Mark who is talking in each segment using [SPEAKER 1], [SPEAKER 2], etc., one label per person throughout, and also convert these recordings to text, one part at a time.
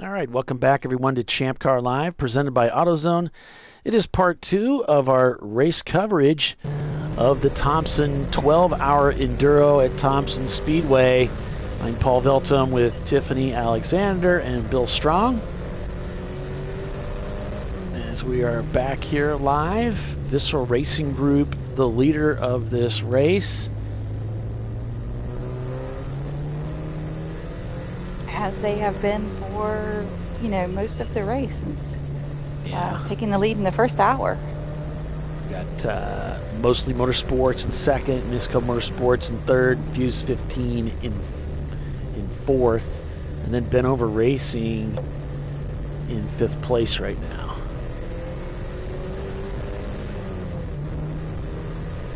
[SPEAKER 1] All right, welcome back everyone to ChampCar.Live, presented by AutoZone. It is part 2 of our race coverage of the Thompson 12-hour Enduro at Thompson Speedway. I'm Paul Veltum with Tiffany Alexander and Bill Strong. As we are back here live, Visceral Racing Group, the leader of this race.
[SPEAKER 2] As they have been for, most of the race since taking the lead in the first hour.
[SPEAKER 1] We got Mostly Motorsports in second, Nisco Motorsports in third, Fuse 15 in fourth, and then Ben Over Racing in fifth place right now.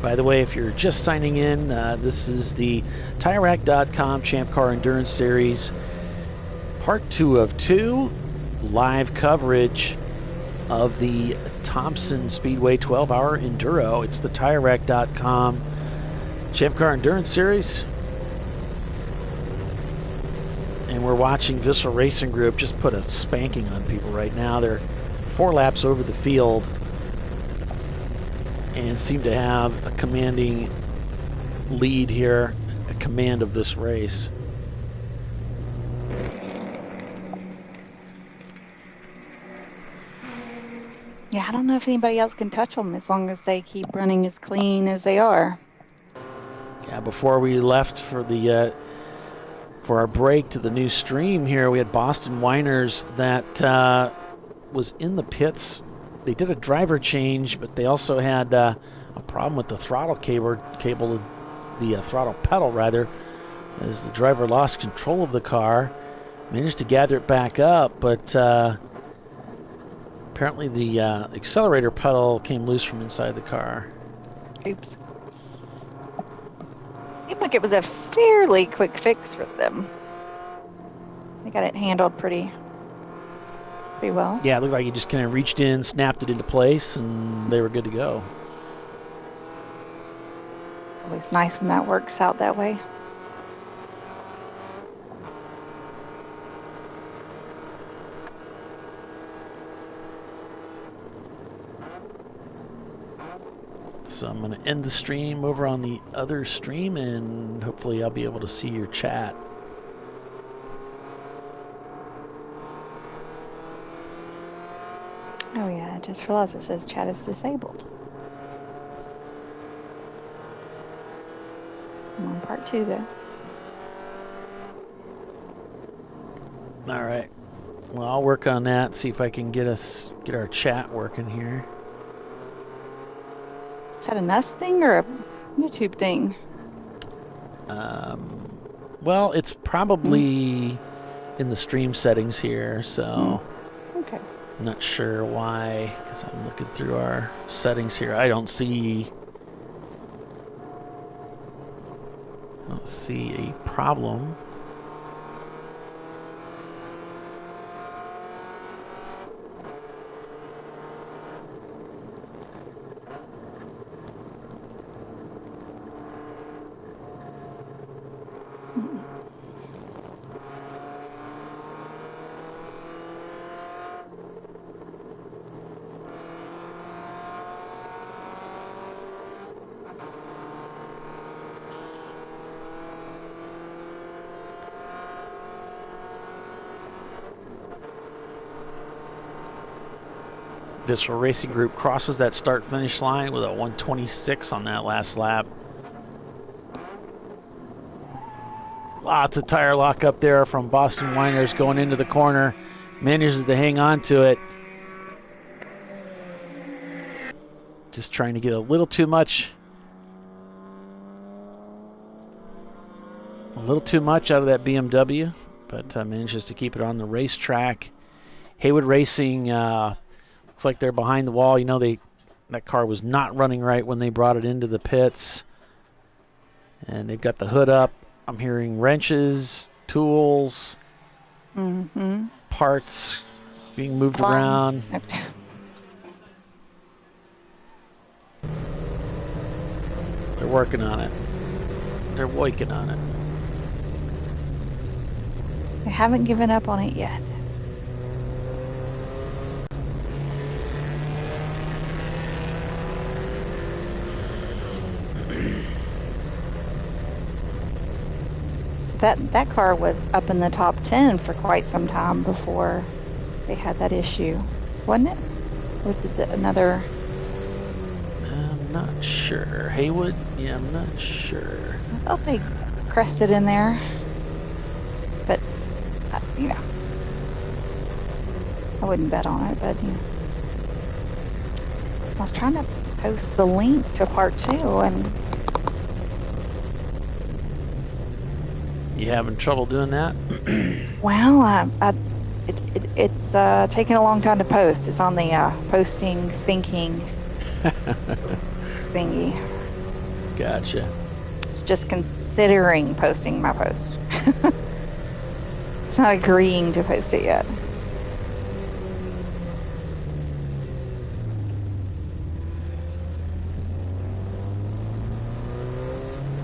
[SPEAKER 1] By the way, if you're just signing in, this is the TireRack.com Champ Car Endurance Series, part 2 of 2, live coverage of the Thompson Speedway 12-hour Enduro. It's the TireRack.com Champ Car Endurance Series. And we're watching Visceral Racing Group just put a spanking on people right now. They're 4 laps over the field and seem to have a commanding lead here, a command of this race.
[SPEAKER 2] Yeah, I don't know if anybody else can touch them as long as they keep running as clean as they are.
[SPEAKER 1] Yeah, before we left for the for our break to the new stream here, we had Boston Winers that was in the pits. They did a driver change, but they also had a problem with the throttle cable, the throttle pedal rather, as the driver lost control of the car. Managed to gather it back up, but apparently the accelerator pedal came loose from inside the car.
[SPEAKER 2] Oops. Seemed like it was a fairly quick fix for them. They got it handled pretty well.
[SPEAKER 1] Yeah, it looked like he just kind of reached in, snapped it into place, and they were good to go.
[SPEAKER 2] It's always nice when that works out that way.
[SPEAKER 1] So I'm going to end the stream over on the other stream, and hopefully I'll be able to see your chat.
[SPEAKER 2] Oh yeah, I just realized it says chat is disabled. I'm on part 2 though.
[SPEAKER 1] All right. Well, I'll work on that, see if I can get our chat working here.
[SPEAKER 2] Is that a us thing or a YouTube thing?
[SPEAKER 1] Well, it's probably in the stream settings here, so
[SPEAKER 2] Okay.
[SPEAKER 1] I'm not sure why, because I'm looking through our settings here. I don't see a problem. Visceral Racing Group crosses that start-finish line with a 1:26 on that last lap. Lots of tire lock up there from Boston Winers going into the corner. Manages to hang on to it. Just trying to get a little too much. A little too much out of that BMW, but manages to keep it on the racetrack. Haywood Racing looks like they're behind the wall. That car was not running right when they brought it into the pits. And they've got the hood up. I'm hearing wrenches, tools, parts being moved around. They're working on it. They're working on it.
[SPEAKER 2] They haven't given up on it yet. That car was up in the top 10 for quite some time before they had that issue, wasn't it? Or was it another?
[SPEAKER 1] I'm not sure. Haywood? Yeah, I'm not sure.
[SPEAKER 2] I thought they crested in there, but you know, I wouldn't bet on it. But you know, I was trying to post the link to part 2, and
[SPEAKER 1] You having trouble doing that?
[SPEAKER 2] well, it's taking a long time to post. It's on the posting thinking thingy.
[SPEAKER 1] Gotcha.
[SPEAKER 2] It's just considering posting my post. It's not agreeing to post it yet.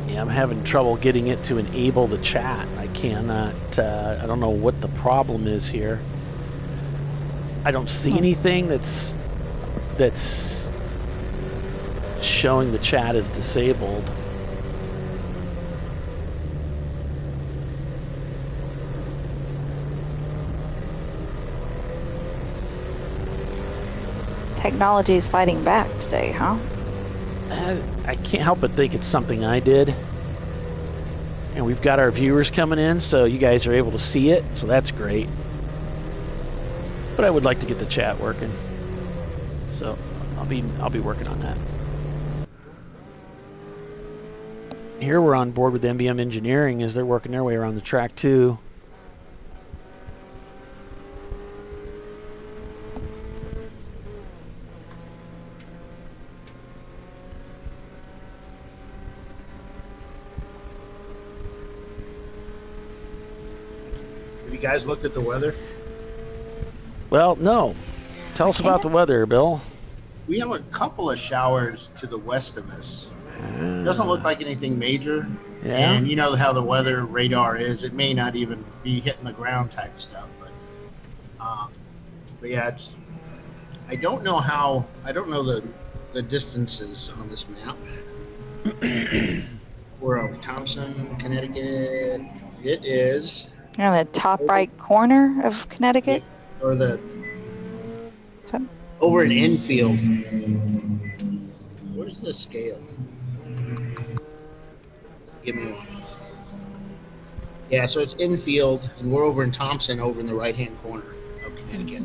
[SPEAKER 1] Yeah, I'm having trouble getting it to enable the chat. I cannot, I don't know what the problem is here. I don't see anything that's showing the chat is disabled.
[SPEAKER 2] Technology is fighting back today, huh?
[SPEAKER 1] I can't help but think it's something I did. And we've got our viewers coming in, so you guys are able to see it, so that's great. But I would like to get the chat working. So I'll be working on that. Here we're on board with MBM Engineering as they're working their way around the track too.
[SPEAKER 3] Have you guys looked at the weather?
[SPEAKER 1] Well, no. Tell us about the weather, Bill.
[SPEAKER 3] We have a couple of showers to the west of us. Doesn't look like anything major.
[SPEAKER 1] Yeah.
[SPEAKER 3] And you know how the weather radar is. It may not even be hitting the ground type stuff. But yeah, I don't know the distances on this map. We're on Thompson, Connecticut. It is.
[SPEAKER 2] You're on the top right corner of Connecticut.
[SPEAKER 3] Or over in Enfield. Where's the scale? Give me one. Yeah, so it's Enfield, and we're over in Thompson, over in the right-hand corner of Connecticut.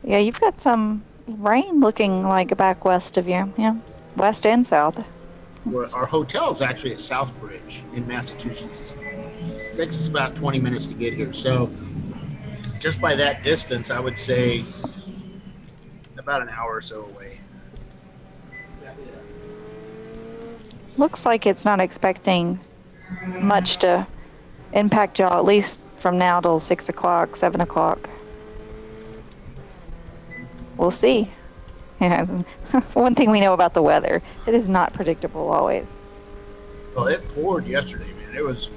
[SPEAKER 2] Yeah, you've got some rain looking like back west of you. Yeah, west and south.
[SPEAKER 3] Our hotel is actually at Southbridge in Massachusetts. It takes us about 20 minutes to get here. So just by that distance, I would say about an hour or so away.
[SPEAKER 2] Looks like it's not expecting much to impact y'all, at least from now till 6 o'clock, 7 o'clock. We'll see. Yeah. One thing we know about the weather, it is not predictable always.
[SPEAKER 3] Well, it poured yesterday, man. It was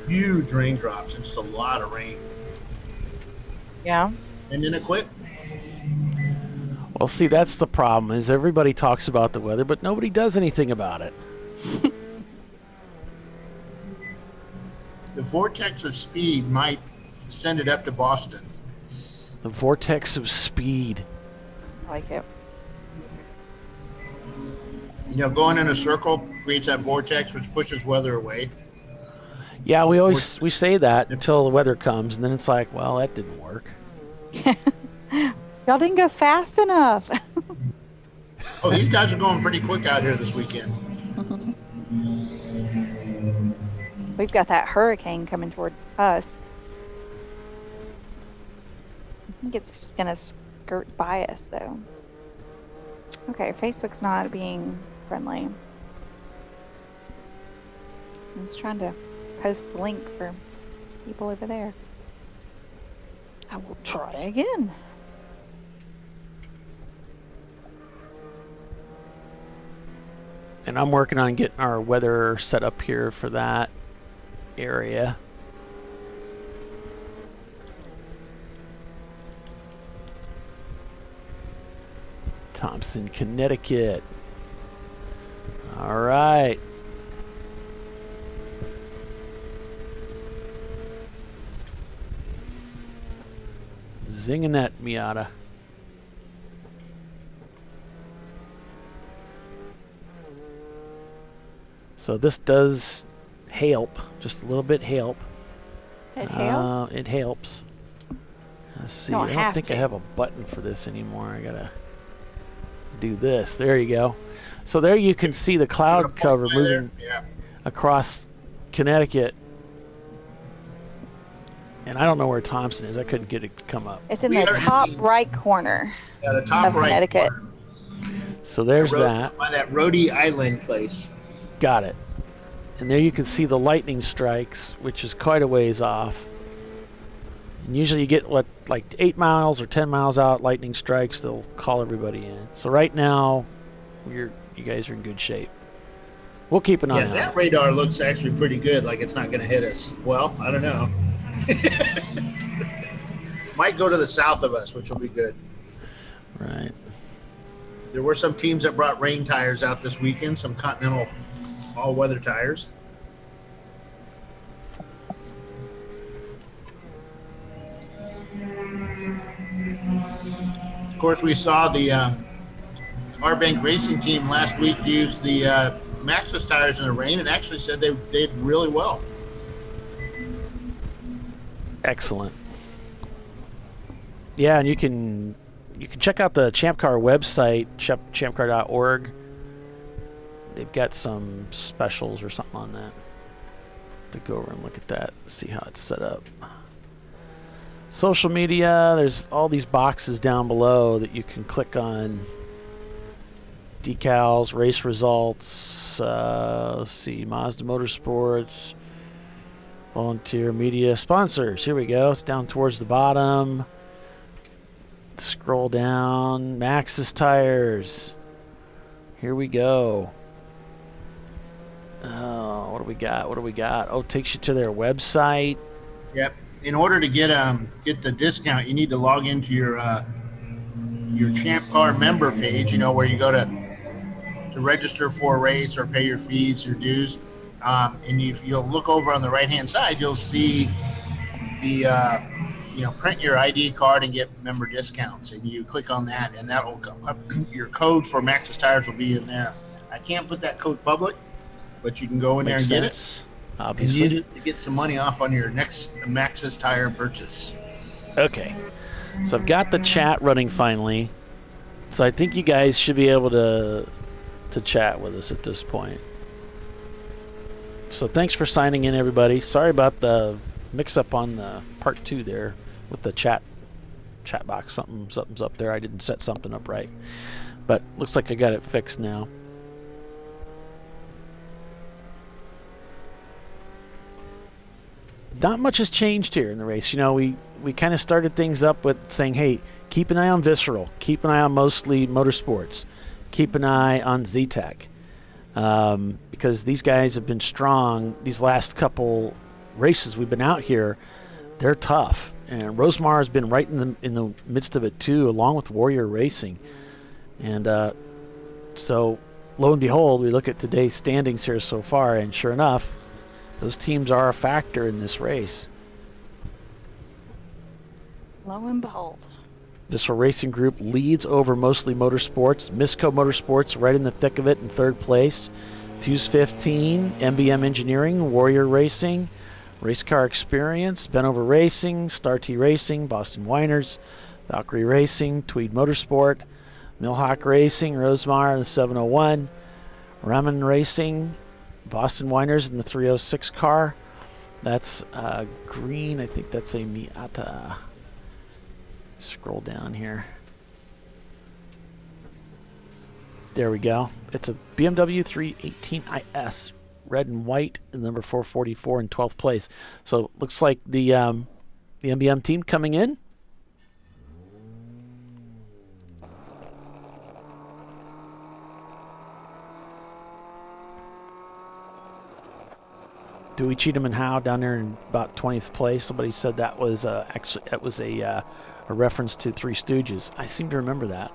[SPEAKER 3] huge raindrops and just a lot of rain.
[SPEAKER 2] Yeah.
[SPEAKER 3] And then it quit.
[SPEAKER 1] Well, see, that's the problem, is everybody talks about the weather, but nobody does anything about it.
[SPEAKER 3] The vortex of speed might send it up to Boston.
[SPEAKER 1] The vortex of speed.
[SPEAKER 2] I like it.
[SPEAKER 3] You know, going in a circle creates that vortex, which pushes weather away.
[SPEAKER 1] Yeah, we say that until the weather comes, and then it's like, well, that didn't work.
[SPEAKER 2] Y'all didn't go fast enough.
[SPEAKER 3] Oh, these guys are going pretty quick out here this weekend.
[SPEAKER 2] We've got that hurricane coming towards us. I think it's just gonna skirt by us, though. Okay, Facebook's not being friendly. I was trying to post the link for people over there. I will try again.
[SPEAKER 1] And I'm working on getting our weather set up here for that area. Thompson, Connecticut. All right. Zinganet Miata. So this does help, just a little bit help.
[SPEAKER 2] It helps.
[SPEAKER 1] It helps. Let's see.
[SPEAKER 2] Don't
[SPEAKER 1] I don't
[SPEAKER 2] have
[SPEAKER 1] think I
[SPEAKER 2] to.
[SPEAKER 1] have a button for this anymore. I gotta do this. There you go. So there you can see the cloud cover moving across Connecticut. And I don't know where Thompson is. I couldn't get it to come up.
[SPEAKER 2] It's in the top right corner
[SPEAKER 3] the top
[SPEAKER 2] of
[SPEAKER 3] right
[SPEAKER 2] Connecticut.
[SPEAKER 3] corner.
[SPEAKER 1] So there's that.
[SPEAKER 3] By that Rhode Island place.
[SPEAKER 1] Got it. And there you can see the lightning strikes, which is quite a ways off. And usually you get, like 8 miles or 10 miles out, lightning strikes, they'll call everybody in. So right now, you guys are in good shape. We'll keep an eye on
[SPEAKER 3] that
[SPEAKER 1] it.
[SPEAKER 3] radar looks actually pretty good, like it's not going to hit us. Well, I don't know. Might go to the south of us, which will be good.
[SPEAKER 1] Right.
[SPEAKER 3] There were some teams that brought rain tires out this weekend, some Continental all-weather tires. Of course, we saw the R-Bank Racing team last week use the Maxxis tires in the rain and actually said they did really well.
[SPEAKER 1] Excellent. Yeah, and you can check out the ChampCar website, ChampCar.org. They've got some specials or something on that. To go over and look at that, see how it's set up. Social media, there's all these boxes down below that you can click on. Decals, race results, let's see, Mazda Motorsports, volunteer media, sponsors. Here we go. It's down towards the bottom. Scroll down. Maxxis tires. Here we go. Oh, what do we got? What do we got? Oh, it takes you to their website.
[SPEAKER 3] Yep. In order to get the discount, you need to log into your Champ Car member page. You know, where you go to register for a race or pay your fees, your dues. And if you'll look over on the right-hand side, you'll see the print your ID card and get member discounts. And you click on that, and that will come up. Your code for Maxxis tires will be in there. I can't put that code public, but you can go in there and get it.
[SPEAKER 1] Obviously.
[SPEAKER 3] And you get some money off on your next Maxxis tire purchase.
[SPEAKER 1] Okay. So I've got the chat running finally. So I think you guys should be able to chat with us at this point. So thanks for signing in, everybody. Sorry about the mix-up on the part 2 there with the chat box. Something's up there. I didn't set something up right. But looks like I got it fixed now. Not much has changed here in the race. You know, we kind of started things up with saying, hey, keep an eye on Visceral. Keep an eye on Mostly Motorsports. Keep an eye on Z-Tech. Because these guys have been strong these last couple races we've been out here. They're tough. And Rosemar has been right in the midst of it, too, along with Warrior Racing. And so, lo and behold, we look at today's standings here so far, and sure enough, those teams are a factor in this race.
[SPEAKER 2] Lo and behold.
[SPEAKER 1] Visceral Racing Group leads over Mostly Motorsports. Misco Motorsports right in the thick of it in 3rd place. Fuse 15, MBM Engineering, Warrior Racing, Race Car Experience, Benover Racing, Star T Racing, Boston Winers, Valkyrie Racing, Tweed Motorsport, Millhawk Racing, Rosemar in the 701, Raman Racing, Boston Winers in the 306 car. That's green. I think that's a Miata. Scroll down here. There we go. It's a BMW 318IS, red and white, and number 444 in 12th place. So it looks like the MBM team coming in. Dewey Cheatham and Howe down there in about 20th place. Somebody said that was actually a reference to Three Stooges. I seem to remember that.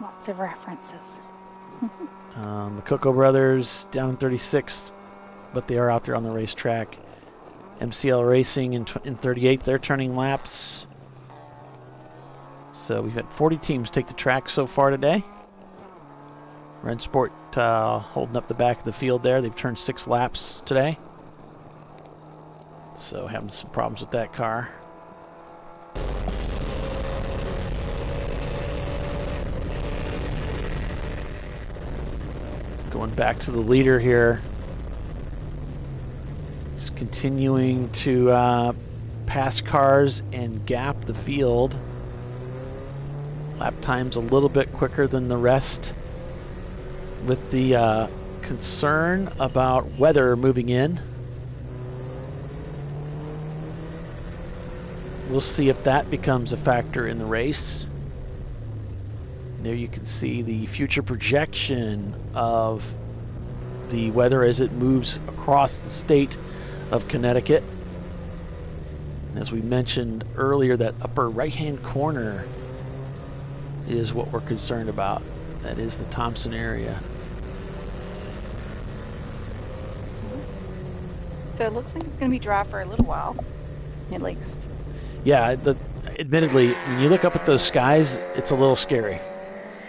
[SPEAKER 2] Lots of references.
[SPEAKER 1] The Coco brothers down in 36th, but they are out there on the racetrack. MCL Racing in 38th, they're turning laps. So we've had 40 teams take the track so far today. Rennsport holding up the back of the field there. They've turned 6 laps today. So having some problems with that car. Going back to the leader here. Just continuing to pass cars and gap the field. Lap time's a little bit quicker than the rest, with the concern about weather moving in. We'll see if that becomes a factor in the race. There you can see the future projection of the weather as it moves across the state of Connecticut. As we mentioned earlier, that upper right-hand corner is what we're concerned about. That is the Thompson area.
[SPEAKER 2] So it looks like it's going to be dry for a little while, at least.
[SPEAKER 1] Yeah, admittedly, when you look up at those skies, it's a little scary.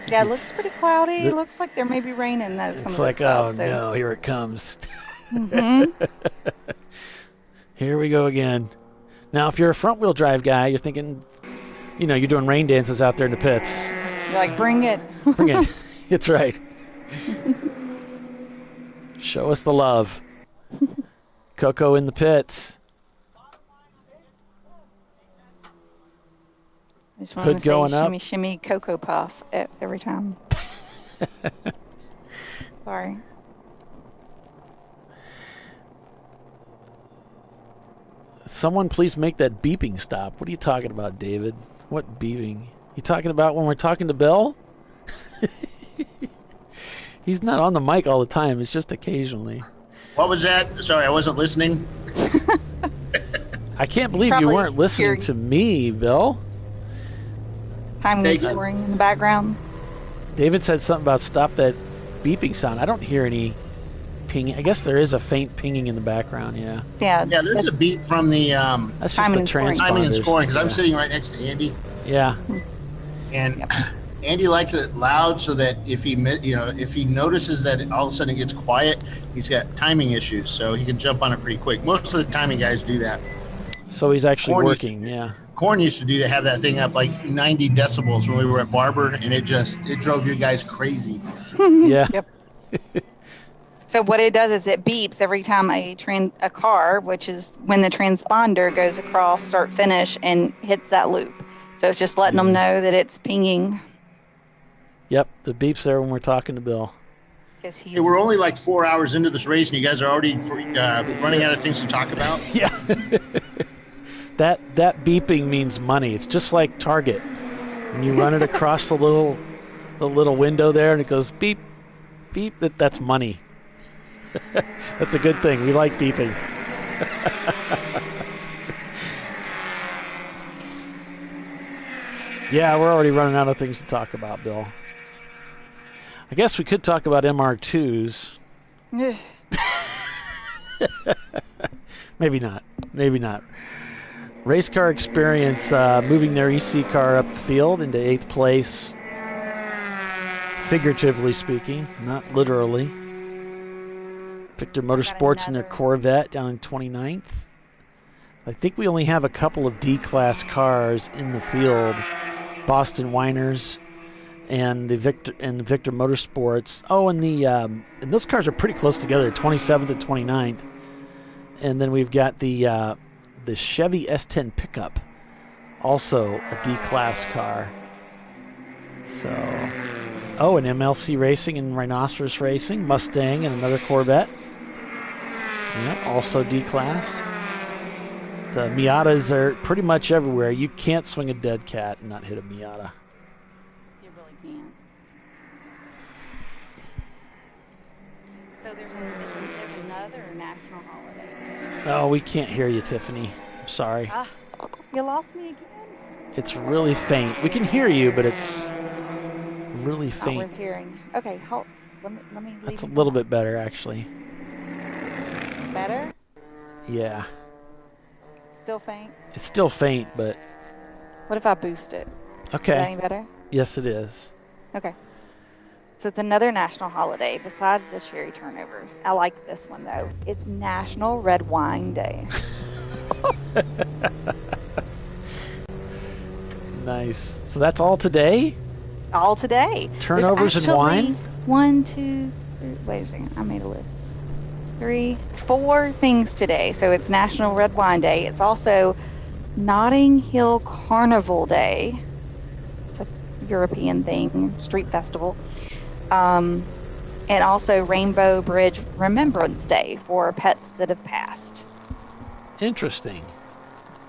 [SPEAKER 2] Yeah, it looks pretty cloudy. It looks like there may be rain in those.
[SPEAKER 1] It's like, oh no, here it comes. Here we go again. Now, if you're a front-wheel drive guy, you're thinking, you know, you're doing rain dances out there in the pits.
[SPEAKER 2] You're like, bring it.
[SPEAKER 1] Bring it. It's right. Show us the love. Coco in the pits.
[SPEAKER 2] I just want
[SPEAKER 1] Hood
[SPEAKER 2] to say
[SPEAKER 1] going up.
[SPEAKER 2] shimmy, shimmy, Cocoa Puff every time. Sorry.
[SPEAKER 1] Someone please make that beeping stop. What are you talking about, David? What beeping? You talking about when we're talking to Bill? He's not on the mic all the time. It's just occasionally.
[SPEAKER 3] What was that? Sorry, I wasn't listening.
[SPEAKER 1] I can't believe you weren't listening to me, Bill.
[SPEAKER 2] Timing scoring in the background.
[SPEAKER 1] David said something about stop that beeping sound. I don't hear any pinging. I guess there is a faint pinging in the background, yeah.
[SPEAKER 2] Yeah,
[SPEAKER 3] there's a beep from the
[SPEAKER 1] That's just the transponders.
[SPEAKER 3] timing and scoring, because I'm sitting right next to Andy.
[SPEAKER 1] Yeah.
[SPEAKER 3] And Andy likes it loud so that if he notices that all of a sudden it gets quiet, he's got timing issues, so he can jump on it pretty quick. Most of the timing guys do that.
[SPEAKER 1] So he's actually working, yeah.
[SPEAKER 3] Corn used to have that thing up like 90 decibels when we were at Barber, and it drove you guys crazy.
[SPEAKER 1] Yeah.
[SPEAKER 2] Yep. So what it does is it beeps every time a car, which is when the transponder goes across start finish and hits that loop. So it's just letting them know that it's pinging.
[SPEAKER 1] Yep, the beep's there when we're talking to Bill.
[SPEAKER 3] Hey, we're only like 4 hours into this race, and you guys are already running out of things to talk about.
[SPEAKER 1] Yeah. That beeping means money. It's just like Target. When you run it across the little window there, and it goes beep, beep. That's money. That's a good thing. We like beeping. Yeah, we're already running out of things to talk about, Bill. I guess we could talk about MR2s. Maybe not. Maybe not. Race Car Experience moving their EC car up the field into 8th place. Figuratively speaking, not literally. Victor Motorsports in their Corvette down in 29th. I think we only have a couple of D-class cars in the field. Boston Whiners and the Victor Motorsports. Oh, and those cars are pretty close together, 27th and 29th. And then we've got the Chevy S10 pickup, also a D-class car. So, and MLC Racing and Rhinoceros Racing, Mustang and another Corvette. Yeah, also D-class. The Miatas are pretty much everywhere. You can't swing a dead cat and not hit a Miata.
[SPEAKER 2] You really can't. So there's another national holiday.
[SPEAKER 1] Oh, we can't hear you, Tiffany. I'm sorry.
[SPEAKER 2] You lost me again?
[SPEAKER 1] It's really faint. We can hear you, but it's really
[SPEAKER 2] Not
[SPEAKER 1] faint.
[SPEAKER 2] worth hearing. Okay, hold. Let me leave.
[SPEAKER 1] That's a
[SPEAKER 2] it
[SPEAKER 1] little
[SPEAKER 2] down.
[SPEAKER 1] bit better, actually.
[SPEAKER 2] Better?
[SPEAKER 1] Yeah.
[SPEAKER 2] Still faint?
[SPEAKER 1] It's still faint, but
[SPEAKER 2] What if I boost it? Is that
[SPEAKER 1] okay.
[SPEAKER 2] any better?
[SPEAKER 1] Yes, it is.
[SPEAKER 2] Okay. So it's another national holiday besides the cherry turnovers. I like this one though. It's National Red Wine Day.
[SPEAKER 1] Nice. So that's all today?
[SPEAKER 2] All today. There's
[SPEAKER 1] Turnovers and wine?
[SPEAKER 2] actually 1, 2, 3. Wait a second. I made a list. 3, 4 things today. So it's National Red Wine Day. It's also Notting Hill Carnival Day. It's a European thing, street festival. And also Rainbow Bridge Remembrance Day for pets that have passed.
[SPEAKER 1] Interesting.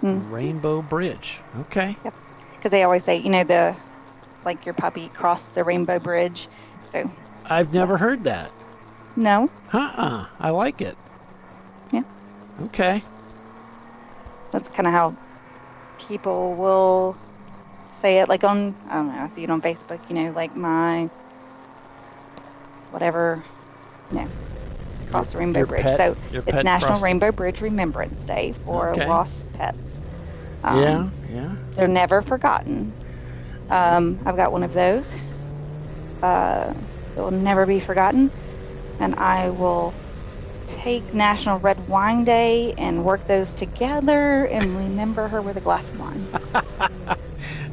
[SPEAKER 2] Mm.
[SPEAKER 1] Rainbow Bridge. Okay.
[SPEAKER 2] Yep. Because they always say, like your puppy crossed the Rainbow Bridge. So,
[SPEAKER 1] I've never heard that.
[SPEAKER 2] no.
[SPEAKER 1] I like it.
[SPEAKER 2] Yeah.
[SPEAKER 1] Okay.
[SPEAKER 2] That's kind of how people will say it. Like I don't know, I see it on Facebook, like my whatever, cross the Rainbow
[SPEAKER 1] Your
[SPEAKER 2] Bridge.
[SPEAKER 1] pet-
[SPEAKER 2] So
[SPEAKER 1] your
[SPEAKER 2] it's
[SPEAKER 1] pet
[SPEAKER 2] National
[SPEAKER 1] crossed-
[SPEAKER 2] Rainbow Bridge Remembrance Day for
[SPEAKER 1] Okay.
[SPEAKER 2] lost pets.
[SPEAKER 1] Yeah.
[SPEAKER 2] They're never forgotten. I've got one of those. It will never be forgotten. And I will take National Red Wine Day and work those together and remember her with a glass of wine.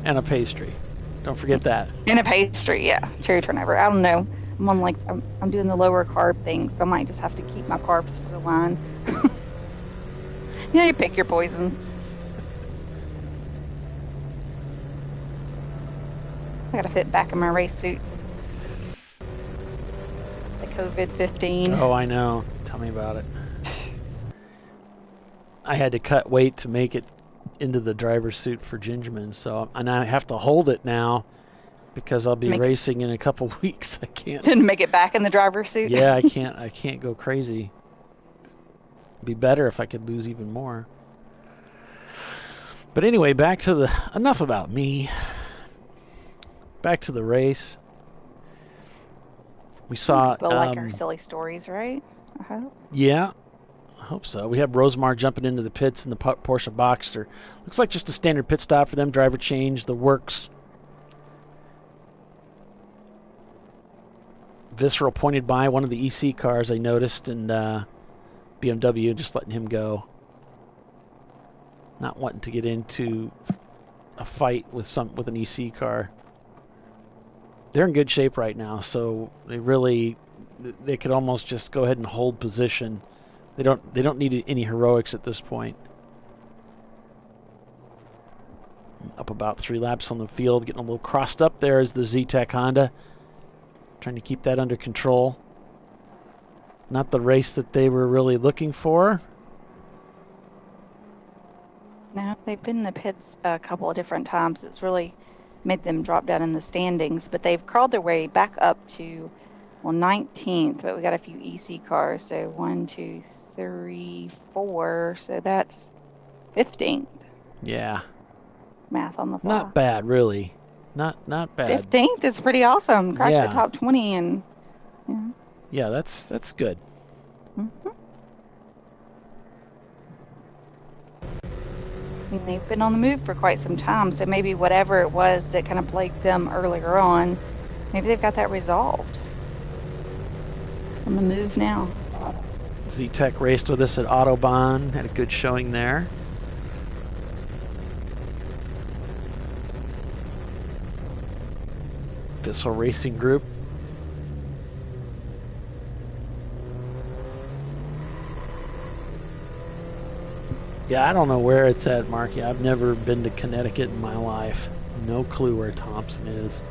[SPEAKER 1] And a pastry. Don't forget that.
[SPEAKER 2] And a pastry, yeah. Cherry turnover. I don't know. I'm doing the lower carb thing, so I might just have to keep my carbs for the wine. You pick your poisons. I gotta fit back in my race suit. The COVID-15.
[SPEAKER 1] Oh, I know. Tell me about it. I had to cut weight to make it into the driver's suit for Gingerman, and I have to hold it now because I'll be racing in a couple weeks. I can't.
[SPEAKER 2] Didn't make it back in the driver's suit.
[SPEAKER 1] Yeah, I can't go crazy. It'd be better if I could lose even more. But anyway, back to enough about me. Back to the race. We saw.
[SPEAKER 2] We'll like our silly stories, right? I hope.
[SPEAKER 1] Yeah, I hope so. We have Rosemar jumping into the pits in the Porsche Boxster. Looks like just a standard pit stop for them. Driver change, the works. Visceral pointed by one of the EC cars I noticed, and BMW just letting him go. Not wanting to get into a fight with an EC car. They're in good shape right now, so they could almost just go ahead and hold position. They don't need any heroics at this point. Up about 3 laps on the field, getting a little crossed up there is the Z-Tech Honda. Trying to keep that under control. Not the race that they were really looking for.
[SPEAKER 2] No, they've been in the pits a couple of different times. It's really made them drop down in the standings, but they've crawled their way back up to 19th, but we got a few EC cars. So 1, 2, 3, 4. So that's 15th.
[SPEAKER 1] Yeah.
[SPEAKER 2] Math on the fly.
[SPEAKER 1] Not bad, really. Not bad.
[SPEAKER 2] 15th is pretty awesome. Cracked
[SPEAKER 1] Yeah.
[SPEAKER 2] the top 20 and
[SPEAKER 1] Yeah, that's good.
[SPEAKER 2] Mm-hmm. I mean, they've been on the move for quite some time, so maybe whatever it was that kind of plagued them earlier on, maybe they've got that resolved. On the move now.
[SPEAKER 1] Z-Tech raced with us at Autobahn. Had a good showing there. Bissell Racing Group. Yeah, I don't know where it's at, Marky. I've never been to Connecticut in my life. No clue where Thompson is.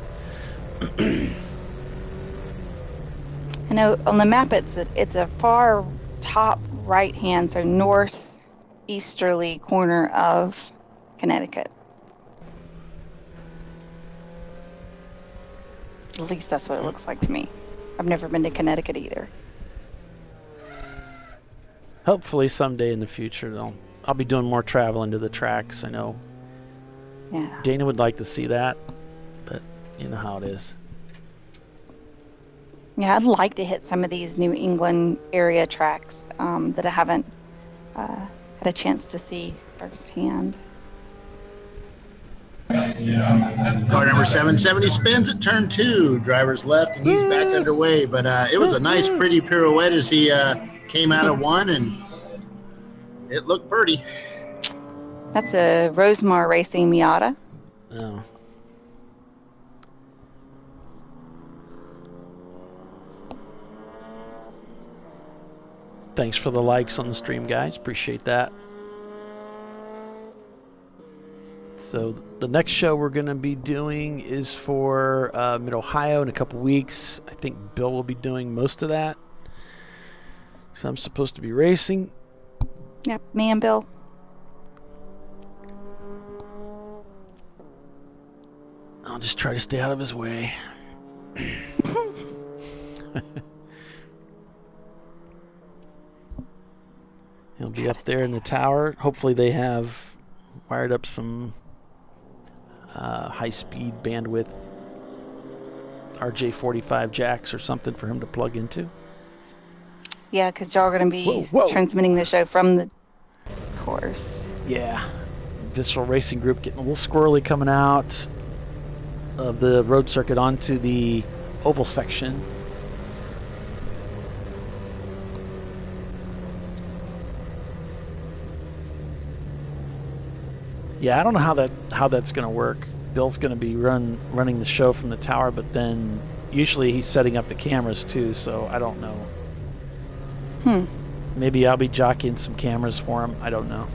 [SPEAKER 2] I know on the map it's a far top right hand, so northeasterly corner of Connecticut. At least that's what it looks like to me. I've never been to Connecticut either.
[SPEAKER 1] Hopefully someday in the future I'll be doing more traveling to the tracks. I know
[SPEAKER 2] Yeah.
[SPEAKER 1] Dana would like to see that, but you know how it is.
[SPEAKER 2] Yeah, I'd like to hit some of these New England area tracks that I haven't had a chance to see firsthand.
[SPEAKER 3] Car number 770 spins at turn 2. Driver's left, and he's back underway. But it was a nice, pretty pirouette as he came out of one, and it looked pretty.
[SPEAKER 2] That's a Rosemar Racing Miata.
[SPEAKER 1] Oh. Thanks for the likes on the stream, guys. Appreciate that. So the next show we're going to be doing is for Mid-Ohio in a couple weeks. I think Bill will be doing most of that. So I'm supposed to be racing.
[SPEAKER 2] Yep, me and Bill.
[SPEAKER 1] I'll just try to stay out of his way. He'll be up there in the tower. Hopefully they have wired up some high-speed bandwidth RJ45 jacks or something for him to plug into.
[SPEAKER 2] Yeah, because y'all are going to be transmitting the show from the course.
[SPEAKER 1] Yeah. Visceral Racing Group getting a little squirrely coming out of the road circuit onto the oval section. Yeah, I don't know how that's going to work. Bill's going to be running the show from the tower, but then usually he's setting up the cameras too, so I don't know. Maybe I'll be jockeying some cameras for him. I don't know.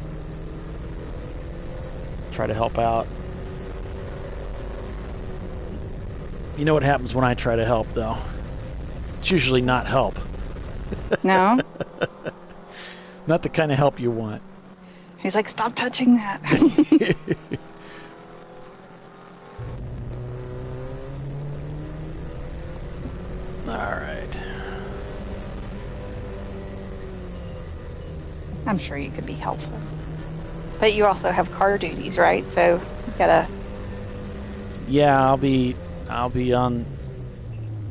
[SPEAKER 1] Try to help out. You know what happens when I try to help, though? It's usually not help.
[SPEAKER 2] No?
[SPEAKER 1] Not the kind of help you want.
[SPEAKER 2] He's like, stop touching that.
[SPEAKER 1] All right.
[SPEAKER 2] I'm sure you could be helpful. But you also have car duties, right? So you gotta...
[SPEAKER 1] Yeah, I'll be on...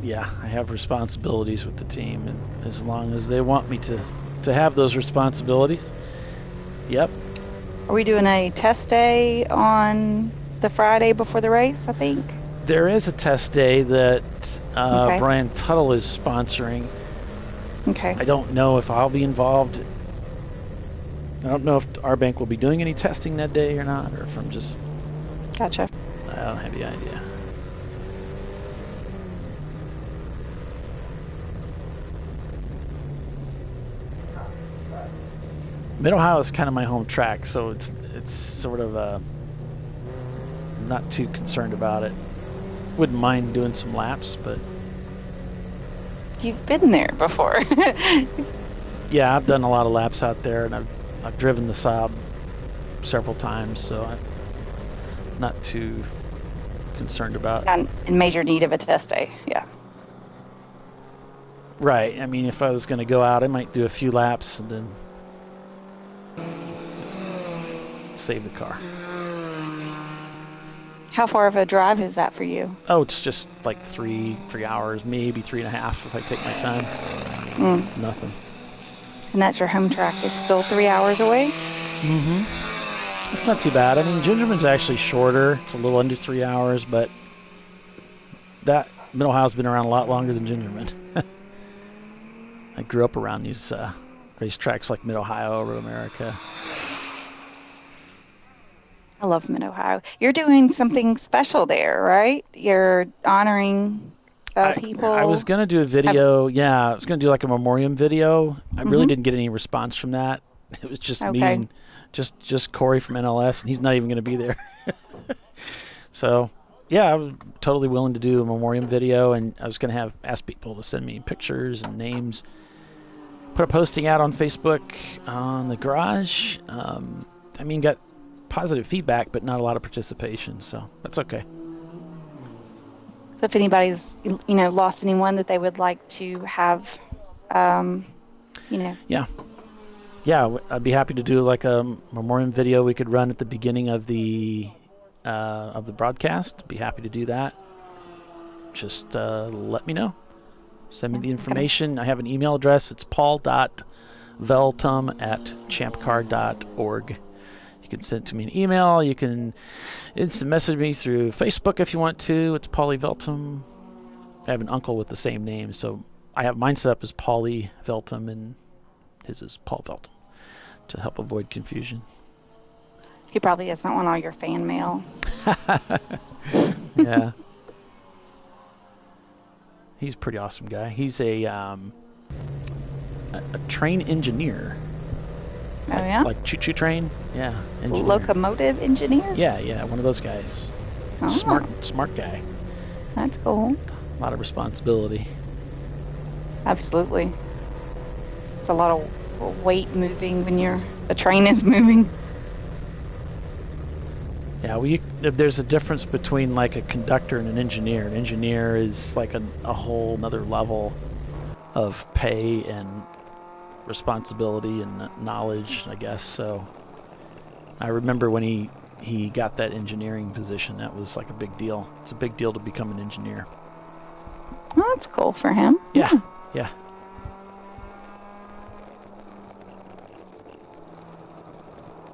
[SPEAKER 1] Yeah, I have responsibilities with the team, and as long as they want me to have those responsibilities. Yep.
[SPEAKER 2] Are we doing a test day on the Friday before the race, I think?
[SPEAKER 1] There is a test day that
[SPEAKER 2] Okay.
[SPEAKER 1] Brian Tuttle is sponsoring.
[SPEAKER 2] Okay.
[SPEAKER 1] I don't know if I'll be involved. I don't know if our bank will be doing any testing that day or not, or if I'm just...
[SPEAKER 2] Gotcha.
[SPEAKER 1] I don't have any idea. Mid-Ohio is kind of my home track, so it's sort of I'm not too concerned about it. Wouldn't mind doing some laps, but
[SPEAKER 2] You've been there before.
[SPEAKER 1] yeah, I've done a lot of laps out there, and I've driven the Saab several times, so I'm not too concerned about.
[SPEAKER 2] Not in major need of a test day, yeah.
[SPEAKER 1] Right. I mean, if I was going to go out, I might do a few laps and then just save the car.
[SPEAKER 2] How far of a drive is that for you?
[SPEAKER 1] Oh, it's just like three hours, maybe 3.5 if I take my time. Nothing.
[SPEAKER 2] And that's your home track is still 3 hours away?
[SPEAKER 1] Mm-hmm. It's not too bad. I mean, Gingerman's actually shorter. It's a little under 3 hours, but that Mid-Ohio's been around a lot longer than Gingerman. I grew up around these racetracks like Mid-Ohio, Road America.
[SPEAKER 2] I love Mid-Ohio. You're doing something special there, right? You're honoring people.
[SPEAKER 1] I was going to do a video. Yeah, I was going to do like a memoriam video. I really didn't get any response from that. It was just me and just Corey from NLS, and he's not even going to be there. So, yeah, I was totally willing to do a memoriam video, and I was going to ask people to send me pictures and names. Put a posting out on Facebook on the garage. I mean, got positive feedback, but not a lot of participation, so that's okay.
[SPEAKER 2] So if anybody's, lost anyone that they would like to have,
[SPEAKER 1] Yeah, I'd be happy to do like a memoriam video we could run at the beginning of the broadcast. Be happy to do that. Just let me know. Send me the information. I have an email address. It's paul.veltum@ChampCar.org. You can send it to me an email. You can instant message me through Facebook if you want to. It's Paulie Veltum. I have an uncle with the same name, so I have mine set up as Paulie Veltum, and his is Paul Veltum, to help avoid confusion.
[SPEAKER 2] He probably doesn't want all your fan mail.
[SPEAKER 1] Yeah. He's a pretty awesome guy. He's a train engineer.
[SPEAKER 2] Oh, yeah?
[SPEAKER 1] Like choo-choo train? Yeah. Engineer.
[SPEAKER 2] Locomotive engineer?
[SPEAKER 1] Yeah, one of those guys.
[SPEAKER 2] Oh.
[SPEAKER 1] Smart guy.
[SPEAKER 2] That's cool.
[SPEAKER 1] A lot of responsibility.
[SPEAKER 2] Absolutely. It's a lot of weight moving when the train is moving.
[SPEAKER 1] Yeah, there's a difference between like a conductor and an engineer. An engineer is like a whole nother level of pay and responsibility and knowledge, I guess. So I remember when he got that engineering position, that was like a big deal. It's a big deal to become an engineer.
[SPEAKER 2] Well, that's cool for him.
[SPEAKER 1] Yeah.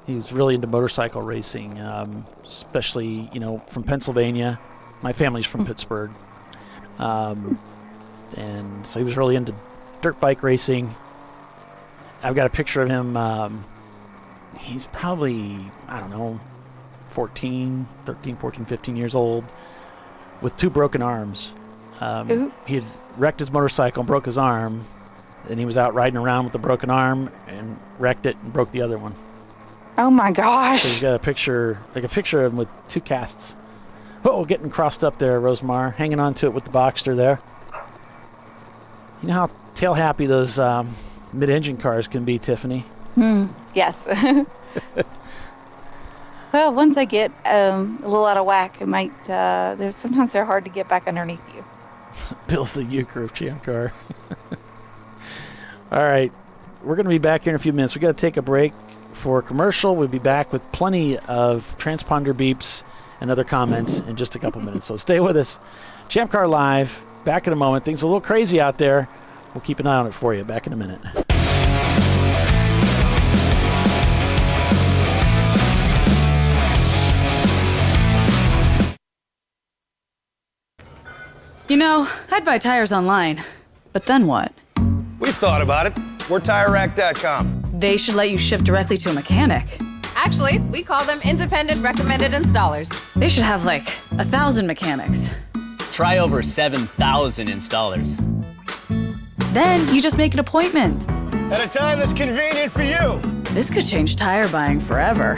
[SPEAKER 1] He was really into motorcycle racing, especially, from Pennsylvania. My family's from Pittsburgh. And so he was really into dirt bike racing. I've got a picture of him. He's probably, 13, 14, 15 years old with 2 broken arms. He had wrecked his motorcycle and broke his arm. Then he was out riding around with a broken arm and wrecked it and broke the other one.
[SPEAKER 2] Oh my gosh.
[SPEAKER 1] So he's got a picture of him with 2 casts. Oh, getting crossed up there, Rosemar. Hanging on to it with the Boxster there. You know how tail happy those mid-engine cars can be, Tiffany?
[SPEAKER 2] Yes. Well, once I get a little out of whack, it might. Sometimes they're hard to get back underneath you.
[SPEAKER 1] Bill's the euchre of ChampCar. All right, we're going to be back here in a few minutes. We got to take a break for a commercial. We'll be back with plenty of transponder beeps and other comments in just a couple minutes. So stay with us. ChampCar.Live. Back in a moment. Things are a little crazy out there. We'll keep an eye on it for you. Back in a minute.
[SPEAKER 4] I'd buy tires online, but then what?
[SPEAKER 5] We've thought about it. We're TireRack.com.
[SPEAKER 4] They should let you ship directly to a mechanic.
[SPEAKER 6] Actually, we call them independent recommended installers.
[SPEAKER 4] They should have like 1,000 mechanics.
[SPEAKER 7] Try over 7,000 installers.
[SPEAKER 4] Then you just make an appointment.
[SPEAKER 5] At a time that's convenient for you.
[SPEAKER 4] This could change tire buying forever.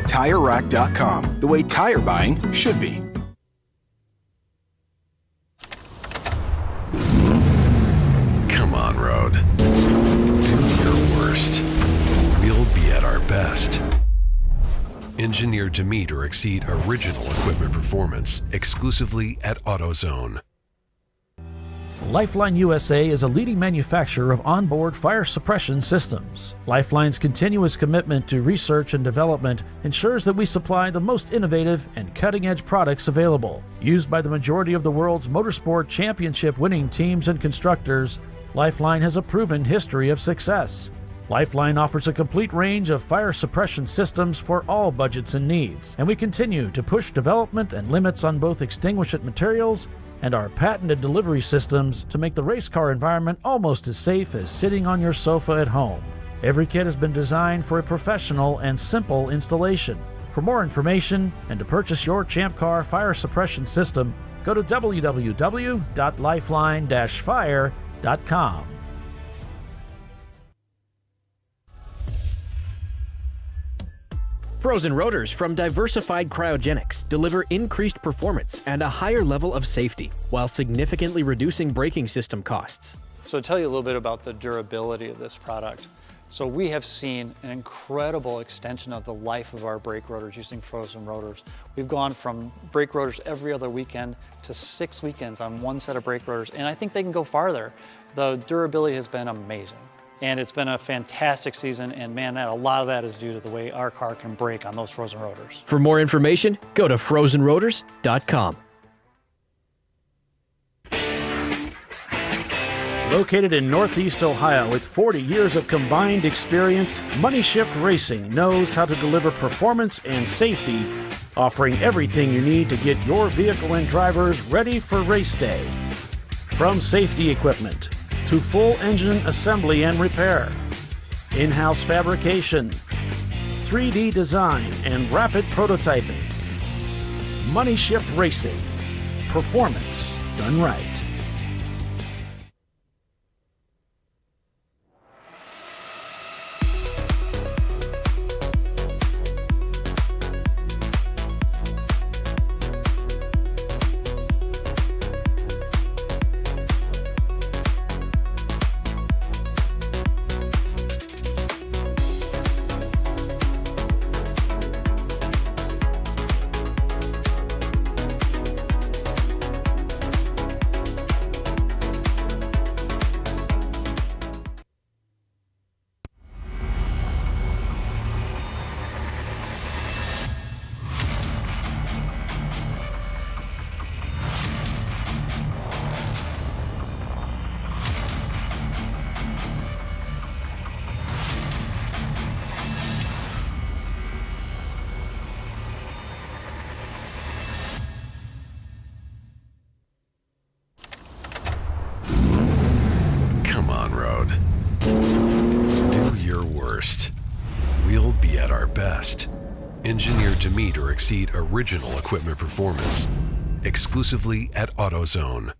[SPEAKER 8] TireRack.com, the way tire buying should be.
[SPEAKER 9] Come on, Road. Do your worst. We'll be at our best. Engineered to meet or exceed original equipment performance exclusively at AutoZone.
[SPEAKER 1] Lifeline USA is a leading manufacturer of onboard fire suppression systems. Lifeline's continuous commitment to research and development ensures that we supply the most innovative and cutting-edge products available. Used by the majority of the world's motorsport championship-winning teams and constructors, Lifeline has a proven history of success. Lifeline offers a complete range of fire suppression systems for all budgets and needs, and we continue to push development and limits on both extinguishant materials and our patented delivery systems to make the race car environment almost as safe as sitting on your sofa at home. Every kit has been designed for a professional and simple installation. For more information and to purchase your ChampCar fire suppression system, go to www.lifeline-fire.com.
[SPEAKER 10] Frozen rotors from Diversified Cryogenics deliver increased performance and a higher level of safety, while significantly reducing braking system costs.
[SPEAKER 11] So to tell you a little bit about the durability of this product. So we have seen an incredible extension of the life of our brake rotors using frozen rotors. We've gone from brake rotors every other weekend to 6 weekends on one set of brake rotors, and I think they can go farther. The durability has been amazing. And it's been a fantastic season, and man, a lot of that is due to the way our car can brake on those frozen rotors.
[SPEAKER 10] For more information, go to frozenrotors.com.
[SPEAKER 1] Located in Northeast Ohio with 40 years of combined experience, Money Shift Racing knows how to deliver performance and safety, offering everything you need to get your vehicle and drivers ready for race day. From safety equipment to full engine assembly and repair, in-house fabrication, 3D design, and rapid prototyping. Money Shift Racing. Performance done right.
[SPEAKER 9] Come on, Road. Do your worst. We'll be at our best. Engineered to meet or exceed original equipment performance. Exclusively at AutoZone.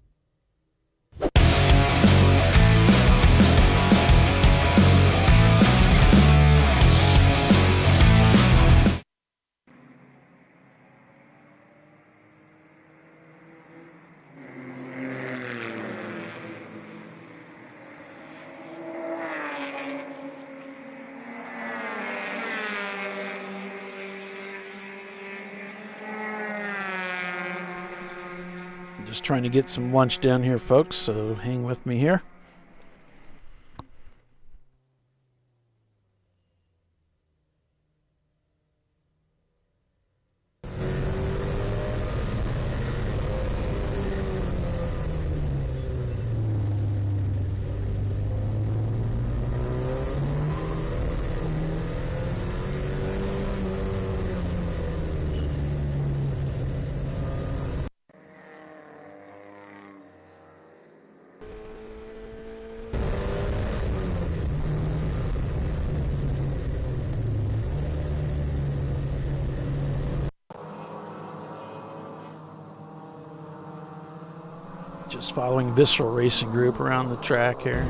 [SPEAKER 1] Just trying to get some lunch down here, folks, so hang with me here. Just following Visceral Racing Group around the track here.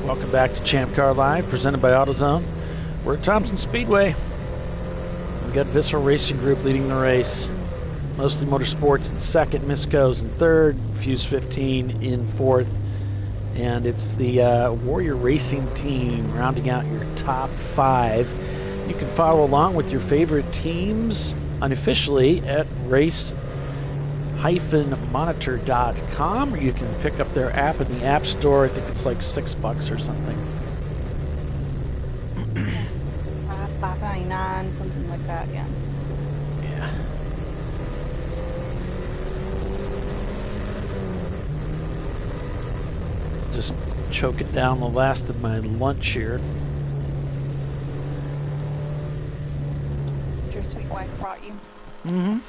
[SPEAKER 1] Welcome back to ChampCar.Live, presented by AutoZone. We're at Thompson Speedway. We got Visceral Racing Group leading the race. Mostly Motorsports in second, Misco's in third, Fuse 15 in fourth. And it's the Warrior Racing team rounding out your top five. You can follow along with your favorite teams unofficially at race-monitor.com, or you can pick up their app in the App Store. I think it's like $6 or something.
[SPEAKER 2] $5.99, something like that, yeah.
[SPEAKER 1] Yeah. Just choking down the last of my lunch here.
[SPEAKER 2] Your sweet wife brought you.
[SPEAKER 1] Mm-hmm.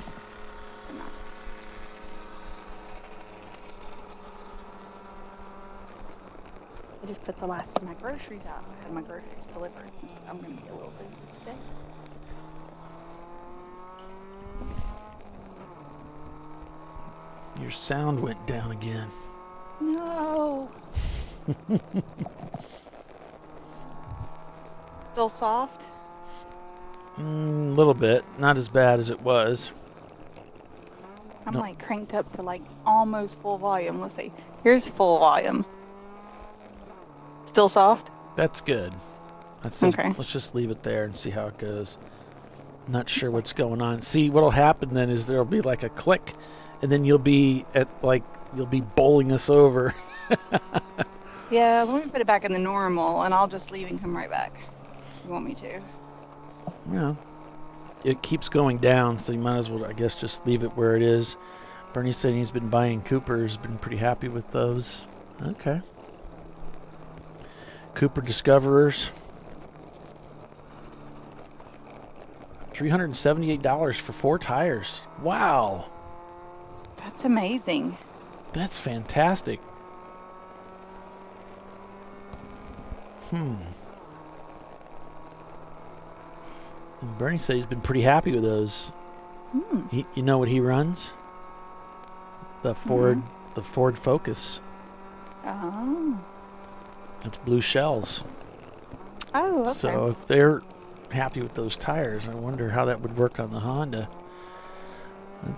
[SPEAKER 2] I just put the last of my groceries out. I had my groceries delivered since I'm going to be a little busy today.
[SPEAKER 1] Your sound went down again.
[SPEAKER 2] No. Still soft?
[SPEAKER 1] A little bit. Not as bad as it was.
[SPEAKER 2] I'm
[SPEAKER 1] No.
[SPEAKER 2] like cranked up to like almost full volume. Let's see. Here's full volume. Still soft?
[SPEAKER 1] That's good.
[SPEAKER 2] Okay.
[SPEAKER 1] Let's just leave it there and see how it goes. I'm not sure what's going on. See, what'll happen then is there'll be like a click, and then you'll be bowling us over.
[SPEAKER 2] Yeah, let me put it back in the normal, and I'll just leave and come right back. You want me to?
[SPEAKER 1] Yeah. It keeps going down, so you might as well, I guess, just leave it where it is. Bernie said he's been buying Coopers, been pretty happy with those. Okay. Cooper Discoverers. $378 for 4 tires. Wow.
[SPEAKER 2] That's amazing.
[SPEAKER 1] That's fantastic. And Bernie said he's been pretty happy with those. You know what he runs? The Ford Focus.
[SPEAKER 2] Oh.
[SPEAKER 1] That's blue shells.
[SPEAKER 2] Oh, okay.
[SPEAKER 1] So if they're happy with those tires, I wonder how that would work on the Honda.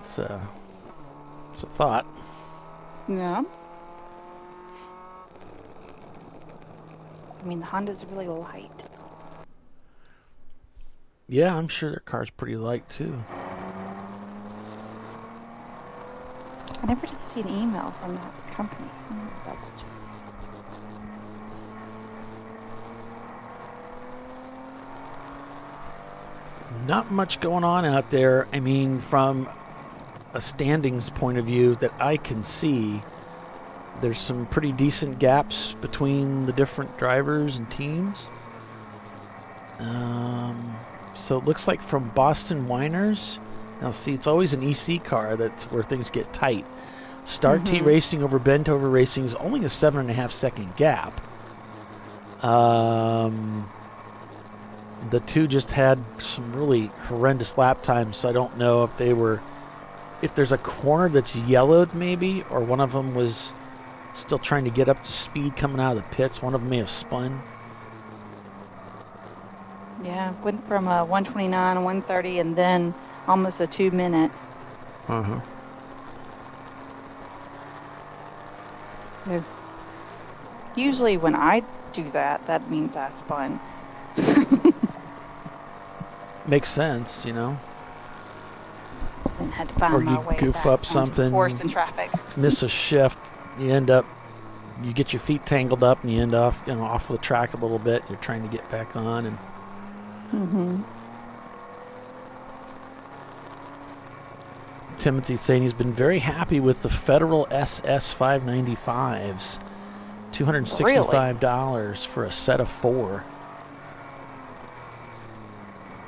[SPEAKER 1] It's a thought.
[SPEAKER 2] Yeah. I mean, the Honda's really light.
[SPEAKER 1] Yeah, I'm sure their car's pretty light too.
[SPEAKER 2] I never did see an email from that company. I'm gonna double check.
[SPEAKER 1] Not much going on out there. I mean, from a standings point of view that I can see, there's some pretty decent gaps between the different drivers and teams. So it looks like from Boston Winers, now see, it's always an EC car that's where things get tight. Star T Racing over Bent Over Racing is only a 7.5 second gap. The two just had some really horrendous lap times, so I don't know if there's a corner that's yellowed maybe, or one of them was still trying to get up to speed coming out of the pits. One of them may have spun.
[SPEAKER 2] Yeah, went from a 129, 130, and then almost a 2 minute.
[SPEAKER 1] Uh-huh.
[SPEAKER 2] Yeah. Usually when I do that, that means I spun.
[SPEAKER 1] Makes sense, you know.
[SPEAKER 2] And had to find
[SPEAKER 1] Or
[SPEAKER 2] my
[SPEAKER 1] you
[SPEAKER 2] way
[SPEAKER 1] goof
[SPEAKER 2] back
[SPEAKER 1] up
[SPEAKER 2] onto
[SPEAKER 1] something,
[SPEAKER 2] the course and traffic.
[SPEAKER 1] miss a shift, you get your feet tangled up and you end off, off the track a little bit. You're trying to get back on, and Timothy's saying he's been very happy with the Federal SS 595s. $265 for a set of 4.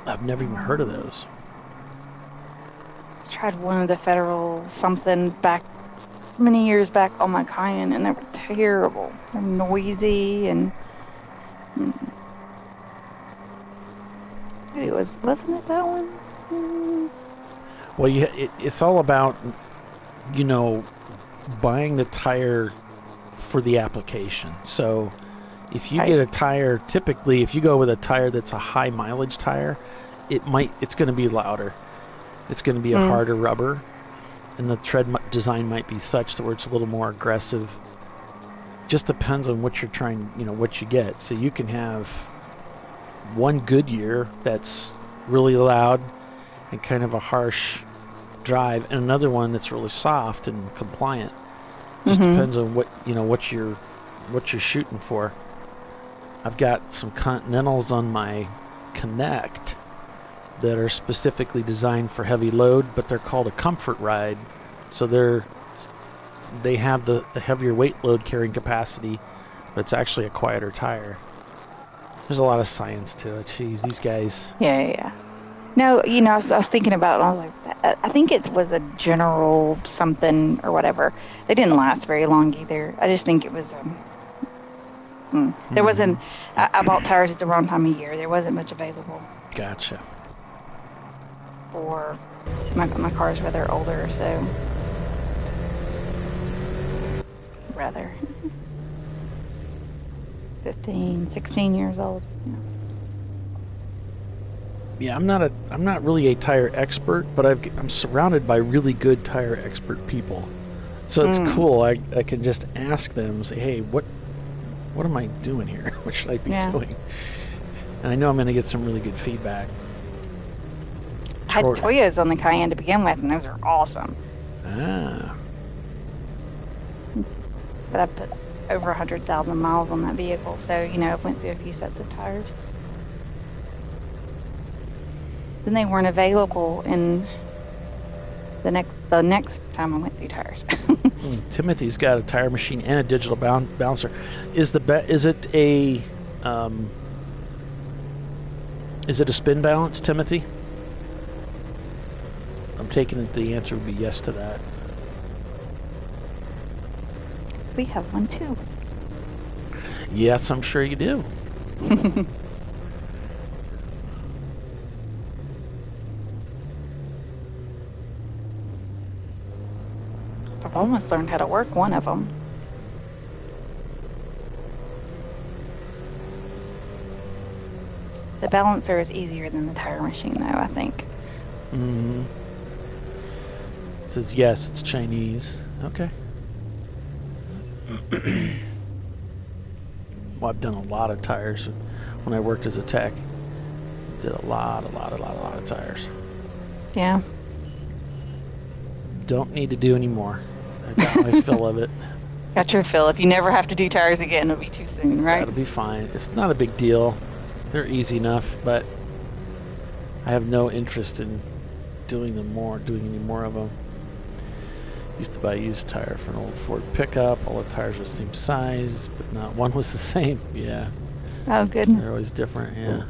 [SPEAKER 1] I've never even heard of those.
[SPEAKER 2] I tried one of the Federal somethings back many years back on my Cayenne, and they were terrible. They're noisy, and maybe wasn't it that one?
[SPEAKER 1] Well, it's all about, buying the tire for the application. So if you get a tire, typically if you go with a tire that's a high mileage tire, it's going to be louder. It's going to be a harder rubber, and the tread design might be such that where it's a little more aggressive. Just depends on what you're trying, what you get. So you can have one Goodyear that's really loud and kind of a harsh drive, and another one that's really soft and compliant. Just depends on what you're shooting for. I've got some Continentals on my Connect that are specifically designed for heavy load, but they're called a comfort ride. So they have the heavier weight load carrying capacity, but it's actually a quieter tire. There's a lot of science to it. Jeez, these guys.
[SPEAKER 2] Yeah. No, I was thinking about it, and I was like, I think it was a General something or whatever. They didn't last very long either. I just think it was, there wasn't, I bought tires at the wrong time of year. There wasn't much available.
[SPEAKER 1] Gotcha.
[SPEAKER 2] Or my car's rather older, so rather 15, 16 years old. Yeah.
[SPEAKER 1] Yeah, I'm not really a tire expert, but I'm surrounded by really good tire expert people. So it's cool. I can just ask them, say, hey, what am I doing here? What should I be doing? And I know I'm going to get some really good feedback.
[SPEAKER 2] I had Toyos on the Cayenne to begin with, and those are awesome.
[SPEAKER 1] Ah.
[SPEAKER 2] But I put over 100,000 miles on that vehicle, so, you know, I went through a few sets of tires. Then they weren't available in the next time I went through tires.
[SPEAKER 1] Timothy's got a tire machine and a digital balancer. Is it a spin balance, Timothy? I'm taking it the answer would be yes to that.
[SPEAKER 2] We have one too.
[SPEAKER 1] Yes, I'm sure you do.
[SPEAKER 2] I've almost learned how to work one of them. The balancer is easier than the tire machine, though, I think.
[SPEAKER 1] Mm-hmm. It says yes, it's Chinese. Okay. Well, I've done a lot of tires when I worked as a tech. Did a lot of tires.
[SPEAKER 2] Yeah.
[SPEAKER 1] Don't need to do any more. I got my fill of it.
[SPEAKER 2] Got your fill. If you never have to do tires again, it'll be too soon, right?
[SPEAKER 1] That'll be fine. It's not a big deal. They're easy enough, but I have no interest in doing any more of them. Used to buy a used tire for an old Ford pickup. All the tires were the same size, but not one was the same. Yeah.
[SPEAKER 2] Oh, goodness.
[SPEAKER 1] They're always different, yeah.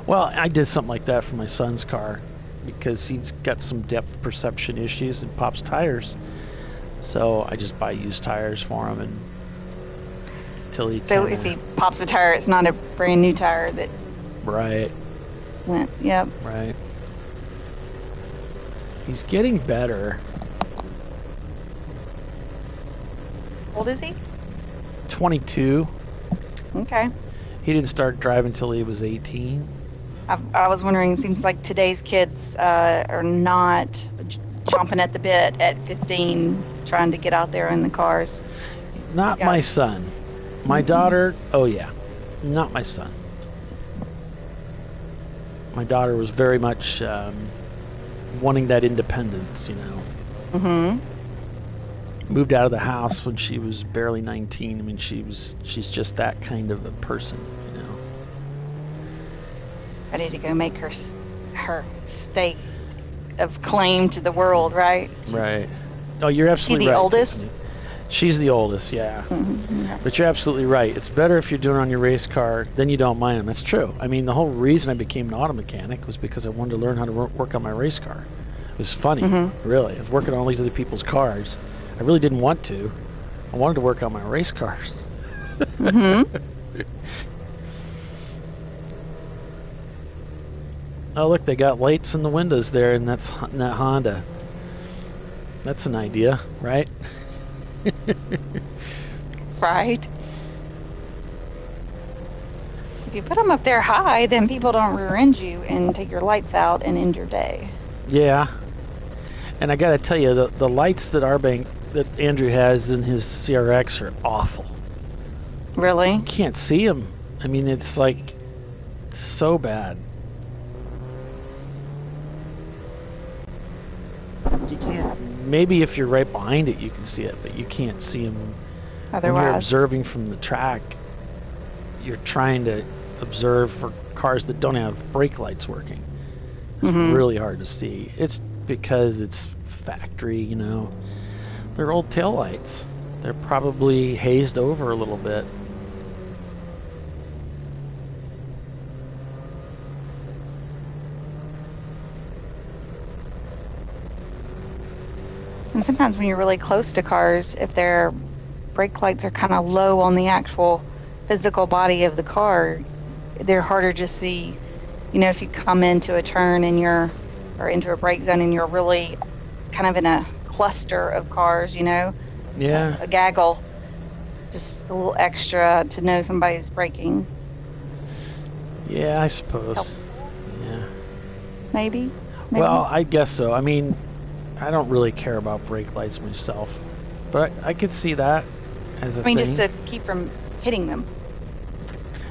[SPEAKER 1] Well, I did something like that for my son's car because he's got some depth perception issues and pops tires. So I just buy used tires for him until he
[SPEAKER 2] So if he pops a tire, it's not a brand new tire that
[SPEAKER 1] Right.
[SPEAKER 2] went, yep.
[SPEAKER 1] Right. He's getting better.
[SPEAKER 2] How old is he?
[SPEAKER 1] 22.
[SPEAKER 2] Okay.
[SPEAKER 1] He didn't start driving until he was 18.
[SPEAKER 2] I was wondering, it seems like today's kids are not chomping at the bit at 15 trying to get out there in the cars.
[SPEAKER 1] Not my son. My daughter, oh yeah. Not my son. My daughter was very much wanting that independence, you know.
[SPEAKER 2] Mm-hmm.
[SPEAKER 1] Moved out of the house when she was barely 19. I mean, she's just that kind of a person, you know.
[SPEAKER 2] Ready to go make her stake of claim to the world, right?
[SPEAKER 1] Right. Oh, you're absolutely right.
[SPEAKER 2] She the oldest?
[SPEAKER 1] Tiffany. She's the oldest, yeah.
[SPEAKER 2] Mm-hmm.
[SPEAKER 1] But you're absolutely right. It's better if you're doing it on your race car, then you don't mind them. That's true. I mean, the whole reason I became an auto mechanic was because I wanted to learn how to work on my race car. It was funny, really. I was working on all these other people's cars. I really didn't want to. I wanted to work on my race cars. Oh, look, they got lights in the windows there, and that's in that Honda. That's an idea, right?
[SPEAKER 2] Right. If you put them up there high, then people don't rear end you and take your lights out and end your day.
[SPEAKER 1] Yeah. And I got to tell you, the lights that Andrew has in his CRX are awful.
[SPEAKER 2] Really?
[SPEAKER 1] You can't see them. I mean, it's like so bad. You can't. Maybe if you're right behind it, you can see it, but you can't see them.
[SPEAKER 2] Otherwise,
[SPEAKER 1] when you're observing from the track, you're trying to observe for cars that don't have brake lights working. It's really hard to see. It's because it's factory, you know. They're old taillights. They're probably hazed over a little bit.
[SPEAKER 2] and sometimes when you're really close to cars, if their brake lights are kind of low on the actual physical body of the car, they're harder to see. You know, if you come into a turn and or into a brake zone and you're really kind of in a cluster of cars, you know?
[SPEAKER 1] Yeah.
[SPEAKER 2] A gaggle. Just a little extra to know somebody's braking.
[SPEAKER 1] Yeah, I suppose.
[SPEAKER 2] Help.
[SPEAKER 1] Yeah.
[SPEAKER 2] maybe?
[SPEAKER 1] Well, I guess so. I mean, I don't really care about brake lights myself, but I could see that as a thing.
[SPEAKER 2] just to keep from hitting them.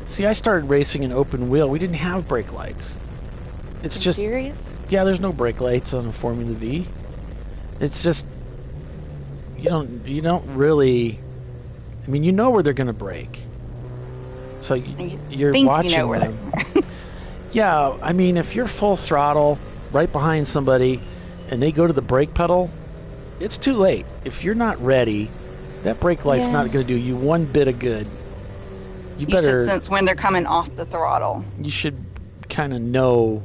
[SPEAKER 1] See, I started racing in open wheel. We didn't have brake lights. It's just
[SPEAKER 2] serious?
[SPEAKER 1] Yeah, there's no brake lights on a Formula V. It's just you don't really. I mean, you know where they're going to brake. So you're
[SPEAKER 2] think
[SPEAKER 1] watching
[SPEAKER 2] you know where
[SPEAKER 1] them. Yeah, I mean, if you're full throttle right behind somebody and they go to the brake pedal, it's too late. If you're not ready, that brake light's not going to do you one bit of good. You better
[SPEAKER 2] should sense when they're coming off the throttle.
[SPEAKER 1] You should kind of know,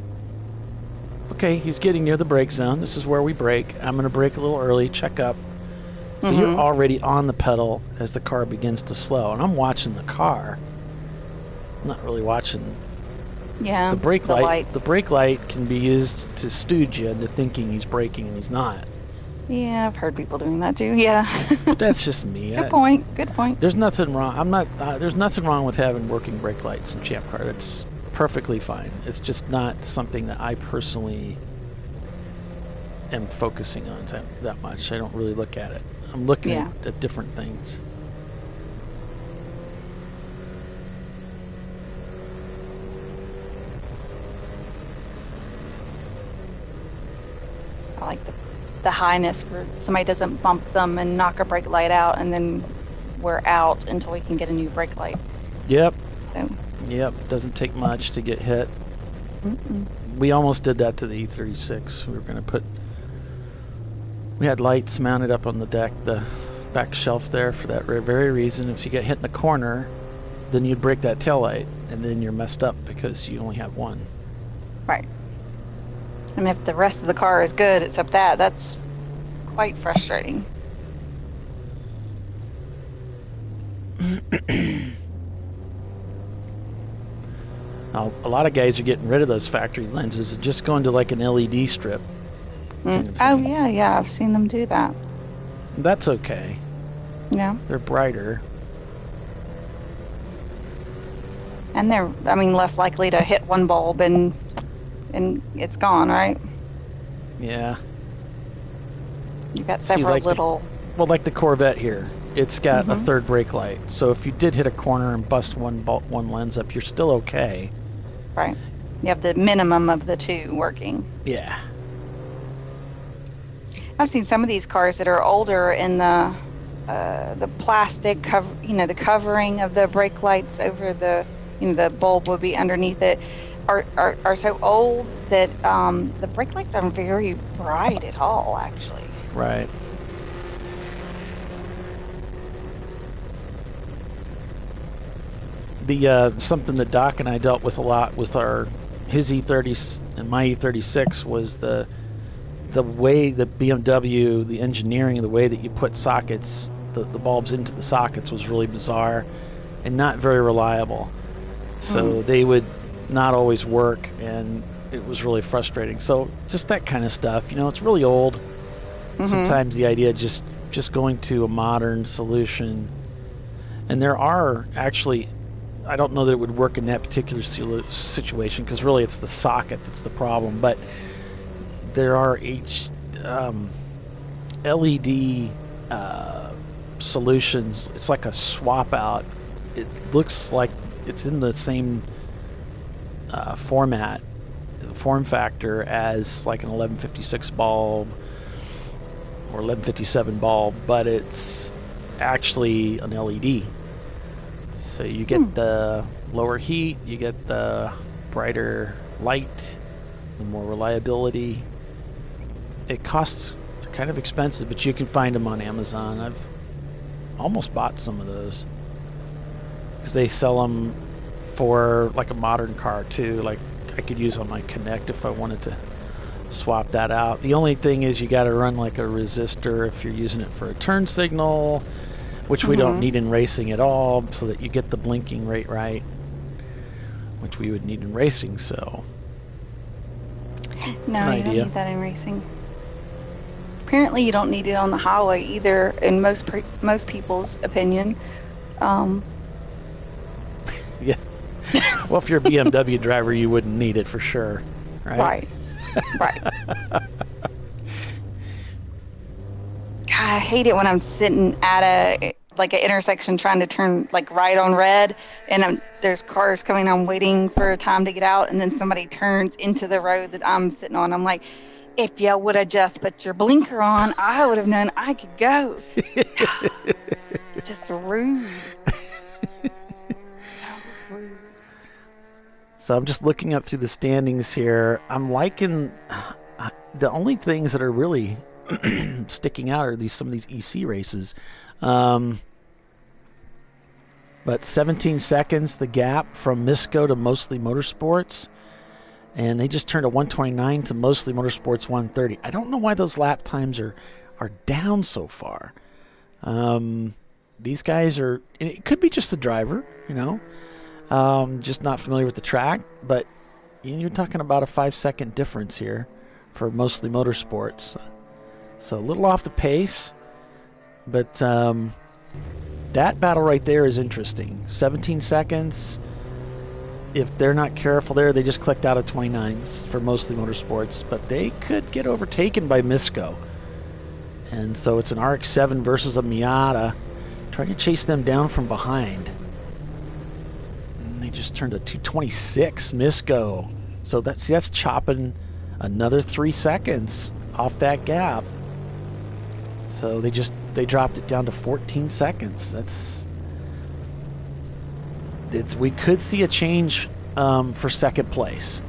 [SPEAKER 1] okay, he's getting near the brake zone. This is where we brake. I'm going to brake a little early, check up. So you're already on the pedal as the car begins to slow. And I'm watching the car. I'm not really watching
[SPEAKER 2] the
[SPEAKER 1] brake light.
[SPEAKER 2] lights.
[SPEAKER 1] The brake light can be used to stooge you into thinking he's braking and he's not.
[SPEAKER 2] Yeah, I've heard people doing that too. Yeah.
[SPEAKER 1] But that's just me.
[SPEAKER 2] Good point. Good point.
[SPEAKER 1] There's nothing wrong. There's nothing wrong with having working brake lights in Champ Car. That's perfectly fine. It's just not something that I personally am focusing on that much. I don't really look at it. I'm looking at different things.
[SPEAKER 2] I like the highness where somebody doesn't bump them and knock a brake light out, and then we're out until we can get a new brake light.
[SPEAKER 1] Yep.
[SPEAKER 2] So.
[SPEAKER 1] Yep. It doesn't take much to get hit. We almost did that to the E36. We had lights mounted up on the deck, the back shelf there, for that very reason. If you get hit in the corner, then you'd break that tail light, and then you're messed up because you only have one.
[SPEAKER 2] Right. I mean, if the rest of the car is good, except that's quite frustrating.
[SPEAKER 1] Now, a lot of guys are getting rid of those factory lenses and just going to like an LED strip. Kind of
[SPEAKER 2] Oh,
[SPEAKER 1] thing.
[SPEAKER 2] yeah, I've seen them do that.
[SPEAKER 1] That's okay.
[SPEAKER 2] Yeah.
[SPEAKER 1] They're brighter.
[SPEAKER 2] And they're, less likely to hit one bulb and it's gone, right?
[SPEAKER 1] Yeah.
[SPEAKER 2] You've got several
[SPEAKER 1] like
[SPEAKER 2] little...
[SPEAKER 1] like the Corvette here. It's got a third brake light. So if you did hit a corner and bust one lens up, you're still okay.
[SPEAKER 2] Right. You have the minimum of the two working.
[SPEAKER 1] Yeah.
[SPEAKER 2] I've seen some of these cars that are older, and the plastic cover, the covering of the brake lights over the, the bulb would be underneath it, are so old that the brake lights aren't very bright at all, actually.
[SPEAKER 1] Right. The something that Doc and I dealt with a lot with his E30 and my E36 was the way that BMW, the engineering, the way that you put sockets, the bulbs into the sockets was really bizarre and not very reliable. So they would not always work, and it was really frustrating. So just that kind of stuff, it's really old. Sometimes the idea of just going to a modern solution, and there are actually, I don't know that it would work in that particular situation because really it's the socket that's the problem, but there are LED solutions. It's like a swap out. It looks like it's in the same form factor as like an 1156 bulb or 1157 bulb, but it's actually an LED. So you get the lower heat, you get the brighter light, the more reliability. It costs kind of expensive, but you can find them on Amazon. I've almost bought some of those because they sell them for like a modern car too. Like I could use on my Connect if I wanted to swap that out. The only thing is you got to run like a resistor if you're using it for a turn signal, which we don't need in racing at all, so that you get the blinking rate right, which we would need in racing. So
[SPEAKER 2] no, you don't need that in racing. Apparently you don't need it on the highway either, in most people's opinion.
[SPEAKER 1] Yeah. Well, if you're a BMW driver, you wouldn't need it for sure, right?
[SPEAKER 2] Right. Right. God, I hate it when I'm sitting at an intersection trying to turn like right on red, and there's cars coming. I'm waiting for a time to get out, and then somebody turns into the road that I'm sitting on. I'm like, if you would have just put your blinker on, I would have known I could go. Just rude. So rude.
[SPEAKER 1] So I'm just looking up through the standings here. I'm liking the only things that are really sticking out are some of these EC races. But 17 seconds, the gap from Misco to Mostly Motorsports. And they just turned a 129 to Mostly Motorsports 130. I don't know why those lap times are down so far. These guys are, it could be just the driver, just not familiar with the track. But you're talking about a 5-second difference here for Mostly Motorsports. So a little off the pace. But that battle right there is interesting. 17 seconds. If they're not careful there, they just clicked out of 29s for Mostly Motorsports. But they could get overtaken by Misco. And so it's an RX-7 versus a Miata. Trying to chase them down from behind. And they just turned a 226 Misco. So that's chopping another 3 seconds off that gap. So they dropped it down to 14 seconds. We could see a change for second place.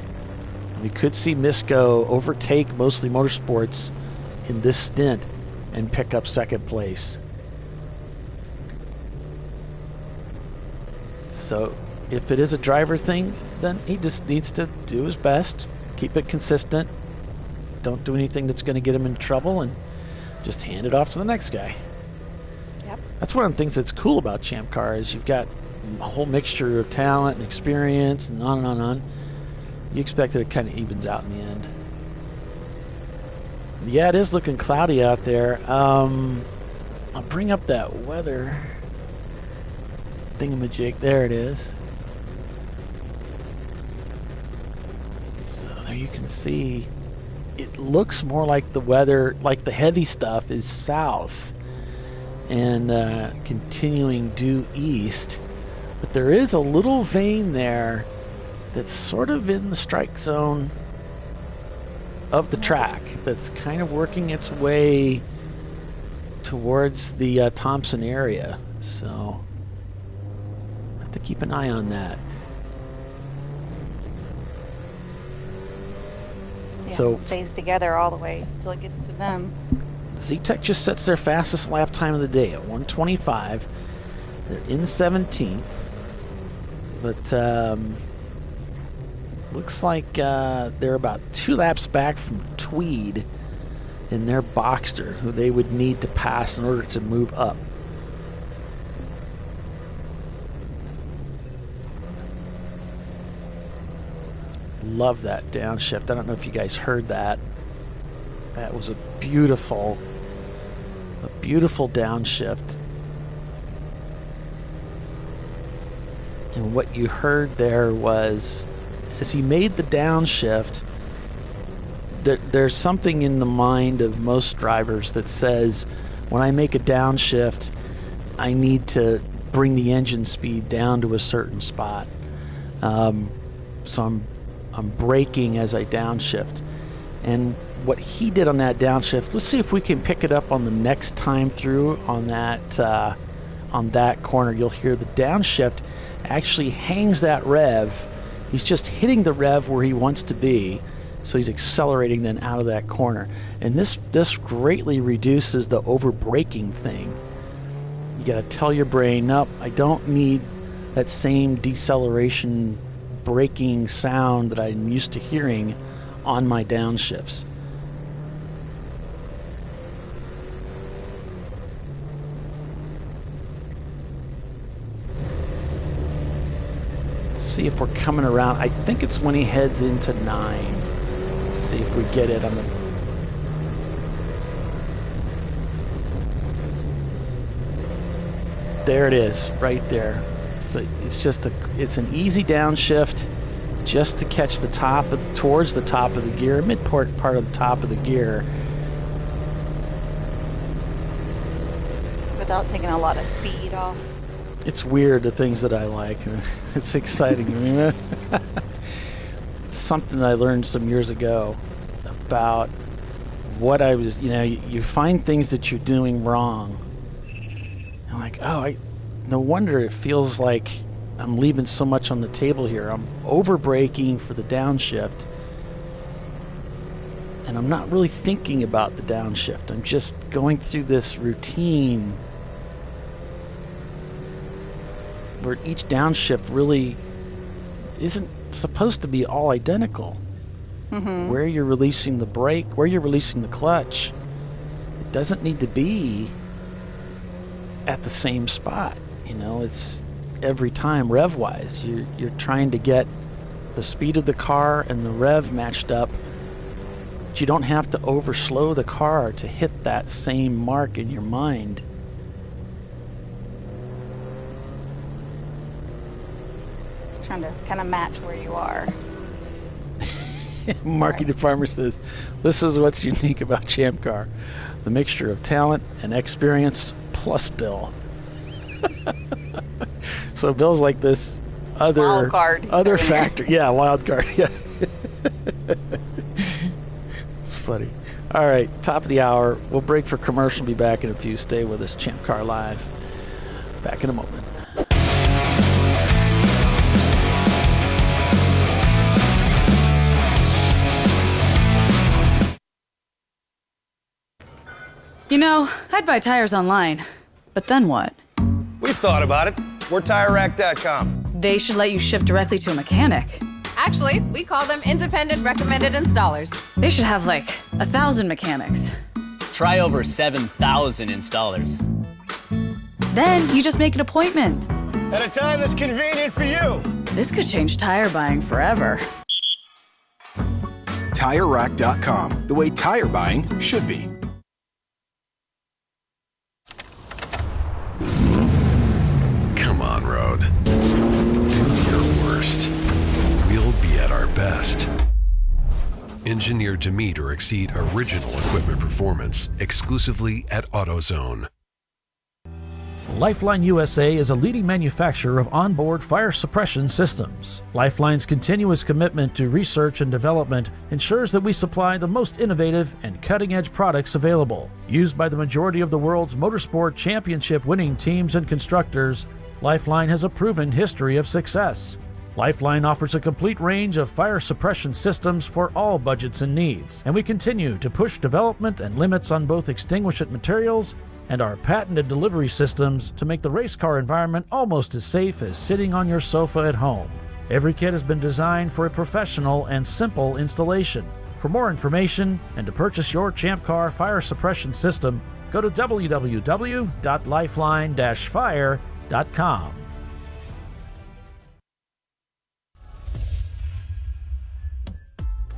[SPEAKER 1] We could see Misco overtake Mostly Motorsports in this stint and pick up second place. So if it is a driver thing, then he just needs to do his best, keep it consistent, don't do anything that's going to get him in trouble, and just hand it off to the next guy.
[SPEAKER 2] Yep.
[SPEAKER 1] That's one of the things that's cool about Champ Car is you've got a whole mixture of talent and experience and on and on and on. You expect that it kind of evens out in the end. Yeah, it is looking cloudy out there. I'll bring up that weather thingamajig. There it is. So there you can see it looks more like the weather, like the heavy stuff is south and continuing due east. But there is a little vein there that's sort of in the strike zone of the track that's kind of working its way towards the Thompson area. So I have to keep an eye on that.
[SPEAKER 2] Yeah,
[SPEAKER 1] So
[SPEAKER 2] it stays together all the way till it gets to them.
[SPEAKER 1] Z-Tech just sets their fastest lap time of the day at 1:25. They're in 17th. But looks like they're about 2 laps back from Tweed in their Boxster, who they would need to pass in order to move up. Love that downshift. I don't know if you guys heard that. That was a beautiful downshift. And what you heard there was, as he made the downshift, there's something in the mind of most drivers that says, when I make a downshift, I need to bring the engine speed down to a certain spot. So I'm braking as I downshift. And what he did on that downshift, let's see if we can pick it up on the next time through on that corner. You'll hear the downshift actually hangs that rev. He's just hitting the rev where he wants to be, so he's accelerating then out of that corner. And this greatly reduces the over braking thing. You got to tell your brain, nope, I don't need that same deceleration braking sound that I'm used to hearing on my downshifts. Let's see if we're coming around. I think it's when he heads into 9. Let's see if we get it on the... There it is, right there. So it's an easy downshift. just to catch towards the top of the gear, part of the top of the gear.
[SPEAKER 2] Without taking a lot of speed off.
[SPEAKER 1] It's weird, the things that I like. It's exciting. I mean, it's something I learned some years ago about what I was, you find things that you're doing wrong. I'm like, no wonder it feels like I'm leaving so much on the table here. I'm over braking for the downshift, and I'm not really thinking about the downshift. I'm just going through this routine where each downshift really isn't supposed to be all identical.
[SPEAKER 2] Mm-hmm.
[SPEAKER 1] Where you're releasing the brake, where you're releasing the clutch, it doesn't need to be at the same spot. It's every time rev-wise. You're trying to get the speed of the car and the rev matched up, but you don't have to overslow the car to hit that same mark in your mind.
[SPEAKER 2] Trying to kind of match where you are.
[SPEAKER 1] Marky the Farmer says, this is what's unique about Champ Car. The mixture of talent and experience plus Bill. So Bill's like this other factor. Yeah, wild card. Yeah. It's funny. All right, top of the hour. We'll break for commercial. Be back in a few. Stay with us. ChampCar.Live. Back in a moment.
[SPEAKER 4] I'd buy tires online, but then what?
[SPEAKER 5] We've thought about it. We're TireRack.com.
[SPEAKER 4] They should let you ship directly to a mechanic.
[SPEAKER 6] Actually, we call them independent recommended installers.
[SPEAKER 4] They should have like 1,000 mechanics.
[SPEAKER 7] Try over 7,000 installers.
[SPEAKER 4] Then you just make an appointment.
[SPEAKER 5] At a time that's convenient for you.
[SPEAKER 4] This could change tire buying forever.
[SPEAKER 8] TireRack.com, the way tire buying should be.
[SPEAKER 9] Come on, Road. Do your worst. We'll be at our best. Engineered to meet or exceed original equipment performance exclusively at AutoZone.
[SPEAKER 1] Lifeline USA is a leading manufacturer of onboard fire suppression systems. Lifeline's continuous commitment to research and development ensures that we supply the most innovative and cutting-edge products available. Used by the majority of the world's motorsport championship-winning teams and constructors, Lifeline has a proven history of success. Lifeline offers a complete range of fire suppression systems for all budgets and needs, and we continue to push development and limits on both extinguishant materials and our patented delivery systems to make the race car environment almost as safe as sitting on your sofa at home. Every kit has been designed for a professional and simple installation. For more information and to purchase your Champ Car fire suppression system, go to www.lifeline-fire.com.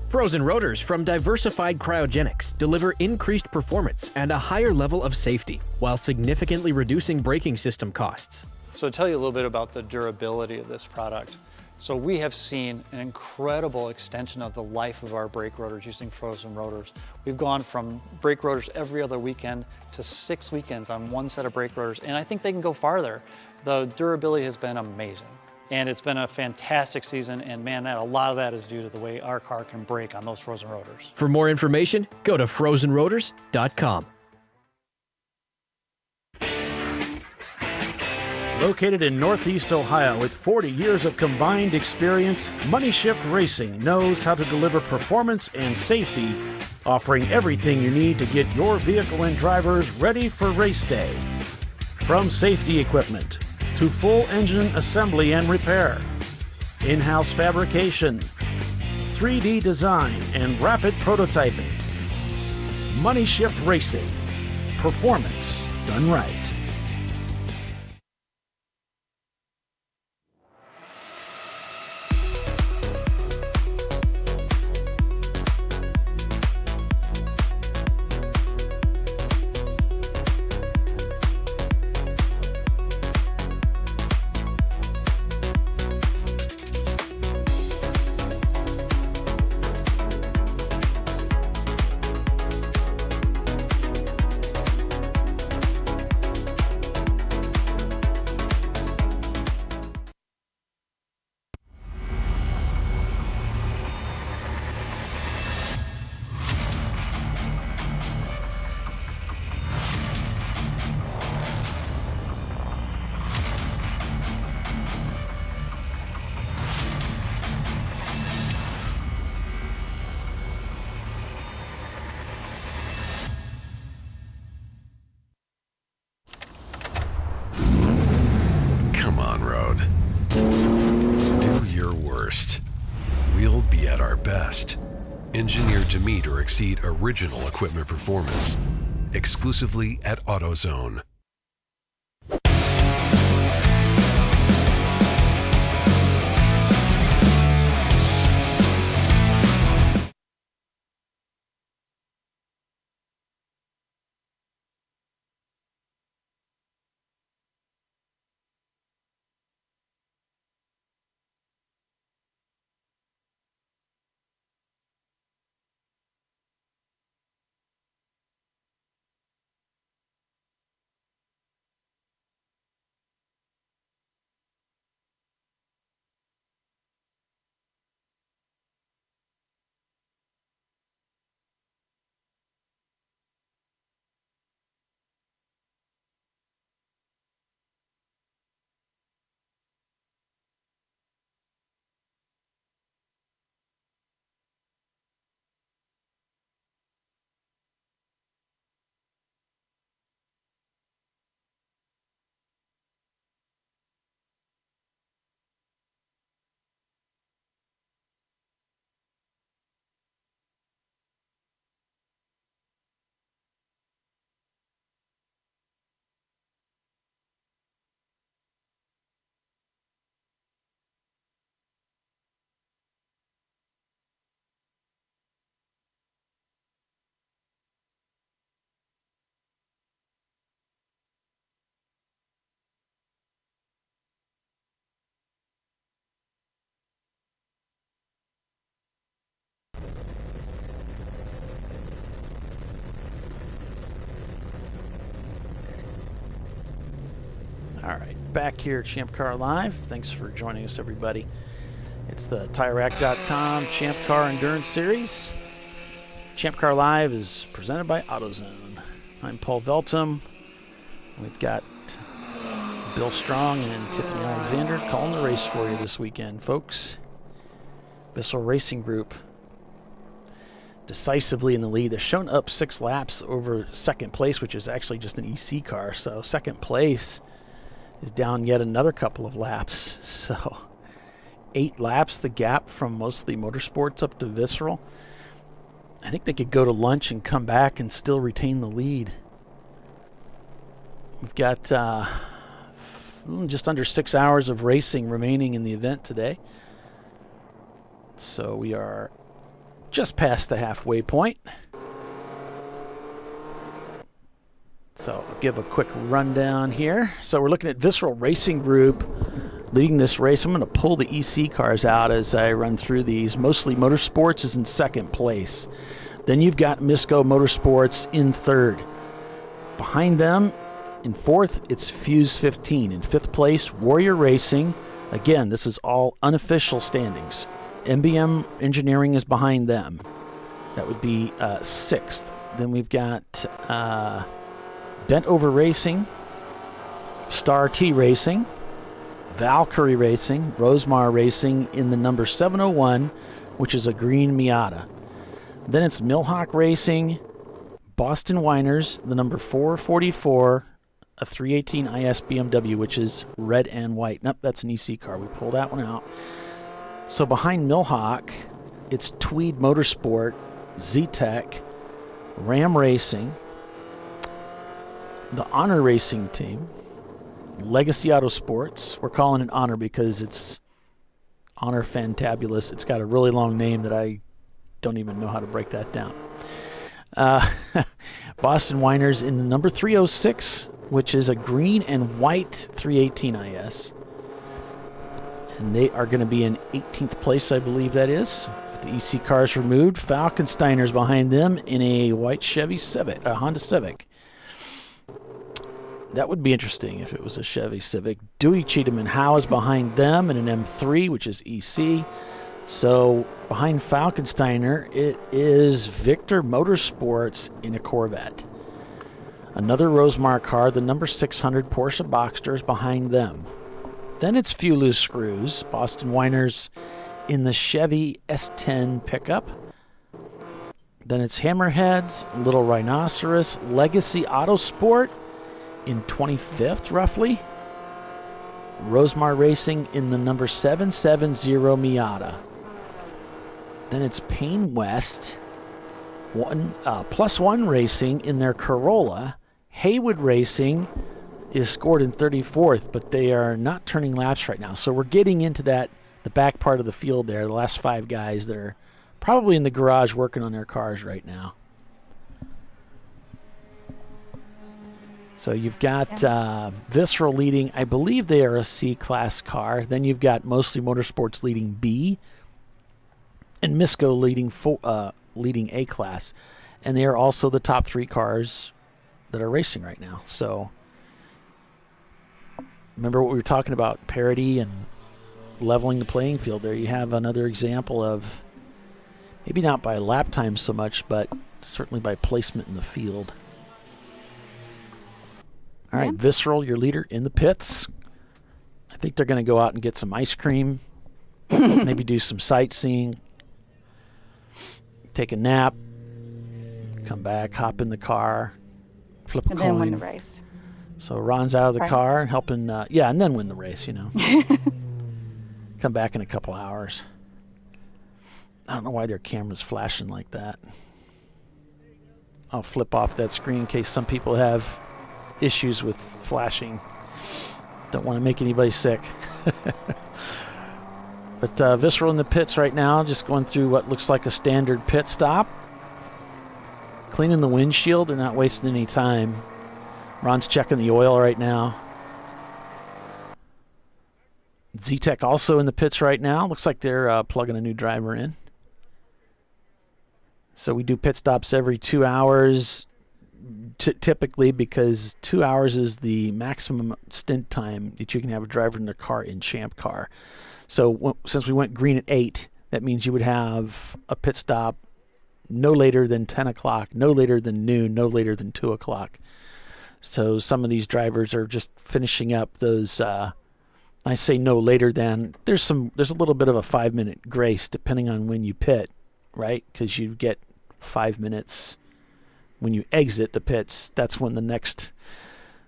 [SPEAKER 10] Frozen rotors from Diversified Cryogenics deliver increased performance and a higher level of safety, while significantly reducing braking system costs.
[SPEAKER 11] So to tell you a little bit about the durability of this product. So we have seen an incredible extension of the life of our brake rotors using frozen rotors. We've gone from brake rotors every other weekend to 6 weekends on one set of brake rotors, and I think they can go farther. The durability has been amazing. And it's been a fantastic season, and man, a lot of that is due to the way our car can brake on those frozen rotors.
[SPEAKER 10] For more information, go to frozenrotors.com.
[SPEAKER 1] Located in Northeast Ohio with 40 years of combined experience, Money Shift Racing knows how to deliver performance and safety, offering everything you need to get your vehicle and drivers ready for race day. From safety equipment to full engine assembly and repair, in-house fabrication, 3D design, and rapid prototyping. Money Shift Racing. Performance done right.
[SPEAKER 9] Come on, Road. Do your worst. We'll be at our best. Engineered to meet or exceed original equipment performance. Exclusively at AutoZone.
[SPEAKER 1] All right, back here at ChampCar.Live. Thanks for joining us, everybody. It's the TireRack.com Champ Car Endurance Series. ChampCar.Live is presented by AutoZone. I'm Paul Veltum. We've got Bill Strong and Tiffany Alexander calling the race for you this weekend, folks. Bissell Racing Group decisively in the lead. They're shown up 6 laps over second place, which is actually just an EC car. So second place is down yet another couple of laps. So 8 laps, the gap from mostly motorsports up to visceral. I think they could go to lunch and come back and still retain the lead. We've got just under 6 hours of racing remaining in the event today. So we are just past the halfway point. So I'll give a quick rundown here. So we're looking at Visceral Racing Group leading this race. I'm going to pull the EC cars out as I run through these. Mostly Motorsports is in second place. Then you've got Misco Motorsports in third. Behind them, in fourth, it's Fuse 15. In fifth place, Warrior Racing. Again, this is all unofficial standings. MBM Engineering is behind them. That would be sixth. Then we've got Bent Over Racing, Star T Racing, Valkyrie Racing, Rosemar Racing in the number 701, which is a green Miata. Then it's Millhawk Racing, Boston Winers, the number 444, a 318 IS BMW, which is red and white. Nope, that's an EC car. We pull that one out. So behind Millhawk, it's Tweed Motorsport, Z-Tech, Ram Racing, the Honor Racing Team, Legacy Auto Sports. We're calling it Honor because it's Honor Fantabulous. It's got a really long name that I don't even know how to break that down. Boston Winers in the number 306, which is a green and white 318 IS. And they are going to be in 18th place, I believe that is. With the EC cars removed. Falkensteiner's behind them in a white Chevy Civic, a Honda Civic. That would be interesting if it was a Chevy Civic. Dewey Cheatham and Howe is behind them in an M3, which is EC. So behind Falkensteiner, it is Victor Motorsports in a Corvette. Another Rosemar car, the number 600 Porsche Boxster is behind them. Then it's Few Loose Screws, Boston Winers in the Chevy S10 pickup. Then it's Hammerheads, Little Rhinoceros, Legacy Autosport in 25th, roughly. Rosemar Racing in the number 770 Miata. Then it's Payne West, Plus One Racing in their Corolla. Haywood Racing is scored in 34th, but they are not turning laps right now. So we're getting into the back part of the field there, the last 5 guys that are probably in the garage working on their cars right now. So you've got Visceral leading, I believe they are a C-class car. Then you've got Mostly Motorsports leading B, and Misco leading A-class. And they are also the top 3 cars that are racing right now. So remember what we were talking about, parity and leveling the playing field there. You have another example of, maybe not by lap time so much, but certainly by placement in the field. All right, Visceral, your leader in the pits. I think they're going to go out and get some ice cream, maybe do some sightseeing, take a nap, come back, hop in the car, flip a coin.
[SPEAKER 2] And then win the race.
[SPEAKER 1] So Ron's out of the car, helping, and then win the race, Come back in a couple hours. I don't know why their camera's flashing like that. I'll flip off that screen in case some people have issues with flashing. Don't want to make anybody sick. But Visceral in the pits right now, just going through what looks like a standard pit stop. Cleaning the windshield, they're not wasting any time. Ron's checking the oil right now. Z-Tech also in the pits right now. Looks like they're plugging a new driver in. So we do pit stops every 2 hours, typically, because 2 hours is the maximum stint time that you can have a driver in their car in Champ Car. So since we went green at 8, that means you would have a pit stop no later than 10 o'clock, no later than noon, no later than 2 o'clock. So some of these drivers are just finishing up those, I say no later than, there's a little bit of a 5-minute grace depending on when you pit, right? Because you get 5 minutes when you exit the pits. That's when the next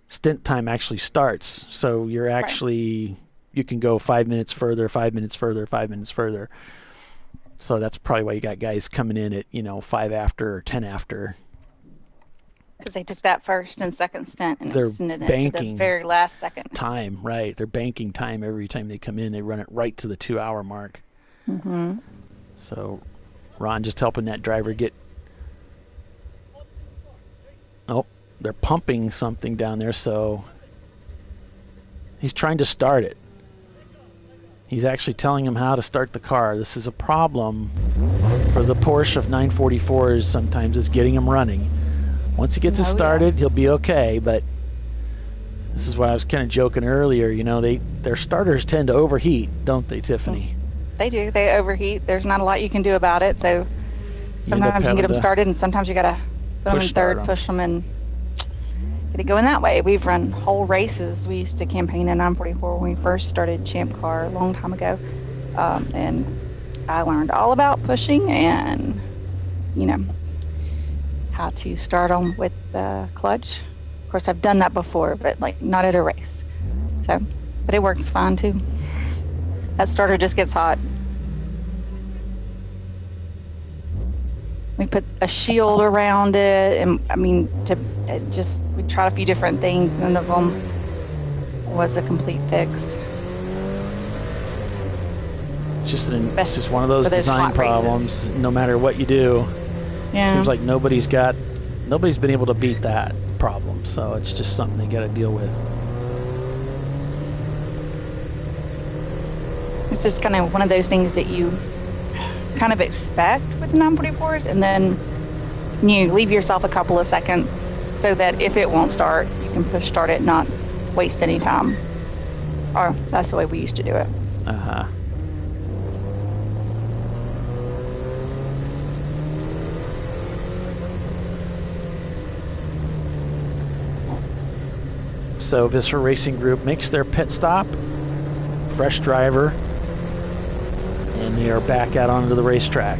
[SPEAKER 1] stint time actually starts. So you're actually, you can go 5 minutes further, 5 minutes further, 5 minutes further. So that's probably why you got guys coming in at, 5 after or 10 after.
[SPEAKER 2] Because they took that first and second stint and
[SPEAKER 1] They're
[SPEAKER 2] extended it to the
[SPEAKER 1] banking
[SPEAKER 2] very last second.
[SPEAKER 1] Time, right. They're banking time every time they come in. They run it right to the 2 hour mark.
[SPEAKER 2] Mm-hmm.
[SPEAKER 1] So Ron just helping that driver get, they're pumping something down there, so he's trying to start it. He's actually telling him how to start the car. This is a problem for the Porsche of 944s sometimes, is getting him running. Once he gets it started, he'll be okay, but this is what I was kind of joking earlier. Their starters tend to overheat, don't they, Tiffany?
[SPEAKER 2] They do. They overheat. There's not a lot you can do about it, so sometimes you can get them started, and sometimes you got to put them in third, push them, and get it going that way. We've run whole races. We used to campaign in 944 when we first started Champ Car a long time ago, and I learned all about pushing and, how to start them with the clutch. Of course, I've done that before, but not at a race. So, but it works fine too. That starter just gets hot. We put a shield around it, and we tried a few different things. None of them was a complete fix.
[SPEAKER 1] It's just one of those design problems. No matter what you do, seems like nobody's been able to beat that problem. So it's just something they got to deal with.
[SPEAKER 2] It's just kind of one of those things that you kind of expect with 944s, and then you leave yourself a couple of seconds so that if it won't start, you can push start it, not waste any time. Or that's the way we used to do it.
[SPEAKER 1] Uh-huh. So Visceral Racing Group makes their pit stop, fresh driver, and they are back out onto the racetrack.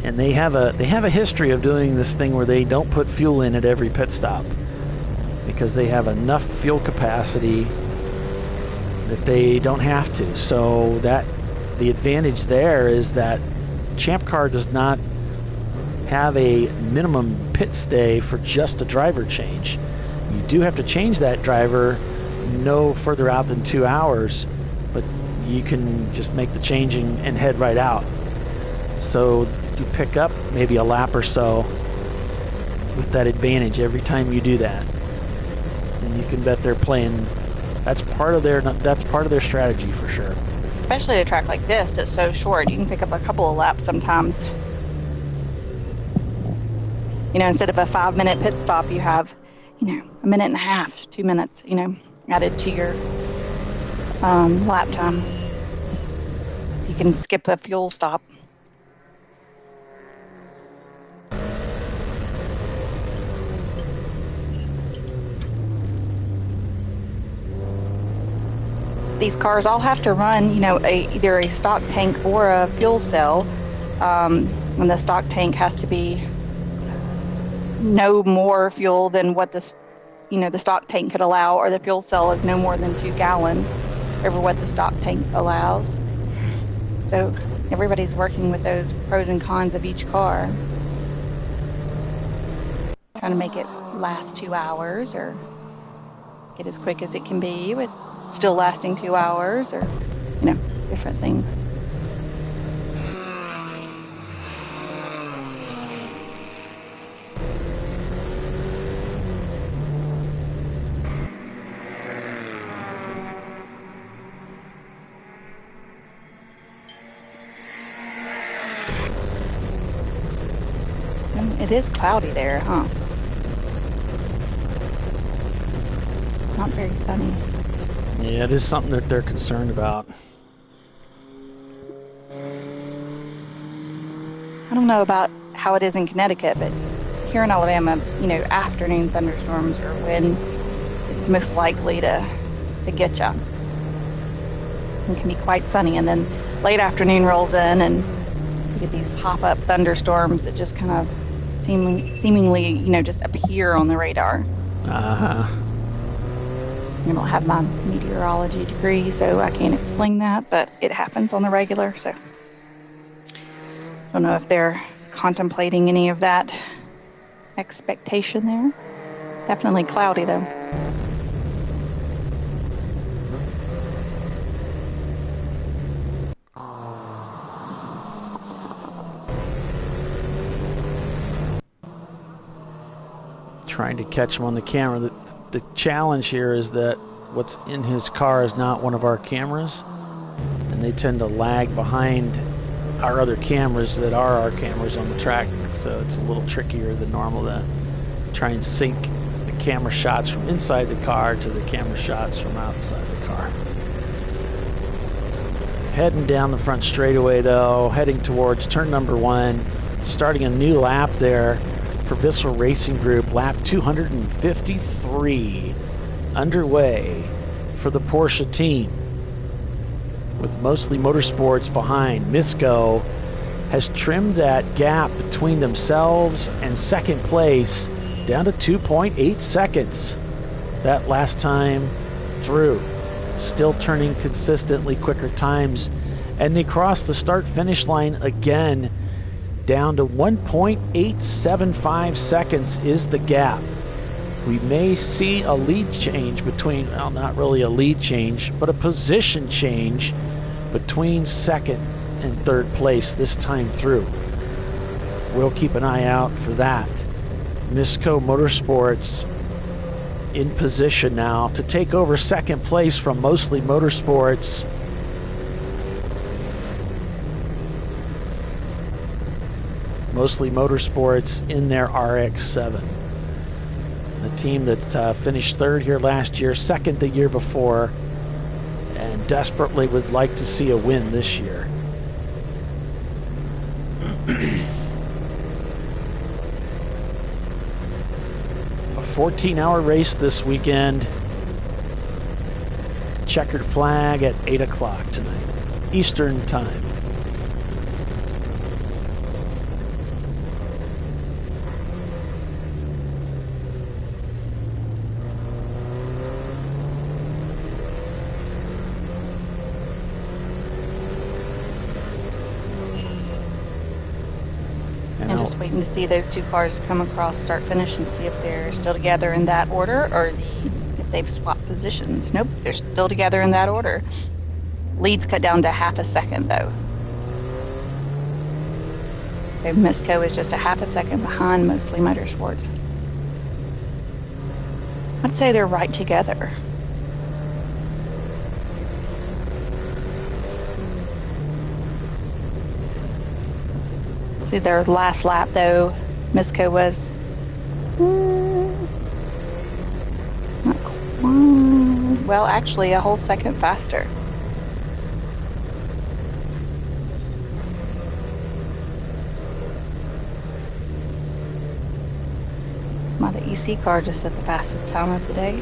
[SPEAKER 1] And they have a history of doing this thing where they don't put fuel in at every pit stop because they have enough fuel capacity that they don't have to. So that the advantage there is that Champ Car does not have a minimum pit stay for just a driver change. You do have to change that driver no further out than 2 hours, but you can just make the changing and head right out. So you pick up maybe a lap or so with that advantage every time you do that. And you can bet they're playing. That's part of their strategy for sure.
[SPEAKER 2] Especially at a track like this that's so short, you can pick up a couple of laps sometimes. You know, instead of a 5-minute pit stop, you have, you know, a minute and a half, 2 minutes, you know, added to your lap time. You can skip a fuel stop. These cars all have to run, you know, either a stock tank or a fuel cell. And the stock tank has to be no more fuel than what the stock tank could allow, or the fuel cell is no more than 2 gallons over what the stock tank allows. So everybody's working with those pros and cons of each car, trying to make it last 2 hours or get as quick as it can be with still lasting 2 hours, or, you know, different things. It is cloudy there, huh? Not very sunny.
[SPEAKER 1] Yeah, it is something that they're concerned about.
[SPEAKER 2] I don't know about how it is in Connecticut, but here in Alabama, you know, afternoon thunderstorms are when it's most likely to get you. It can be quite sunny, and then late afternoon rolls in, and you get these pop-up thunderstorms that just kind of seemingly, you know, just appear on the radar.
[SPEAKER 1] Uh-huh.
[SPEAKER 2] I don't have my meteorology degree, so I can't explain that, but it happens on the regular, so I don't know if they're contemplating any of that expectation there. Definitely cloudy, though.
[SPEAKER 1] Trying to catch him on the camera. The challenge here is that what's in his car is not one of our cameras, and they tend to lag behind our other cameras that are our cameras on the track, so it's a little trickier than normal to try and sync the camera shots from inside the car to the camera shots from outside the car. Heading down the front straightaway though, heading towards turn number 1, starting a new lap there for Vissel Racing Group, lap 253 underway for the Porsche team, with Mostly Motorsports behind. Misco has trimmed that gap between themselves and second place down to 2.8 seconds that last time through. Still turning consistently quicker times, and they cross the start-finish line again. Down to 1.875 seconds is the gap. We may see a lead change between, well, not really a lead change, but a position change between second and third place this time through. We'll keep an eye out for that. Misco Motorsports in position now to take over second place from Mostly Motorsports. Mostly Motorsports in their RX-7. The team that finished third here last year, second the year before, and desperately would like to see a win this year. A 14-hour race this weekend. Checkered flag at 8 o'clock tonight, Eastern time.
[SPEAKER 2] just waiting to see those two cars come across start finish and see if they're still together in that order or if they've swapped positions. Nope, they're still together in that order. Lead's cut down to half a second though. So Misco is just a half a second behind Mostly Motorsports. I'd say they're right together. See their last lap though, Misco was not quite, well, actually a whole second faster. Well, the EC car just set the fastest time of the day,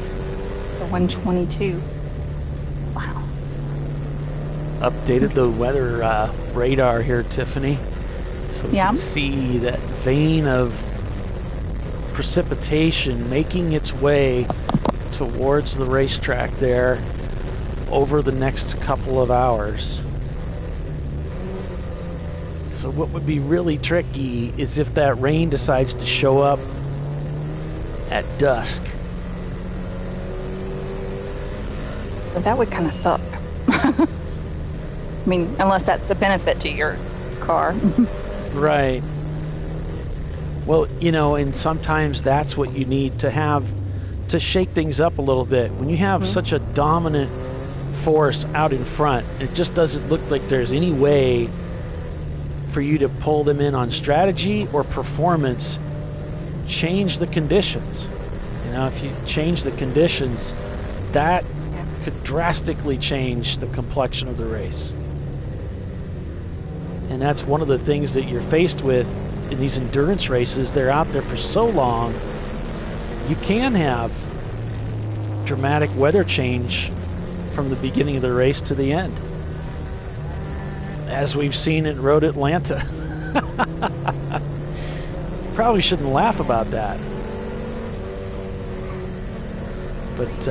[SPEAKER 2] the 1:22. Wow.
[SPEAKER 1] Updated the weather radar here, Tiffany. So we can see that vein of precipitation making its way towards the racetrack there over the next couple of hours. So what would be really tricky is if that rain decides to show up at dusk.
[SPEAKER 2] But that would kind of suck. I mean, unless that's a benefit to your car.
[SPEAKER 1] Right. Well, you know, and sometimes that's what you need to have to shake things up a little bit. When you have such a dominant force out in front, it just doesn't look like there's any way for you to pull them in on strategy or performance. Change the conditions. You know, if you change the conditions, that could drastically change the complexion of the race. And that's one of the things that you're faced with in these endurance races. They're out there for so long. You can have dramatic weather change from the beginning of the race to the end, as we've seen at Road Atlanta. Probably shouldn't laugh about that. But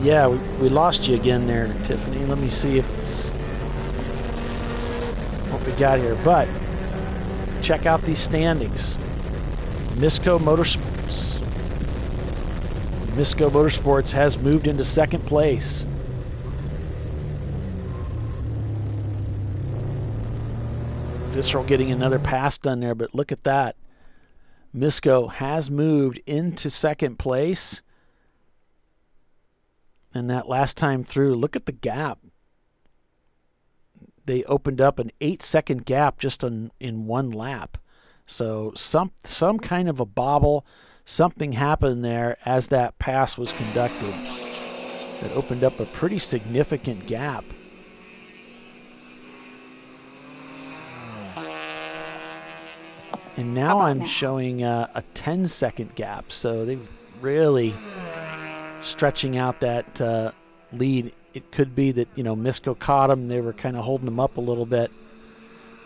[SPEAKER 1] yeah, we lost you again there, Tiffany. Let me see if it's what we got here. But check out these standings. Misco Motorsports. Misco Motorsports has moved into second place. Visceral getting another pass done there, but look at that. Misco has moved into second place. And that last time through, look at the gap. They opened up an 8-second gap just in one lap. So some kind of a bobble, something happened there as that pass was conducted that opened up a pretty significant gap. And now I'm showing a 10-second gap. So they've really stretching out that lead. It could be that, you know, Misco caught them. They were kind of holding them up a little bit.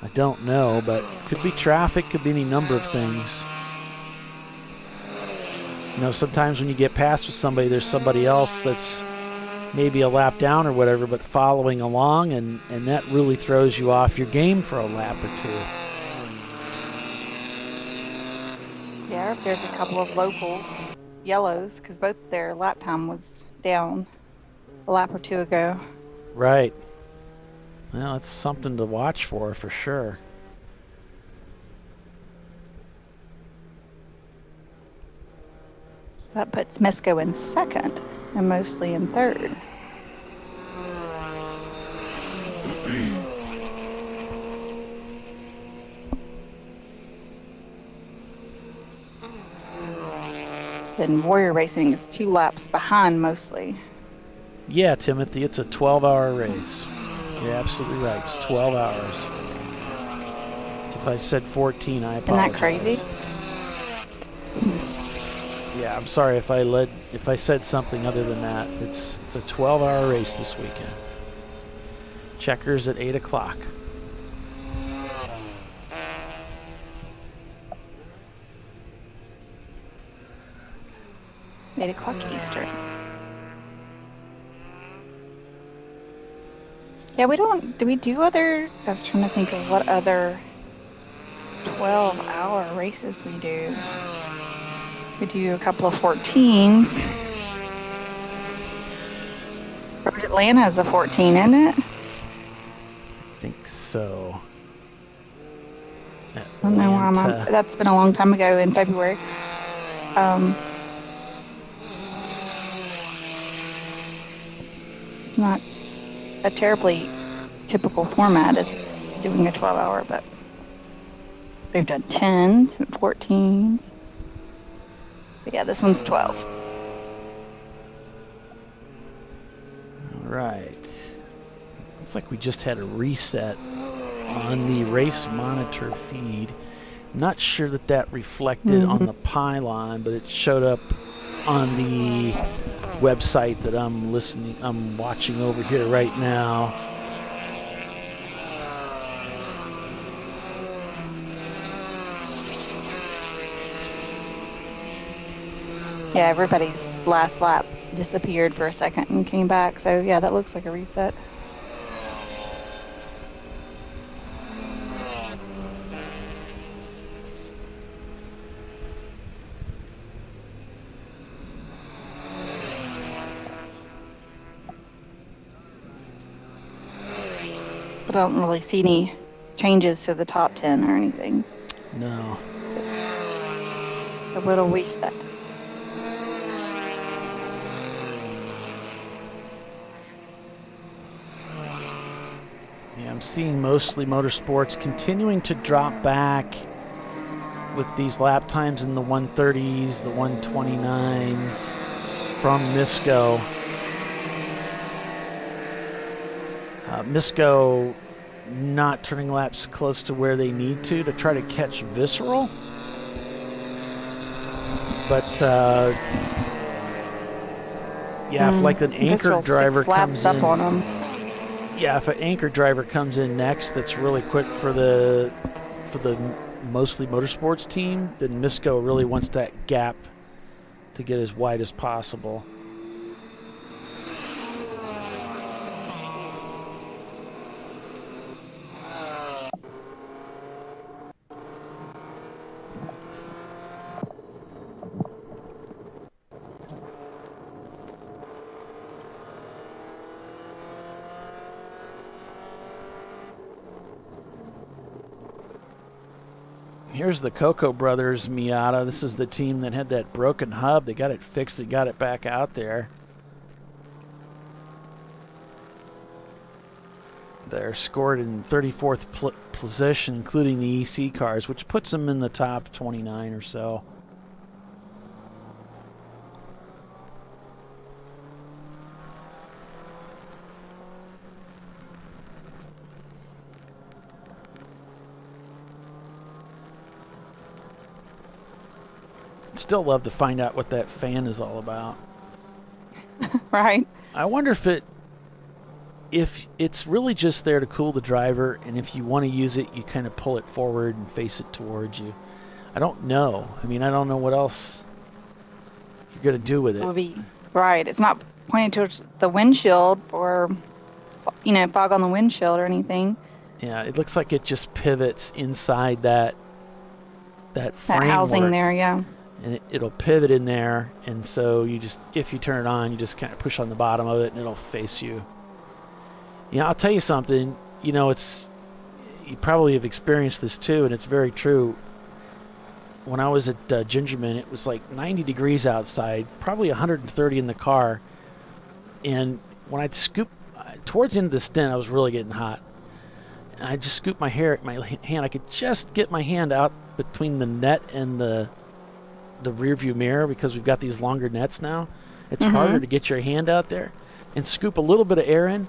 [SPEAKER 1] I don't know, but could be traffic, could be any number of things. You know, sometimes when you get past with somebody, there's somebody else that's maybe a lap down or whatever, but following along, and that really throws you off your game for a lap or two.
[SPEAKER 2] Yeah, if there's a couple of locals, yellows, because both their lap time was down a lap or two ago.
[SPEAKER 1] Right. Well, it's something to watch for sure.
[SPEAKER 2] So that puts Misco in second and Mostly in third. Then Warrior Racing is 2 laps behind Mostly.
[SPEAKER 1] Yeah, Timothy, it's a 12-hour race. You're absolutely right. It's 12 hours. If I said 14, I apologize.
[SPEAKER 2] Isn't that crazy?
[SPEAKER 1] Yeah, I'm sorry if I said something other than that. It's a 12-hour race this weekend. Checkers at 8 o'clock.
[SPEAKER 2] $8 o'clock Eastern. Yeah, do we do other, I was trying to think of what other 12-hour races we do. We do a couple of 14s. Road Atlanta is a 14, isn't it?
[SPEAKER 1] I think so.
[SPEAKER 2] I don't know why that's been a long time ago in February. It's not a terribly typical format as doing a 12-hour, but we've done 10s and 14s. But yeah, this one's 12.
[SPEAKER 1] All right. Looks like we just had a reset on the race monitor feed. Not sure that reflected on the pylon, but it showed up on the website that I'm watching over here right now.
[SPEAKER 2] Yeah, everybody's last lap disappeared for a second and came back. So yeah, that looks like a reset. I don't really see any changes to the top 10 or anything.
[SPEAKER 1] No.
[SPEAKER 2] Just a little reset.
[SPEAKER 1] Yeah, I'm seeing mostly motorsports continuing to drop back with these lap times in the 130s, the 129s from Misco. Misco not turning laps close to where they need to try to catch Visceral. But yeah, if like an anchor driver comes in,
[SPEAKER 2] on them.
[SPEAKER 1] Yeah, if an anchor driver comes in next, that's really quick for the mostly motorsports team, then Misco really wants that gap to get as wide as possible. Here's the Coco Brothers Miata. This is the team that had that broken hub. They got it fixed. They got it back out there. They're scored in 34th position, including the EC cars, which puts them in the top 29 or so. Still love to find out what that fan is all about.
[SPEAKER 2] Right.
[SPEAKER 1] I wonder if it's really just there to cool the driver, and if you want to use it, you kind of pull it forward and face it towards you. I don't know. I mean, I don't know what else you're going to do with it.
[SPEAKER 2] Right. It's not pointed towards the windshield or, fog on the windshield or anything.
[SPEAKER 1] Yeah, it looks like it just pivots inside that framework.
[SPEAKER 2] Housing there, yeah.
[SPEAKER 1] And it'll pivot in there, and so if you turn it on, you just kind of push on the bottom of it, and it'll face you. I'll tell you something. You probably have experienced this too, and it's very true. When I was at Gingerman, it was like 90 degrees outside, probably 130 in the car, and when I'd scoop towards the end of the stint, I was really getting hot. And I just scooped my hand. I could just get my hand out between the net and the rear view mirror, because we've got these longer nets now. It's harder to get your hand out there and scoop a little bit of air in.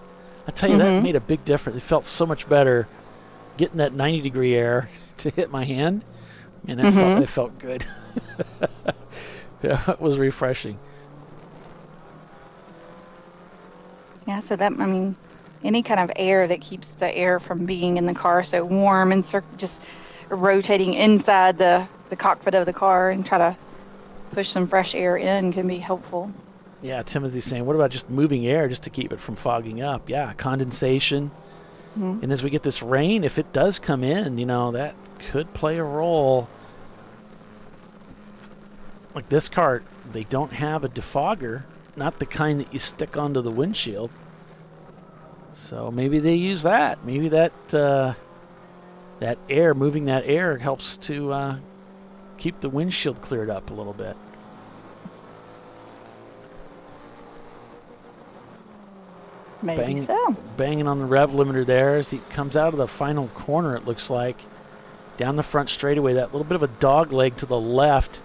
[SPEAKER 1] I tell you, that made a big difference. It felt so much better getting that 90-degree air to hit my hand, and it felt good. Yeah, it was refreshing.
[SPEAKER 2] Yeah, so any kind of air that keeps the air from being in the car so warm and just rotating inside the cockpit of the car and try to push some fresh air in can be helpful.
[SPEAKER 1] Yeah, Timothy's saying, what about just moving air just to keep it from fogging up? Yeah, condensation. And as we get this rain, if it does come in, that could play a role. Like this car, they don't have a defogger, not the kind that you stick onto the windshield. So maybe they use that. Maybe that that air, moving that air, helps to keep the windshield cleared up a little bit.
[SPEAKER 2] Maybe so.
[SPEAKER 1] Banging on the rev limiter there as he comes out of the final corner, it looks like. Down the front straightaway, that little bit of a dog leg to the left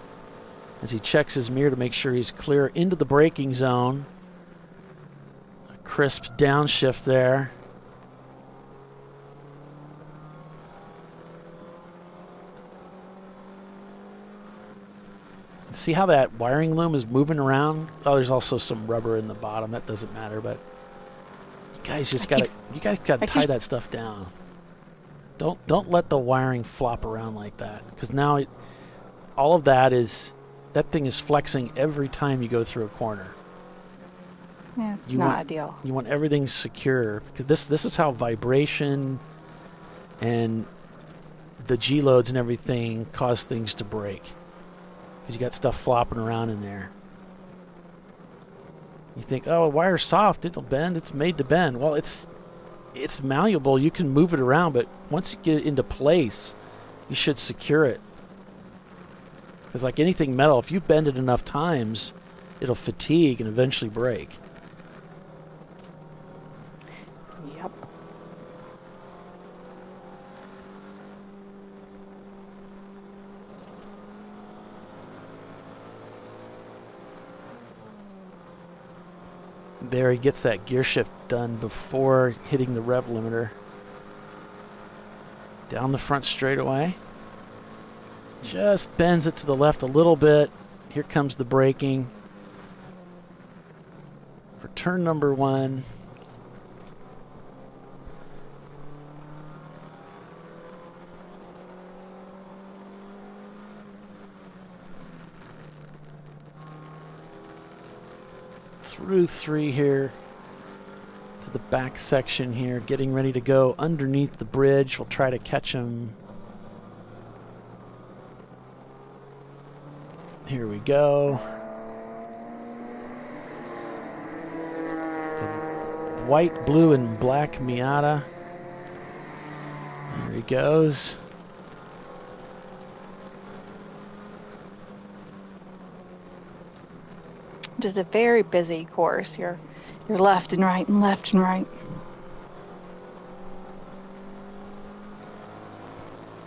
[SPEAKER 1] as he checks his mirror to make sure he's clear into the braking zone. A crisp downshift there. See how that wiring loom is moving around? Oh, there's also some rubber in the bottom. That doesn't matter, but you guys just gotta tie that stuff down. Don't let the wiring flop around like that, because now all of that thing is flexing every time you go through a corner.
[SPEAKER 2] Yeah, it's not ideal.
[SPEAKER 1] You want everything secure, because this is how vibration and the G loads and everything cause things to break. Because you got stuff flopping around in there. You think, oh, a wire's soft, it'll bend, it's made to bend. Well, it's malleable, you can move it around, but once you get it into place, you should secure it. Because like anything metal, if you bend it enough times, it'll fatigue and eventually break.
[SPEAKER 2] Yep.
[SPEAKER 1] There, he gets that gear shift done before hitting the rev limiter. Down the front straightaway. Just bends it to the left a little bit. Here comes the braking. For turn number 1. Through 3 here to the back section here, getting ready to go underneath the bridge. We'll try to catch him. Here we go. The white, blue, and black Miata. There he goes.
[SPEAKER 2] Just a very busy course. You're left and right and left and right.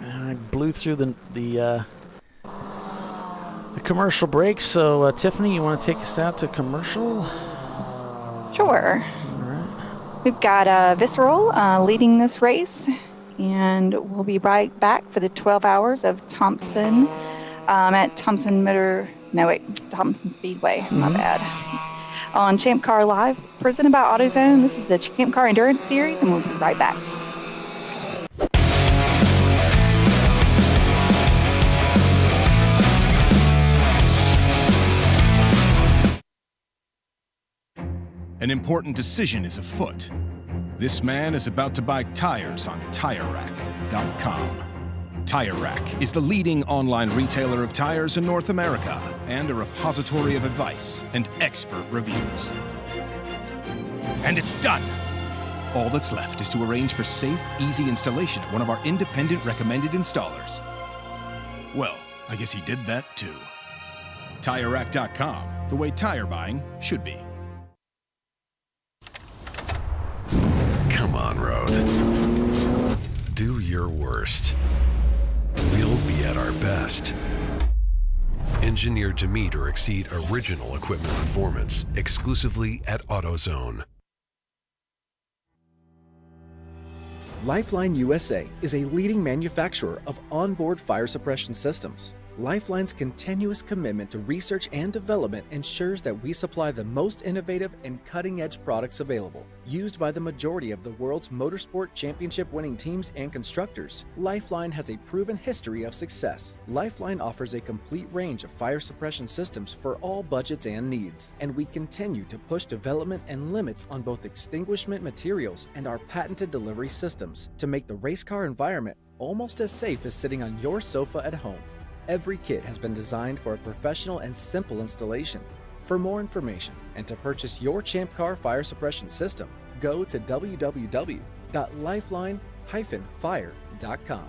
[SPEAKER 1] I blew through the commercial break. So Tiffany, you want to take us out to commercial?
[SPEAKER 2] Sure.
[SPEAKER 1] All right.
[SPEAKER 2] We've got Visceral leading this race, and we'll be right back for the 12 hours of Thompson at Thompson Speedway. My bad. On ChampCar.Live, presented by AutoZone. This is the Champ Car Endurance Series, and we'll be right back.
[SPEAKER 8] An important decision is afoot. This man is about to buy tires on TireRack.com. Tire Rack is the leading online retailer of tires in North America and a repository of advice and expert reviews. And it's done! All that's left is to arrange for safe, easy installation at one of our independent recommended installers. Well, I guess he did that too. TireRack.com, the way tire buying should be.
[SPEAKER 9] Come on, Road. Do your worst. We'll be at our best. Engineered to meet or exceed original equipment performance exclusively at AutoZone.
[SPEAKER 12] Lifeline USA is a leading manufacturer of onboard fire suppression systems. Lifeline's continuous commitment to research and development ensures that we supply the most innovative and cutting-edge products available, used by the majority of the world's motorsport championship-winning teams and constructors. Lifeline has a proven history of success. Lifeline offers a complete range of fire suppression systems for all budgets and needs, and we continue to push development and limits on both extinguishment materials and our patented delivery systems to make the race car environment almost as safe as sitting on your sofa at home. Every kit has been designed for a professional and simple installation. For more information and to purchase your ChampCar fire suppression system, go to www.lifeline-fire.com.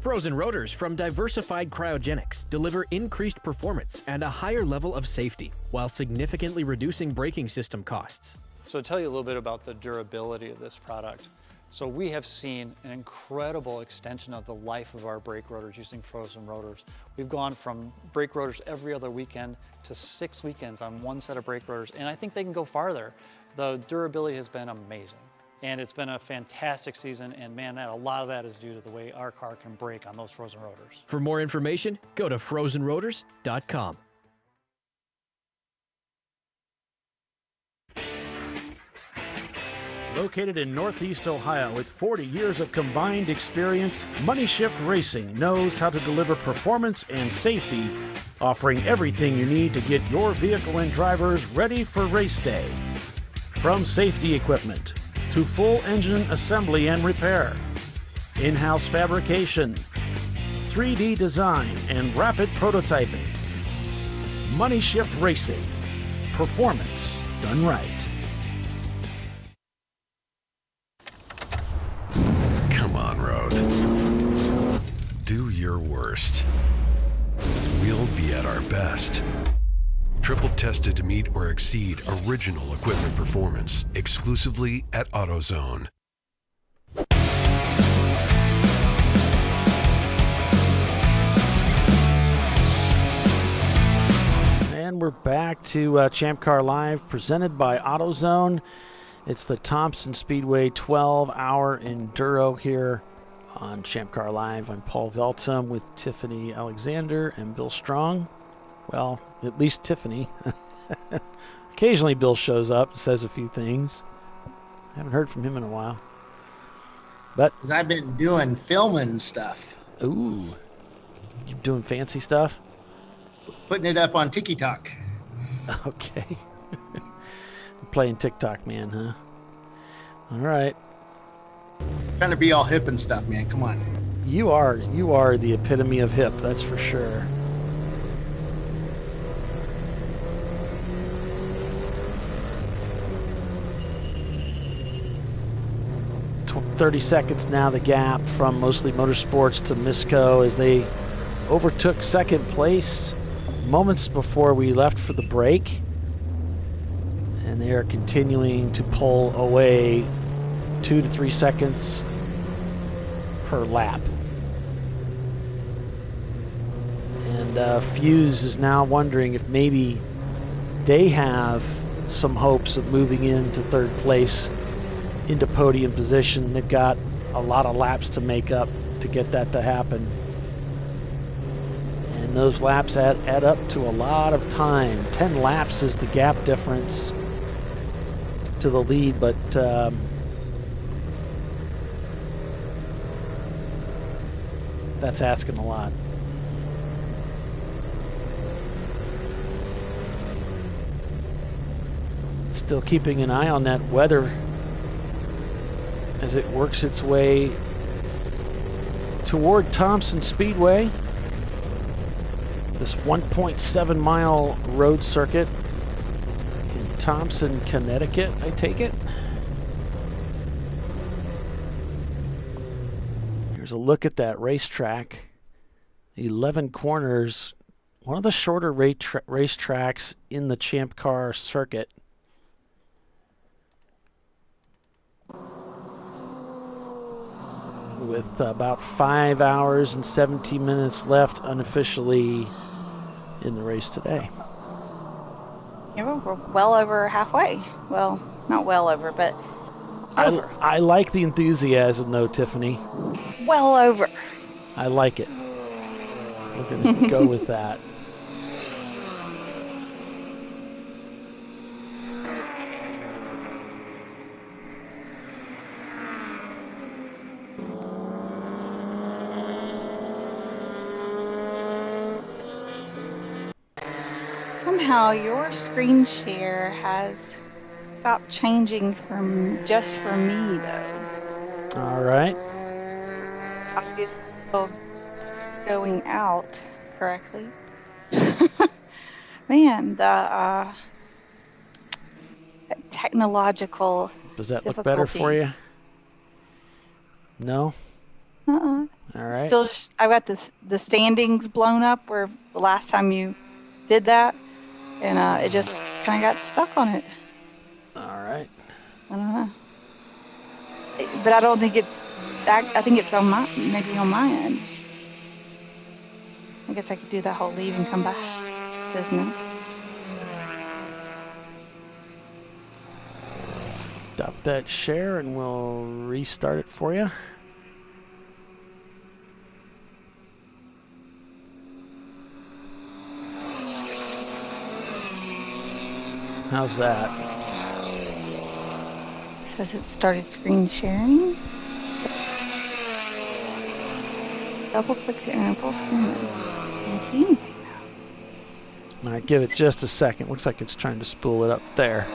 [SPEAKER 10] Frozen rotors from Diversified Cryogenics deliver increased performance and a higher level of safety, while significantly reducing braking system costs.
[SPEAKER 11] So to tell you a little bit about the durability of this product. So we have seen an incredible extension of the life of our brake rotors using frozen rotors. We've gone from brake rotors every other weekend to 6 weekends on one set of brake rotors, and I think they can go farther. The durability has been amazing. And it's been a fantastic season, and man, a lot of that is due to the way our car can brake on those frozen rotors.
[SPEAKER 10] For more information, go to frozenrotors.com.
[SPEAKER 1] Located in Northeast Ohio with 40 years of combined experience, Money Shift Racing knows how to deliver performance and safety, offering everything you need to get your vehicle and drivers ready for race day. From safety equipment to full engine assembly and repair, in-house fabrication, 3D design, and rapid prototyping. Money Shift Racing. Performance done right.
[SPEAKER 9] Come on, Road. Do your worst. We'll be at our best. Triple tested to meet or exceed original equipment performance exclusively at AutoZone.
[SPEAKER 1] And we're back to ChampCar.Live, presented by AutoZone. It's the Thompson Speedway 12-hour Enduro here on ChampCar.Live. I'm Paul Veltum with Tiffany Alexander and Bill Strong. Well, at least Tiffany. Occasionally Bill shows up and says a few things. I haven't heard from him in a while. But
[SPEAKER 3] 'cause I've been doing filming stuff.
[SPEAKER 1] Ooh. You doing fancy stuff?
[SPEAKER 3] Putting it up on TikTok.
[SPEAKER 1] Okay. Playing TikTok, man, huh? All right.
[SPEAKER 3] Trying to be all hip and stuff, man. Come on.
[SPEAKER 1] You are the epitome of hip, that's for sure. 30 seconds now, the gap from Mostly Motorsports to Misco as they overtook second place moments before we left for the break. And they are continuing to pull away 2 to 3 seconds per lap. And Fuse is now wondering if maybe they have some hopes of moving into third place, into podium position. They've got a lot of laps to make up to get that to happen. And those laps add up to a lot of time. 10 laps is the gap difference to the lead, but that's asking a lot. Still keeping an eye on that weather as it works its way toward Thompson Speedway. This 1.7 mile road circuit in Thompson, Connecticut, I take it. Here's a look at that racetrack. 11 corners, one of the shorter racetracks in the Champ Car circuit. With about 5 hours and 17 minutes left unofficially in the race today.
[SPEAKER 2] Yeah, we're well over halfway. Well, not well over, but over.
[SPEAKER 1] I like the enthusiasm, though, Tiffany.
[SPEAKER 2] Well over.
[SPEAKER 1] I like it. We're going to go with that.
[SPEAKER 2] Somehow your screen share has stopped changing just for me, though.
[SPEAKER 1] All right.
[SPEAKER 2] It's still going out correctly. Man, the technological
[SPEAKER 1] Does that look better for you? No? All right.
[SPEAKER 2] Still just, I got the standings blown up where the last time you did that, and it just kind of got stuck on it.
[SPEAKER 1] All right.
[SPEAKER 2] I don't know. But I don't think it's, I think it's on maybe on my end. I guess I could do that whole leave and come back business.
[SPEAKER 1] Stop that share and we'll restart it for you. How's that?
[SPEAKER 2] Says it started screen sharing. Double click to enter full screen. I don't see anything now.
[SPEAKER 1] All right, give it just a second. Looks like it's trying to spool it up there.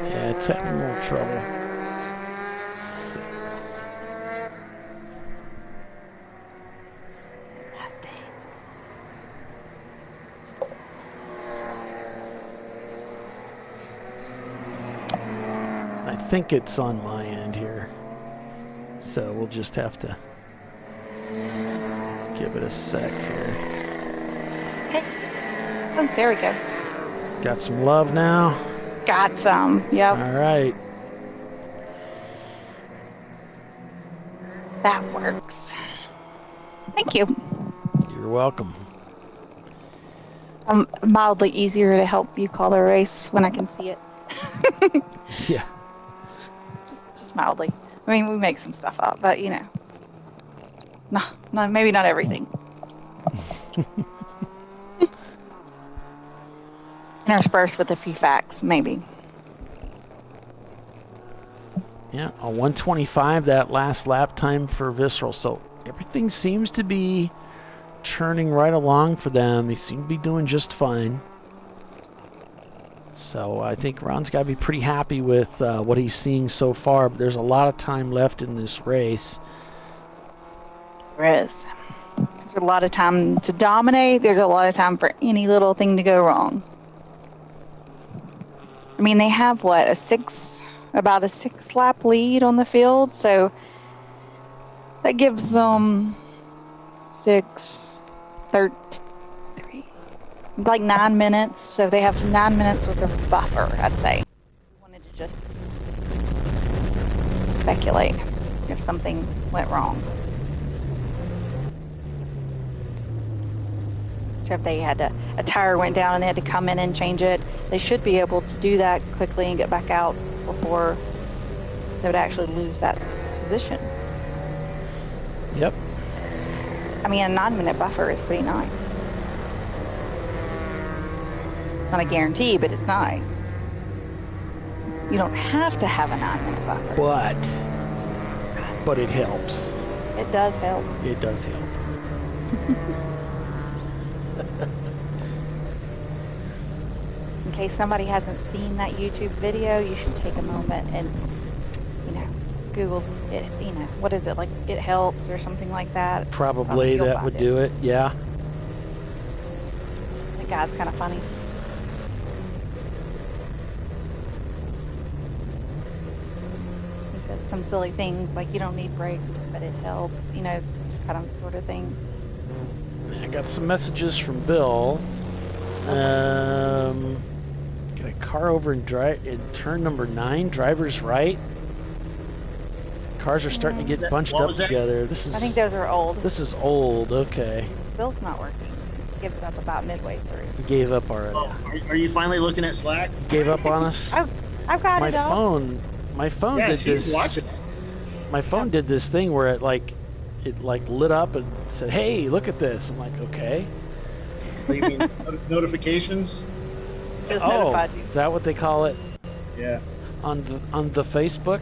[SPEAKER 1] Yeah, it's having more trouble. 6. I think it's on my end here, so we'll just have to give it a sec here.
[SPEAKER 2] Okay. Oh, there we go.
[SPEAKER 1] Got some love now?
[SPEAKER 2] Got some, yep.
[SPEAKER 1] All right.
[SPEAKER 2] That works. Thank you.
[SPEAKER 1] You're welcome.
[SPEAKER 2] Mildly easier to help you call the race when I can see it.
[SPEAKER 1] Yeah.
[SPEAKER 2] Just mildly. I mean, we make some stuff up, but you know. No, maybe not everything. Interspersed with a few facts, maybe.
[SPEAKER 1] Yeah, a 125 that last lap time for Visceral. So everything seems to be churning right along for them. They seem to be doing just fine. So I think Ron's got to be pretty happy with what he's seeing so far. But there's a lot of time left in this race.
[SPEAKER 2] There is. There's a lot of time to dominate. There's a lot of time for any little thing to go wrong. I mean, they have what, about a 6-lap lead on the field, so that gives them 9 minutes. So they have 9 minutes with a buffer, I'd say. I wanted to just speculate if something went wrong. If they had a tire went down and they had to come in and change it, they should be able to do that quickly and get back out before they would actually lose that position.
[SPEAKER 1] Yep.
[SPEAKER 2] I mean, a 9-minute buffer is pretty nice. It's not a guarantee, but it's nice. You don't have to have a 9-minute buffer.
[SPEAKER 1] But it helps.
[SPEAKER 2] It does help.
[SPEAKER 1] It does help.
[SPEAKER 2] In case somebody hasn't seen that YouTube video, you should take a moment and, Google it. What is it, like it helps or something like that?
[SPEAKER 1] Probably that would do it. Yeah.
[SPEAKER 2] The guy's kind of funny. He says some silly things like you don't need brakes, but it helps. This kind of sort of thing.
[SPEAKER 1] I got some messages from Bill. Got a car over in turn number 9, driver's right. Cars are starting to get bunched up together. I
[SPEAKER 2] think those are old.
[SPEAKER 1] This is old. Okay.
[SPEAKER 2] Bill's not working. He gives up about midway through.
[SPEAKER 1] He gave up already.
[SPEAKER 3] Oh, are you finally looking at Slack?
[SPEAKER 1] Gave up on us.
[SPEAKER 2] I've got it up.
[SPEAKER 1] My phone
[SPEAKER 3] Yeah,
[SPEAKER 1] did
[SPEAKER 3] she's
[SPEAKER 1] this.
[SPEAKER 3] watching it.
[SPEAKER 1] My phone did this thing where it lit up and said, "Hey, look at this." I'm like, "Okay."
[SPEAKER 3] You mean notifications?
[SPEAKER 2] Just notified you.
[SPEAKER 1] Is that what they call it?
[SPEAKER 3] Yeah.
[SPEAKER 1] On the Facebook?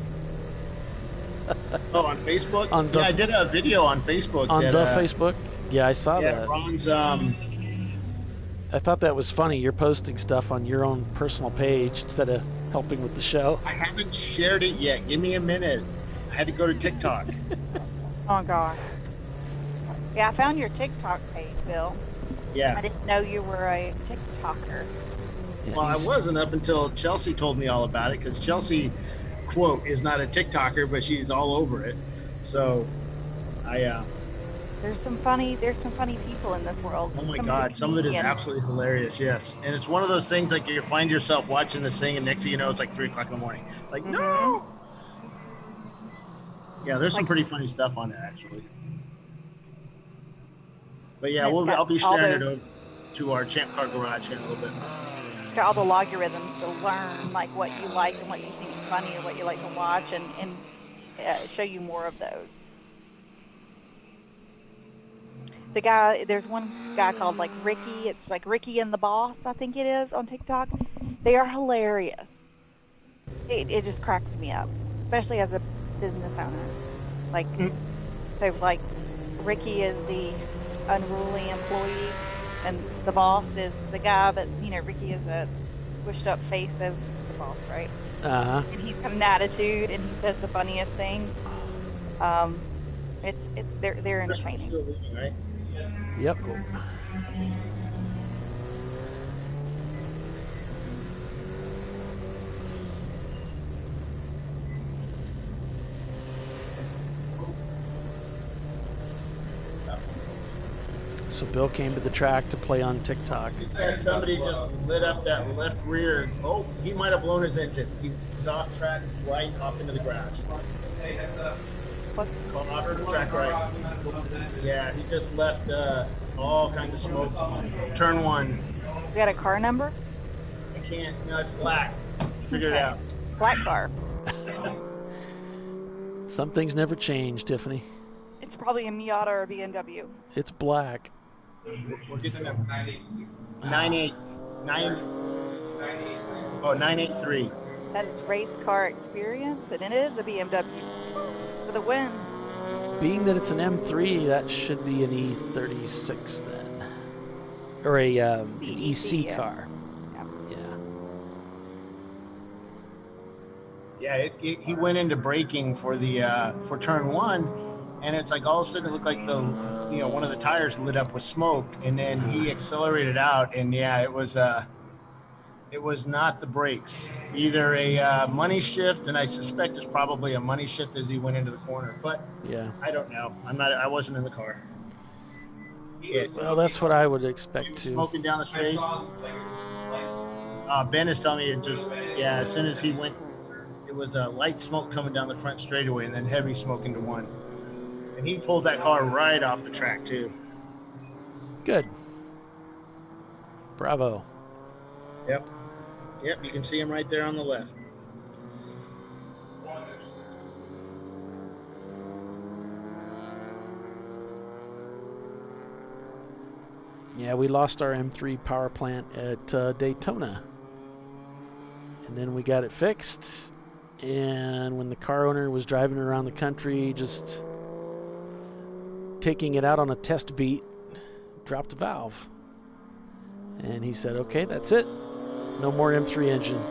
[SPEAKER 3] Oh, on Facebook? I did a video on Facebook.
[SPEAKER 1] On Facebook? Yeah, I saw that.
[SPEAKER 3] Ron's,
[SPEAKER 1] I thought that was funny. You're posting stuff on your own personal page instead of helping with the show.
[SPEAKER 3] I haven't shared it yet. Give me a minute. I had to go to TikTok.
[SPEAKER 2] Oh, God. Yeah, I found your TikTok page, Bill.
[SPEAKER 3] Yeah.
[SPEAKER 2] I didn't know you were a TikToker.
[SPEAKER 1] Yeah,
[SPEAKER 3] well, I wasn't up until Chelsea told me all about it, because Chelsea, quote, is not a TikToker, but she's all over it. So,
[SPEAKER 2] There's some funny people in this world.
[SPEAKER 3] Oh my God, some of it is absolutely hilarious. Yes, and it's one of those things like you find yourself watching this thing, and next thing you know, it's like 3 o'clock in the morning. It's like no. Yeah, there's some pretty funny stuff on it actually. But yeah, I'll be sharing it over to our Champ Car Garage in a little bit.
[SPEAKER 2] It's got all the logarithms to learn like what you like and what you think is funny or what you like to watch, and show you more of those. There's one guy called like Ricky. It's like Ricky and the Boss, I think it is, on TikTok. They are hilarious. It just cracks me up, especially as a business owner. Like, so like Ricky is the unruly employee, and the boss is the guy. But Ricky is a squished up face of the boss, right? And he's got an attitude, and he says the funniest things. They're entertaining.
[SPEAKER 3] Still leaving, right?
[SPEAKER 1] Yep. So Bill came to the track to play on TikTok.
[SPEAKER 3] Somebody just lit up that left rear. Oh, he might have blown his engine. He was off track right off into the grass. Going off the track right. Yeah, he just left all kinds of smoke. Turn 1.
[SPEAKER 2] You got a car number?
[SPEAKER 3] I can't. No, it's black. Figure it out.
[SPEAKER 2] Black car.
[SPEAKER 1] Some things never change, Tiffany.
[SPEAKER 2] It's probably a Miata or a BMW.
[SPEAKER 1] It's black.
[SPEAKER 3] We're getting a 983.
[SPEAKER 2] That is race car experience, and it is a BMW for the win.
[SPEAKER 1] Being that it's an M3, that should be an E36 then, or an EC car.
[SPEAKER 3] Yeah, he went into braking for the for turn 1, and it's like all of a sudden it looked like one of the tires lit up with smoke, and then he accelerated out, and it was not the brakes, either a money shift, and I suspect it's probably a money shift as he went into the corner, but I don't know. I wasn't in the car.
[SPEAKER 1] Well, that's what I would expect too.
[SPEAKER 3] Smoking down the street. Ben is telling me it just as soon as he went, it was light smoke coming down the front straightaway, and then heavy smoke into 1. And he pulled that car right off the track, too.
[SPEAKER 1] Good. Bravo.
[SPEAKER 3] Yep, you can see him right there on the left.
[SPEAKER 1] Yeah, we lost our M3 power plant at Daytona. And then we got it fixed. And when the car owner was driving around the country, just taking it out on a test beat, dropped a valve. And he said, okay, that's it. No more M3 engine.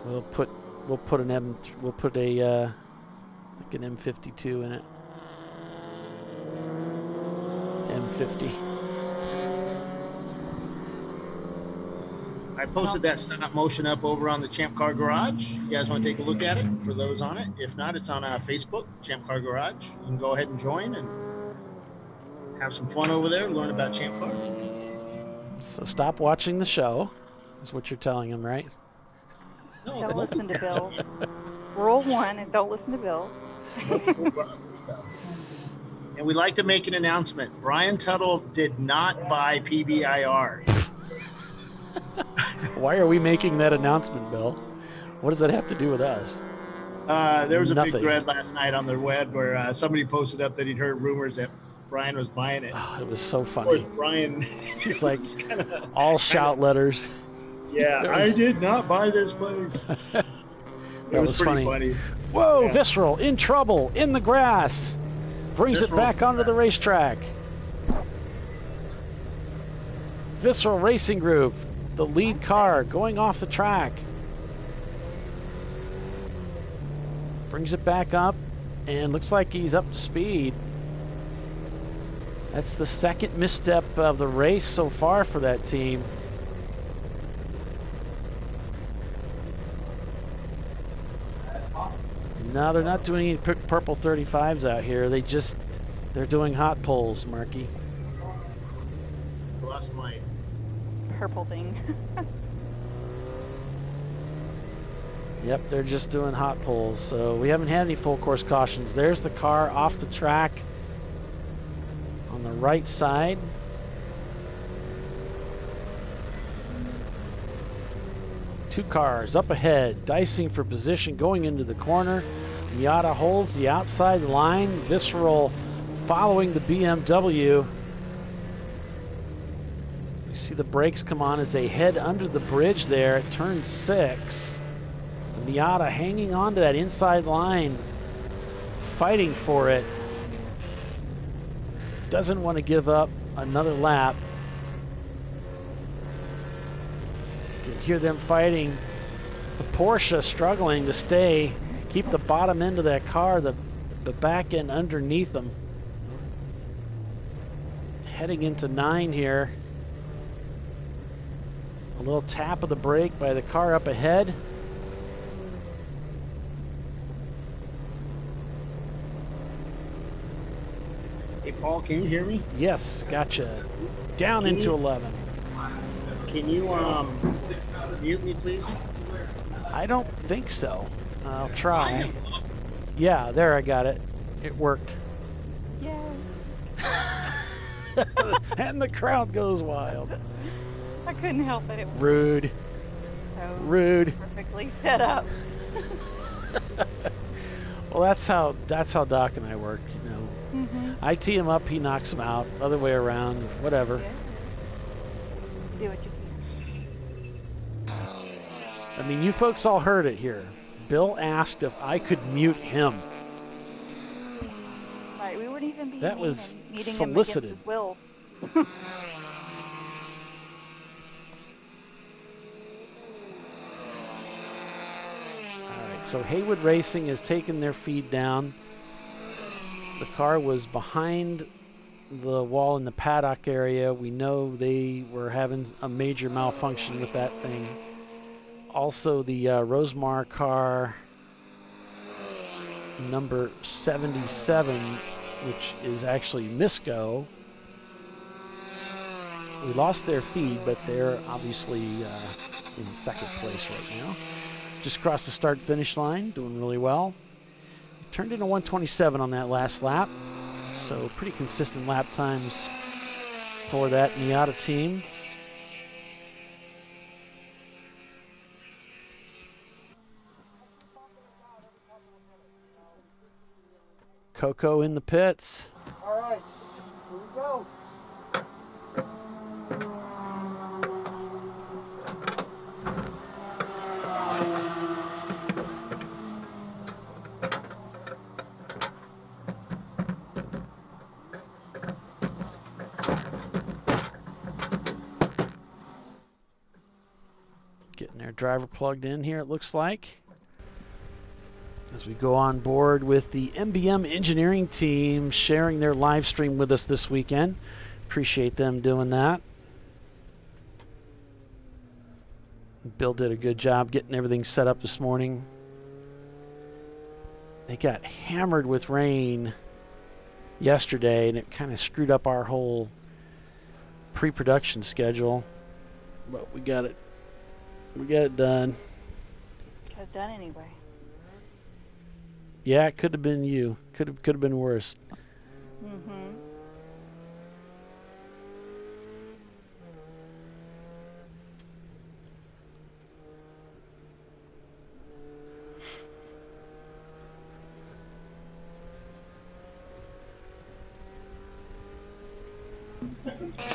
[SPEAKER 1] We'll put an like an M52 in it. M50.
[SPEAKER 3] I posted that stop motion up over on the Champ Car Garage. You guys want to take a look at it for those on it? If not, it's on Facebook, Champ Car Garage. You can go ahead and join and have some fun over there, learn about Champ Car.
[SPEAKER 1] So stop watching the show, is what you're telling him, right?
[SPEAKER 3] No,
[SPEAKER 2] Don't listen to Bill. Rule 1 is don't listen to Bill.
[SPEAKER 3] And we'd like to make an announcement. Brian Tuttle did not buy PBIR.
[SPEAKER 1] Why are we making that announcement, Bill? What does that have to do with us?
[SPEAKER 3] There was a
[SPEAKER 1] Nothing.
[SPEAKER 3] big thread last night on the web where somebody posted up that he'd heard rumors that Brian was buying it.
[SPEAKER 1] Oh, it was so
[SPEAKER 3] Of
[SPEAKER 1] funny.
[SPEAKER 3] course, Brian,
[SPEAKER 1] He's like, all shout letters.
[SPEAKER 3] yeah, I did not buy this place. It was pretty funny.
[SPEAKER 1] Whoa,
[SPEAKER 3] Yeah.
[SPEAKER 1] Visceral, in trouble, in the grass. Brings it
[SPEAKER 3] Visceral's
[SPEAKER 1] back onto the racetrack. Visceral Racing Group, the lead car, going off the track. Brings it back up, and looks like he's up to speed. That's the second misstep of the race so far for that team. No, they're not doing any purple 35s out here. They're doing hot poles, Marky.
[SPEAKER 3] Lost my
[SPEAKER 2] Purple thing.
[SPEAKER 1] Yep, they're just doing hot poles. So we haven't had any full course cautions. There's the car off the track on the right side. Two cars up ahead, dicing for position going into the corner. Miata holds the outside line. Visceral following the BMW. You see the brakes come on as they head under the bridge there at turn 6. Miata hanging on to that inside line, fighting for it. Doesn't want to give up another lap. You can hear them fighting. The Porsche struggling to keep the bottom end of that car, the back end underneath them. Heading into 9 here. A little tap of the brake by the car up ahead.
[SPEAKER 3] Hey, Paul, can you hear me?
[SPEAKER 1] Yes, gotcha. Down into 11.
[SPEAKER 3] Can you mute me, please?
[SPEAKER 1] I don't think so. I'll try. Yeah, there, I got it. It worked.
[SPEAKER 2] Yay.
[SPEAKER 1] And the crowd goes wild.
[SPEAKER 2] I couldn't help it. It was
[SPEAKER 1] Rude.
[SPEAKER 2] so
[SPEAKER 1] Rude.
[SPEAKER 2] perfectly set up.
[SPEAKER 1] Well, that's how Doc and I work, you know. I tee him up, he knocks him out. Other way around, whatever.
[SPEAKER 2] Yeah. Do what you can.
[SPEAKER 1] I mean, you folks all heard it here. Bill asked if I could mute him.
[SPEAKER 2] Right, we wouldn't even be
[SPEAKER 1] That was
[SPEAKER 2] meeting
[SPEAKER 1] solicited.
[SPEAKER 2] him against his will.
[SPEAKER 1] So Haywood Racing has taken their feed down. The car was behind the wall in the paddock area. We know they were having a major malfunction with that thing. Also, the Rosemar car number 77, which is actually Misco. We lost their feed, but they're obviously in second place right now. Just crossed the start-finish line, doing really well. Turned in a 127 on that last lap, so pretty consistent lap times for that Miata team. Coco in the pits.
[SPEAKER 3] All right, here we go.
[SPEAKER 1] Getting their driver plugged in here, it looks like. As we go on board with the MBM engineering team sharing their live stream with us this weekend. Appreciate them doing that. Bill did a good job getting everything set up this morning. They got hammered with rain yesterday, and it kind of screwed up our whole pre-production schedule. But we got it done.
[SPEAKER 2] Got it done anyway.
[SPEAKER 1] Yeah, it could have been you. Could have been worse.
[SPEAKER 2] Mm-hmm.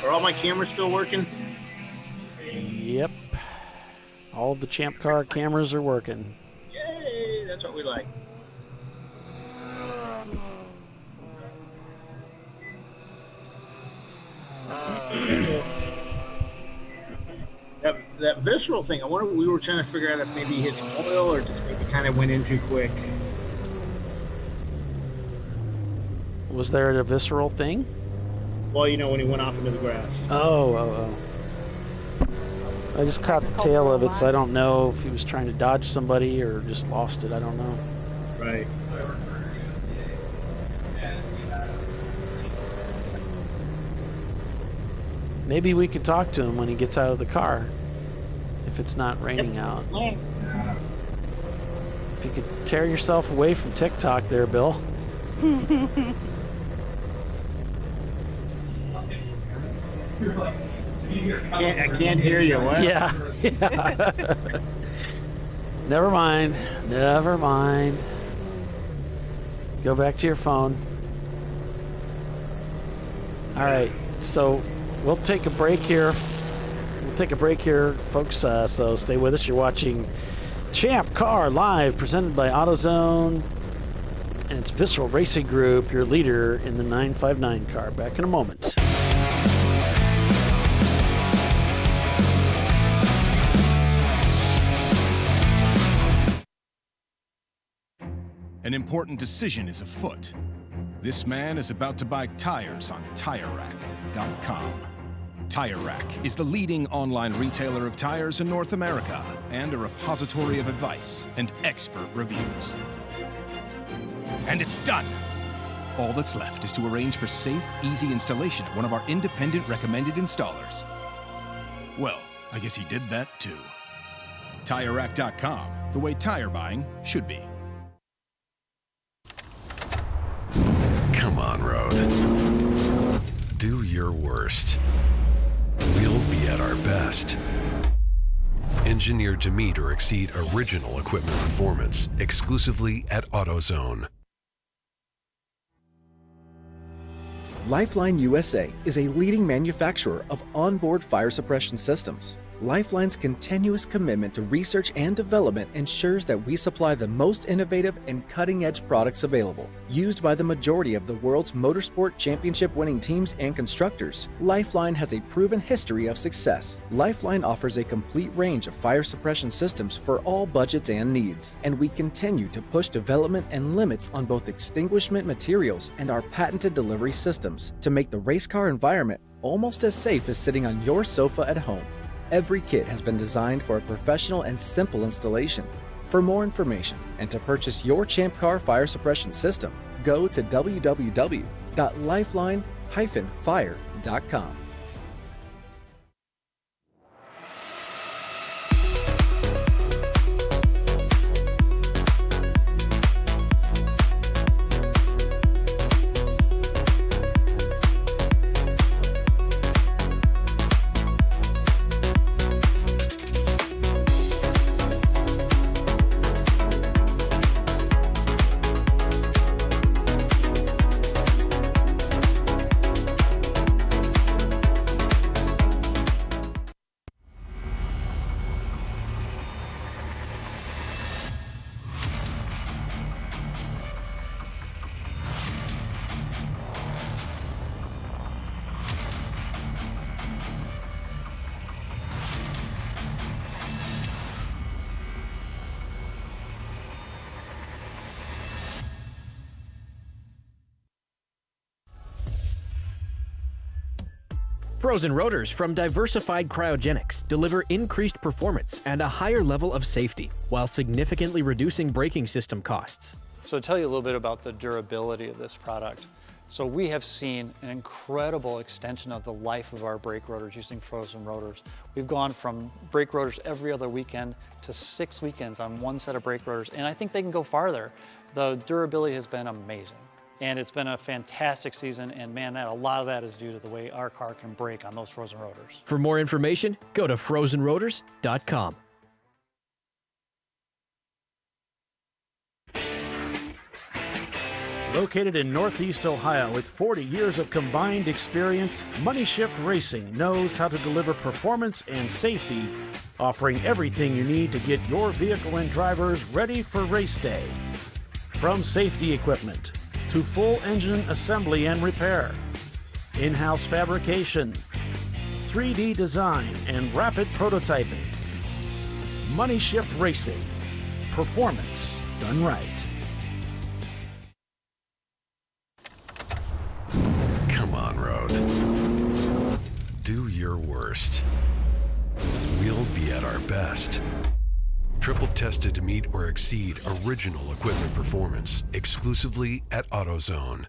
[SPEAKER 3] Are all my cameras still working?
[SPEAKER 1] Yep. All of the Champ Car cameras are working.
[SPEAKER 3] Yay! That's what we like. That visceral thing, I wonder, we were trying to figure out if maybe he hit some oil or just maybe kind of went in too quick.
[SPEAKER 1] Was there a visceral thing?
[SPEAKER 3] Well, when he went off into the grass.
[SPEAKER 1] Oh. I just caught the tail of it, so I don't know if he was trying to dodge somebody or just lost it. I don't know.
[SPEAKER 3] Right.
[SPEAKER 1] Maybe we could talk to him when he gets out of the car, if it's not raining out. If you could tear yourself away from TikTok there, Bill.
[SPEAKER 3] I can't hear you. What?
[SPEAKER 1] Yeah. Never mind. Go back to your phone. All right. So we'll take a break here. Folks. So stay with us. You're watching Champ Car Live, presented by AutoZone and its Visceral Racing Group, your leader in the 959 car. Back in a moment.
[SPEAKER 8] An important decision is afoot. This man is about to buy tires on TireRack.com. Tire Rack is the leading online retailer of tires in North America and a repository of advice and expert reviews. And it's done! All that's left is to arrange for safe, easy installation at one of our independent recommended installers. Well, I guess he did that too. TireRack.com, the way tire buying should be.
[SPEAKER 9] Come on, Road. Do your worst. We'll be at our best. Engineered to meet or exceed original equipment performance exclusively at AutoZone.
[SPEAKER 12] Lifeline USA is a leading manufacturer of onboard fire suppression systems. Lifeline's continuous commitment to research and development ensures that we supply the most innovative and cutting-edge products available. Used by the majority of the world's motorsport championship-winning teams and constructors, Lifeline has a proven history of success. Lifeline offers a complete range of fire suppression systems for all budgets and needs, and we continue to push development and limits on both extinguishment materials and our patented delivery systems to make the race car environment almost as safe as sitting on your sofa at home. Every kit has been designed for a professional and simple installation. For more information and to purchase your Champ Car fire suppression system, go to www.lifeline-fire.com.
[SPEAKER 10] Frozen rotors from Diversified Cryogenics deliver increased performance and a higher level of safety, while significantly reducing braking system costs.
[SPEAKER 11] So to tell you a little bit about the durability of this product. So we have seen an incredible extension of the life of our brake rotors using frozen rotors. We've gone from brake rotors every other weekend to 6 weekends on one set of brake rotors, and I think they can go farther. The durability has been amazing. And it's been a fantastic season, and man, a lot of that is due to the way our car can brake on those frozen rotors.
[SPEAKER 10] For more information, go to frozenrotors.com.
[SPEAKER 1] Located in Northeast Ohio with 40 years of combined experience, Money Shift Racing knows how to deliver performance and safety, offering everything you need to get your vehicle and drivers ready for race day. From safety equipment to full engine assembly and repair, in-house fabrication, 3D design, and rapid prototyping. Money Shift Racing. Performance done right.
[SPEAKER 9] Come on, Road. Do your worst. We'll be at our best. Triple tested to meet or exceed original equipment performance exclusively at AutoZone.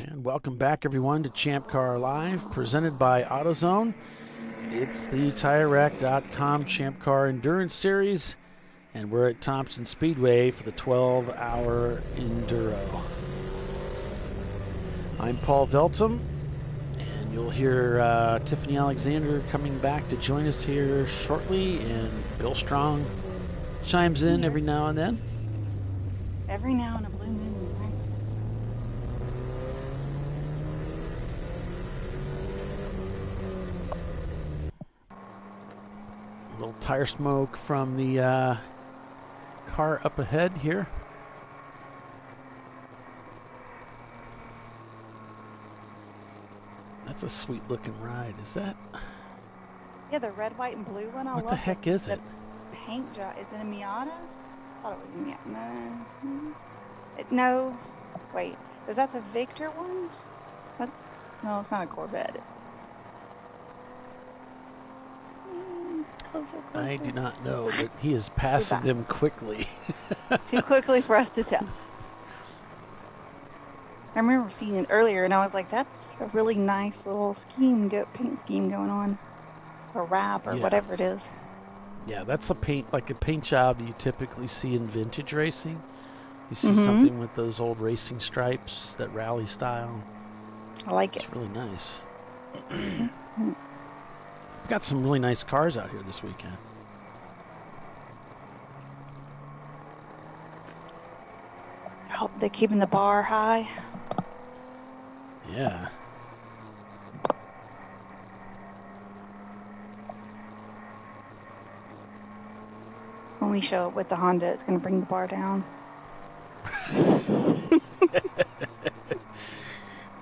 [SPEAKER 1] And welcome back, everyone, to ChampCar.Live, presented by AutoZone. It's the TireRack.com Champ Car Endurance Series, and we're at Thompson Speedway for the 12-hour Enduro. I'm Paul Veltum, and you'll hear Tiffany Alexander coming back to join us here shortly, and Bill Strong chimes in every now and then.
[SPEAKER 2] Every now and a blue moon,
[SPEAKER 1] A little tire smoke from the car up ahead here. That's a sweet looking ride. Is that?
[SPEAKER 2] Yeah, the red, white, and blue one. I
[SPEAKER 1] What
[SPEAKER 2] love
[SPEAKER 1] the heck is it?
[SPEAKER 2] Paint job. Is it a Miata? I thought it was a Miata. No. Wait. Is that the Victor one? What? No, it's not a Corvette. Closer.
[SPEAKER 1] I do not know, but he is passing them quickly.
[SPEAKER 2] Too quickly for us to tell. I remember seeing it earlier, and I was like, that's a really nice little paint scheme going on. Or wrap, or whatever it is.
[SPEAKER 1] Yeah, that's a paint job you typically see in vintage racing. You see something with those old racing stripes, that rally style.
[SPEAKER 2] I like it.
[SPEAKER 1] It's really nice. We've got some really nice cars out here this weekend.
[SPEAKER 2] I hope they're keeping the bar high.
[SPEAKER 1] Yeah.
[SPEAKER 2] When we show up with the Honda, it's going to bring the bar down.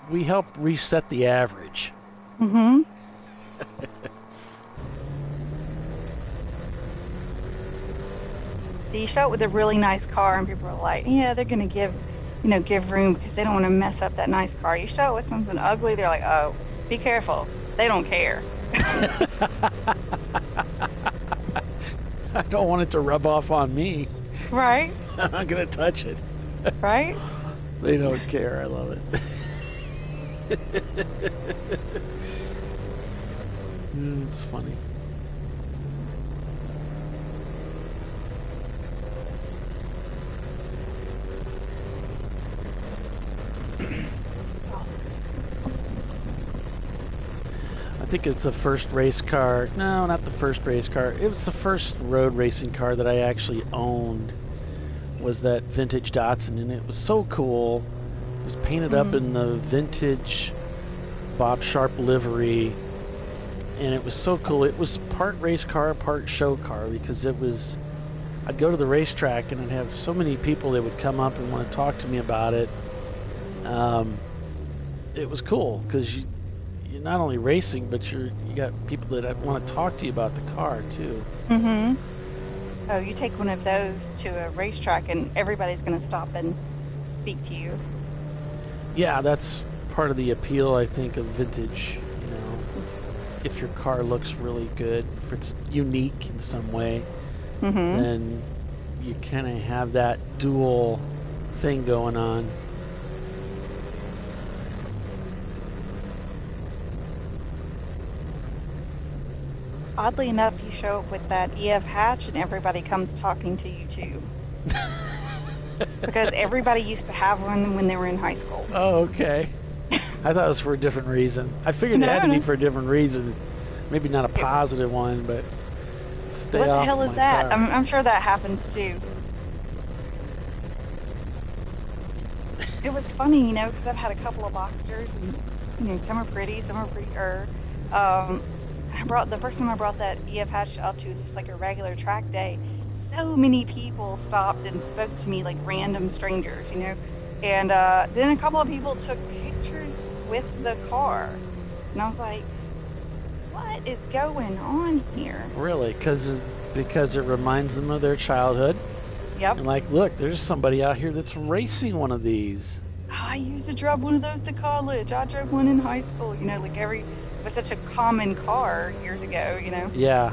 [SPEAKER 1] We help reset the average.
[SPEAKER 2] Mm-hmm. So you show up with a really nice car, and people are like, yeah, they're going to give room because they don't want to mess up that nice car. You show up with something ugly, they're like, oh, be careful. They don't care.
[SPEAKER 1] I don't want it to rub off on me.
[SPEAKER 2] Right?
[SPEAKER 1] I'm not going to touch it.
[SPEAKER 2] Right?
[SPEAKER 1] They don't care. I love it. It's funny. I think it's the first race car. No, not the first race car. It was the first road racing car that I actually owned. Was that vintage Datsun, and it was so cool. It was painted up in the vintage Bob Sharp livery, and it was so cool. It was part race car, part show car, because it was. I'd go to the racetrack, and I'd have so many people that would come up and want to talk to me about it. It was cool because you're not only racing, but you got people that want to talk to you about the car too.
[SPEAKER 2] Mm-hmm. Oh, you take one of those to a racetrack and everybody's going to stop and speak to you.
[SPEAKER 1] Yeah, that's part of the appeal, I think, of vintage. You know, if your car looks really good, if it's unique in some way, then you kind of have that dual thing going on.
[SPEAKER 2] Oddly enough, you show up with that EF hatch and everybody comes talking to you too. Because everybody used to have one when they were in high school.
[SPEAKER 1] Oh, okay. I thought it was for a different reason. I figured it had to be for a different reason. Maybe not a positive one, but stay off
[SPEAKER 2] What the hell is
[SPEAKER 1] my
[SPEAKER 2] that?
[SPEAKER 1] car.
[SPEAKER 2] I'm sure that happens too. It was funny, you know, because I've had a couple of Boxsters, and you know, some are pretty, some are prettier. The first time I brought that EF hatch out to just like a regular track day, so many people stopped and spoke to me like random strangers, you know. And then a couple of people took pictures with the car, and I was like, "What is going on here?"
[SPEAKER 1] Really? Because it reminds them of their childhood.
[SPEAKER 2] Yep.
[SPEAKER 1] And like, look, there's somebody out here that's racing one of these.
[SPEAKER 2] I used to drive one of those to college. I drove one in high school. You know, like it was such a common car years ago, you know.
[SPEAKER 1] Yeah.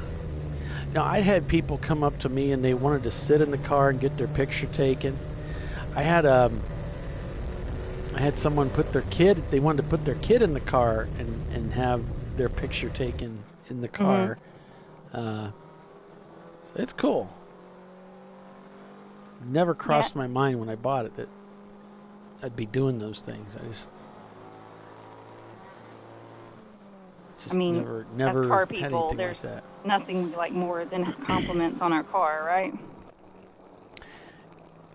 [SPEAKER 1] Now, I had people come up to me and they wanted to sit in the car and get their picture taken. I had someone they wanted to put their kid in the car and have their picture taken in the car. So it's cool. Never crossed my mind when I bought it that I'd be doing those things.
[SPEAKER 2] I mean,
[SPEAKER 1] never
[SPEAKER 2] as car
[SPEAKER 1] had
[SPEAKER 2] people,
[SPEAKER 1] anything
[SPEAKER 2] there's
[SPEAKER 1] like that.
[SPEAKER 2] nothing like more than compliments on our car, right?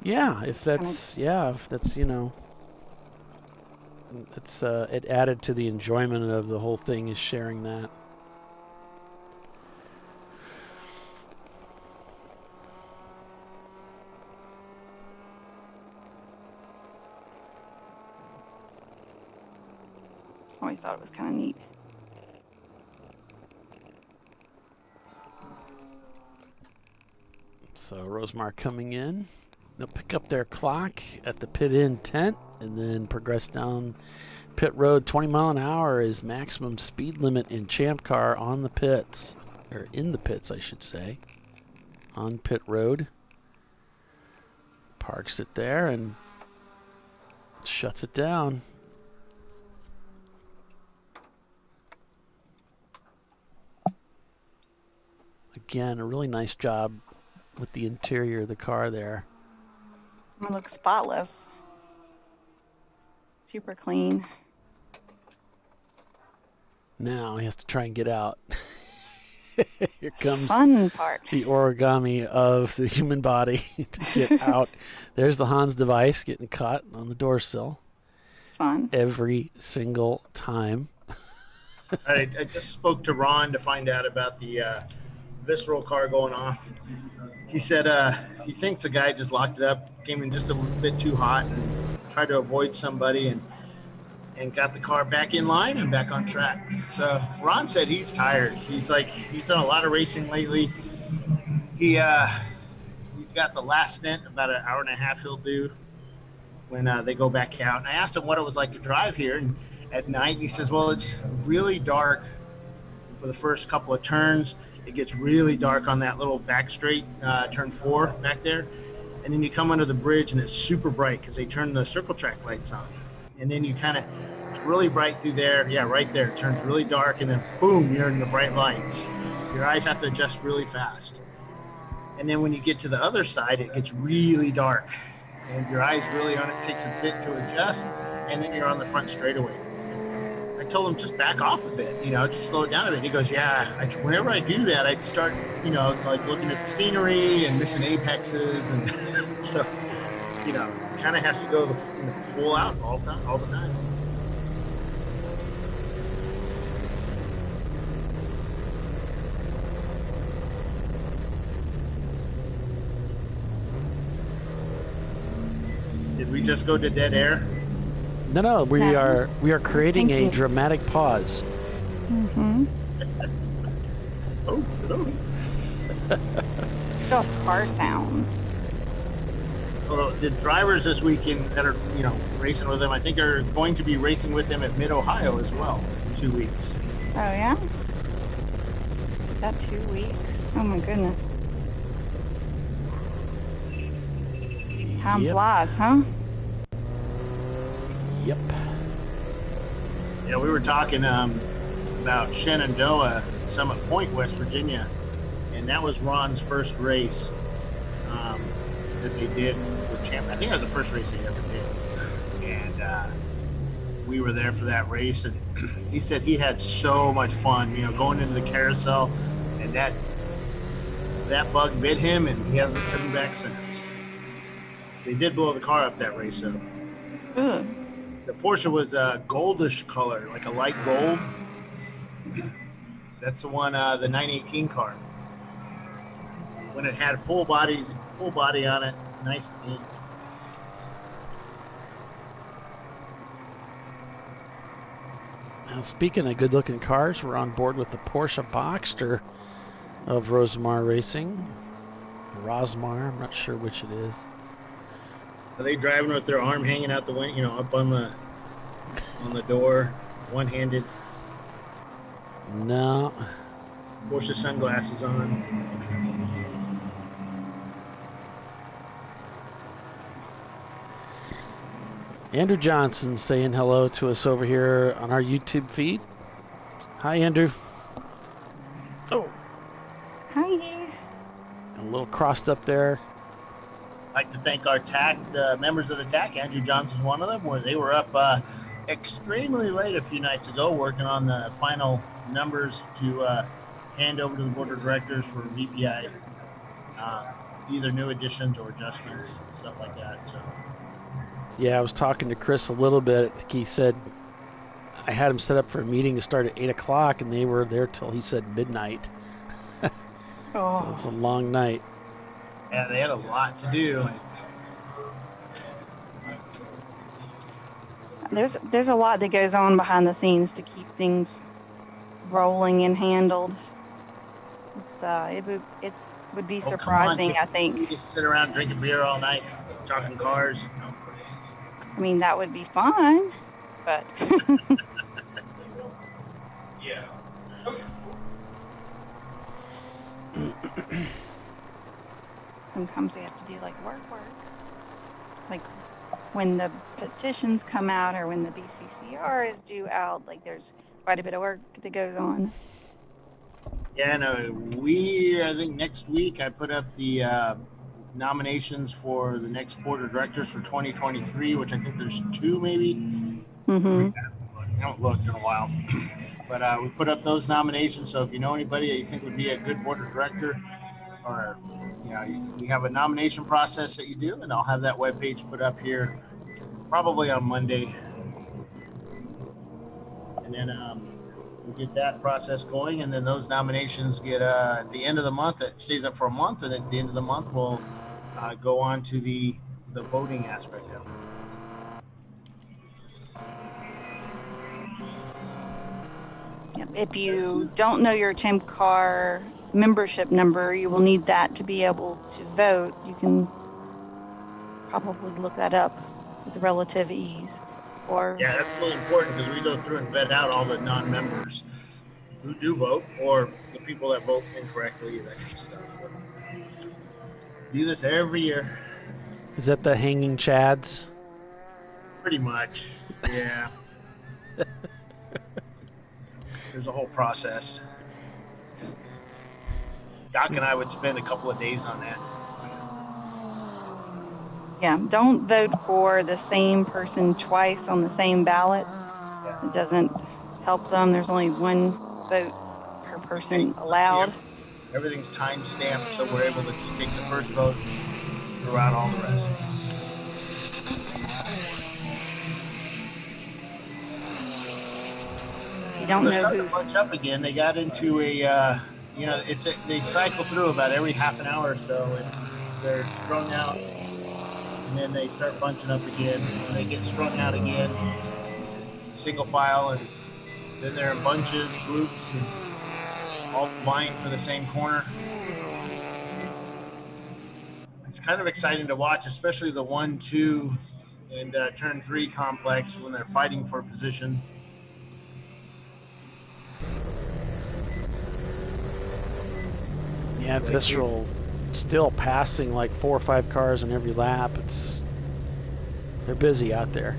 [SPEAKER 1] Yeah, if that's you know, it's it added to the enjoyment of the whole thing is sharing that.
[SPEAKER 2] Always thought it was kind of neat.
[SPEAKER 1] So Rosemar coming in. They'll pick up their clock at the pit-in tent and then progress down pit road. 20 mile an hour is maximum speed limit in Champ Car on the pits. Or in the pits, I should say. On pit road. Parks it there and shuts it down. Again, a really nice job with the interior of the car there.
[SPEAKER 2] It looks spotless. Super clean.
[SPEAKER 1] Now he has to try and get out. Here comes
[SPEAKER 2] Fun part.
[SPEAKER 1] the origami of the human body to get out. There's the Hans device getting caught on the door sill.
[SPEAKER 2] It's fun.
[SPEAKER 1] Every single time.
[SPEAKER 3] I just spoke to Ron to find out about the visceral car going off. He said he thinks the guy just locked it up, came in just a little bit too hot and tried to avoid somebody and got the car back in line and back on track. So Ron said he's tired. He's done a lot of racing lately. He's got the last stint, about an hour and a half he'll do when they go back out. And I asked him what it was like to drive here and at night. He says, well, it's really dark for the first couple of turns. It gets really dark on that little back straight, turn 4 back there. And then you come under the bridge and it's super bright because they turn the circle track lights on. And then you it's really bright through there. Yeah, right there. It turns really dark and then boom, you're in the bright lights. Your eyes have to adjust really fast. And then when you get to the other side, it gets really dark and your eyes really on it. Takes a bit to adjust and then you're on the front straightaway. I told him just back off a bit, just slow it down a bit. He goes, yeah, whenever I do that, I'd start, like looking at the scenery and missing apexes. And so, kind of has to go full out all the time. Did we just go to dead air?
[SPEAKER 1] No, we are creating a dramatic pause.
[SPEAKER 2] Mm-hmm.
[SPEAKER 3] Oh, hello.
[SPEAKER 2] still have car sounds.
[SPEAKER 3] Well, the drivers this weekend that are, racing with him, I think are going to be racing with him at Mid-Ohio as well in 2 weeks.
[SPEAKER 2] Oh, yeah? Is that 2 weeks? Oh, my goodness. Time flies, huh?
[SPEAKER 1] Yep.
[SPEAKER 3] Yeah, we were talking about Shenandoah, Summit Point, West Virginia, and that was Ron's first race that they did with Champ. I think that was the first race they ever did, and we were there for that race. And he said he had so much fun, going into the carousel, and that bug bit him, and he hasn't turned back since. They did blow the car up that race, though. The Porsche was a goldish color, like a light gold. That's the one, the 918 car. When it had full body on it, nice paint.
[SPEAKER 1] Now, speaking of good-looking cars, we're on board with the Porsche Boxster of Rosemar Racing. Rosmar, I'm not sure which it is.
[SPEAKER 3] Are they driving with their arm hanging out the window, up on the door, one-handed?
[SPEAKER 1] No.
[SPEAKER 3] Porsche sunglasses on.
[SPEAKER 1] Andrew Johnson saying hello to us over here on our YouTube feed. Hi, Andrew. Oh.
[SPEAKER 2] Hi.
[SPEAKER 1] A little crossed up there.
[SPEAKER 3] I'd like to thank our TAC, the members of the TAC. Andrew Johnson's one of them, where they were up extremely late a few nights ago working on the final numbers to hand over to the board of directors for VPI, either new additions or adjustments, stuff like that. So.
[SPEAKER 1] Yeah, I was talking to Chris a little bit. I think he said I had him set up for a meeting to start at 8 o'clock, and they were there till he said midnight. So it's a long night.
[SPEAKER 3] Yeah, they had a lot to do.
[SPEAKER 2] There's a lot that goes on behind the scenes to keep things rolling and handled. It would be surprising, I think.
[SPEAKER 3] You just sit around drinking beer all night, talking cars.
[SPEAKER 2] I mean, that would be fun, but
[SPEAKER 3] yeah.
[SPEAKER 2] Sometimes we have to do like work. Like when the petitions come out or when the BCCR is due out, like there's quite a bit of work that goes on.
[SPEAKER 3] Yeah, no, I think next week I put up the nominations for the next board of directors for 2023, which I think there's 2 maybe.
[SPEAKER 2] Mm-hmm.
[SPEAKER 3] I haven't looked in a while. But we put up those nominations, so if you know anybody that you think would be a good board of director, or we have a nomination process that you do, and I'll have that webpage put up here probably on Monday. And then we'll get that process going, and then those nominations get at the end of the month. It stays up for a month, and at the end of the month, we'll go on to the voting aspect of it.
[SPEAKER 2] Yep. If you don't know your ChampCar membership number, you will need that to be able to vote. You can probably look that up with relative ease.
[SPEAKER 3] Yeah, that's really important because we go through and vet out all the non-members who do vote, or the people that vote incorrectly, that kind of stuff. So, do this every year.
[SPEAKER 1] Is that the hanging chads?
[SPEAKER 3] Pretty much, yeah. There's a whole process. Doc and I would spend a couple of days on that.
[SPEAKER 2] Yeah, don't vote for the same person twice on the same ballot.
[SPEAKER 3] Yeah.
[SPEAKER 2] It doesn't help them. There's only one vote per person allowed.
[SPEAKER 3] Everything's time stamped, so we're able to just take the first vote throughout all the rest.
[SPEAKER 2] You don't
[SPEAKER 3] They're
[SPEAKER 2] know
[SPEAKER 3] starting
[SPEAKER 2] who's
[SPEAKER 3] to bunch up again. They got into a, they cycle through about every half an hour or so. They're strung out, and then they start bunching up again, and they get strung out again, single file, and then they're in bunches, groups, and all vying for the same corner. it's kind of exciting to watch, especially the 1, 2, and turn 3 complex when they're fighting for position.
[SPEAKER 1] Yeah, Visceral still passing like 4 or 5 cars on every lap. They're busy out there.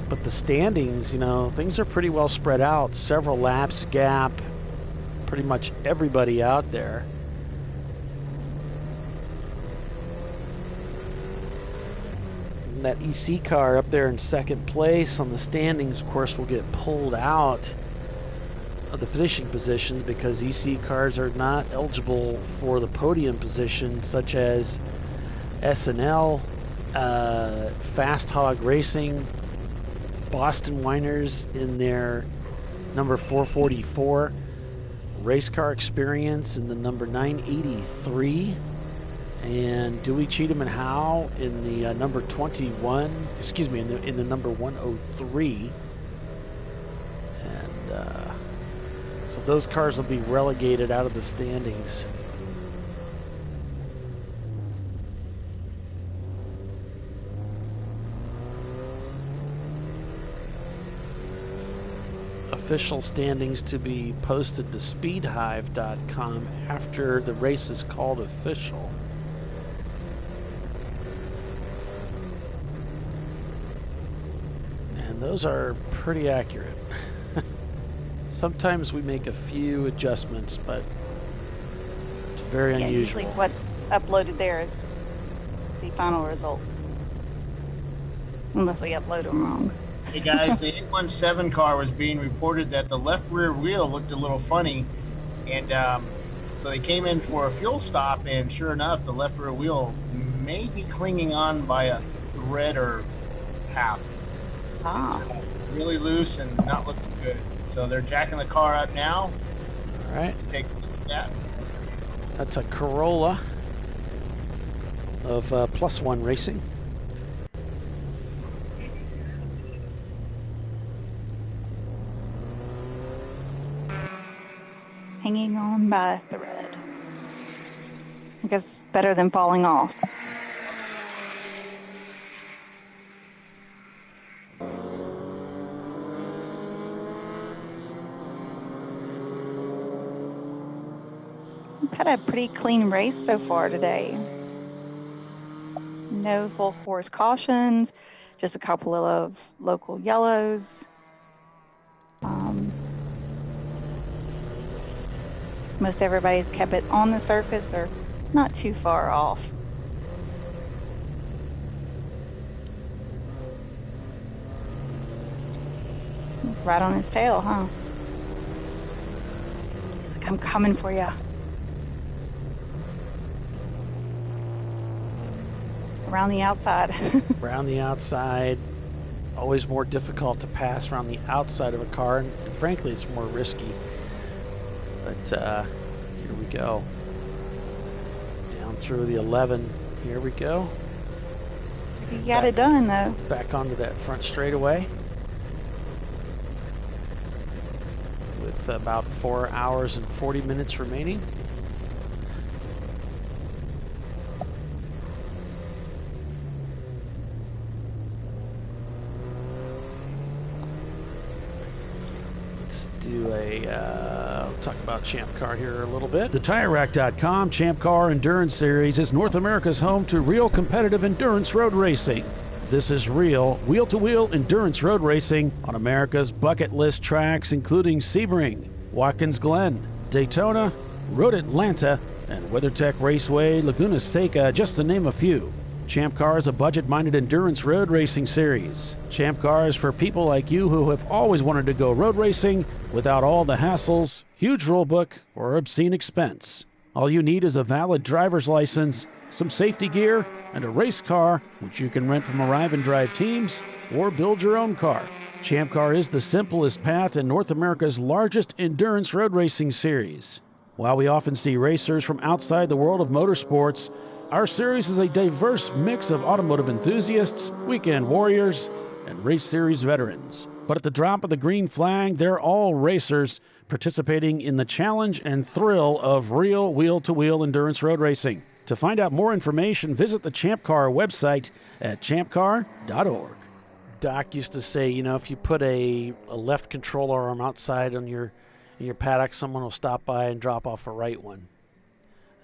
[SPEAKER 1] But the standings, things are pretty well spread out. Several laps gap, pretty much everybody out there. And that EC car up there in second place on the standings, of course, will get pulled out of the finishing positions because EC cars are not eligible for the podium position, such as SNL, Fast Hog Racing, Boston Whiners in their number 444, Race Car Experience in the number 983, and Dewey, Cheatham, and Howe in the number 21, in the number 103. And so those cars will be relegated out of the standings. Official standings to be posted to speedhive.com after the race is called official. And those are pretty accurate. Sometimes we make a few adjustments, but it's very unusual.
[SPEAKER 2] Usually what's uploaded there is the final results. Unless we upload them wrong.
[SPEAKER 3] Hey guys, the 817 car was being reported that the left rear wheel looked a little funny, and so they came in for a fuel stop, and sure enough, the left rear wheel may be clinging on by a thread or half.
[SPEAKER 2] Ah.
[SPEAKER 3] It's really loose and not looking good. So they're jacking the car up now.
[SPEAKER 1] All right.
[SPEAKER 3] To take a look at that.
[SPEAKER 1] That's a Corolla of Plus One Racing.
[SPEAKER 2] Hanging on by a thread. I guess better than falling off. We've had a pretty clean race so far today. No full course cautions, just a couple of local yellows. Most everybody's kept it on the surface or not too far off. He's right on his tail, huh? He's like, I'm coming for you. Around the outside.
[SPEAKER 1] Around the outside. Always more difficult to pass around the outside of a car, and frankly, it's more risky. But here we go. Down through the 11. Here we go.
[SPEAKER 2] You got it done, though.
[SPEAKER 1] Back onto that front straightaway. With about 4 hours and 40 minutes remaining. Do talk about Champ Car here a little bit. The TireRack.com Champ Car Endurance Series is North America's home to real competitive endurance road racing. This is real, wheel-to-wheel endurance road racing on America's bucket list tracks, including Sebring, Watkins Glen, Daytona, Road Atlanta, and WeatherTech Raceway, Laguna Seca, just to name a few. Champ Car is a budget-minded endurance road racing series. Champ Car is for people like you who have always wanted to go road racing without all the hassles, huge rulebook, or obscene expense. All you need is a valid driver's license, some safety gear, and a race car, which you can rent from Arrive and Drive teams or build your own car. Champ Car is the simplest path in North America's largest endurance road racing series. While we often see racers from outside the world of motorsports, our series is a diverse mix of automotive enthusiasts, weekend warriors, and race series veterans. But at the drop of the green flag, they're all racers participating in the challenge and thrill of real wheel-to-wheel endurance road racing. To find out more information, visit the Champ Car website at ChampCar.Org. Doc used to say, you know, if you put a left control arm outside on in your paddock, someone will stop by and drop off a right one.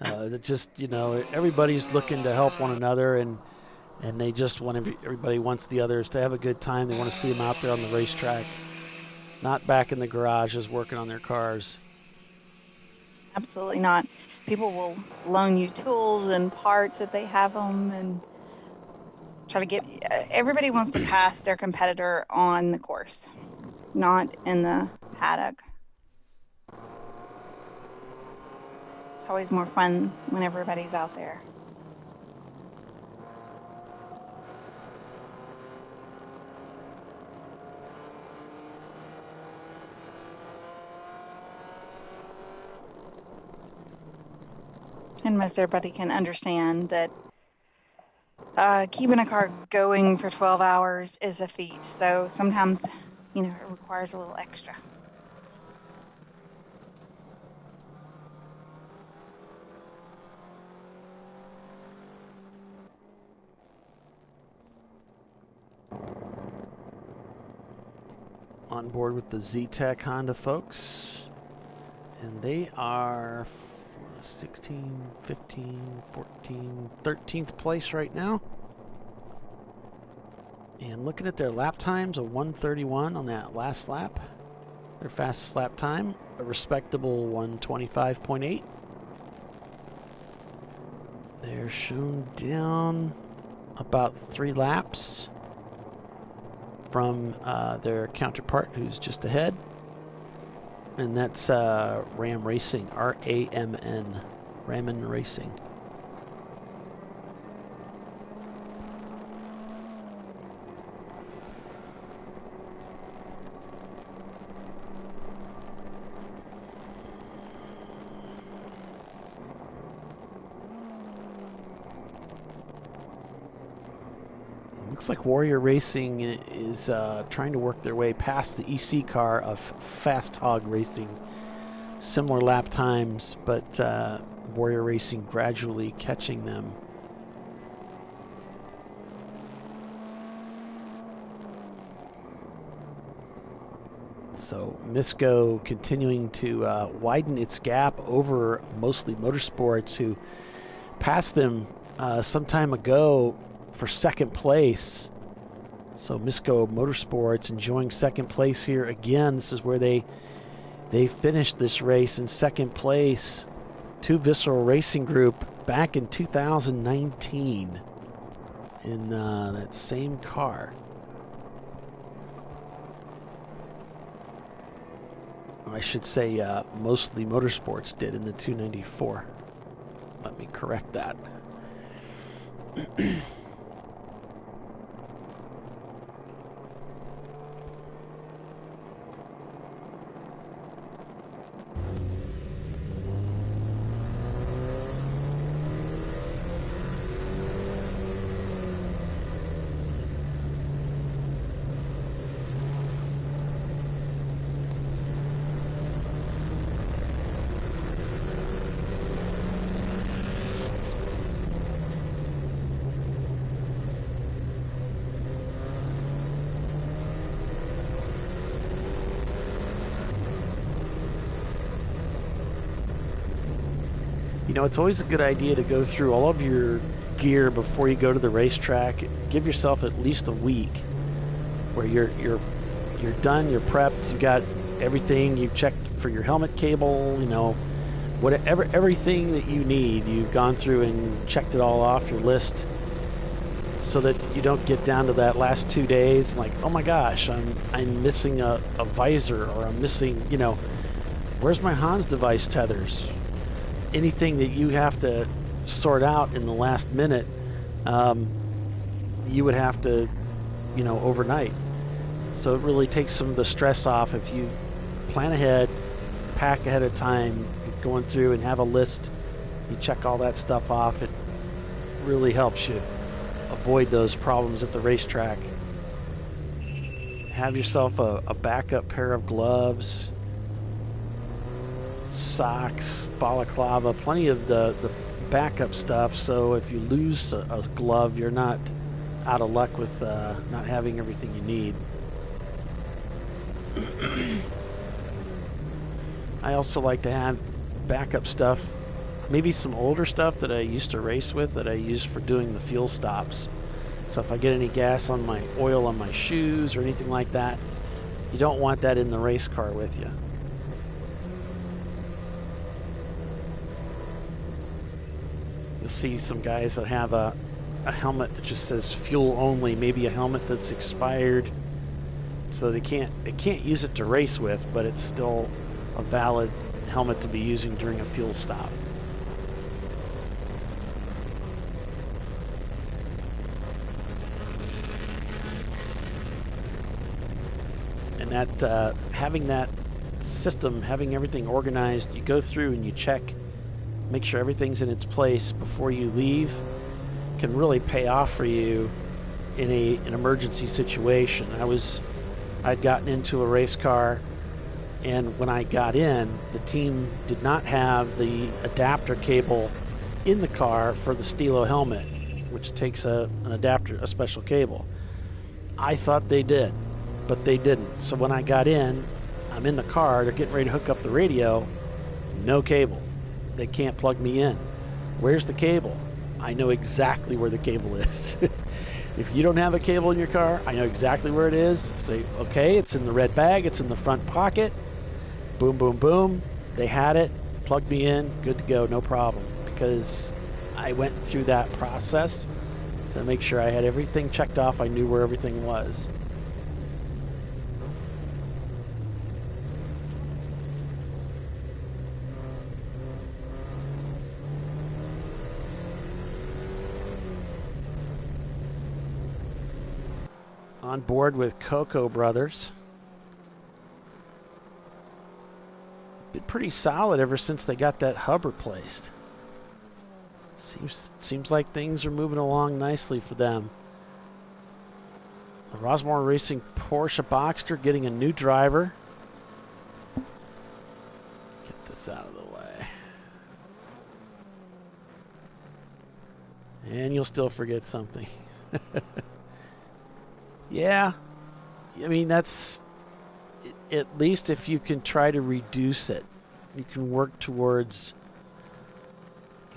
[SPEAKER 1] That just, you know, everybody's looking to help one another, and they just want everybody wants the others to have a good time. They want to see them out there on the racetrack, not back in the garages working on their cars.
[SPEAKER 2] Absolutely not. People will loan you tools and parts if they have them, and try to get. Everybody wants to pass their competitor on the course, not in the paddock. It's always more fun when everybody's out there. And most everybody can understand that keeping a car going for 12 hours is a feat. So sometimes, you know, it requires a little extra.
[SPEAKER 1] On board with the Z-Tech Honda folks. And they are 16, 15, 14, 13th place right now. And looking at their lap times, a 1:31 on that last lap. Their fastest lap time, a respectable 1:25.8. They're shown down about 3 laps from their counterpart who's just ahead. And that's Ram Racing, R-A-M-N, Ramen Racing. Looks like Warrior Racing is trying to work their way past the EC car of Fast Hog Racing. Similar lap times, but Warrior Racing gradually catching them. So Misco continuing to widen its gap over Mostly Motorsports, who passed them some time ago for second place. So Misco Motorsports enjoying second place here again. This is where they finished this race in second place to Visceral Racing Group back in 2019 in that same car. I should say Mostly Motorsports did in the 294. Let me correct that. You know, it's always a good idea to go through all of your gear before you go to the racetrack. Give yourself at least a week where you're done, you're prepped, you got everything, you've checked for your helmet cable, you know, whatever, everything that you need. You've gone through and checked it all off your list so that you don't get down to that last 2 days like, oh my gosh, I'm missing a visor, or I'm missing, you know, where's my Hans device tethers? Anything that you have to sort out in the last minute, you would have to, you know, overnight. So it really takes some of the stress off if you plan ahead, pack ahead of time, going through and have a list, you check all that stuff off. It really helps you avoid those problems at the racetrack. have yourself a backup pair of gloves, socks, balaclava, plenty of the backup stuff, so if you lose a glove, you're not out of luck with not having everything you need. I also like to have backup stuff, maybe some older stuff that I used to race with that I use for doing the fuel stops. So if I get any gas on my oil on my shoes or anything like that, you don't want that in the race car with you. You'll see some guys that have a helmet that just says fuel only, maybe a helmet that's expired, so they can't use it to race with, but it's still a valid helmet to be using during a fuel stop. And that having that system, having everything organized, you go through and you check, make sure everything's in its place before you leave, can really pay off for you in an emergency situation. I'd gotten into a race car, and when I got in, the team did not have the adapter cable in the car for the Stilo helmet, which takes an adapter, a special cable. I thought they did, but they didn't. So when I got in, I'm in the car, they're getting ready to hook up the radio, no cable. They can't plug me in. Where's the cable? I know exactly where the cable is. If you don't have a cable in your car, I know exactly where it is. Say, okay, it's in the red bag, it's in the front pocket. Boom, boom, boom. They had it, plugged me in, good to go, no problem. Because I went through that process to make sure I had everything checked off, I knew where everything was. On board with Coco Brothers. Been pretty solid ever since they got that hub replaced. Seems like things are moving along nicely for them. The Rosmore Racing Porsche Boxster getting a new driver. Get this out of the way. And you'll still forget something. Yeah, I mean, that's, at least if you can try to reduce it, you can work towards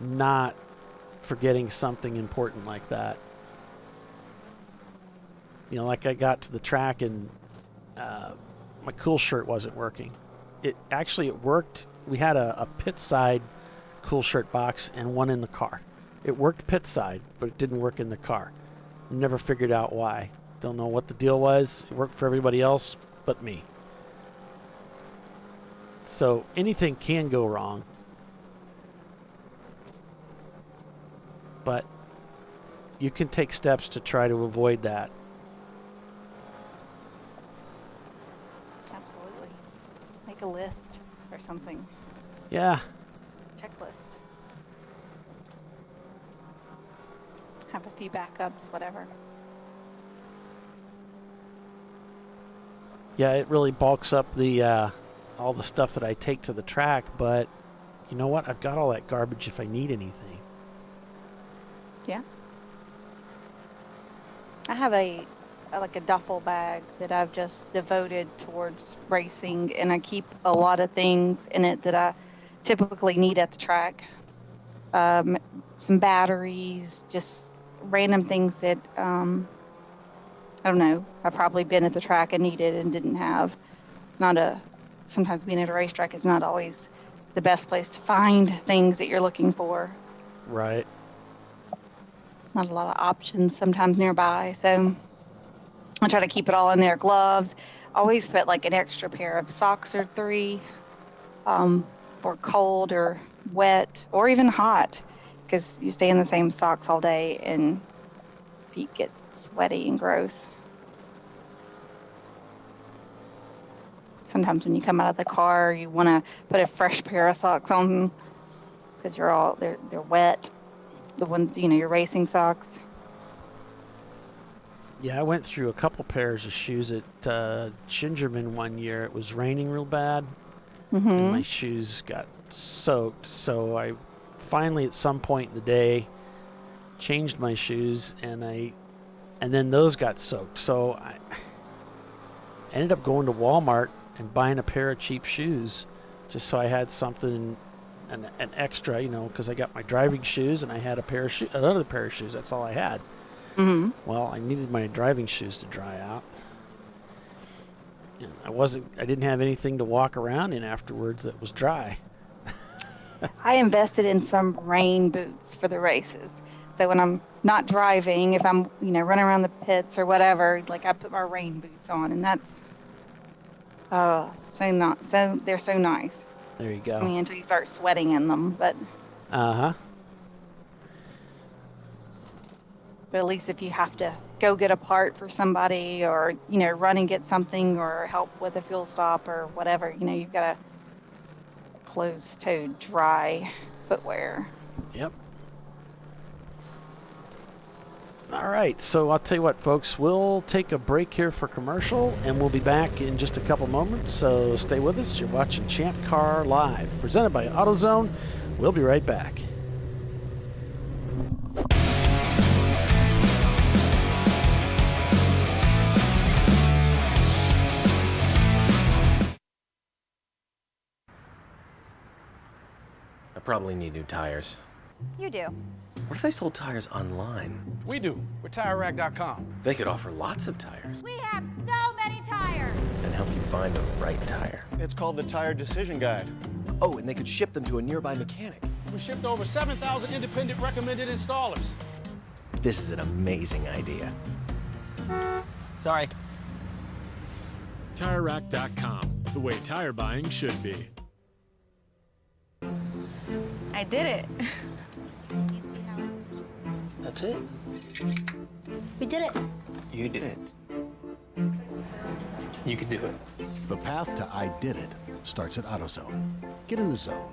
[SPEAKER 1] not forgetting something important like that. You know, like I got to the track and my cool shirt wasn't working. It worked. We had a pit side cool shirt box and one in the car. It worked pit side, but it didn't work in the car. Never figured out why. Don't know what the deal was. It worked for everybody else but me. So anything can go wrong. But you can take steps to try to avoid that.
[SPEAKER 2] Absolutely. Make a list or something.
[SPEAKER 1] Yeah.
[SPEAKER 2] Checklist. Have a few backups, whatever.
[SPEAKER 1] Yeah, it really bulks up the all the stuff that I take to the track, but you know what? I've got all that garbage if I need anything.
[SPEAKER 2] Yeah. I have a duffel bag that I've just devoted towards racing, and I keep a lot of things in it that I typically need at the track. Some batteries, just random things that I don't know, I've probably been at the track and needed and didn't have. Sometimes being at a racetrack is not always the best place to find things that you're looking for.
[SPEAKER 1] Right.
[SPEAKER 2] Not a lot of options sometimes nearby, so I try to keep it all in there. Gloves, always put like an extra pair of socks or 3 for cold or wet or even hot, because you stay in the same socks all day and feet get sweaty and gross. Sometimes when you come out of the car, you want to put a fresh pair of socks on because they're wet. The ones, your racing socks.
[SPEAKER 1] Yeah, I went through a couple pairs of shoes at Gingerman one year. It was raining real bad, and my shoes got soaked. So I finally, at some point in the day, changed my shoes, and then those got soaked. So I ended up going to Walmart and buying a pair of cheap shoes, just so I had something, an extra, because I got my driving shoes and I had another pair of shoes. That's all I had. Well, I needed my driving shoes to dry out. And I didn't have anything to walk around in afterwards that was dry.
[SPEAKER 2] I invested in some rain boots for the races. So when I'm not driving, if I'm, running around the pits or whatever, like I put my rain boots on, and that's they're so nice.
[SPEAKER 1] There you go.
[SPEAKER 2] I mean, until you start sweating in them, but but at least if you have to go get a part for somebody, or run and get something, or help with a fuel stop or whatever, you've got a closed-toed dry footwear.
[SPEAKER 1] Yep. All right, so I'll tell you what, folks, we'll take a break here for commercial, and we'll be back in just a couple moments, so stay with us. You're watching Champ Car Live, presented by AutoZone. We'll be right back.
[SPEAKER 13] I probably need new tires.
[SPEAKER 6] You do.
[SPEAKER 13] What if they sold tires online?
[SPEAKER 14] We do. We're TireRack.com.
[SPEAKER 13] They could offer lots of tires
[SPEAKER 6] We have so many tires.
[SPEAKER 13] and help you find the right tire.
[SPEAKER 14] It's called the Tire Decision Guide.
[SPEAKER 13] Oh, and they could ship them to a nearby mechanic.
[SPEAKER 14] We shipped over 7,000 independent recommended installers.
[SPEAKER 13] This is an amazing idea.
[SPEAKER 7] Sorry.
[SPEAKER 15] TireRack.com, the way tire buying should be.
[SPEAKER 6] I did it. You see how it's...
[SPEAKER 13] That's it.
[SPEAKER 6] We did it.
[SPEAKER 13] You did it. You can do it.
[SPEAKER 16] The path to I Did It starts at AutoZone. Get in the zone.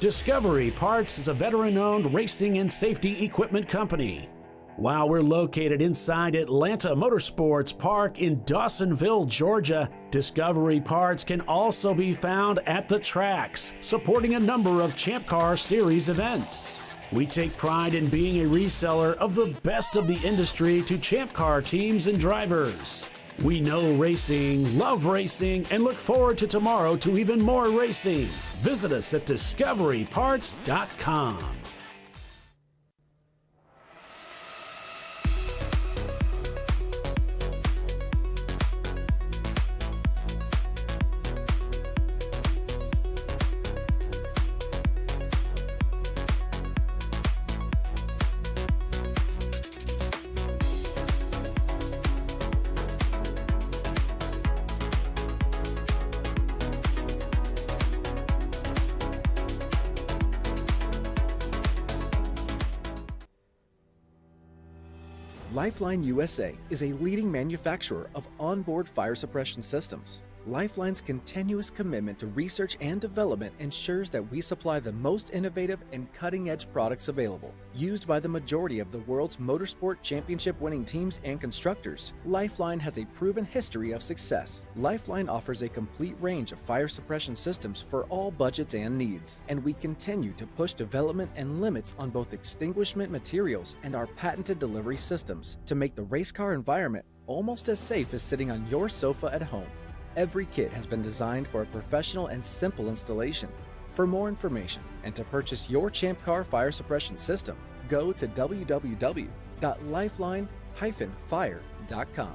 [SPEAKER 17] Discovery Parts is a veteran-owned racing and safety equipment company. While we're located inside Atlanta Motorsports Park in Dawsonville, Georgia, Discovery Parts can also be found at the tracks, supporting a number of Champ Car Series events. We take pride in being a reseller of the best of the industry to Champ Car teams and drivers. We know racing, love racing, and look forward to tomorrow to even more racing. Visit us at discoveryparts.com.
[SPEAKER 12] Lifeline USA is a leading manufacturer of onboard fire suppression systems. Lifeline's continuous commitment to research and development ensures that we supply the most innovative and cutting-edge products available, used by the majority of the world's motorsport championship-winning teams and constructors. Lifeline has a proven history of success. Lifeline offers a complete range of fire suppression systems for all budgets and needs, and we continue to push development and limits on both extinguishment materials and our patented delivery systems to make the race car environment almost as safe as sitting on your sofa at home. Every kit has been designed for a professional and simple installation. For more information and to purchase your ChampCar fire suppression system, go to www.lifeline-fire.com.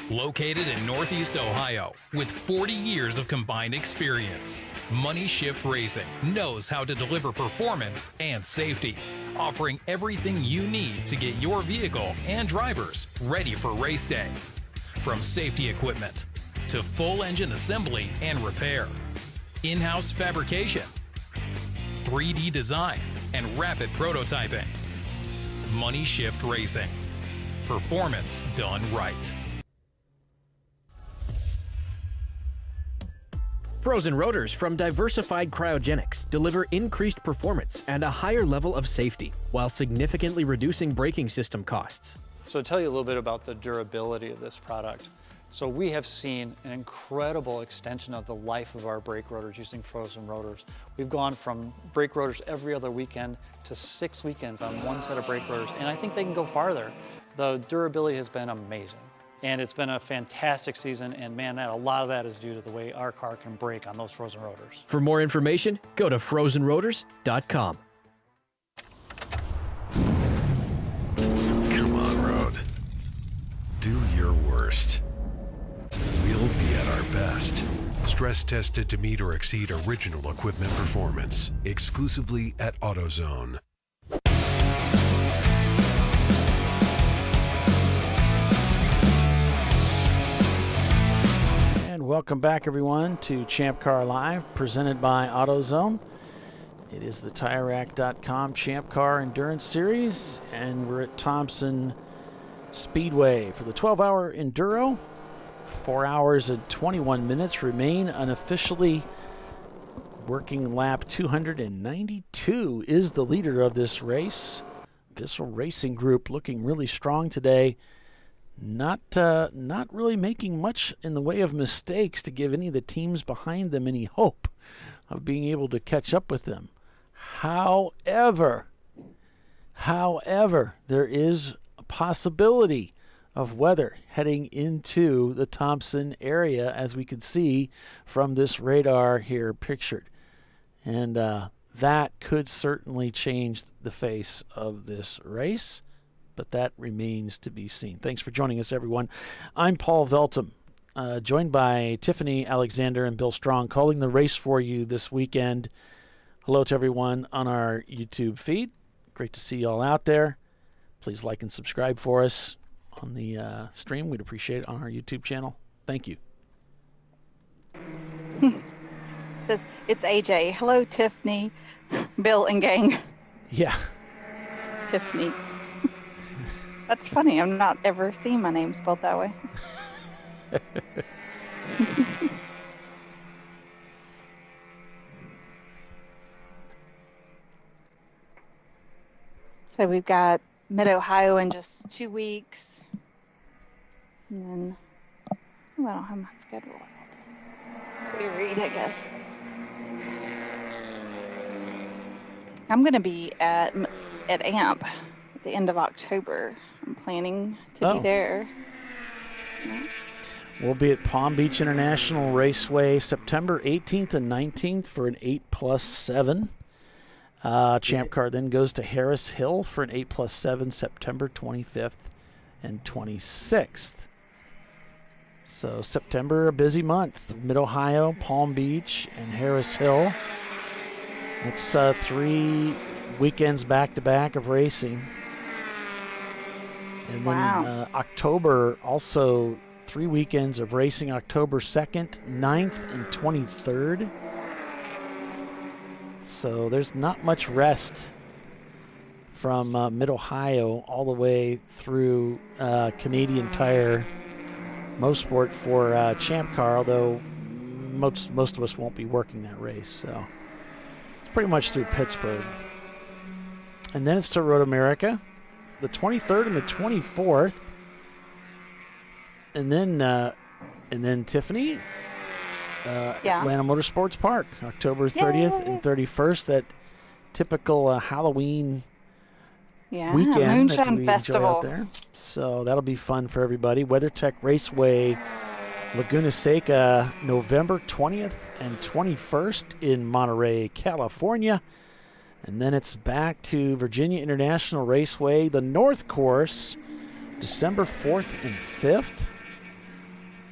[SPEAKER 18] Located in Northeast Ohio, with 40 years of combined experience, Money Shift Racing knows how to deliver performance and safety, offering everything you need to get your vehicle and drivers ready for race day. From safety equipment to full engine assembly and repair, in-house fabrication, 3D design, and rapid prototyping. Money Shift Racing. Performance done right.
[SPEAKER 10] Frozen rotors from Diversified Cryogenics deliver increased performance and a higher level of safety, while significantly reducing braking system costs.
[SPEAKER 11] So to tell you a little bit about the durability of this product. So we have seen an incredible extension of the life of our brake rotors using frozen rotors. We've gone from brake rotors every other weekend to 6 weekends on one set of brake rotors, and I think they can go farther. The durability has been amazing. And it's been a fantastic season, and man, a lot of that is due to the way our car can brake on those frozen rotors.
[SPEAKER 10] For more information, go to frozenrotors.com.
[SPEAKER 9] Come on, Road. Do your worst. We'll be at our best. Stress tested to meet or exceed original equipment performance. Exclusively at AutoZone.
[SPEAKER 19] Welcome back, everyone, to ChampCar.Live, presented by AutoZone. It is the TireRack.com Champ Car Endurance Series, and we're at Thompson Speedway for the 12-hour Enduro. 4 hours and 21 minutes remain unofficially. Working lap 292 is the leader of this race. Bissell Racing Group looking really strong today. Not really making much in the way of mistakes to give any of the teams behind them any hope of being able to catch up with them. However, there is a possibility of weather heading into the Thompson area, as we can see from this radar here pictured. And that could certainly change the face of this race, but that remains to be seen. Thanks for joining us, everyone. I'm Paul Veltum, joined by Tiffany Alexander and Bill Strong, calling the race for you this weekend. Hello to everyone on our YouTube feed. Great to see you all out there. Please like and subscribe for us on the stream. We'd appreciate it on our YouTube channel. Thank you.
[SPEAKER 2] It's AJ. Hello, Tiffany, Bill, and gang.
[SPEAKER 19] Yeah.
[SPEAKER 2] Tiffany. That's funny. I've not ever seen my name spelled that way. So we've got Mid-Ohio in just 2 weeks. And then, I don't have my schedule. Reread, I guess. I'm going to be at AMP at the end of October. I'm planning to be there. Yeah.
[SPEAKER 19] We'll be at Palm Beach International Raceway September 18th and 19th for an 8+7. Champ Car then goes to Harris Hill for an 8+7 September 25th and 26th. So September, a busy month. Mid-Ohio, Palm Beach, and Harris Hill. It's 3 weekends back-to-back of racing. And then October, also 3 weekends of racing, October 2nd, 9th, and 23rd. So there's not much rest from Mid-Ohio all the way through Canadian Tire Motorsport for Champ Car, although most of us won't be working that race. So it's pretty much through Pittsburgh. And then it's to Road America, the 23rd and the 24th. And then Tiffany, Atlanta Motorsports Park, October 30th and 31st. That typical Halloween
[SPEAKER 2] Yeah,
[SPEAKER 19] weekend that
[SPEAKER 2] Moonshine
[SPEAKER 19] we enjoy
[SPEAKER 2] Festival.
[SPEAKER 19] out there. So that'll be fun for everybody. WeatherTech Raceway, Laguna Seca, November 20th and 21st in Monterey, California. And then it's back to Virginia International Raceway, the North Course, December 4th and 5th.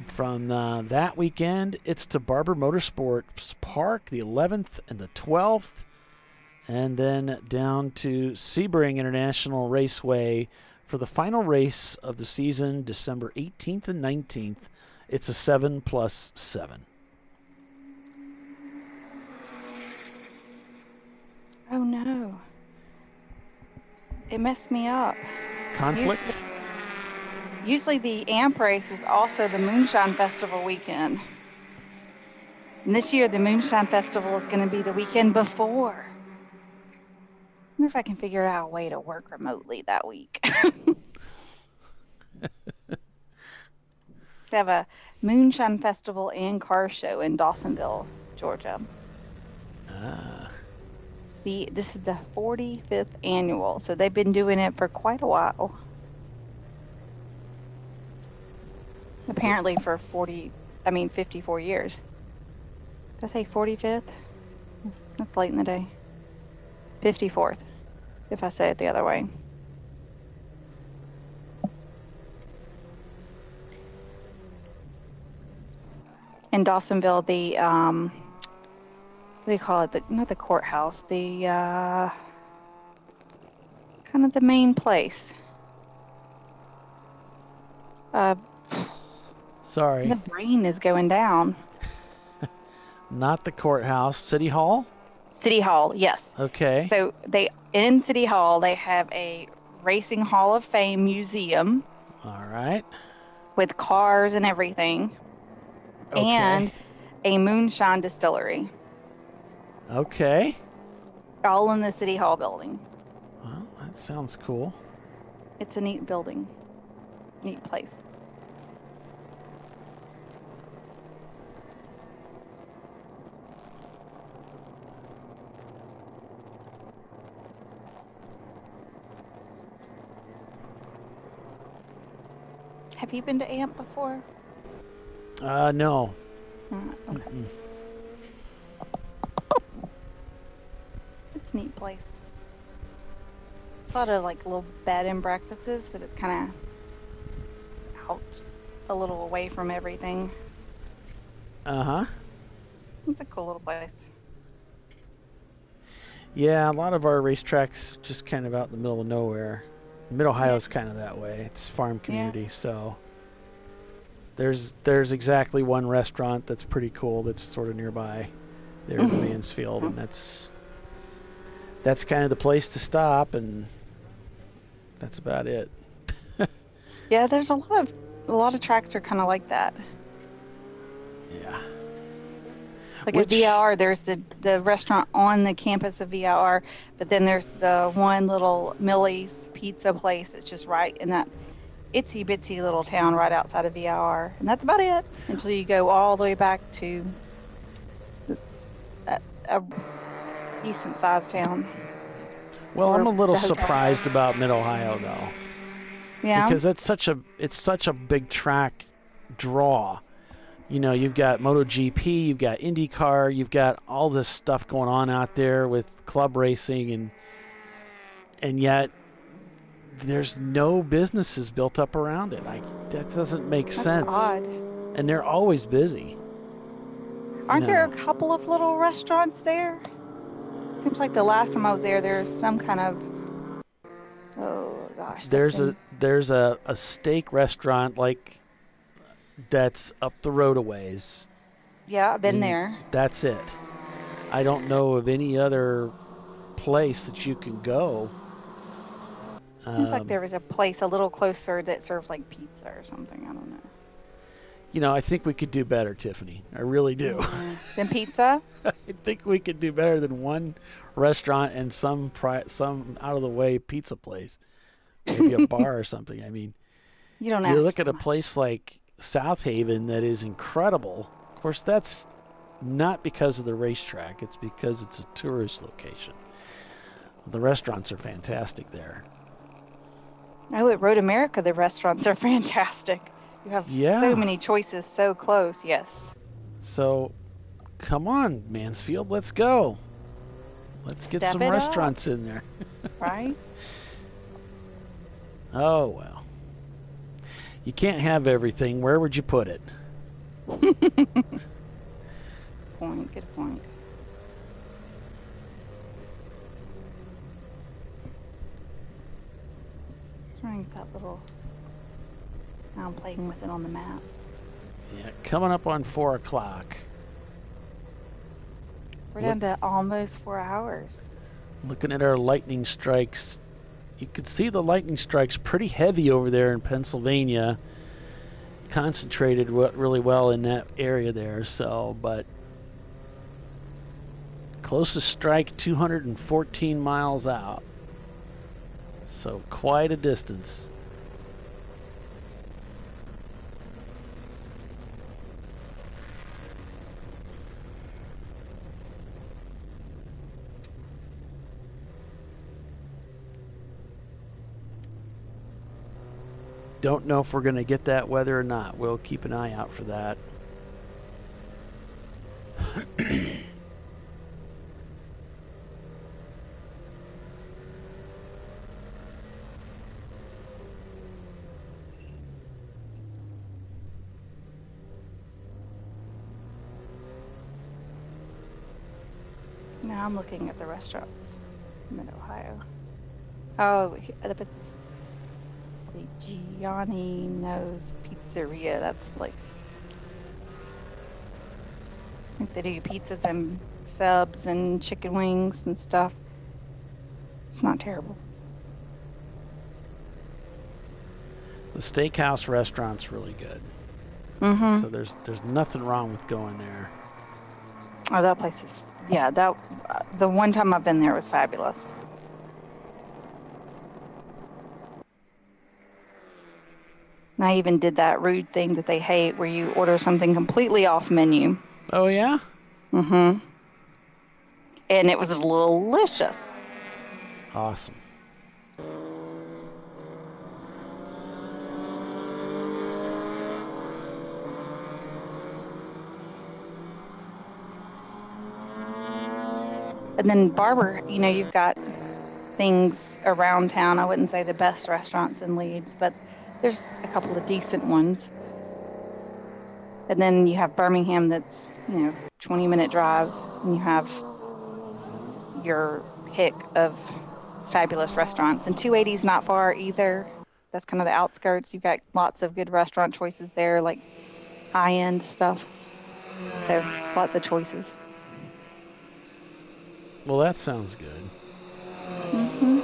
[SPEAKER 19] From that weekend, it's to Barber Motorsports Park, the 11th and the 12th. And then down to Sebring International Raceway for the final race of the season, December 18th and 19th. It's a 7+7.
[SPEAKER 2] Oh no. It messed me up.
[SPEAKER 19] Conflict?
[SPEAKER 2] Usually the AMP race is also the Moonshine Festival weekend. And this year the Moonshine Festival is going to be the weekend before. I wonder if I can figure out a way to work remotely that week. They have a Moonshine Festival and car show in Dawsonville, Georgia. This is the 45th annual, so they've been doing it for quite a while. Apparently for 54 years. Did I say 45th? That's late in the day. 54th, if I say it the other way. In Dawsonville, the what do you call it? Not the courthouse. The kind of the main place.
[SPEAKER 19] Sorry.
[SPEAKER 2] The brain is going down.
[SPEAKER 19] Not the courthouse. City Hall?
[SPEAKER 2] City Hall, yes.
[SPEAKER 19] Okay.
[SPEAKER 2] So in City Hall, they have a Racing Hall of Fame museum.
[SPEAKER 19] All right.
[SPEAKER 2] With cars and everything.
[SPEAKER 19] Okay.
[SPEAKER 2] And a moonshine distillery.
[SPEAKER 19] Okay.
[SPEAKER 2] All in the City Hall building.
[SPEAKER 19] Well, that sounds cool.
[SPEAKER 2] It's a neat building. Neat place. Have you been to AMP before?
[SPEAKER 19] No.
[SPEAKER 2] Okay. It's a neat place. It's a lot of like little bed and breakfasts, but it's kind of out a little away from everything.
[SPEAKER 19] Uh-huh.
[SPEAKER 2] It's a cool little place.
[SPEAKER 19] Yeah, a lot of our racetracks just kind of out in the middle of nowhere. Mid-Ohio's kind of that way. It's farm community, so there's exactly one restaurant that's pretty cool that's sort of nearby there in Mansfield, and that's kind of the place to stop, and that's about it.
[SPEAKER 2] Yeah, there's a lot of tracks are kind of like that.
[SPEAKER 19] Yeah.
[SPEAKER 2] Like at VIR, there's the restaurant on the campus of VIR, but then there's the one little Millie's pizza place that's just right in that itsy bitsy little town right outside of VIR. And that's about it until you go all the way back to a decent sized town.
[SPEAKER 19] Well, I'm a little surprised about Mid-Ohio though.
[SPEAKER 2] Yeah.
[SPEAKER 19] Because it's such a big track draw. You know, you've got MotoGP, you've got IndyCar, you've got all this stuff going on out there with club racing, and yet there's no businesses built up around it. That doesn't make sense.
[SPEAKER 2] Odd.
[SPEAKER 19] And they're always busy.
[SPEAKER 2] Aren't there a couple of little restaurants there? Seems like the last time I was there, there's some kind of
[SPEAKER 19] There's a steak restaurant like that's up the road a ways.
[SPEAKER 2] Yeah, I've been there.
[SPEAKER 19] That's it. I don't know of any other place that you can go.
[SPEAKER 2] Seems like there was a place a little closer that served like pizza or something. I don't know.
[SPEAKER 19] You know, I think we could do better, Tiffany. I really do.
[SPEAKER 2] Than pizza?
[SPEAKER 19] I think we could do better than one restaurant and some out of the way pizza place, maybe a bar or something. I mean,
[SPEAKER 2] you
[SPEAKER 19] look at a place like South Haven that is incredible. Of course, that's not because of the racetrack. It's because it's a tourist location. The restaurants are fantastic there.
[SPEAKER 2] Oh, at Road America, the restaurants are fantastic. You have so many choices so close, yes.
[SPEAKER 19] So, come on, Mansfield, let's go. Let's get
[SPEAKER 2] Step
[SPEAKER 19] some
[SPEAKER 2] it
[SPEAKER 19] restaurants
[SPEAKER 2] up.
[SPEAKER 19] in there.
[SPEAKER 2] Right?
[SPEAKER 19] Oh, well. You can't have everything. Where would you put it?
[SPEAKER 2] Good point. Trying to get that little. Now I'm playing with it on the map.
[SPEAKER 19] Yeah, coming up on 4 o'clock.
[SPEAKER 2] We're down to almost 4 hours.
[SPEAKER 19] Looking at our lightning strikes, you could see the lightning strikes pretty heavy over there in Pennsylvania. Concentrated really well in that area there, so, but closest strike 214 miles out. So quite a distance. Don't know if we're going to get that weather or not. We'll keep an eye out for that.
[SPEAKER 2] Now I'm looking at the restaurants in Mid-Ohio. Oh, the Giannino's Pizzeria, that's the place. I think they do pizzas and subs and chicken wings and stuff. It's not terrible.
[SPEAKER 19] The steakhouse restaurant's really good.
[SPEAKER 2] Mm-hmm.
[SPEAKER 19] So there's nothing wrong with going there.
[SPEAKER 2] Oh, that place is, yeah, that the one time I've been there was fabulous. And I even did that rude thing that they hate where you order something completely off menu.
[SPEAKER 19] Oh, yeah?
[SPEAKER 2] Mm-hmm. And it was delicious.
[SPEAKER 19] Awesome.
[SPEAKER 2] And then Barber, you know, you've got things around town. I wouldn't say the best restaurants in Leeds, but there's a couple of decent ones. And then you have Birmingham that's, 20-minute drive, and you have your pick of fabulous restaurants. And 280's not far either. That's kind of the outskirts. You've got lots of good restaurant choices there, like high-end stuff. So lots of choices.
[SPEAKER 19] Well, that sounds good.
[SPEAKER 2] Mm-hmm.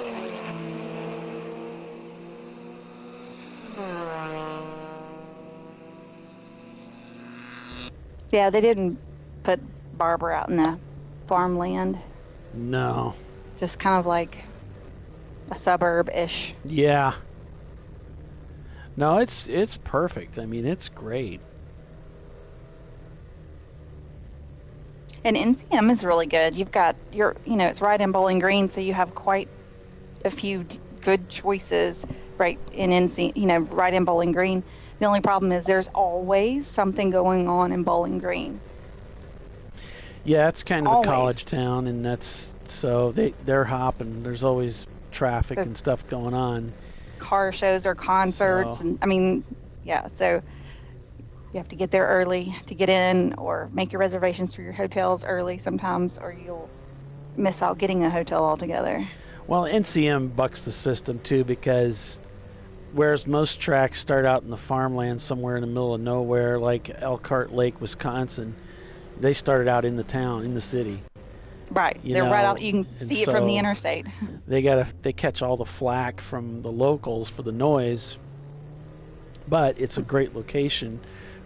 [SPEAKER 2] Yeah, they didn't put Barber out in the farmland.
[SPEAKER 19] No.
[SPEAKER 2] Just kind of like a suburb-ish.
[SPEAKER 19] Yeah. No, it's perfect. I mean, it's great.
[SPEAKER 2] And NCM is really good. You've got it's right in Bowling Green, so you have quite a few good choices right in NC, right in Bowling Green. The only problem is there's always something going on in Bowling Green.
[SPEAKER 19] Yeah, it's kind of
[SPEAKER 2] Always.
[SPEAKER 19] a college town, and that's so they're hopping. There's always traffic and stuff going on.
[SPEAKER 2] Car shows or concerts,
[SPEAKER 19] So-
[SPEAKER 2] and so you have to get there early to get in, or make your reservations for your hotels early sometimes, or you'll miss out getting a hotel altogether.
[SPEAKER 19] Well, NCM bucks the system too, because whereas most tracks start out in the farmland somewhere in the middle of nowhere, like Elkhart Lake, Wisconsin, they started out in the town, in the city.
[SPEAKER 2] Right, they're right out. You can see it from the interstate.
[SPEAKER 19] They catch all the flack from the locals for the noise, but it's a great location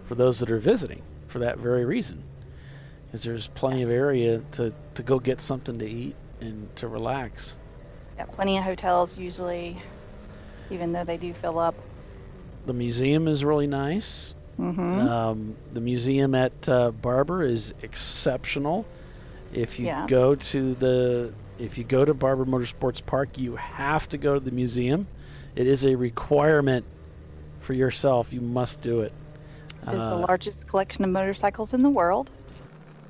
[SPEAKER 19] for those that are visiting for that very reason, because there's plenty of area to go get something to eat and to relax.
[SPEAKER 2] Yeah, plenty of hotels usually, even though they do fill up.
[SPEAKER 19] The museum is really nice.
[SPEAKER 2] Mm-hmm.
[SPEAKER 19] The museum at Barber is exceptional. If you
[SPEAKER 2] Yeah.
[SPEAKER 19] go to Barber Motorsports Park, you have to go to the museum. It is a requirement for yourself. You must do it.
[SPEAKER 2] It's the largest collection of motorcycles in the world.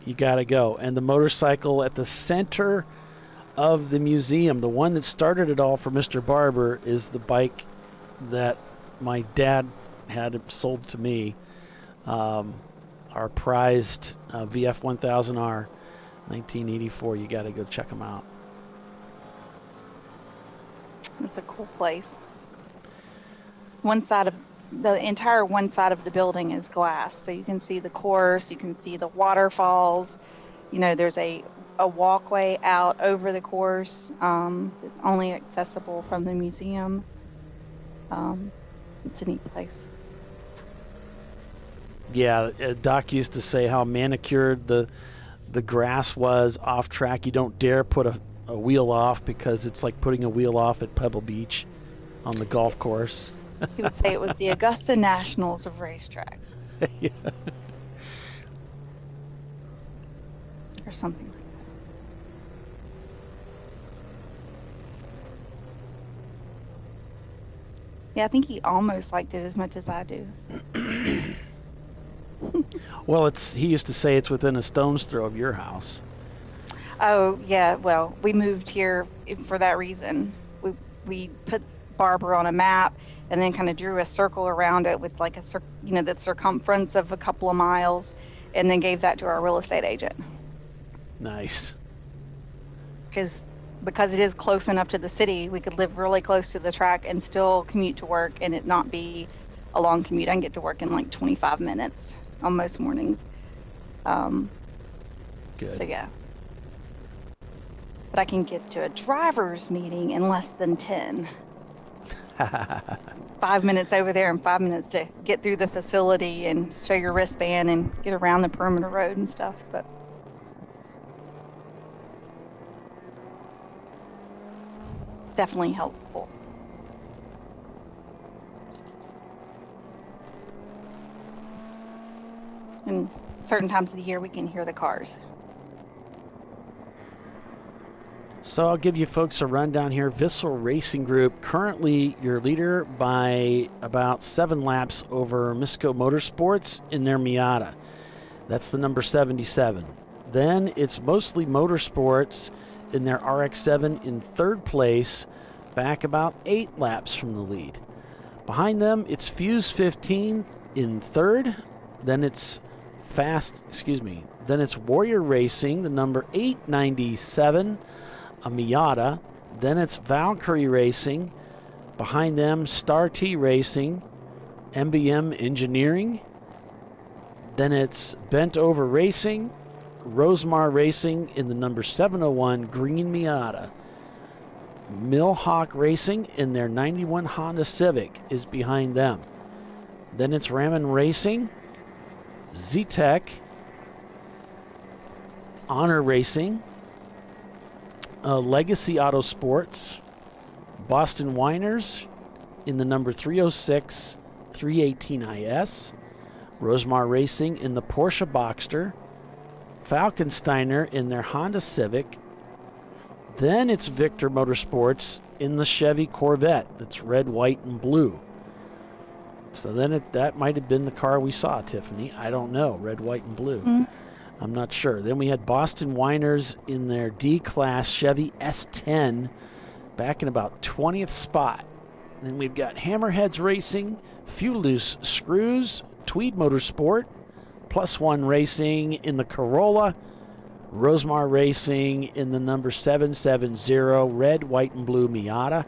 [SPEAKER 19] You got to go. And the motorcycle at the center of the museum, the one that started it all for Mr. Barber, is the bike that my dad had sold to me, our prized VF 1000R, 1984. You got to go check them out.
[SPEAKER 2] It's a cool place. The entire one side of the building is glass, so you can see the course, you can see the waterfalls. You know, there's a walkway out over the course. It's only accessible from the museum. It's a neat place.
[SPEAKER 19] Yeah, Doc used to say how manicured the grass was off track. You don't dare put a wheel off because it's like putting a wheel off at Pebble Beach on the golf course.
[SPEAKER 2] He would say it was the Augusta Nationals of racetracks.
[SPEAKER 19] Yeah.
[SPEAKER 2] Or something like that. Yeah, I think he almost liked it as much as I do.
[SPEAKER 19] Well, he used to say it's within a stone's throw of your house.
[SPEAKER 2] Oh, yeah, well, we moved here for that reason. We put Barber on a map and then kind of drew a circle around it with like the circumference of a couple of miles, and then gave that to our real estate agent.
[SPEAKER 19] Nice.
[SPEAKER 2] Because it is close enough to the city, we could live really close to the track and still commute to work and it not be a long commute. I can get to work in like 25 minutes on most mornings.
[SPEAKER 19] Good.
[SPEAKER 2] So yeah. But I can get to a driver's meeting in less than 10. 5 minutes over there and 5 minutes to get through the facility and show your wristband and get around the perimeter road and stuff. But it's definitely helpful. And certain times of the year we can hear the cars.
[SPEAKER 19] So I'll give you folks a rundown here. Vissel Racing Group, currently your leader by about 7 laps over Misco Motorsports in their Miata. That's the number 77. Then it's mostly Motorsports in their RX-7 in 3rd place, back about 8 laps from the lead. Behind them, it's Fuse 15 in 3rd. Then it's Then it's Warrior Racing, the number 897. A Miata. Then it's Valkyrie Racing. Behind them, Star T Racing, MBM Engineering. Then it's Bent Over Racing, Rosemar Racing in the number 701 Green Miata. Millhawk Racing in their 91 Honda Civic is behind them. Then it's Raman Racing, Z-Tech, Honor Racing, Legacy Auto Sports, Boston Winers in the number 306 318 IS, Rosemar Racing in the Porsche Boxster, Falkensteiner in their Honda Civic. Then it's Victor Motorsports in the Chevy Corvette that's red, white, and blue. So then that might have been the car we saw, Tiffany. I don't know. Red, white, and blue. Mm-hmm. I'm not sure. Then we had Boston Winers in their D-Class Chevy S10 back in about 20th spot. Then we've got Hammerheads Racing, Few Loose Screws, Tweed Motorsport, Plus One Racing in the Corolla, Rosemar Racing in the number 770 red, white, and blue Miata.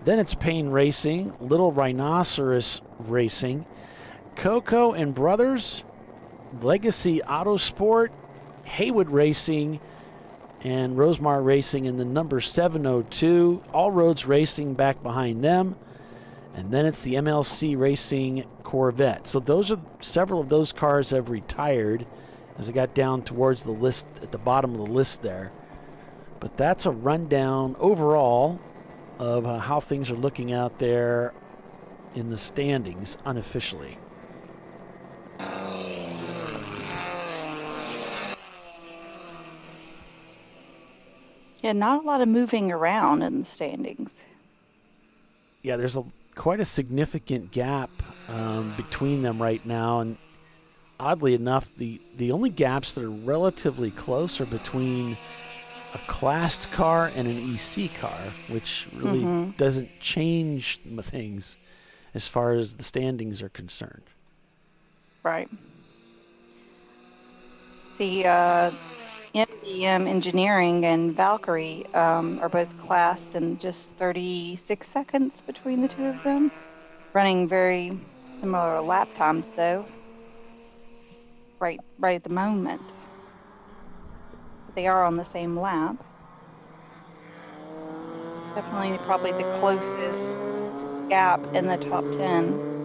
[SPEAKER 19] Then it's Payne Racing, Little Rhinoceros Racing, Coco and Brothers, Legacy Autosport, Haywood Racing, and Rosemar Racing in the number 702. All Roads Racing back behind them. And then it's the MLC Racing Corvette. So those are several of those cars have retired as I got down towards the list at the bottom of the list there. But that's a rundown overall of how things are looking out there in the standings unofficially.
[SPEAKER 2] Yeah, not a lot of moving around in the standings.
[SPEAKER 19] yeah, there's quite a significant gap between them right now, and oddly enough, the only gaps that are relatively close are between a classed car and an EC car, which really doesn't change things as far as the standings are concerned.
[SPEAKER 2] Right. See, MDM Engineering and Valkyrie are both classed in just 36 seconds between the two of them, running very similar lap times, though. Right at the moment. They are on the same lap. Definitely probably the closest gap in the top 10.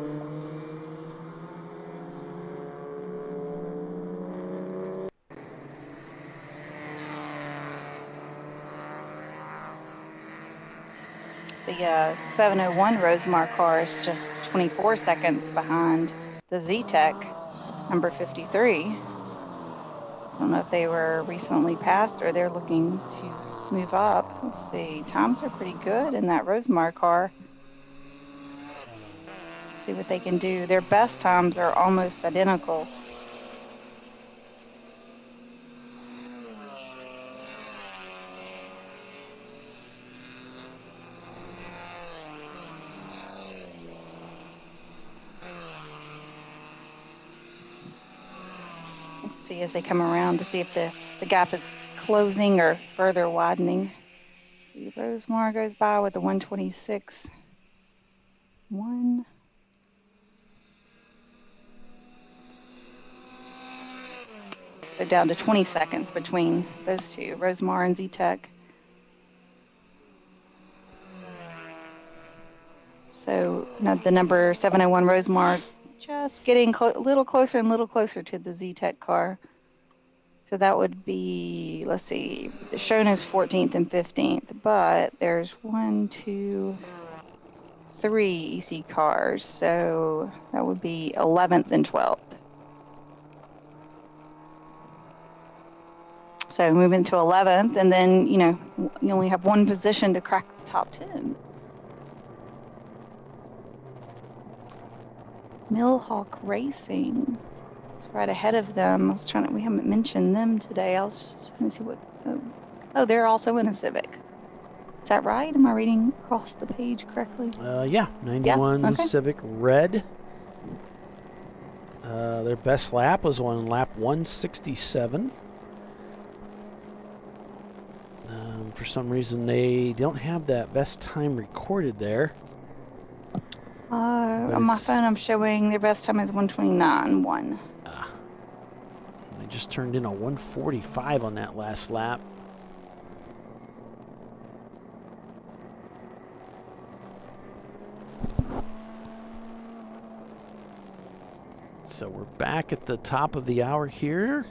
[SPEAKER 2] The 701 Rosemar car is just 24 seconds behind the Z-Tech number 53. I don't know if they were recently passed or they're looking to move up. Let's see. Times are pretty good in that Rosemar car. See what they can do. Their best times are almost identical. Let's see as they come around to see if the gap is closing or further widening. See, Rosemar goes by with the 126. So down to 20 seconds between those two, Rosemar and Z-Tech. So now the number 701 Rosemar just getting a little closer and little closer to the Z-Tech car. So that would be, let's see, shown as 14th and 15th, but there's 1, 2, 3 EC cars. So that would be 11th and 12th. So moving to 11th, and then, you know, you only have one position to crack the top 10. Millhawk Racing is right ahead of them. We haven't mentioned them today. I was trying to see what, oh, they're also in a Civic. Is that right? Am I reading across the page correctly?
[SPEAKER 19] Yeah, 91
[SPEAKER 2] okay.
[SPEAKER 19] Civic Red. Their best lap was on lap 167. For some reason, they don't have that best time recorded there.
[SPEAKER 2] On my phone, I'm showing their best time is 1:29.1.
[SPEAKER 19] They just turned in a 1:45 on that last lap. So we're back at the top of the hour here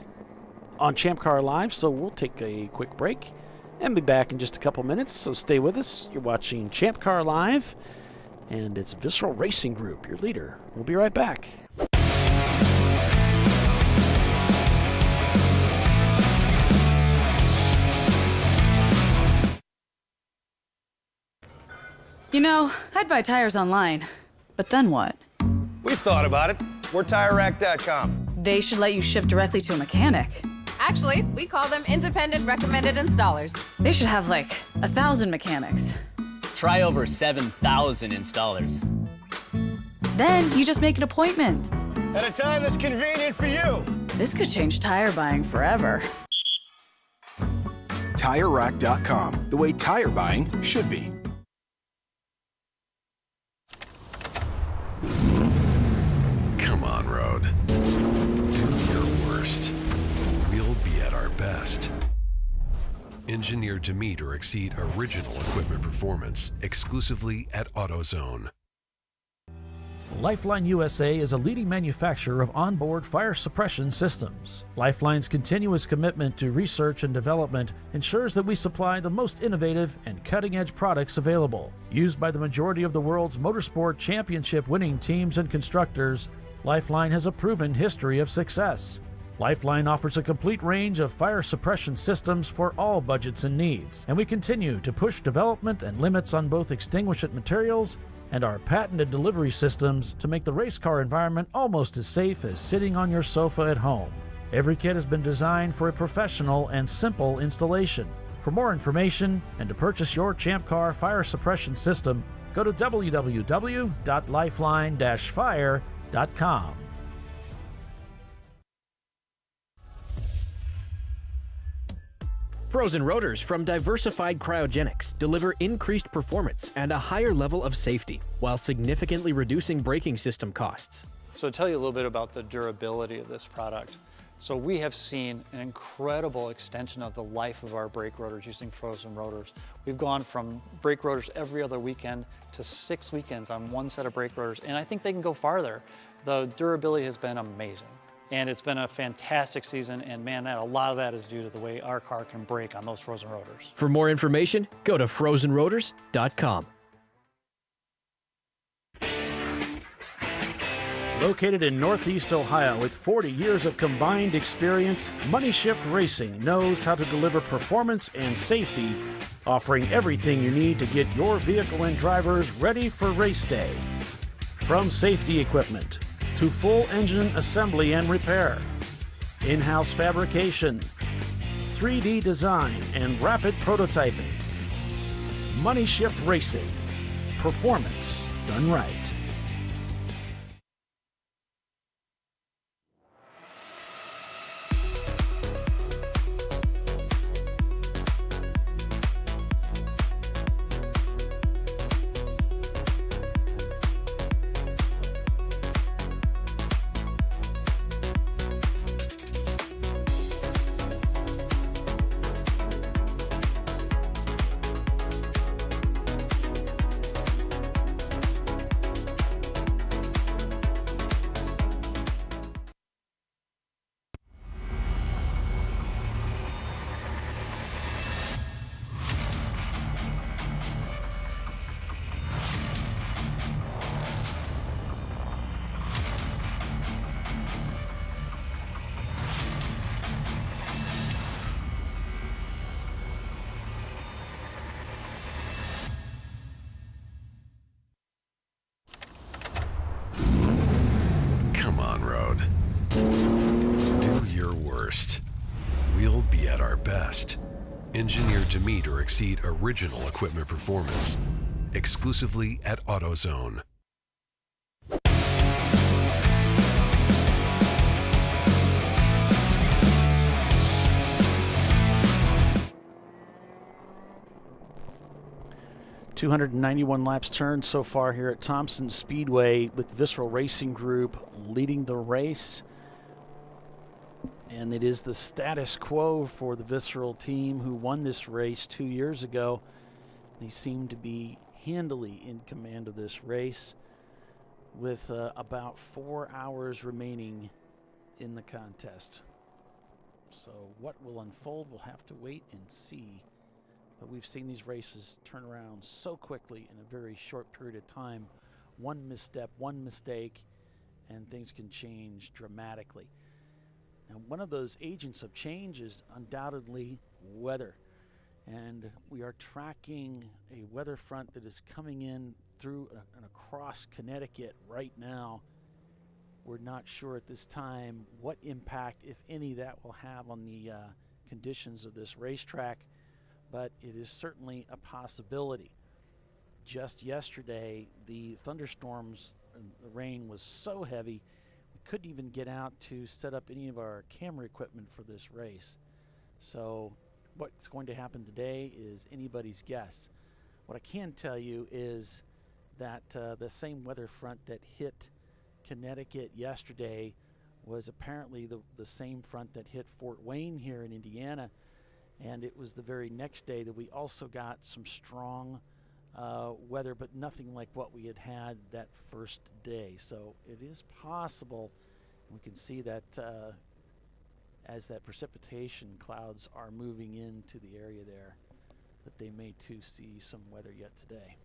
[SPEAKER 19] on ChampCar.Live, so we'll take a quick break and be back in just a couple minutes, so stay with us. You're watching ChampCar.Live, and it's Visceral Racing Group, your leader. We'll be right back.
[SPEAKER 4] You know, I'd buy tires online, but then what?
[SPEAKER 5] We've thought about it. We're TireRack.com.
[SPEAKER 4] They should let you ship directly to a mechanic.
[SPEAKER 6] Actually, we call them independent recommended installers.
[SPEAKER 4] They should have like 1,000 mechanics.
[SPEAKER 7] Try over 7,000 installers.
[SPEAKER 4] Then you just make an appointment.
[SPEAKER 5] At a time that's convenient for you.
[SPEAKER 4] This could change tire buying forever.
[SPEAKER 8] TireRack.com, the way tire buying should be.
[SPEAKER 9] Come on, Road. Do your worst. We'll be at our best. Engineered to meet or exceed original equipment performance exclusively at AutoZone.
[SPEAKER 17] Lifeline USA is a leading manufacturer of onboard fire suppression systems. Lifeline's continuous commitment to research and development ensures that we supply the most innovative and cutting-edge products available. Used by the majority of the world's motorsport championship winning teams and constructors, Lifeline has a proven history of success. Lifeline offers a complete range of fire suppression systems for all budgets and needs, and we continue to push development and limits on both extinguishant materials and our patented delivery systems to make the race car environment almost as safe as sitting on your sofa at home. Every kit has been designed for a professional and simple installation. For more information and to purchase your Champ Car fire suppression system, go to www.lifeline-fire.com.
[SPEAKER 10] Frozen rotors from Diversified Cryogenics deliver increased performance and a higher level of safety, while significantly reducing braking system costs.
[SPEAKER 11] So to tell you a little bit about the durability of this product. So we have seen an incredible extension of the life of our brake rotors using frozen rotors. We've gone from brake rotors every other weekend to 6 weekends on one set of brake rotors, and I think they can go farther. The durability has been amazing. And it's been a fantastic season, and man, a lot of that is due to the way our car can brake on those frozen rotors.
[SPEAKER 10] For more information, go to frozenrotors.com.
[SPEAKER 17] Located in Northeast Ohio with 40 years of combined experience, Money Shift Racing knows how to deliver performance and safety, offering everything you need to get your vehicle and drivers ready for race day. From safety equipment to full engine assembly and repair, in-house fabrication, 3D design, and rapid prototyping. Money Shift Racing. Performance done right.
[SPEAKER 9] Come on, Road. Do your worst. We'll be at our best. Engineered to meet or exceed original equipment performance. Exclusively at AutoZone.
[SPEAKER 19] .291 laps turned so far here at Thompson Speedway, with Visceral Racing Group leading the race. And it is the status quo for the Visceral team, who won this race 2 years ago. They seem to be handily in command of this race, with about 4 hours remaining in the contest. So what will unfold, we'll have to wait and see. But we've seen these races turn around so quickly in a very short period of time. One misstep, one mistake, and things can change dramatically. Now, one of those agents of change is undoubtedly weather. And we are tracking a weather front that is coming in through and across Connecticut right now. We're not sure at this time what impact, if any, that will have on the conditions of this racetrack, but it is certainly a possibility. Just yesterday, the thunderstorms and the rain was so heavy, we couldn't even get out to set up any of our camera equipment for this race. So what's going to happen today is anybody's guess. What I can tell you is that the same weather front that hit Connecticut yesterday was apparently the same front that hit Fort Wayne here in Indiana. And it was the very next day that we also got some strong weather, but nothing like what we had that first day. So it is possible, we can see that as that precipitation clouds are moving into the area there, that they may too see some weather yet today.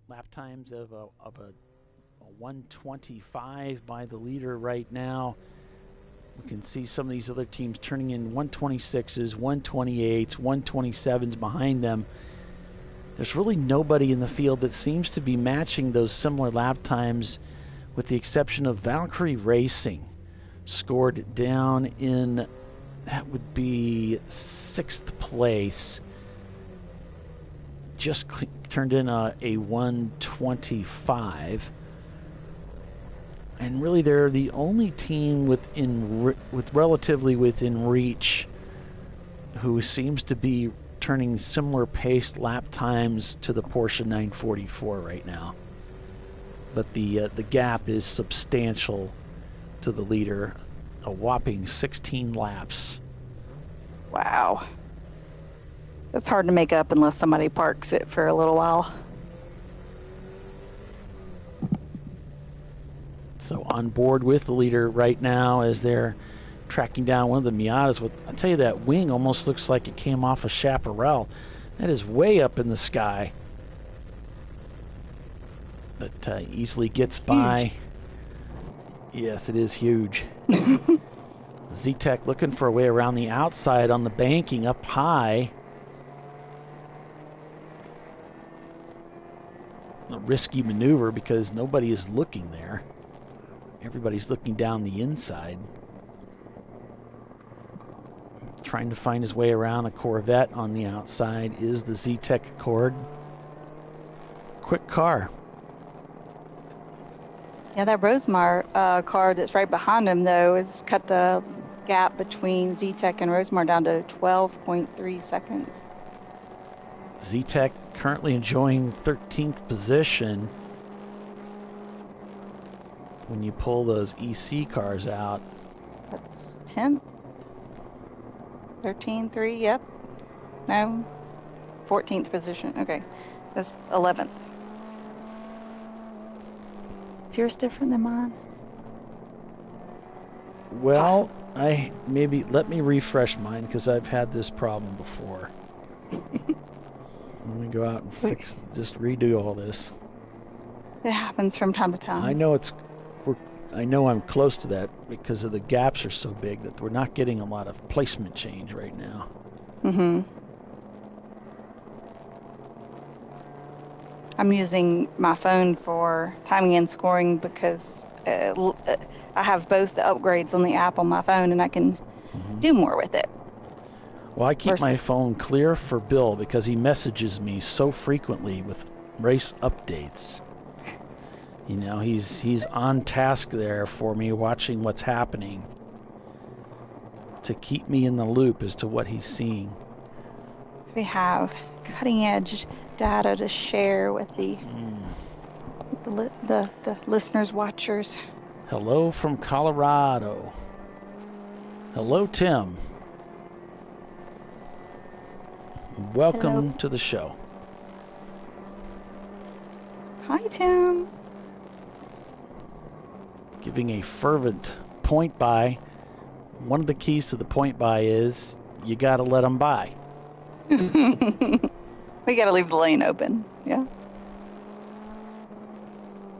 [SPEAKER 19] Lap times of a 125 by the leader right now. You can see some of these other teams turning in 126s, 128s, 127s behind them. There's really nobody in the field that seems to be matching those similar lap times, with the exception of Valkyrie Racing. Scored down in, that would be 6th place. Just turned in a 125. And really, they're the only team with relatively within reach who seems to be turning similar paced lap times to the Porsche 944 right now. But the gap is substantial to the leader, a whopping 16 laps.
[SPEAKER 2] Wow. It's hard to make up unless somebody parks it for a little while.
[SPEAKER 19] So on board with the leader right now as they're tracking down one of the Miatas. With, I'll tell you, that wing almost looks like it came off a Chaparral. That is way up in the sky. But easily gets by. Huge. Yes, it is huge. Z-Tech looking for a way around the outside on the banking up high. A risky maneuver because nobody is looking there. Everybody's looking down the inside. Trying to find his way around a Corvette on the outside is the Z-Tech Accord. Quick car.
[SPEAKER 2] Yeah, that Rosemar car that's right behind him, though, has cut the gap between Z-Tech and Rosemar down to 12.3 seconds.
[SPEAKER 19] Z-Tech currently enjoying 13th position. When you pull those EC cars out.
[SPEAKER 2] That's 10th. 13.3, yep. No. 14th position. Okay. That's 11th. Is yours different than mine?
[SPEAKER 19] Well, let me refresh mine because I've had this problem before. Let me go out and just redo all this.
[SPEAKER 2] It happens from time to time.
[SPEAKER 19] I know I'm close to that because of the gaps are so big that we're not getting a lot of placement change right now.
[SPEAKER 2] Mm-hmm. I'm using my phone for timing and scoring because I have both the upgrades on the app on my phone and I can do more with it.
[SPEAKER 19] Well, I keep my phone clear for Bill because he messages me so frequently with race updates. You know, he's on task there for me, watching what's happening to keep me in the loop as to what he's seeing.
[SPEAKER 2] So we have cutting edge data to share with the listeners, watchers.
[SPEAKER 19] Hello from Colorado. Hello, Tim. Welcome to the show.
[SPEAKER 2] Hi, Tim.
[SPEAKER 19] Giving a fervent point by. One of the keys to the point by is you got to let them by.
[SPEAKER 2] We got to leave the lane open. Yeah.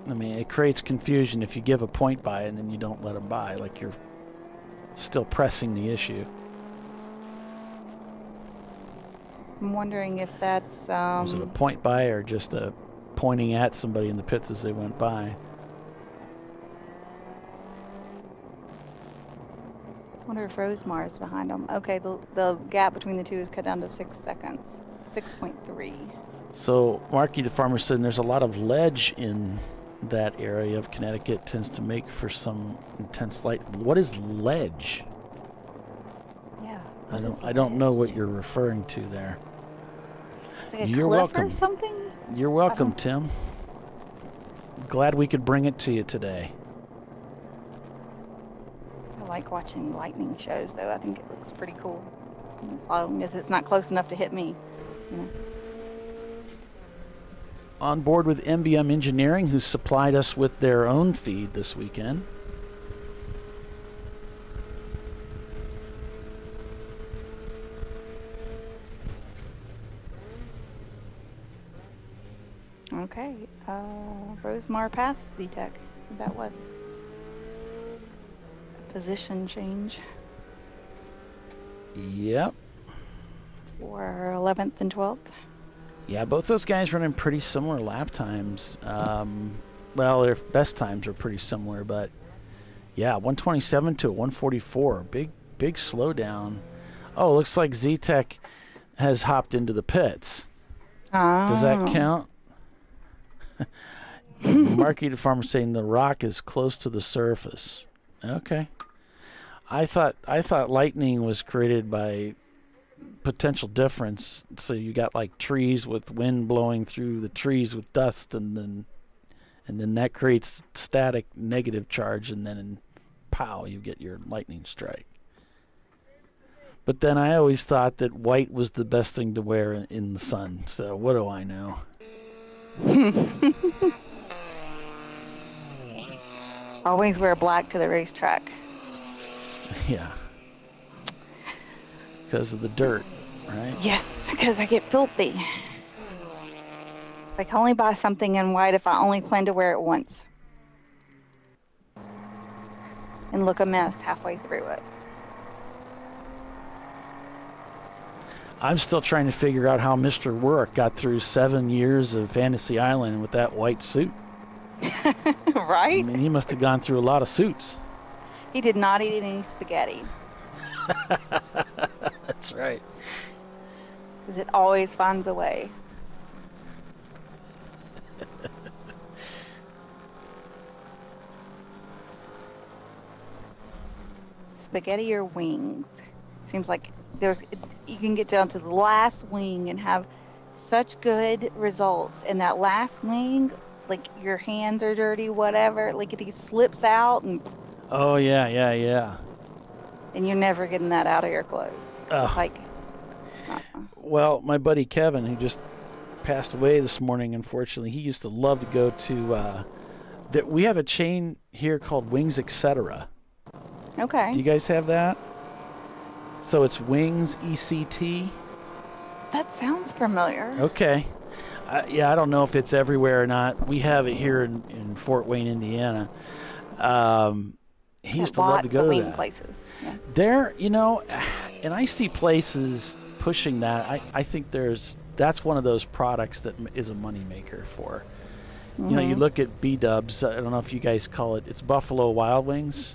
[SPEAKER 19] I mean, it creates confusion if you give a point by and then you don't let them by, like you're still pressing the issue.
[SPEAKER 2] I'm wondering if that's...
[SPEAKER 19] Was it a point by or just a pointing at somebody in the pits as they went by?
[SPEAKER 2] I wonder if Rosemar is behind them. Okay, the gap between the two is cut down to 6 seconds. 6.3.
[SPEAKER 19] So Marky the farmer said there's a lot of ledge in that area of Connecticut. Tends to make for some intense light. What is ledge?
[SPEAKER 2] Yeah.
[SPEAKER 19] I don't know what you're referring to there.
[SPEAKER 2] Like a
[SPEAKER 19] You're
[SPEAKER 2] cliff
[SPEAKER 19] welcome.
[SPEAKER 2] or something?
[SPEAKER 19] You're welcome, Tim. Glad we could bring it to you today.
[SPEAKER 2] I like watching lightning shows, though. I think it looks pretty cool. As long as it's not close enough to hit me. You know.
[SPEAKER 19] On board with MBM Engineering, who supplied us with their own feed this weekend.
[SPEAKER 2] Okay, Rosemar passed Z-Tech. That was position change
[SPEAKER 19] Yep.
[SPEAKER 2] for 11th and 12th.
[SPEAKER 19] Yeah, both those guys running pretty similar lap times. Well, their best times are pretty similar, but yeah, 127 to a 144. Big slowdown. Oh, looks like Z-Tech has hopped into the pits. Does that count? Marky the Farmer saying the rock is close to the surface. Okay. I thought lightning was created by potential difference. So you got like trees with wind blowing through the trees with dust, and then that creates static negative charge, and then pow, you get your lightning strike. But then I always thought that white was the best thing to wear in the sun. So what do I know?
[SPEAKER 2] Always wear black to the racetrack.
[SPEAKER 19] Yeah. Because of the dirt, right?
[SPEAKER 2] Yes, because I get filthy. I can only buy something in white if I only plan to wear it once. And look a mess halfway through it.
[SPEAKER 19] I'm still trying to figure out how Mr. Work got through 7 years of Fantasy Island with that white suit.
[SPEAKER 2] Right?
[SPEAKER 19] I mean, he must have gone through a lot of suits.
[SPEAKER 2] He did not eat any spaghetti.
[SPEAKER 19] That's right.
[SPEAKER 2] Because it always finds a way. Spaghetti or wings? Seems like you can get down to the last wing and have such good results. And that last wing, like your hands are dirty, whatever, like it slips out and...
[SPEAKER 19] Oh, yeah.
[SPEAKER 2] And you're never getting that out of your clothes. It's like...
[SPEAKER 19] Well, my buddy Kevin, who just passed away this morning, unfortunately, he used to love to go to... we have a chain here called Wings Etc.
[SPEAKER 2] Okay.
[SPEAKER 19] Do you guys have that? So it's Wings ECT.
[SPEAKER 2] That sounds familiar.
[SPEAKER 19] Okay. Yeah, I don't know if it's everywhere or not. We have it here in Fort Wayne, Indiana. He used to love to go to that.
[SPEAKER 2] Places. Yeah.
[SPEAKER 19] There, and I see places pushing that. I think that's one of those products that is a moneymaker for.
[SPEAKER 2] Mm-hmm.
[SPEAKER 19] You look at B-dubs. I don't know if you guys call it. It's Buffalo Wild Wings.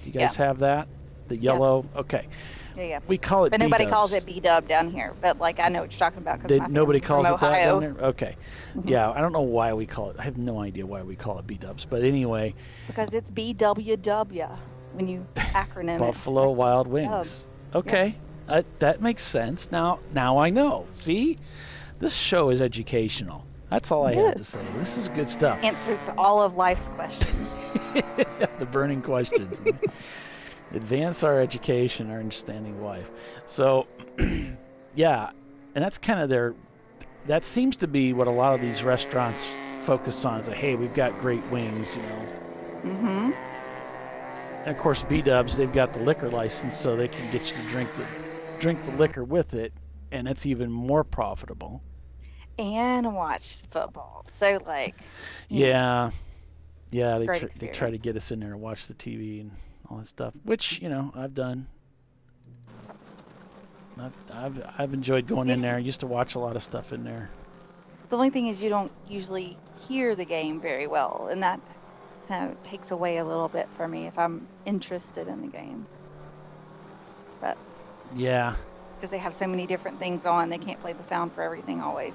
[SPEAKER 19] Do you guys have that? The yellow?
[SPEAKER 2] Yes.
[SPEAKER 19] Okay.
[SPEAKER 2] Yeah.
[SPEAKER 19] We call it
[SPEAKER 2] But nobody
[SPEAKER 19] B-dubs.
[SPEAKER 2] calls it B-dub down here. But I know what you're talking about.
[SPEAKER 19] Nobody calls it that
[SPEAKER 2] Ohio.
[SPEAKER 19] down there? Okay.
[SPEAKER 2] Mm-hmm.
[SPEAKER 19] Yeah, I don't know why we call it. I have no idea why we call it B-dubs. But anyway.
[SPEAKER 2] Because it's BWW when you acronym
[SPEAKER 19] Buffalo
[SPEAKER 2] it.
[SPEAKER 19] Wild Wings. Okay. Yeah. That makes sense. Now I know. See? This show is educational. That's all I have to say. This is good stuff.
[SPEAKER 2] Answers all of life's questions.
[SPEAKER 19] The burning questions. Advance our education, our understanding of life. So, yeah, and that's kind of that seems to be what a lot of these restaurants focus on. Is like, hey, we've got great wings,
[SPEAKER 2] Mm-hmm.
[SPEAKER 19] And of course, B-dubs, they've got the liquor license, so they can get you to drink the liquor with it, and it's even more profitable.
[SPEAKER 2] And watch football. So
[SPEAKER 19] yeah, they
[SPEAKER 2] great
[SPEAKER 19] try to get us in there and watch the TV and all that stuff, which I've done. I've enjoyed going in there. I used to watch a lot of stuff in there.
[SPEAKER 2] The only thing is you don't usually hear the game very well, and that kind of takes away a little bit for me if I'm interested in the game. But
[SPEAKER 19] yeah,
[SPEAKER 2] because they have so many different things on, they can't play the sound for everything always.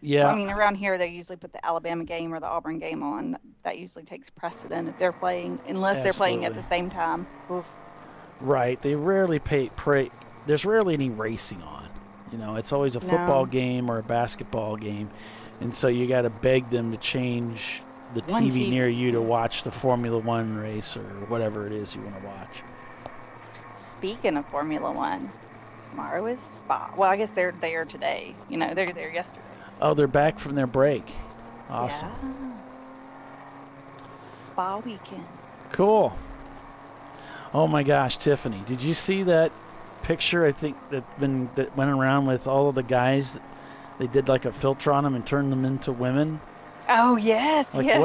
[SPEAKER 19] Yeah.
[SPEAKER 2] I mean, around here they usually put the Alabama game or the Auburn game on. That usually takes precedent if they're playing, unless they're playing at the same time. Oof.
[SPEAKER 19] Right. They rarely there's rarely any racing on. It's always a football game or a basketball game, and so you got to beg them to change the TV near you to watch the Formula One race or whatever it is you want to watch.
[SPEAKER 2] Speaking of Formula One, tomorrow is Spa. Well, I guess they're there today. They're there yesterday.
[SPEAKER 19] Oh, they're back from their break. Awesome.
[SPEAKER 2] Yeah. Spa weekend.
[SPEAKER 19] Cool. Oh my gosh, Tiffany, did you see that picture? I think that went around with all of the guys. They did like a filter on them and turned them into women.
[SPEAKER 2] Oh yes,
[SPEAKER 19] like
[SPEAKER 2] yes.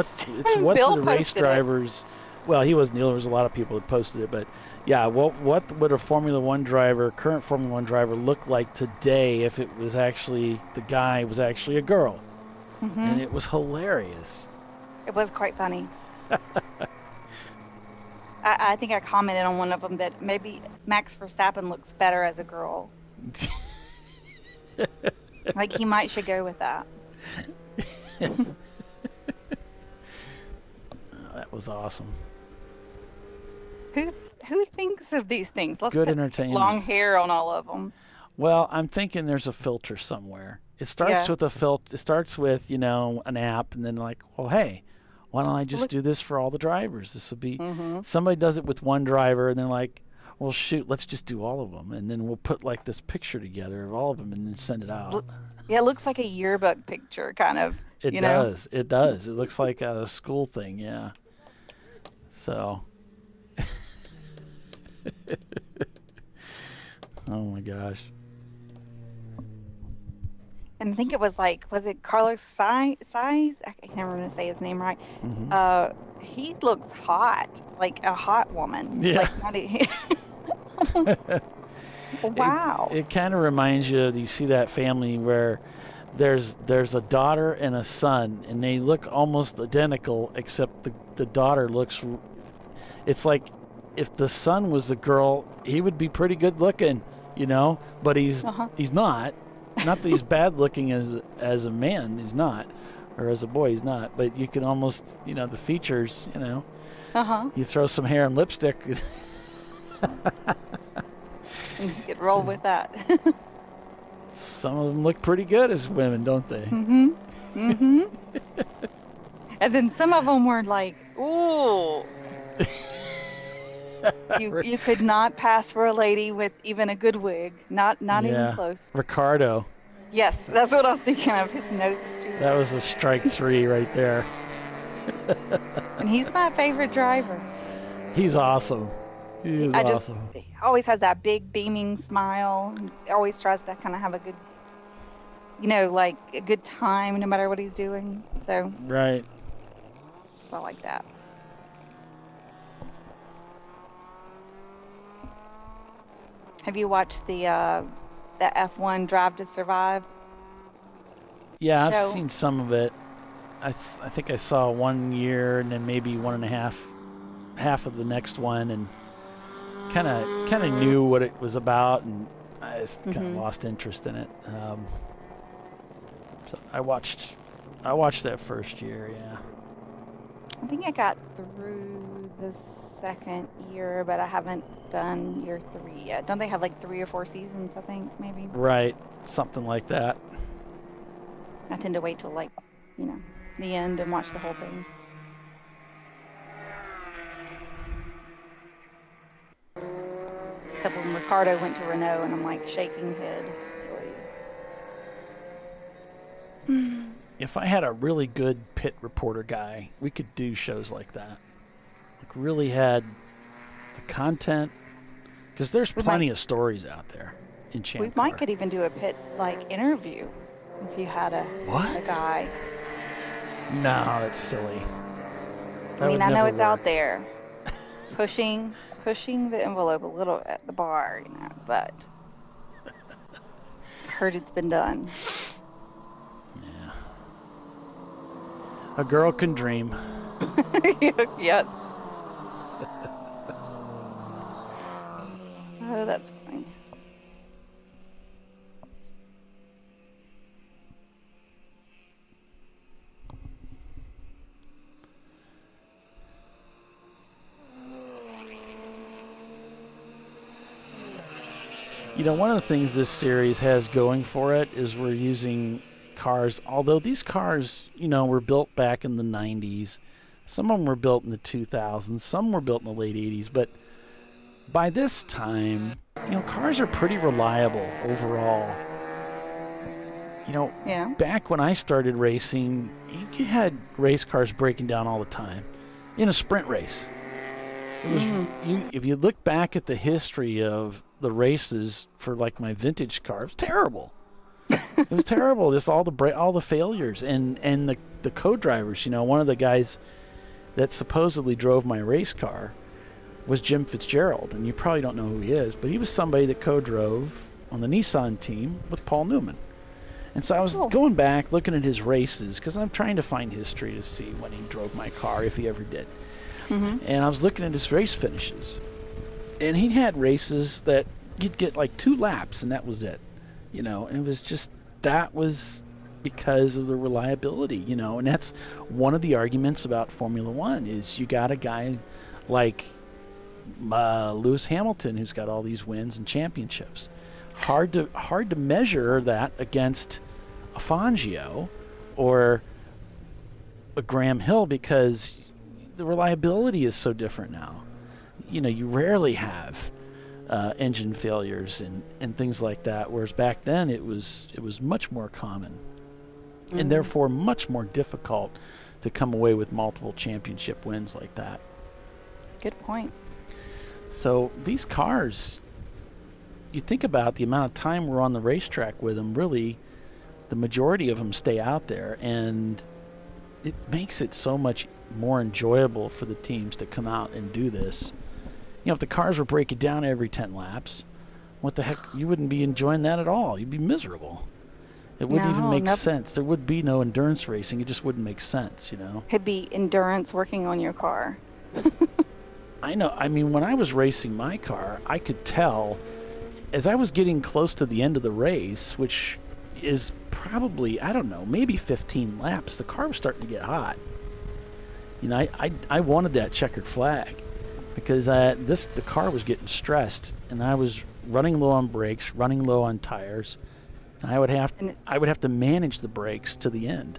[SPEAKER 19] What do the race
[SPEAKER 2] posted
[SPEAKER 19] drivers well, he wasn't the only. There was a lot of people that posted it, but yeah, what would a current Formula One driver look like today if it was actually the guy was actually a girl?
[SPEAKER 2] Mm-hmm.
[SPEAKER 19] And it was hilarious.
[SPEAKER 2] It was quite funny. I think I commented on one of them that maybe Max Verstappen looks better as a girl. Like he should go with that.
[SPEAKER 19] That was awesome.
[SPEAKER 2] Who thinks of these things? Let's
[SPEAKER 19] Good
[SPEAKER 2] put
[SPEAKER 19] entertainment.
[SPEAKER 2] long hair on all of them.
[SPEAKER 19] Well, I'm thinking there's a filter somewhere. It starts with a filter. It starts with an app, and then like, well, hey, why don't I just do this for all the drivers? This will be somebody does it with one driver, and they're like, well, shoot, let's just do all of them, and then we'll put like this picture together of all of them, and then send it out.
[SPEAKER 2] Yeah, it looks like a yearbook picture, kind of.
[SPEAKER 19] It does. It does. It looks like a school thing. Yeah. So. Oh my gosh.
[SPEAKER 2] And I think it was it Carlos Sainz? I can't remember to say his name right.
[SPEAKER 19] Mm-hmm.
[SPEAKER 2] He looks hot, like a hot woman.
[SPEAKER 19] Yeah.
[SPEAKER 2] Wow.
[SPEAKER 19] It kind of reminds you of, you see that family where there's a daughter and a son, and they look almost identical, except the daughter looks, it's like if the son was a girl, he would be pretty good looking, but he's not. Not that he's bad looking as a man, he's not, or as a boy, he's not. But you can almost, the features, you throw some hair and lipstick.
[SPEAKER 2] And you could roll with that.
[SPEAKER 19] Some of them look pretty good as women, don't they?
[SPEAKER 2] Mm-hmm. Mm-hmm. And then some of them were like, ooh. You could not pass for a lady with even a good wig. Not even close.
[SPEAKER 19] Ricardo.
[SPEAKER 2] Yes, that's what I was thinking of. His nose is too.
[SPEAKER 19] That was a strike 3 right there.
[SPEAKER 2] And he's my favorite driver.
[SPEAKER 19] He's awesome. He is awesome.
[SPEAKER 2] He always has that big beaming smile. He always tries to kind of have a good, like a good time no matter what he's doing. So.
[SPEAKER 19] Right.
[SPEAKER 2] I like that. Have you watched the F1 Drive to Survive?
[SPEAKER 19] Yeah,
[SPEAKER 2] show?
[SPEAKER 19] I've seen some of it. I think I saw 1 year and then maybe 1.5, half of the next one, and kind of knew what it was about, and I just kind of lost interest in it. So I watched that first year. Yeah.
[SPEAKER 2] I think I got through the second year, but I haven't done year 3 yet. Don't they have like 3 or 4 seasons, I think, maybe?
[SPEAKER 19] Right. Something like that.
[SPEAKER 2] I tend to wait till the end and watch the whole thing. Except when Ricardo went to Renault and I'm like shaking head.
[SPEAKER 19] If I had a really good pit reporter guy, we could do shows like that. Like really had the content, because there's plenty of stories out there in ChampCar.
[SPEAKER 2] We might could even do a pit interview if you had a guy.
[SPEAKER 19] No, that's silly.
[SPEAKER 2] I know it's out there, pushing the envelope a little at the bar, but I heard it's been done.
[SPEAKER 19] A girl can dream.
[SPEAKER 2] Yes. Oh, that's funny.
[SPEAKER 19] One of the things this series has going for it is we're using cars, although these cars, were built back in the 90s. Some of them were built in the 2000s, some were built in the late 80s, but by this time, cars are pretty reliable overall. Back when I started racing, you had race cars breaking down all the time in a sprint race. It was, if you look back at the history of the races for like my vintage car, it was terrible. It was terrible. Just all the failures and the co-drivers. One of the guys that supposedly drove my race car was Jim Fitzgerald, and you probably don't know who he is, but he was somebody that co-drove on the Nissan team with Paul Newman. And so I was going back, looking at his races, because I'm trying to find history to see when he drove my car, if he ever did. And I was looking at his race finishes. And he had races that you'd get like 2 laps, and that was it. You know, and it was just, that was because of the reliability, you know. And that's one of the arguments about Formula One, is you got a guy like Lewis Hamilton who's got all these wins and championships. Hard to measure that against a Fangio or a Graham Hill, because the reliability is so different now. You know, you rarely have engine failures and things like that, whereas back then it was much more common, and therefore much more difficult to come away with multiple championship wins like that.
[SPEAKER 2] Good point.
[SPEAKER 19] So these cars, you think about the amount of time we're on the racetrack with them, really, the majority of them stay out there, and it makes it so much more enjoyable for the teams to come out and do this. You know, if the cars were breaking down every 10 laps, what the heck, you wouldn't be enjoying that at all. You'd be miserable. It wouldn't even make sense. There would be no endurance racing. It just wouldn't make sense, you know.
[SPEAKER 2] Could be endurance working on your car.
[SPEAKER 19] I know. I mean, when I was racing my car, I could tell as I was getting close to the end of the race, which is probably, I don't know, maybe 15 laps, the car was starting to get hot. You know, I wanted that checkered flag, because the car was getting stressed, and I was running low on brakes, running low on tires, and I would have to manage the brakes to the end.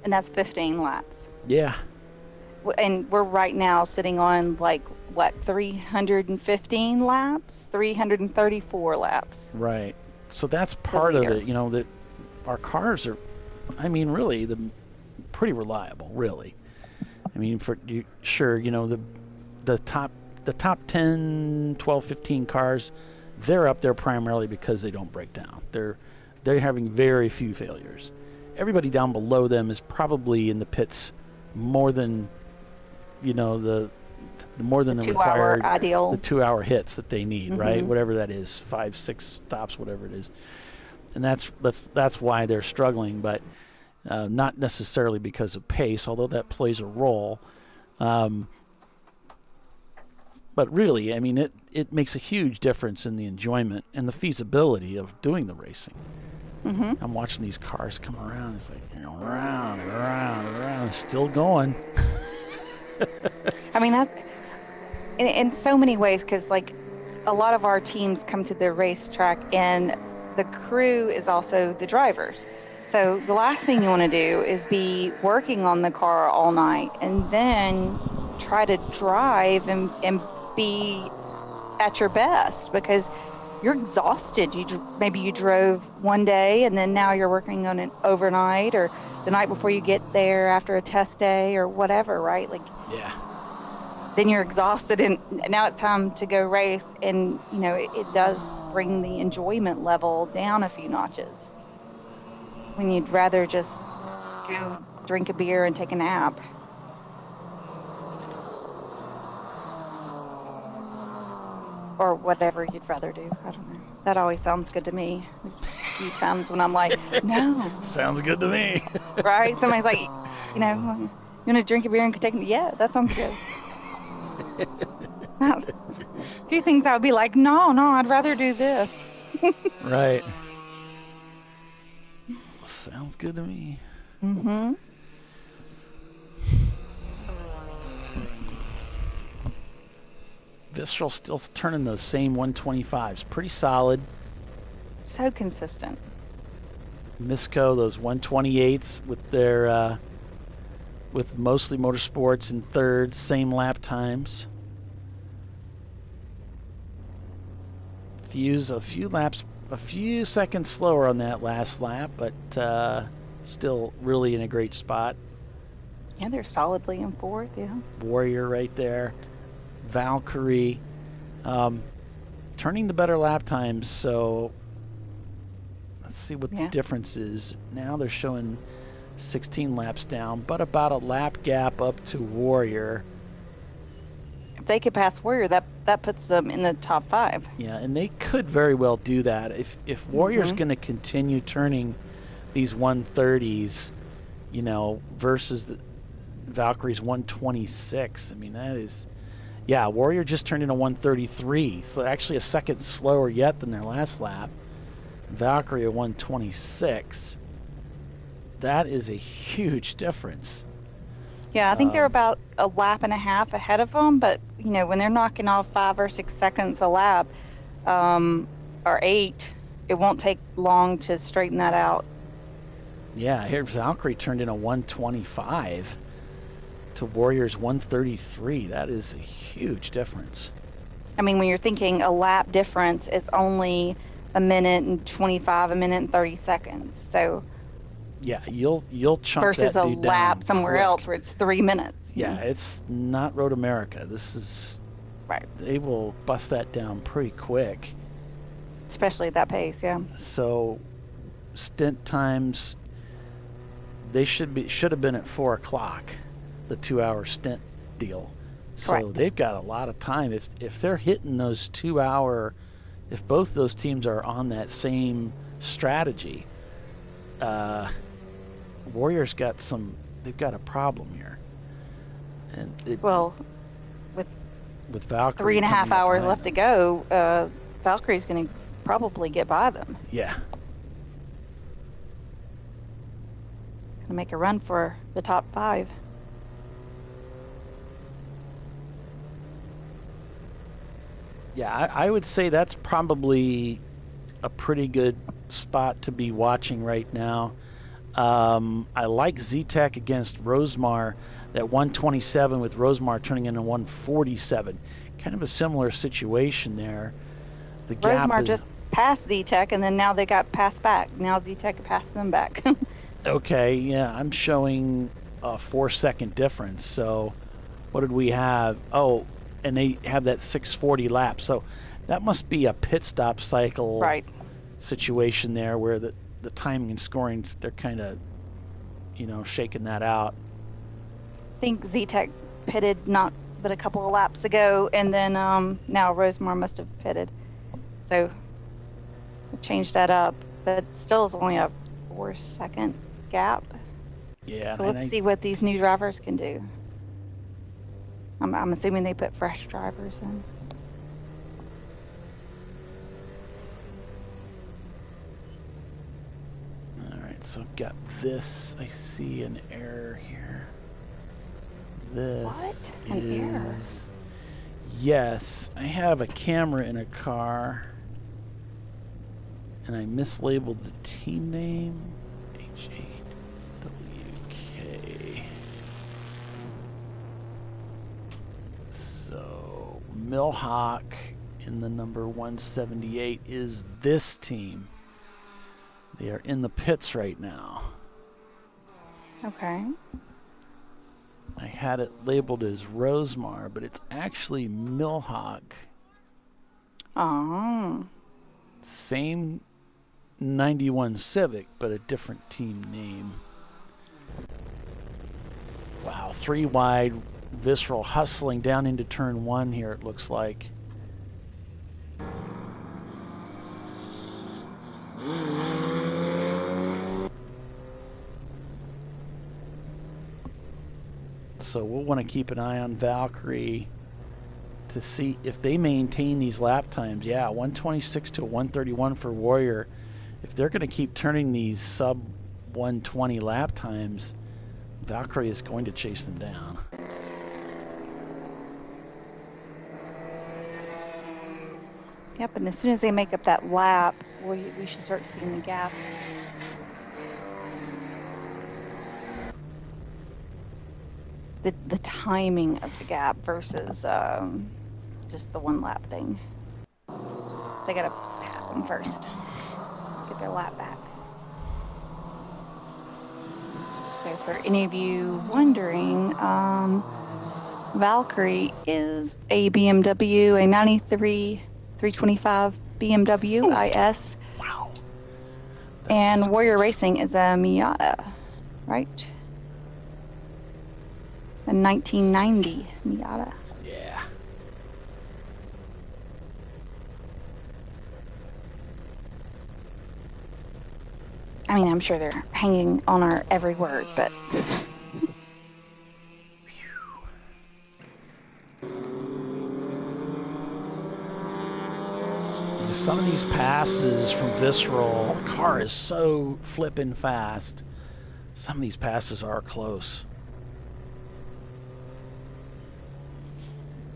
[SPEAKER 2] And that's 15 laps.
[SPEAKER 19] Yeah.
[SPEAKER 2] And we're right now sitting on, like, what, 315 laps? 334 laps.
[SPEAKER 19] Right. So that's part of it, you know, that our cars are, I mean, really, pretty reliable, really. I mean, sure, you know, the top 10, 12, 15 cars, they're up there primarily because they don't break down. They're having very few failures. Everybody down below them is probably in the pits more than, you know, the required,
[SPEAKER 2] ideal.
[SPEAKER 19] the 2-hour hits that they need, right? Whatever that is, 5, 6 stops, whatever it is. And that's why they're struggling, but not necessarily because of pace, although that plays a role. But really, I mean, it makes a huge difference in the enjoyment and the feasibility of doing the racing. I'm watching these cars come around. It's like, you know, around and around and around, still going.
[SPEAKER 2] I mean, that's in so many ways, because, like, a lot of our teams come to the racetrack, and the crew is also the drivers. So the last thing you want to do is be working on the car all night and then try to drive and be at your best, because you're exhausted. Maybe you drove one day and then now you're working on it overnight, or the night before you get there after a test day or whatever, right? Like,
[SPEAKER 19] yeah.
[SPEAKER 2] Then you're exhausted, and now it's time to go race, and you know it does bring the enjoyment level down a few notches when you'd rather just go drink a beer and take a nap. Or whatever you'd rather do. I don't know. That always sounds good to me. A few times when I'm like, no.
[SPEAKER 19] Sounds good to me.
[SPEAKER 2] Right? Somebody's like, you know, you want to drink a beer and take, yeah, that sounds good. A few things I would be like, no, I'd rather do this.
[SPEAKER 19] Right. Sounds good to me. Visceral still turning those same 125s. Pretty solid.
[SPEAKER 2] So consistent.
[SPEAKER 19] Misco, those 128s with their with mostly motorsports in third, same lap times. A few seconds slower on that last lap, but still really in a great spot.
[SPEAKER 2] Yeah, they're solidly in fourth, yeah.
[SPEAKER 19] Warrior right there. Valkyrie, turning the better lap times, so let's see what the difference is. Now they're showing 16 laps down, but about a lap gap up to Warrior.
[SPEAKER 2] If they could pass Warrior, that puts them in the top 5.
[SPEAKER 19] Yeah, and they could very well do that. If Warrior's going to continue turning these 130s, you know, versus the Valkyrie's 126, I mean, that is... Yeah, Warrior just turned in a 133, so actually a second slower yet than their last lap. Valkyrie a 126. That is a huge difference.
[SPEAKER 2] Yeah, I think they're about a lap and a half ahead of them, but, you know, when they're knocking off 5 or 6 seconds a lap, or 8, it won't take long to straighten that out.
[SPEAKER 19] Yeah, here Valkyrie turned in a 125 to Warrior's 133. That is a huge difference.
[SPEAKER 2] I mean, when you're thinking a lap difference is only a minute and 25, a minute and 30 seconds. So
[SPEAKER 19] yeah, you'll chunk
[SPEAKER 2] versus
[SPEAKER 19] that
[SPEAKER 2] a
[SPEAKER 19] dude
[SPEAKER 2] lap
[SPEAKER 19] down
[SPEAKER 2] somewhere
[SPEAKER 19] quick.
[SPEAKER 2] else where it's 3 minutes.
[SPEAKER 19] Yeah, it's not Road America. This is
[SPEAKER 2] right.
[SPEAKER 19] They will bust that down pretty quick,
[SPEAKER 2] especially at that pace. Yeah.
[SPEAKER 19] So stint times, they should have been at 4 o'clock, the 2-hour stint deal. So
[SPEAKER 2] Correct.
[SPEAKER 19] they've got a lot of time. If they're hitting those 2-hour, if both those teams are on that same strategy, Warrior's got they've got a problem here. And with Valkyrie
[SPEAKER 2] 3.5 hours left to go, Valkyrie's going to probably get by them.
[SPEAKER 19] Yeah.
[SPEAKER 2] Going to make a run for the top 5.
[SPEAKER 19] Yeah, I would say that's probably a pretty good spot to be watching right now. I like Z-Tech against Rosemar, that 127 with Rosemar turning into 147. Kind of a similar situation there. The gap
[SPEAKER 2] Rosemar
[SPEAKER 19] is,
[SPEAKER 2] just passed Z-Tech, and then now they got passed back. Now Z-Tech passed them back.
[SPEAKER 19] okay, yeah, I'm showing a 4-second difference. So what did we have? Oh, and they have that 640 lap. So that must be a pit stop cycle situation there where the timing and scoring, they're kind of, shaking that out.
[SPEAKER 2] I think Z-Tech pitted not but a couple of laps ago, and then now Rosemar must have pitted. So changed that up, but still is only a 4-second gap.
[SPEAKER 19] Yeah.
[SPEAKER 2] So let's see what these new drivers can do. I'm assuming they put fresh drivers in.
[SPEAKER 19] All right, so I've got this. I see an error here. This
[SPEAKER 2] An error?
[SPEAKER 19] Yes, I have a camera in a car, and I mislabeled the team name. H-A-W-K. So Millhawk in the number 178 is this team. They are in the pits right now.
[SPEAKER 2] Okay.
[SPEAKER 19] I had it labeled as Rosemar, but it's actually Millhawk.
[SPEAKER 2] Oh.
[SPEAKER 19] Same 91 Civic, but a different team name. Wow, 3 wide, Visceral hustling down into turn 1 here, it looks like. So we'll want to keep an eye on Valkyrie to see if they maintain these lap times. Yeah, 126 to 131 for Warrior. If they're going to keep turning these sub 120 lap times, Valkyrie is going to chase them down.
[SPEAKER 2] Yep, and as soon as they make up that lap, we should start seeing the gap. The timing of the gap versus just the 1 lap thing. They gotta pass them first, get their lap back. So for any of you wondering, Valkyrie is a BMW, a 93 325 BMW IS.
[SPEAKER 19] Wow.
[SPEAKER 2] And Warrior Racing is a Miata. right? A 1990 Miata.
[SPEAKER 19] Yeah.
[SPEAKER 2] I mean, I'm sure they're hanging on our every word, but...
[SPEAKER 19] Some of these passes from Visceral, the car is so flippin' fast. Some of these passes are close.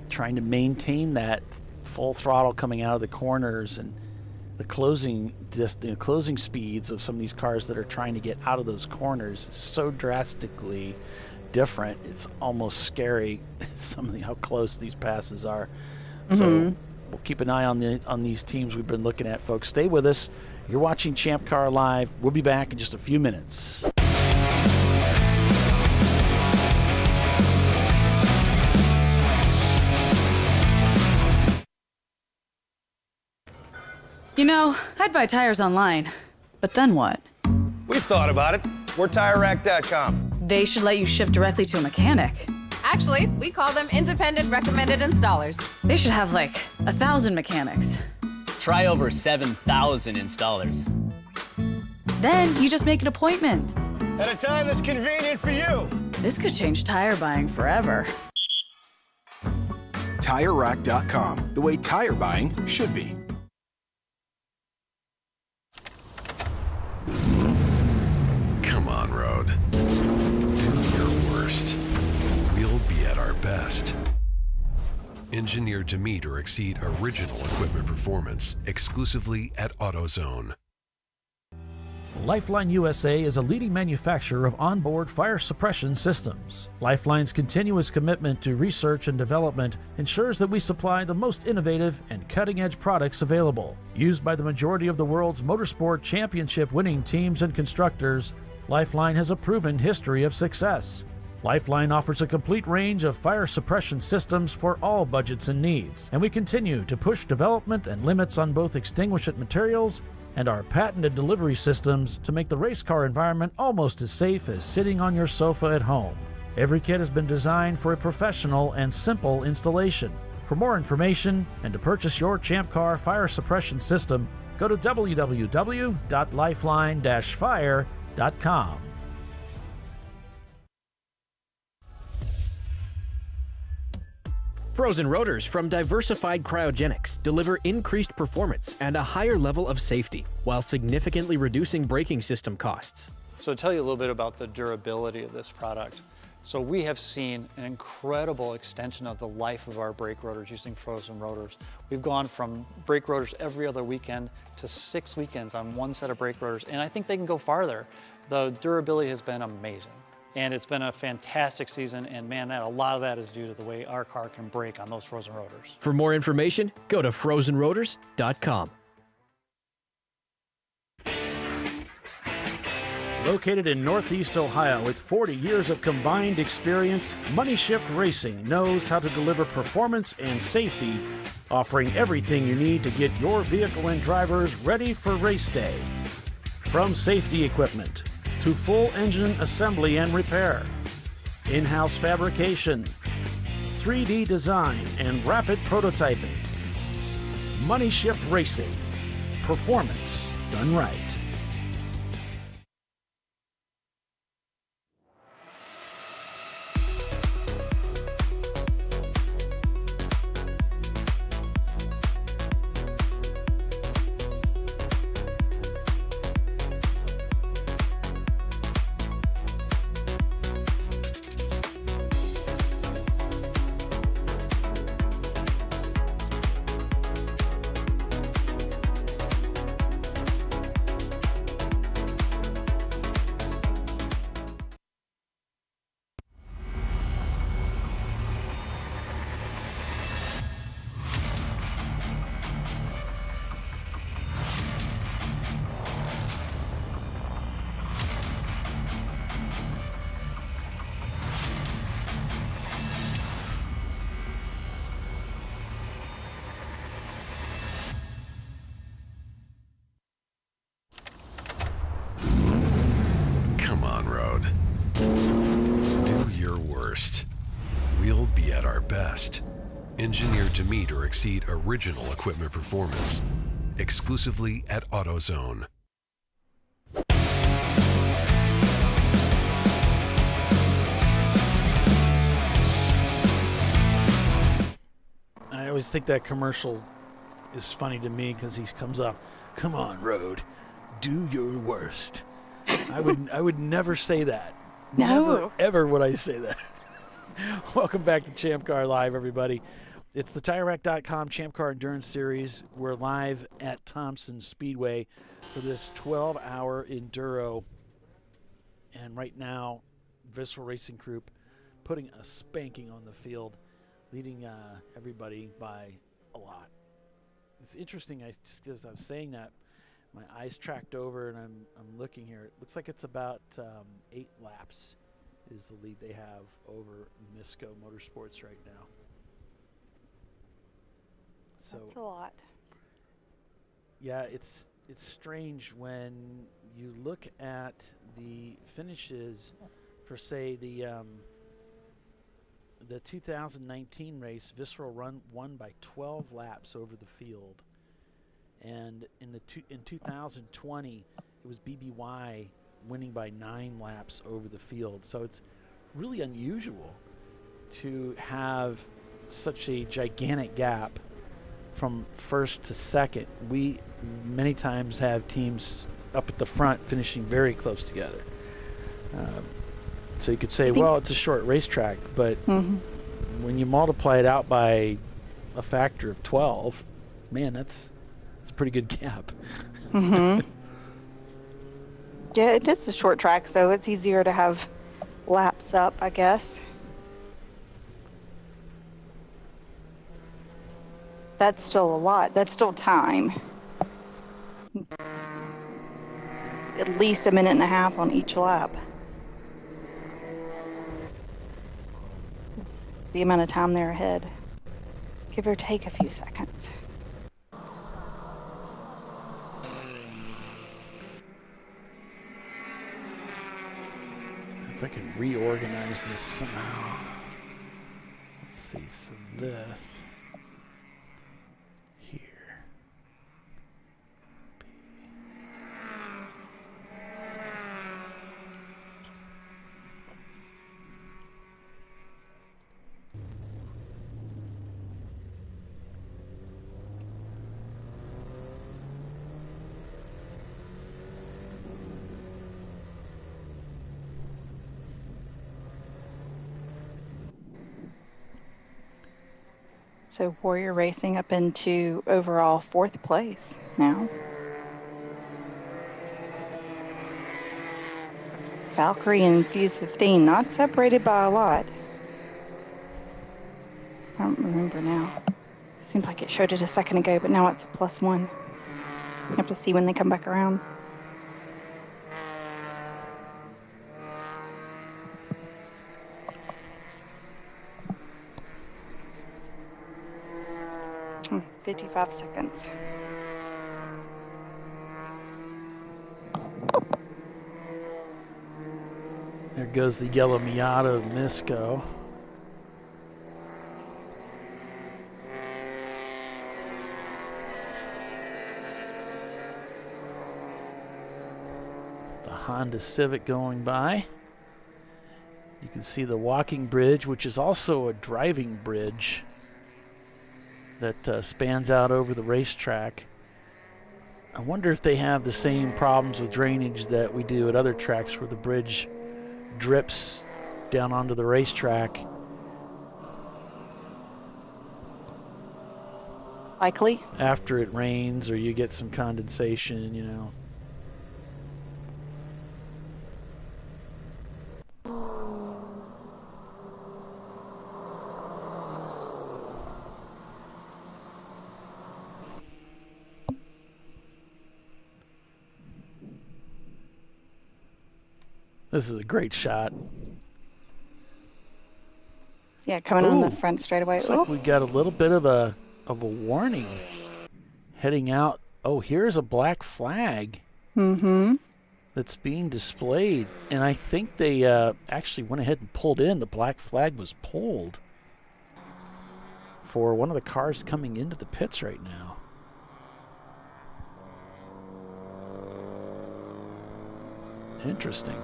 [SPEAKER 19] Trying to maintain that full throttle coming out of the corners and the closing speeds of some of these cars that are trying to get out of those corners is so drastically different. It's almost scary how close these passes are. So we'll keep an eye on these teams we've been looking at, folks. Stay with us. You're watching Champ Car Live. We'll be back in just a few minutes.
[SPEAKER 4] You know, I'd buy tires online, but then what?
[SPEAKER 5] We've thought about it. We're TireRack.com.
[SPEAKER 4] They should let you ship directly to a mechanic.
[SPEAKER 6] Actually, we call them independent recommended installers.
[SPEAKER 4] They should have like 1,000 mechanics.
[SPEAKER 7] Try over 7,000 installers.
[SPEAKER 4] Then you just make an appointment.
[SPEAKER 5] At a time that's convenient for you.
[SPEAKER 4] This could change tire buying forever.
[SPEAKER 8] TireRack.com, the way tire buying should be.
[SPEAKER 9] Come on, Road. Do your worst. We'll be at our best. Engineered to meet or exceed original equipment performance exclusively at AutoZone.
[SPEAKER 17] Lifeline USA is a leading manufacturer of onboard fire suppression systems. Lifeline's continuous commitment to research and development ensures that we supply the most innovative and cutting-edge products available. Used by the majority of the world's motorsport championship-winning teams and constructors, Lifeline has a proven history of success. Lifeline offers a complete range of fire suppression systems for all budgets and needs, and we continue to push development and limits on both extinguishant materials and our patented delivery systems to make the race car environment almost as safe as sitting on your sofa at home. Every kit has been designed for a professional and simple installation. For more information and to purchase your Champ Car fire suppression system, go to www.lifeline-fire.com.
[SPEAKER 10] Frozen rotors from Diversified Cryogenics deliver increased performance and a higher level of safety, while significantly reducing braking system costs.
[SPEAKER 11] So to tell you a little bit about the durability of this product. So we have seen an incredible extension of the life of our brake rotors using frozen rotors. We've gone from brake rotors every other weekend to 6 weekends on one set of brake rotors, and I think they can go farther. The durability has been amazing. And it's been a fantastic season, and man, a lot of that is due to the way our car can brake on those frozen rotors.
[SPEAKER 10] For more information, go to frozenrotors.com.
[SPEAKER 17] Located in Northeast Ohio with 40 years of combined experience, Money Shift Racing knows how to deliver performance and safety, offering everything you need to get your vehicle and drivers ready for race day. From safety equipment to full engine assembly and repair, in-house fabrication, 3D design, and rapid prototyping. Money Shift Racing. Performance done right.
[SPEAKER 9] worst, we'll be at our best. Engineered to meet or exceed original equipment performance. Exclusively at AutoZone.
[SPEAKER 19] I always think that commercial is funny to me because he comes up, "Come on, Road, do your worst." I would never say that.
[SPEAKER 2] No.
[SPEAKER 19] Never, ever would I say that. Welcome back to ChampCar.Live, everybody. It's the TireRack.com Champ Car Endurance Series. We're live at Thompson Speedway for this 12-hour Enduro. And right now, Visceral Racing Group putting a spanking on the field, leading everybody by a lot. It's interesting, as I was saying that, my eyes tracked over and I'm looking here. It looks like it's about 8 laps is the lead they have over Misco Motorsports right now. So
[SPEAKER 2] that's a lot.
[SPEAKER 19] Yeah, it's strange when you look at the finishes for, say, the 2019 race. Visceral won by 12 laps over the field, and in 2020 it was BBY winning by 9 laps over the field. So it's really unusual to have such a gigantic gap from first to second. We many times have teams up at the front finishing very close together. So you could say, well, it's a short racetrack, but when you multiply it out by a factor of 12, man, that's a pretty good gap.
[SPEAKER 2] Yeah, it is a short track, so it's easier to have laps up, I guess. That's still a lot. That's still time. It's at least a minute and a half on each lap. It's the amount of time they're ahead. Give or take a few seconds.
[SPEAKER 19] If I can reorganize this somehow. Let's see, so this here.
[SPEAKER 2] So Warrior Racing up into overall 4th place now. Valkyrie and Fuse 15 not separated by a lot. I don't remember now. Seems like it showed it a second ago, but now it's a +1. You have to see when they come back around. Hmm, 55 seconds.
[SPEAKER 19] There goes the yellow Miata of Misco. The Honda Civic going by. You can see the walking bridge, which is also a driving bridge that spans out over the racetrack. I wonder if they have the same problems with drainage that we do at other tracks where the bridge drips down onto the racetrack.
[SPEAKER 2] Likely.
[SPEAKER 19] After it rains or you get some condensation, you know. This is a great shot.
[SPEAKER 2] Yeah, coming on the front straightaway.
[SPEAKER 19] Looks like we got a little bit of a warning heading out. Oh, here's a black flag.
[SPEAKER 2] Mm-hmm.
[SPEAKER 19] that's being displayed, and I think they actually went ahead and pulled in. The black flag was pulled for one of the cars coming into the pits right now. Interesting.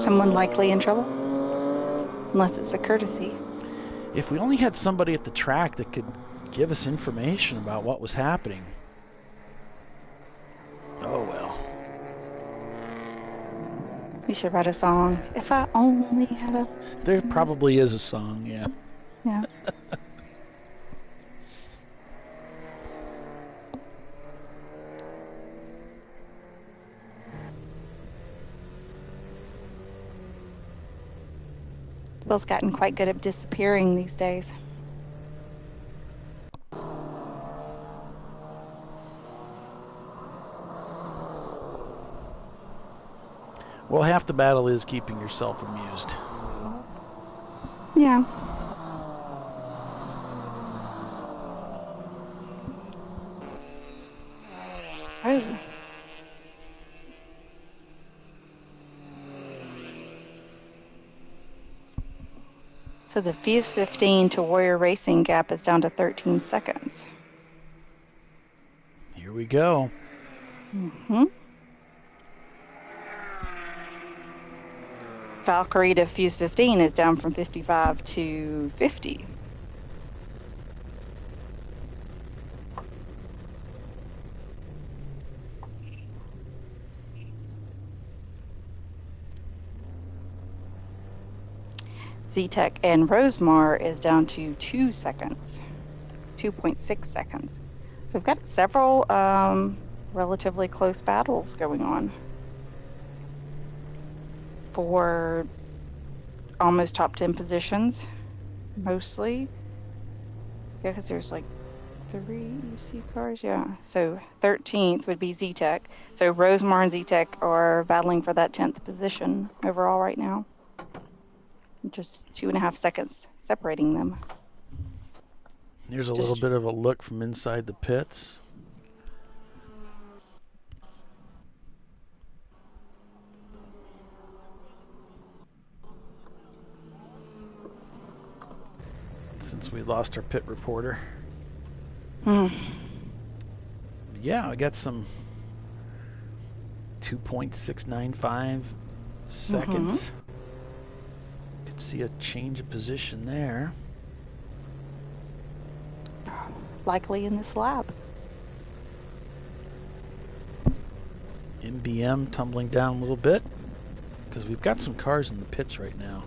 [SPEAKER 2] Someone likely in trouble? Unless it's a courtesy.
[SPEAKER 19] If we only had somebody at the track that could give us information about what was happening. Oh well.
[SPEAKER 2] We should write a song. If I only had a...
[SPEAKER 19] There probably is a song, yeah.
[SPEAKER 2] Yeah. Bill's gotten quite good at disappearing these days.
[SPEAKER 19] Well, half the battle is keeping yourself amused.
[SPEAKER 2] Yeah. Oh. So the Fuse 15 to Warrior Racing gap is down to 13 seconds.
[SPEAKER 19] Here we go.
[SPEAKER 2] Valkyrie to Fuse 15 is down from 55 to 50. Z-Tech and Rosemar is down to 2 seconds, 2.6 seconds. So we've got several relatively close battles going on for almost top 10 positions, mostly. Yeah, because there's like 3 EC cars, yeah. So 13th would be Z-Tech. So Rosemar and Z-Tech are battling for that 10th position overall right now. Just 2.5 seconds separating them.
[SPEAKER 19] Here's a little bit of a look from inside the pits. Since we lost our pit reporter. Yeah, I got some 2.695 seconds. Could see a change of position there.
[SPEAKER 2] Likely in this lap.
[SPEAKER 19] MBM tumbling down a little bit because we've got some cars in the pits right now.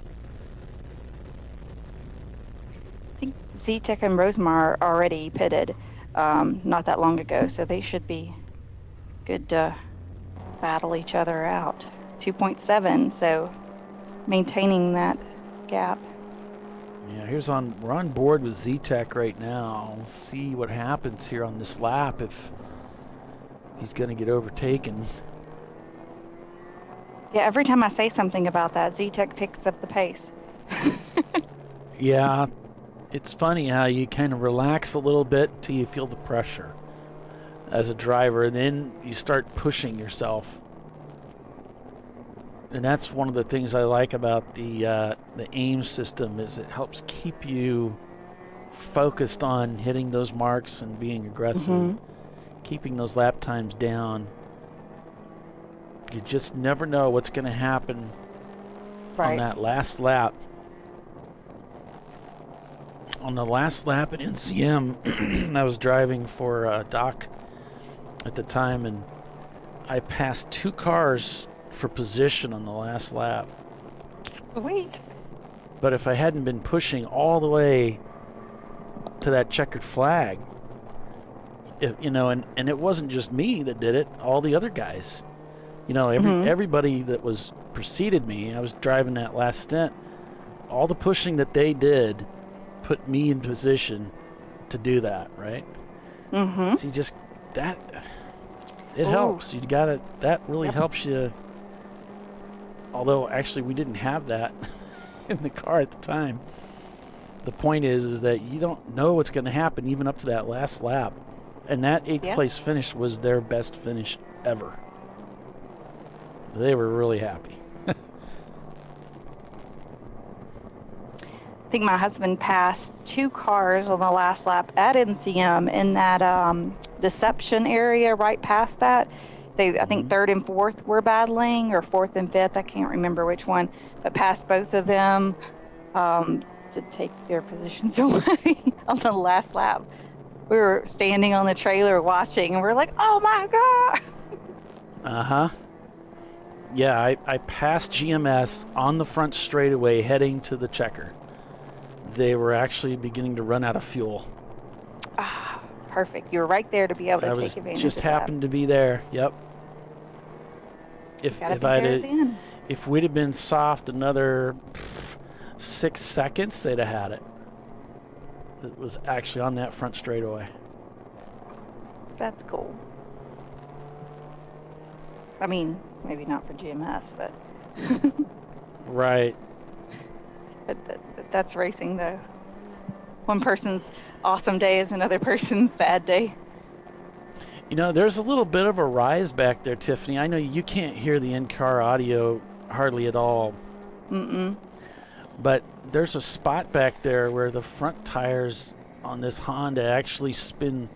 [SPEAKER 2] I think Z-Tech and Rosemar already pitted not that long ago, so they should be good to battle each other out. 2.7, so maintaining that gap.
[SPEAKER 19] Yeah, we're on board with Z-Tech right now. We'll see what happens here on this lap if he's going to get overtaken.
[SPEAKER 2] Yeah, every time I say something about that, Z-Tech picks up the pace.
[SPEAKER 19] Yeah, it's funny how you kind of relax a little bit until you feel the pressure as a driver, and then you start pushing yourself. And that's one of the things I like about the AIM system is it helps keep you focused on hitting those marks and being aggressive, keeping those lap times down. You just never know what's going to happen on that last lap. On the last lap at NCM, I was driving for Doc at the time, and I passed 2 cars for position on the last lap.
[SPEAKER 2] Sweet.
[SPEAKER 19] But if I hadn't been pushing all the way to that checkered flag, and it wasn't just me that did it, all the other guys. Everybody that was preceded me, I was driving that last stint, all the pushing that they did put me in position to do that, right? So you just, it helps. You got it. That really helps you. Although actually we didn't have that in the car at the time. The point is that you don't know what's going to happen even up to that last lap. And that 8th
[SPEAKER 2] Yeah.
[SPEAKER 19] place finish was their best finish ever. They were really happy.
[SPEAKER 2] I think my husband passed 2 cars on the last lap. I didn't see him in that deception area right past that. I think 3rd and 4th were battling, or 4th and 5th. I can't remember which one, but past both of them to take their positions away on the last lap. We were standing on the trailer watching, and we're like, "Oh my god!"
[SPEAKER 19] Uh-huh. Yeah, I passed GMS on the front straightaway heading to the checker. They were actually beginning to run out of fuel.
[SPEAKER 2] Ah, perfect. You were right there to be able to take advantage
[SPEAKER 19] Just
[SPEAKER 2] of
[SPEAKER 19] happened to be there. Yep. If
[SPEAKER 2] Gotta be there at the end.
[SPEAKER 19] if we'd have been soft another 6 seconds, they'd have had it. It was actually on that front straightaway.
[SPEAKER 2] That's cool. I mean, maybe not for GMS, but
[SPEAKER 19] Right.
[SPEAKER 2] but that's racing, though. One person's awesome day is another person's sad day.
[SPEAKER 19] You know, there's a little bit of a rise back there, Tiffany. I know you can't hear the in-car audio hardly at all. But there's a spot back there where the front tires on this Honda actually spin.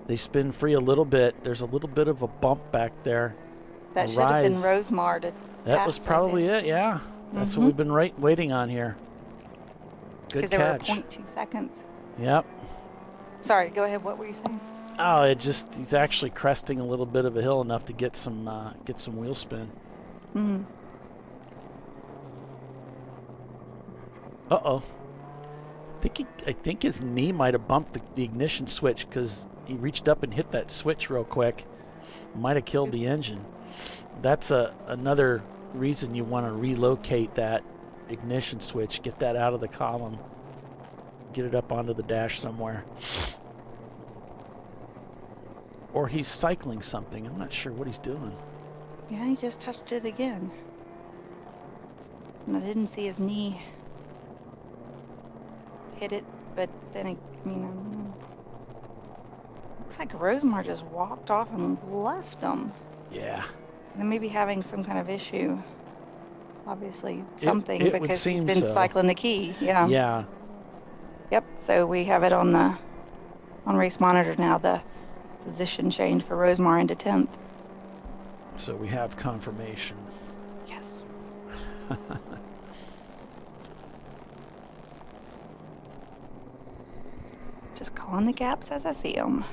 [SPEAKER 19] They spin free a little bit. There's a little bit of a bump back there.
[SPEAKER 2] That
[SPEAKER 19] A
[SPEAKER 2] should have been
[SPEAKER 19] rise.
[SPEAKER 2] Rosemar to
[SPEAKER 19] That was
[SPEAKER 2] pass
[SPEAKER 19] probably
[SPEAKER 2] right
[SPEAKER 19] it, yeah. That's
[SPEAKER 2] Mhm.
[SPEAKER 19] what we've been waiting on here. Good
[SPEAKER 2] because they were
[SPEAKER 19] catch.
[SPEAKER 2] 0.2 seconds.
[SPEAKER 19] Yep.
[SPEAKER 2] Sorry, go ahead. What were you saying?
[SPEAKER 19] Oh, he's actually cresting a little bit of a hill enough to get some wheel spin.
[SPEAKER 2] Mm-hmm.
[SPEAKER 19] Uh-oh. I think his knee might have bumped the ignition switch because he reached up and hit that switch real quick. Might have killed the engine. That's another reason you want to relocate that ignition switch. Get that out of the column. Get it up onto the dash somewhere. Or he's cycling something. I'm not sure what he's doing.
[SPEAKER 2] Yeah, he just touched it again. And I didn't see his knee hit it, but then I don't know. Looks like Rosemar just walked off and left him.
[SPEAKER 19] Yeah.
[SPEAKER 2] So they may be having some kind of issue. Obviously,
[SPEAKER 19] It
[SPEAKER 2] something
[SPEAKER 19] would
[SPEAKER 2] because he's
[SPEAKER 19] seem
[SPEAKER 2] been
[SPEAKER 19] so.
[SPEAKER 2] cycling the key. Yeah.
[SPEAKER 19] Yeah.
[SPEAKER 2] Yep. So we have it on Race Monitor now. The position change for Rosemar into 10th.
[SPEAKER 19] So we have confirmation.
[SPEAKER 2] Yes. Just calling the gaps as I see them.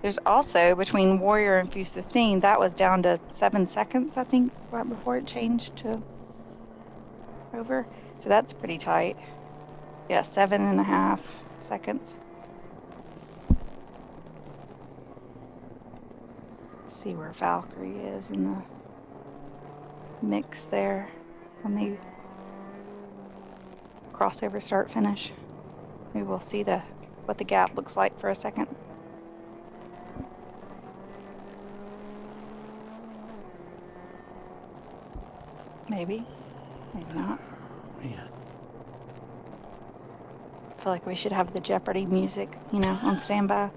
[SPEAKER 2] There's also between Warrior and Fuse 15, that was down to 7 seconds, I think, right before it changed to over. So that's pretty tight. Yeah, 7.5 seconds. See where Valkyrie is in the mix there when they crossover start finish. Maybe we'll see what the gap looks like for a second. Maybe not.
[SPEAKER 19] Man.
[SPEAKER 2] I feel like we should have the Jeopardy music, on standby.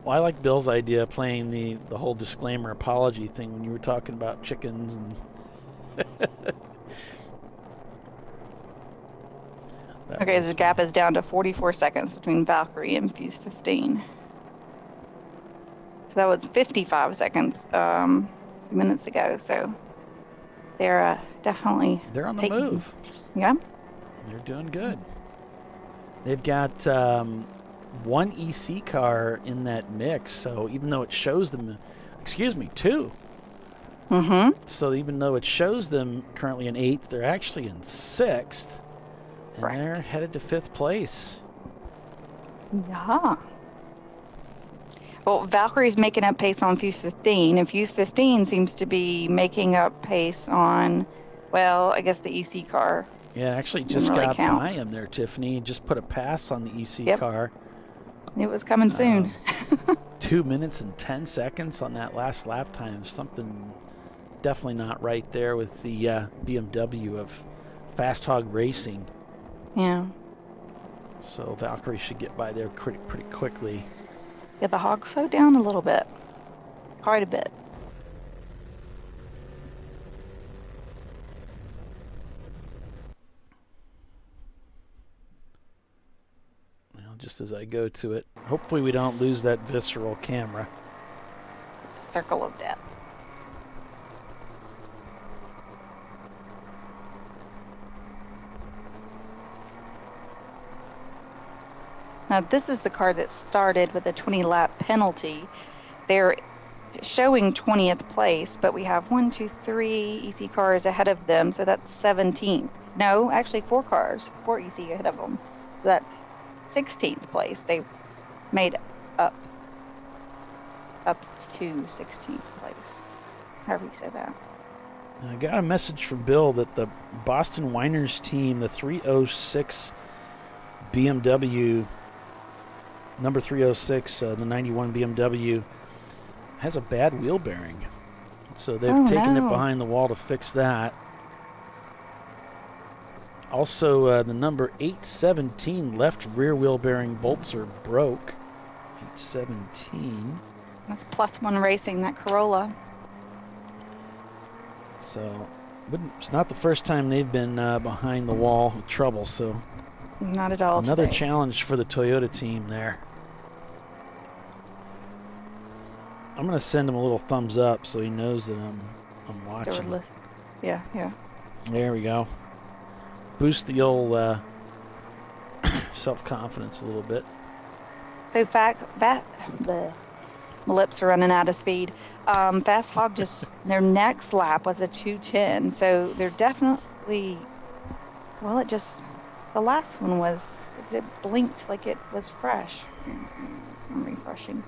[SPEAKER 19] Well, I like Bill's idea of playing the whole disclaimer apology thing when you were talking about chickens and
[SPEAKER 2] Okay, the gap is down to 44 seconds between Valkyrie and Fuse 15. So that was 55 seconds a few minutes ago. So they're definitely
[SPEAKER 19] they're on the
[SPEAKER 2] taking,
[SPEAKER 19] move.
[SPEAKER 2] Yeah.
[SPEAKER 19] They're doing good. They've got one EC car in that mix, so even though it shows them, two.
[SPEAKER 2] Mm-hmm.
[SPEAKER 19] So even though it shows them currently in 8th, they're actually in 6th. And
[SPEAKER 2] Correct.
[SPEAKER 19] they're headed to 5th place.
[SPEAKER 2] Yeah. Well, Valkyrie's making up pace on Fuse 15, and Fuse 15 seems to be making up pace on, well, I guess the EC car.
[SPEAKER 19] Yeah, actually just
[SPEAKER 2] Didn't really
[SPEAKER 19] got
[SPEAKER 2] count.
[SPEAKER 19] by him there, Tiffany. Just put a pass on the EC
[SPEAKER 2] Yep.
[SPEAKER 19] car.
[SPEAKER 2] It was coming soon.
[SPEAKER 19] 2 minutes and 10 seconds on that last lap time. Something definitely not right there with the BMW of Fast Hog Racing.
[SPEAKER 2] Yeah.
[SPEAKER 19] So Valkyrie should get by there pretty quickly.
[SPEAKER 2] Yeah, the hog slowed down a little bit. Quite a bit.
[SPEAKER 19] Well, just as I go to it, hopefully we don't lose that visceral camera.
[SPEAKER 2] Circle of death. Now this is the car that started with a 20-lap penalty. They're showing 20th place, but we have 1, 2, 3 EC cars ahead of them, so that's 17th. No, actually 4 cars, 4 EC ahead of them. So that's 16th place. They've made up to 16th place. However you say that.
[SPEAKER 19] I got a message from Bill that the Boston Whiners team, the 306 BMW, number 306, the 91 BMW, has a bad wheel bearing. So they've taken it behind the wall to fix that. Also, the number 817 left rear wheel bearing bolts are broke. 817.
[SPEAKER 2] That's +1 Racing, that Corolla.
[SPEAKER 19] So it's not the first time they've been behind the wall with trouble. So
[SPEAKER 2] not at all.
[SPEAKER 19] Another
[SPEAKER 2] today.
[SPEAKER 19] challenge for the Toyota team there. I'm gonna send him a little thumbs up so he knows that I'm watching.
[SPEAKER 2] Yeah.
[SPEAKER 19] There we go. Boost the old self-confidence a little bit.
[SPEAKER 2] So my lips are running out of speed. Fast Hog their next lap was a 2:10, so they're definitely. Well, the last one it blinked like it was fresh. I'm refreshing.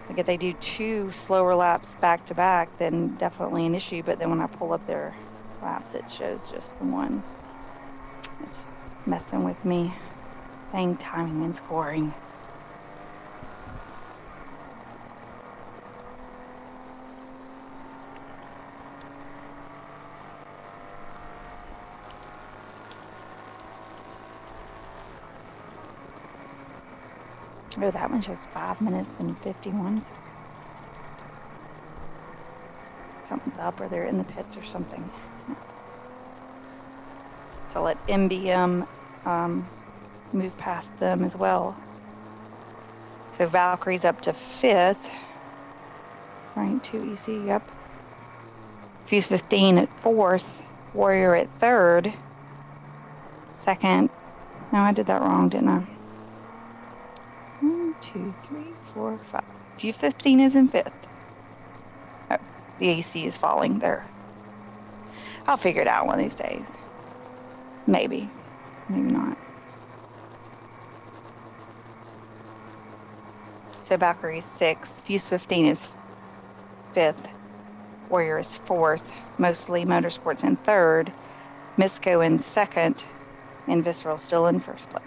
[SPEAKER 2] So if they do 2 slower laps back to back, then definitely an issue. But then when I pull up their laps, it shows just the one. It's messing with me. Dang timing and scoring. Oh, that one shows 5 minutes and 51 seconds. Something's up, or they're in the pits or something. So I'll let MBM move past them as well. So Valkyrie's up to 5th. Right, 2 EC, yep. Fuse 15 at 4th. Warrior at 3rd. 2nd. No, I did that wrong, didn't I? 1, 2, 3, 4, 5. Fuse 15 is in 5th. Oh, the AC is falling there. I'll figure it out one of these days. Maybe. Maybe not. So Valkyrie is 6th. Fuse 15 is 5th. Warrior is 4th. Mostly Motorsports in 3rd. Misco in 2nd. And Visceral still in 1st place.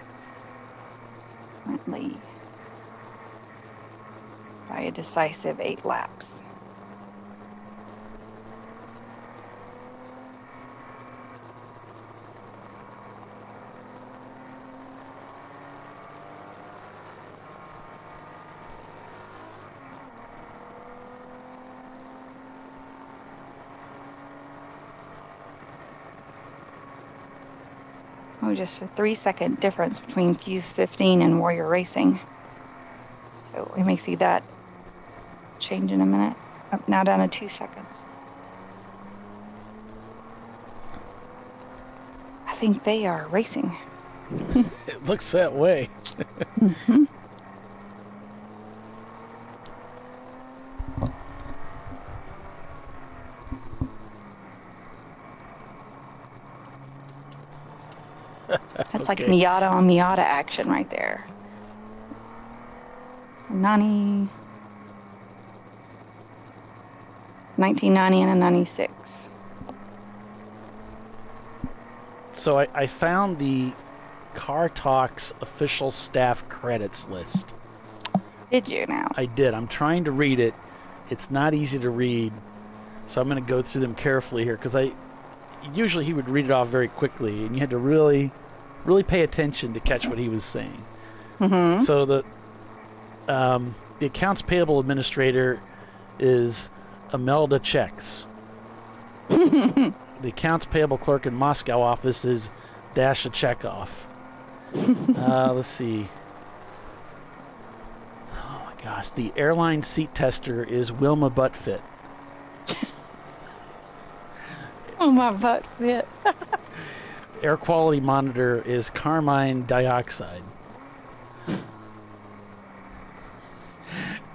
[SPEAKER 2] Currently by a decisive 8 laps. Oh, just a 3-second difference between Fuse 15 and Warrior Racing. So we may see that change in a minute. Up now down to 2 seconds. I think they are racing.
[SPEAKER 19] It looks that way.
[SPEAKER 2] Mm-hmm. That's like Miata on Miata action right there. A 1990 and a 96.
[SPEAKER 19] So I found the Car Talks official staff credits list.
[SPEAKER 2] Did you now?
[SPEAKER 19] I did. I'm trying to read it. It's not easy to read, so I'm going to go through them carefully here because usually he would read it off very quickly, and you had to really really pay attention to catch what he was saying.
[SPEAKER 2] Mm-hmm.
[SPEAKER 19] So the accounts payable administrator is Imelda Checks. The accounts payable clerk in Moscow office is Dasha Chekhov. Let's see. Oh my gosh, the airline seat tester is Wilma Buttfit.
[SPEAKER 2] Oh, my butt fit.
[SPEAKER 19] Air quality monitor is Carmine Dioxide.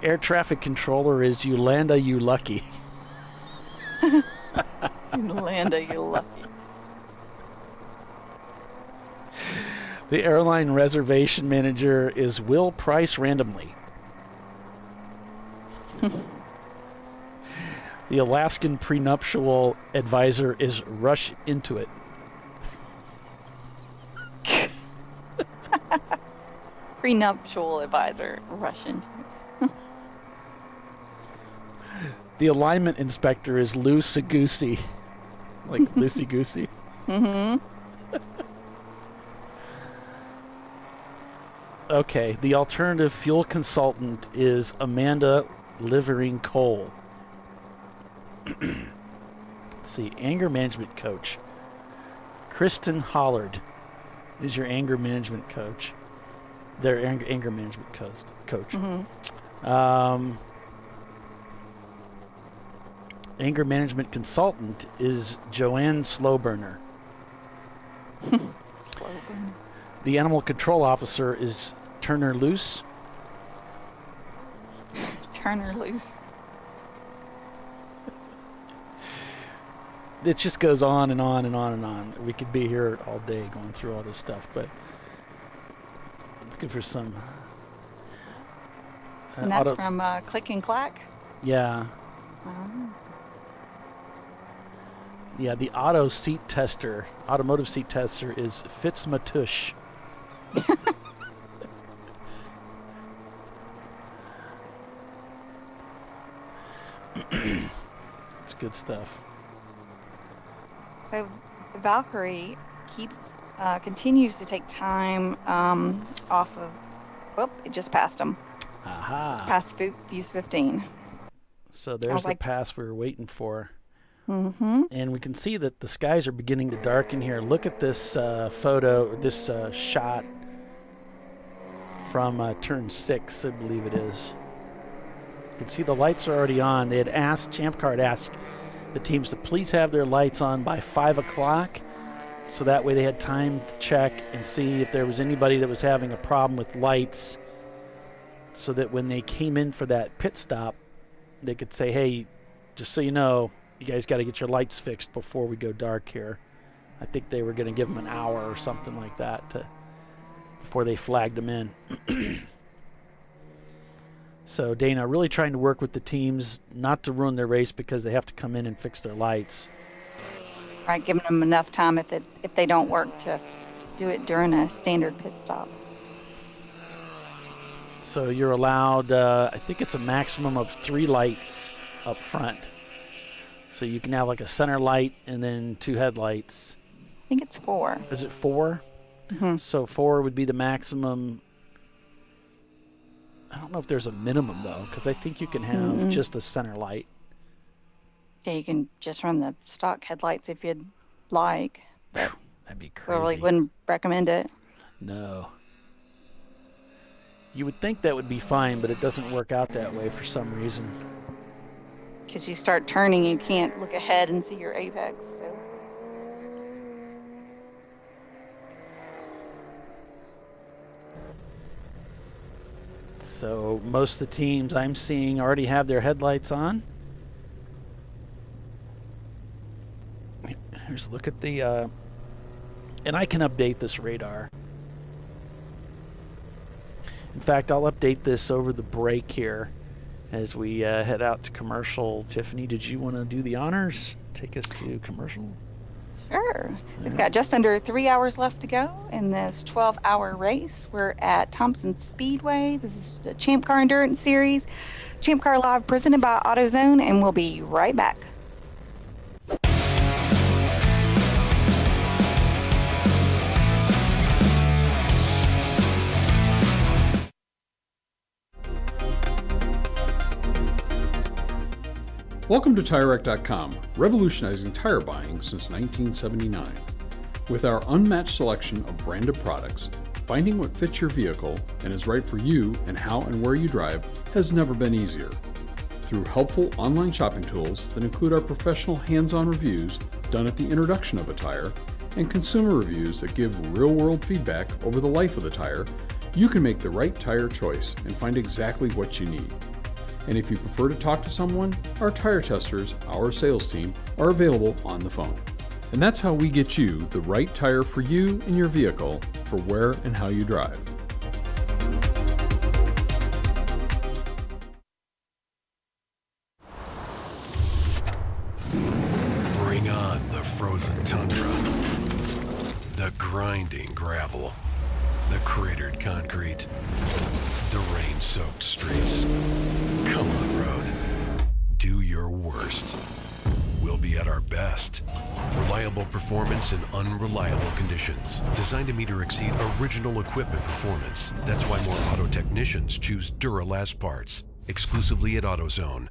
[SPEAKER 19] Air traffic controller is Yolanda You Lucky.
[SPEAKER 2] Yolanda, you lucky.
[SPEAKER 19] The airline reservation manager is Will Price Randomly. The Alaskan prenuptial advisor is Rush Into It.
[SPEAKER 2] Prenuptial advisor, Russian.
[SPEAKER 19] The alignment inspector is Loosey Goosey. Like Loosey Goosey.
[SPEAKER 2] Mm-hmm.
[SPEAKER 19] Okay, the alternative fuel consultant is Amanda Livering Cole. Let's see, anger management coach. Kristen Hollard is your anger management coach. Their anger management coach.
[SPEAKER 2] Mm-hmm.
[SPEAKER 19] Anger management consultant is Joanne Slowburner.
[SPEAKER 2] Slowburner.
[SPEAKER 19] The animal control officer is Turner Loose.
[SPEAKER 2] Turner Loose.
[SPEAKER 19] It just goes on and on and on and on. We could be here all day going through all this stuff, but I'm looking for some.
[SPEAKER 2] And that's from Click and Clack?
[SPEAKER 19] Yeah.
[SPEAKER 2] Oh.
[SPEAKER 19] Yeah, the automotive seat tester is Fitzmatush. It's good stuff.
[SPEAKER 2] So Valkyrie continues to take time off of. Whoop! It just passed him.
[SPEAKER 19] Aha!
[SPEAKER 2] Just past Fuse 15.
[SPEAKER 19] So there's the
[SPEAKER 2] like,
[SPEAKER 19] pass we were waiting for.
[SPEAKER 2] Mm-hmm.
[SPEAKER 19] And we can see that the skies are beginning to darken here. Look at this photo, this shot from turn 6, I believe it is. You can see the lights are already on. They had asked, ChampCar had asked the teams to please have their lights on by 5 o'clock, so that way they had time to check and see if there was anybody that was having a problem with lights, so that when they came in for that pit stop, they could say, hey, just so you know, you guys got to get your lights fixed before we go dark here. I think they were going to give them an hour or something like that before they flagged them in. So Dana really trying to work with the teams not to ruin their race because they have to come in and fix their lights.
[SPEAKER 2] Right, giving them enough time if they don't work to do it during a standard pit stop.
[SPEAKER 19] So you're allowed, I think it's a maximum of 3 lights up front. So you can have like a center light and then 2 headlights.
[SPEAKER 2] I think it's 4.
[SPEAKER 19] Is it 4?
[SPEAKER 2] Mm-hmm.
[SPEAKER 19] So 4 would be the maximum. I don't know if there's a minimum though, because I think you can have just a center light.
[SPEAKER 2] Yeah, you can just run the stock headlights if you'd like. But
[SPEAKER 19] that'd be crazy.
[SPEAKER 2] Really wouldn't recommend it.
[SPEAKER 19] No. You would think that would be fine, but it doesn't work out that way for some reason.
[SPEAKER 2] Because you start turning, you can't look ahead and see your apex.
[SPEAKER 19] So most of the teams I'm seeing already have their headlights on. Here's a look at the, and I can update this radar. In fact, I'll update this over the break here as we head out to commercial. Tiffany, did you want to do the honors? Take us to commercial?
[SPEAKER 2] Sure. We've got just under 3 hours left to go in this 12-hour race. We're at Thompson Speedway. This is the Champ Car Endurance Series. ChampCar.Live presented by AutoZone, and we'll be right back.
[SPEAKER 20] Welcome to TireRack.com, revolutionizing tire buying since 1979. With our unmatched selection of branded products, finding what fits your vehicle and is right for you and how and where you drive has never been easier. Through helpful online shopping tools that include our professional hands-on reviews done at the introduction of a tire and consumer reviews that give real-world feedback over the life of the tire, you can make the right tire choice and find exactly what you need. And if you prefer to talk to someone, our tire testers, our sales team, are available on the phone. And that's how we get you the right tire for you and your vehicle for where and how you drive.
[SPEAKER 9] Bring on the frozen tundra, the grinding gravel, the cratered concrete, the rain-soaked streets. Come on, road. Do your worst. We'll be at our best. Reliable performance in unreliable conditions. Designed to meet or exceed original equipment performance. That's why more auto technicians choose Duralast parts. Exclusively at AutoZone.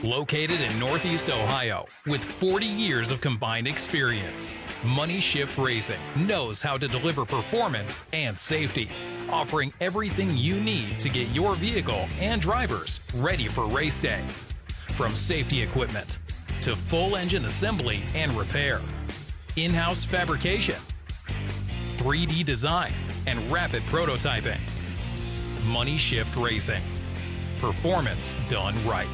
[SPEAKER 18] Located in Northeast Ohio, with 40 years of combined experience, Money Shift Racing knows how to deliver performance and safety, offering everything you need to get your vehicle and drivers ready for race day. From safety equipment to full engine assembly and repair, in-house fabrication, 3D design, and rapid prototyping. Money Shift Racing. Performance done right.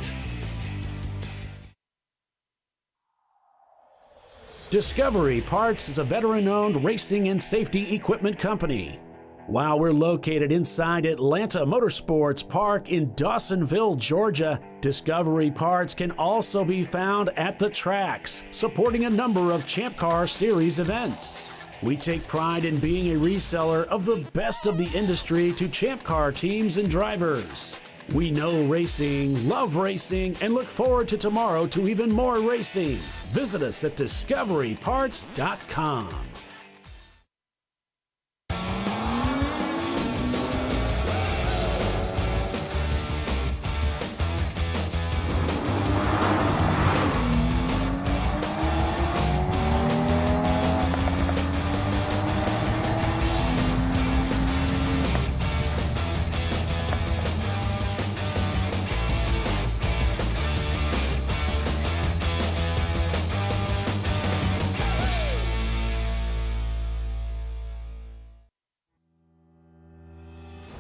[SPEAKER 17] Discovery Parts is a veteran-owned racing and safety equipment company. While we're located inside Atlanta Motorsports Park in Dawsonville, Georgia, Discovery Parts can also be found at the tracks, supporting a number of Champ Car Series events. We take pride in being a reseller of the best of the industry to Champ Car teams and drivers. We know racing, love racing, and look forward to tomorrow to even more racing. Visit us at DiscoveryParts.com.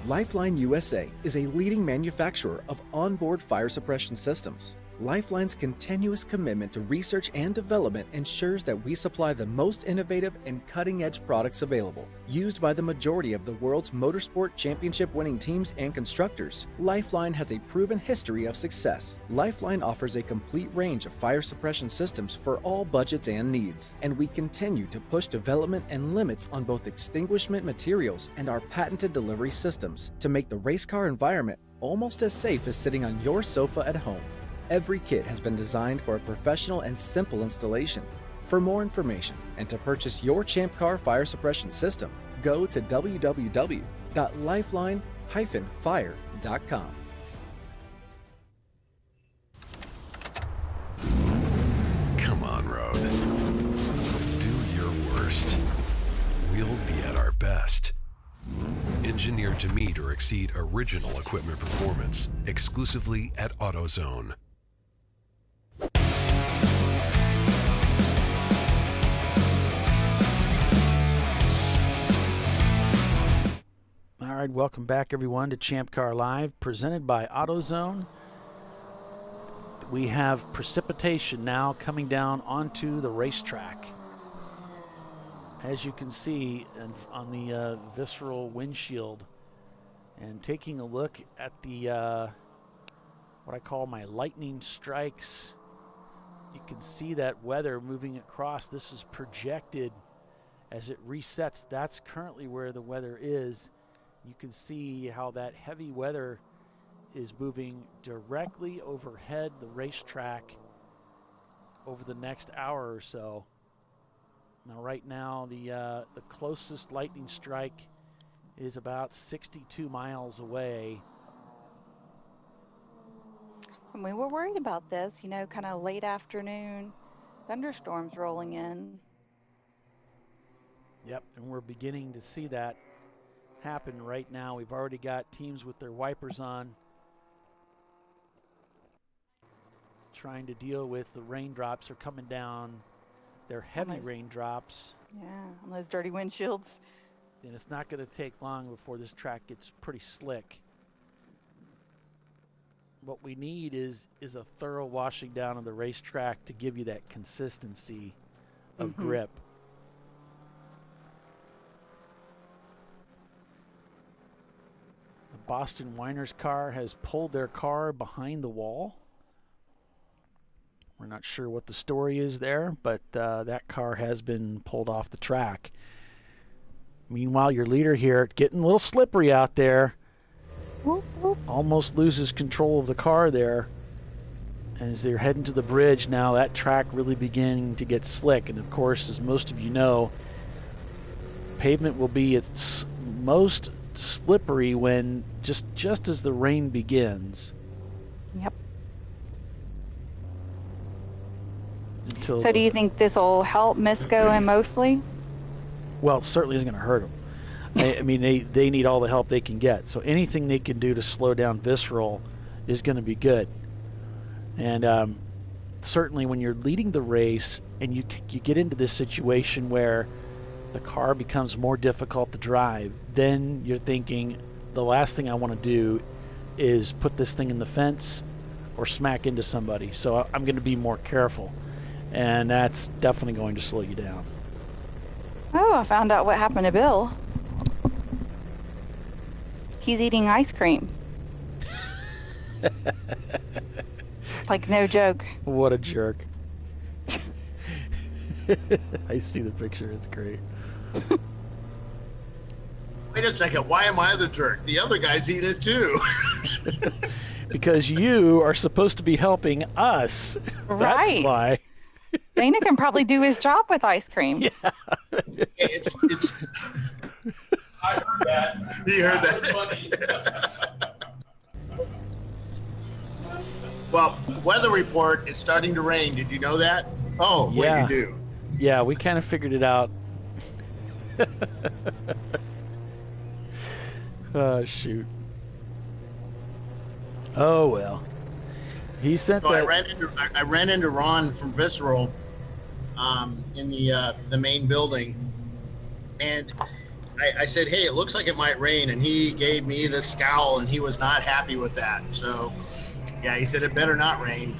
[SPEAKER 12] Lifeline USA is a leading manufacturer of onboard fire suppression systems. Lifeline's continuous commitment to research and development ensures that we supply the most innovative and cutting-edge products available, used by the majority of the world's motorsport championship-winning teams and constructors. Lifeline has a proven history of success. Lifeline offers a complete range of fire suppression systems for all budgets and needs, and we continue to push development and limits on both extinguishment materials and our patented delivery systems to make the race car environment almost as safe as sitting on your sofa at home. Every kit has been designed for a professional and simple installation. For more information and to purchase your Champ Car fire suppression system, go to www.lifeline-fire.com.
[SPEAKER 9] Come on, road. Do your worst. We'll be at our best. Engineered to meet or exceed original equipment performance, exclusively at AutoZone.
[SPEAKER 19] right, welcome back everyone to Champ Car Live, presented by AutoZone. We have precipitation now coming down onto the racetrack. As you can see on the visceral windshield, and taking a look at the what I call my lightning strikes, you can see that weather moving across. This is projected as it resets. That's currently where the weather is. You can see how that heavy weather is moving directly overhead the racetrack over the next hour or so. Now right now the closest lightning strike is about 62 miles away.
[SPEAKER 2] And we were worried about this, you know, kind of late afternoon thunderstorms rolling in.
[SPEAKER 19] Yep, and we're beginning to see that happen right now. We've already got teams with their wipers on, trying to deal with the raindrops are coming down. They're heavy raindrops.
[SPEAKER 2] Yeah, on those dirty windshields.
[SPEAKER 19] And it's not going to take long before this track gets pretty slick. What we need is a thorough washing down of the racetrack to give you that consistency of grip. The Boston Whiners car has pulled their car behind the wall. We're not sure what the story is there, but that car has been pulled off the track. Meanwhile, your leader here, getting a little slippery out there, almost loses control of the car there. As they're heading to the bridge now, that track really beginning to get slick. And of course, as most of you know, pavement will be its most slippery when just as the rain begins.
[SPEAKER 2] Yep.
[SPEAKER 19] So
[SPEAKER 2] do you think this will help Misco and Mosley?
[SPEAKER 19] Well, it certainly isn't going to hurt them. I mean, they need all the help they can get. So anything they can do to slow down Visceral is going to be good. And certainly when you're leading the race and you get into this situation where the car becomes more difficult to drive, then you're thinking, the last thing I want to do is put this thing in the fence or smack into somebody. So I'm going to be more careful. And that's definitely going to slow you down.
[SPEAKER 2] Oh, I found out what happened to Bill. He's eating ice cream. Like, no joke.
[SPEAKER 19] What a jerk. I see the picture. It's great.
[SPEAKER 3] Wait a second. Why am I the jerk? The other guys eat it too.
[SPEAKER 19] Because you are supposed to be helping us.
[SPEAKER 2] Right.
[SPEAKER 19] That's why.
[SPEAKER 2] Dana can probably do his job with ice cream.
[SPEAKER 19] Yeah.
[SPEAKER 3] It's
[SPEAKER 14] I heard that.
[SPEAKER 3] You heard that?
[SPEAKER 14] Funny.
[SPEAKER 3] Well, weather report, it's starting to rain. Did you know that? Oh,
[SPEAKER 19] yeah.
[SPEAKER 3] Wait, you do.
[SPEAKER 19] Yeah, we kind of figured it out. Oh, shoot. Oh, well. He sent
[SPEAKER 3] So
[SPEAKER 19] that.
[SPEAKER 3] I ran into Ron from Visceral in the main building, and I said, "Hey, it looks like it might rain," and he gave me the scowl, and he was not happy with that. So, yeah, he said it better not rain.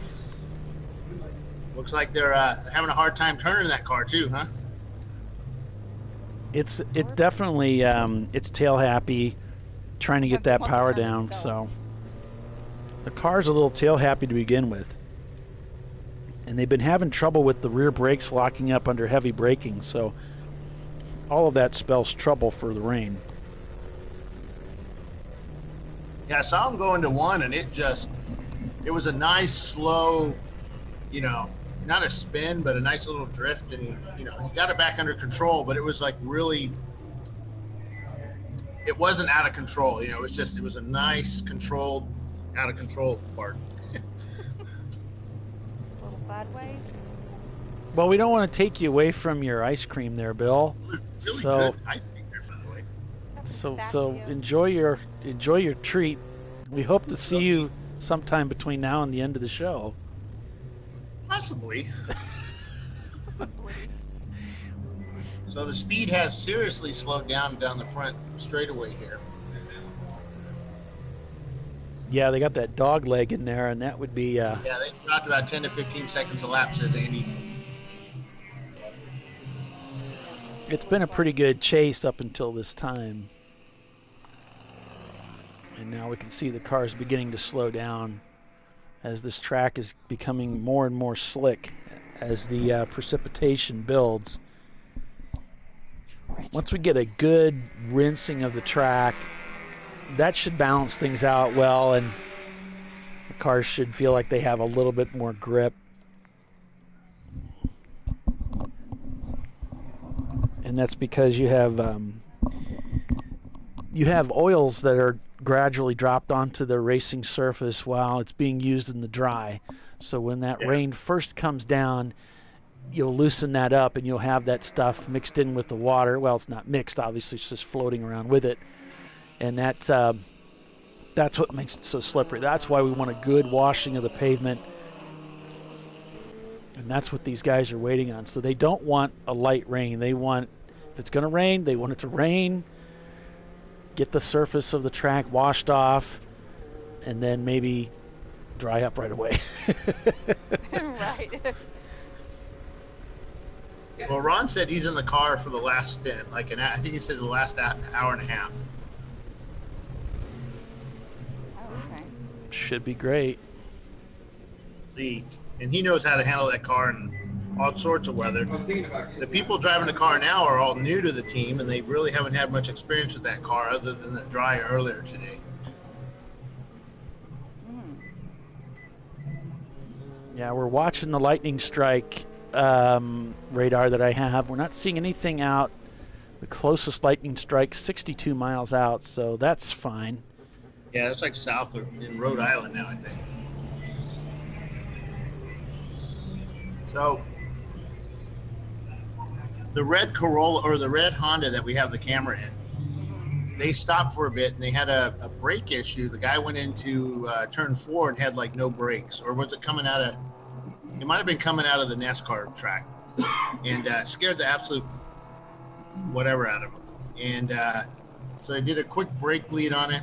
[SPEAKER 3] Looks like they're having a hard time turning that car too, huh?
[SPEAKER 19] It's definitely it's tail happy, trying to get that power down. So the car's a little tail happy to begin with, and they've been having trouble with the rear brakes locking up under heavy braking. So all of that spells trouble for the rain.
[SPEAKER 3] Yeah, I saw him go into one, and it was a nice slow, not a spin, but a nice little drift, and he got it back under control, but it was like really, it wasn't out of control. It was a nice controlled, out of control part.
[SPEAKER 2] A little sideways.
[SPEAKER 19] Well, we don't want to take you away from your ice cream there, Bill.
[SPEAKER 3] Really
[SPEAKER 19] So
[SPEAKER 3] good ice cream there, by the way.
[SPEAKER 19] So enjoy your treat. We hope to see you sometime between now and the end of the show.
[SPEAKER 3] Possibly. So the speed has seriously slowed down the front straightaway here.
[SPEAKER 19] Yeah, they got that dog leg in there, and that would be.
[SPEAKER 3] Yeah, they dropped about 10 to 15 seconds a lap, says Andy.
[SPEAKER 19] It's been a pretty good chase up until this time. And now we can see the cars beginning to slow down as this track is becoming more and more slick as the precipitation builds. Once we get a good rinsing of the track, that should balance things out well, and the cars should feel like they have a little bit more grip. And that's because you have oils that are gradually dropped onto the racing surface while it's being used in the dry. So when that rain first comes down, you'll loosen that up and you'll have that stuff mixed in with the water. Well, it's not mixed, obviously, it's just floating around with it. And that's what makes it so slippery. That's why we want a good washing of the pavement. And that's what these guys are waiting on. So they don't want a light rain. They want, if it's going to rain, they want it to rain, get the surface of the track washed off, and then maybe dry up right away.
[SPEAKER 2] Right.
[SPEAKER 3] Well, Ron said he's in the car for the last stint, I think he said the last hour and a half.
[SPEAKER 2] Okay.
[SPEAKER 19] Should be great.
[SPEAKER 3] See, and he knows how to handle that car in all sorts of weather. The people driving the car now are all new to the team, and they really haven't had much experience with that car other than the dry earlier today.
[SPEAKER 19] Yeah, we're watching the lightning strike radar that I have. We're not seeing anything out. The closest lightning strike 62 miles out, so that's fine.
[SPEAKER 3] Yeah, it's like south of, in Rhode Island now, I think. So the red Corolla or the red Honda that we have the camera in, they stopped for a bit and they had a brake issue. The guy went into turn 4 and had like no brakes, or was it coming out of? It might have been coming out of the NASCAR track, and scared the absolute whatever out of him. And so they did a quick brake bleed on it,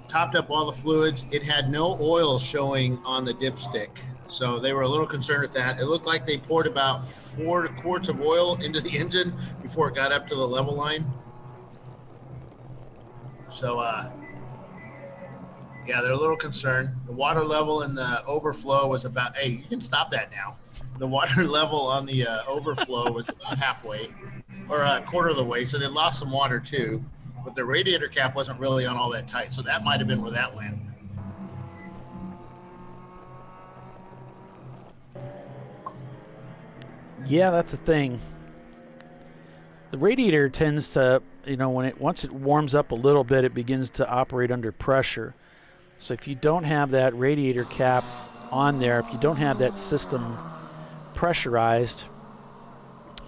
[SPEAKER 3] topped up all the fluids. It had no oil showing on the dipstick, so they were a little concerned with that. It looked like they poured about 4 quarts of oil into the engine before it got up to the level line. So yeah, they're a little concerned. The water level in the overflow was about, hey, you can stop that now. The water level on the overflow was about halfway, or a quarter of the way, so they lost some water too. But the radiator cap wasn't really on all that tight, so that might have been where that went.
[SPEAKER 19] Yeah, that's the thing. The radiator tends to, once it warms up a little bit, it begins to operate under pressure. So if you don't have that radiator cap on there, if you don't have that system pressurized,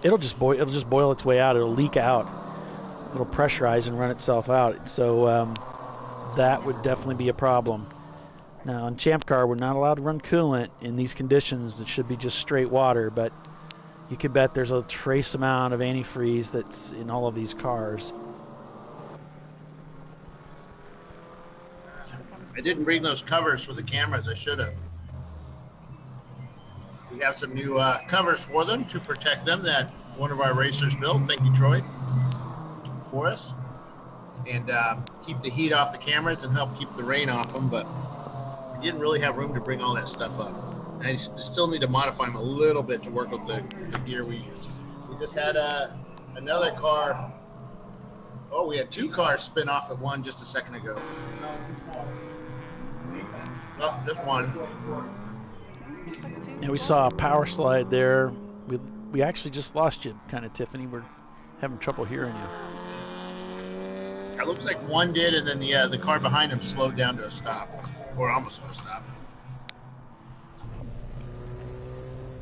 [SPEAKER 19] it'll just boil its way out. It'll leak out. It'll pressurize and run itself out. So that would definitely be a problem. Now in Champ Car, we're not allowed to run coolant in these conditions. It should be just straight water, but you can bet there's a trace amount of antifreeze that's in all of these cars.
[SPEAKER 3] I didn't bring those covers for the cameras. I should have. We have some new covers for them to protect them that one of our racers built. Thank you, Troy, for us. And keep the heat off the cameras and help keep the rain off them. But we didn't really have room to bring all that stuff up. And I still need to modify them a little bit to work with the gear we use. We just had another car. Oh, we had 2 cars spin off at one just a second ago. Oh, just one.
[SPEAKER 19] Yeah, we saw a power slide there. We actually just lost you, kind of, Tiffany. We're having trouble hearing you.
[SPEAKER 3] It looks like one did, and then the car behind him slowed down to a stop, or almost to a stop.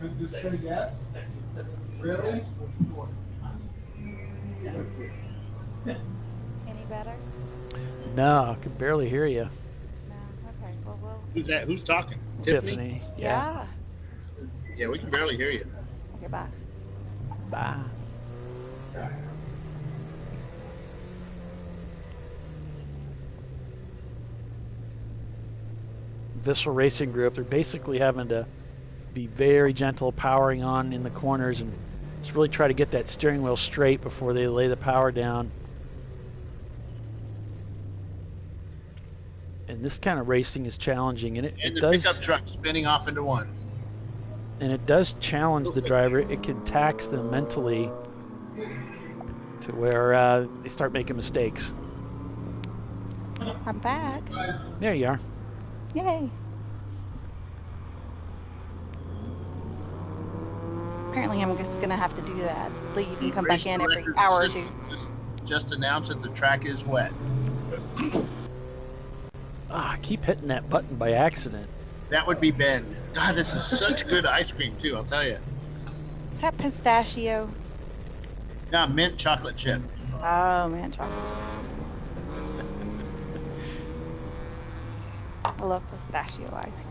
[SPEAKER 21] Did you say yes? Really?
[SPEAKER 2] Any better?
[SPEAKER 19] No, I can barely hear you.
[SPEAKER 2] Okay. Well,
[SPEAKER 3] Who's that? Who's talking?
[SPEAKER 19] Tiffany.
[SPEAKER 2] Yeah.
[SPEAKER 3] Yeah, we can barely hear you.
[SPEAKER 2] Okay, bye.
[SPEAKER 19] Bye. Visceral Racing Group. They're basically having to be very gentle, powering on in the corners, and just really try to get that steering wheel straight before they lay the power down. And this kind of racing is challenging, and
[SPEAKER 3] And
[SPEAKER 19] it
[SPEAKER 3] the
[SPEAKER 19] does.
[SPEAKER 3] pickup truck spinning off into one.
[SPEAKER 19] And it does challenge the driver. It can tax them mentally to where they start making mistakes.
[SPEAKER 1] I'm back.
[SPEAKER 19] There you are.
[SPEAKER 1] Yay. Apparently I'm just gonna have to do that. Leave and come back in every hour or two.
[SPEAKER 3] Just announce that the track is wet.
[SPEAKER 19] I keep hitting that button by accident.
[SPEAKER 3] That would be Ben. God, this is such good ice cream too, I'll tell you.
[SPEAKER 1] Is that pistachio?
[SPEAKER 3] Now mint chocolate chip.
[SPEAKER 1] Oh man, chocolate. I love pistachio ice cream.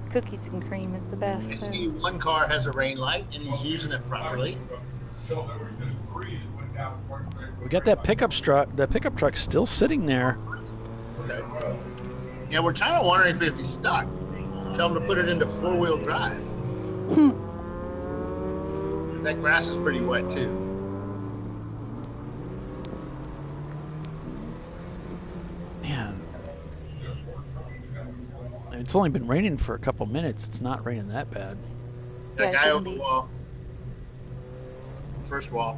[SPEAKER 1] Cookies and cream is the best.
[SPEAKER 3] I see one car has a rain light and he's using it properly.
[SPEAKER 19] We got that pickup truck. The pickup truck's still sitting there.
[SPEAKER 3] Okay. Yeah, we're trying to wonder if he's stuck. Tell him to put it into four-wheel drive. 'Cause that grass is pretty wet too.
[SPEAKER 19] Man, it's only been raining for a couple minutes. It's not raining that bad.
[SPEAKER 3] That guy over the wall. First wall.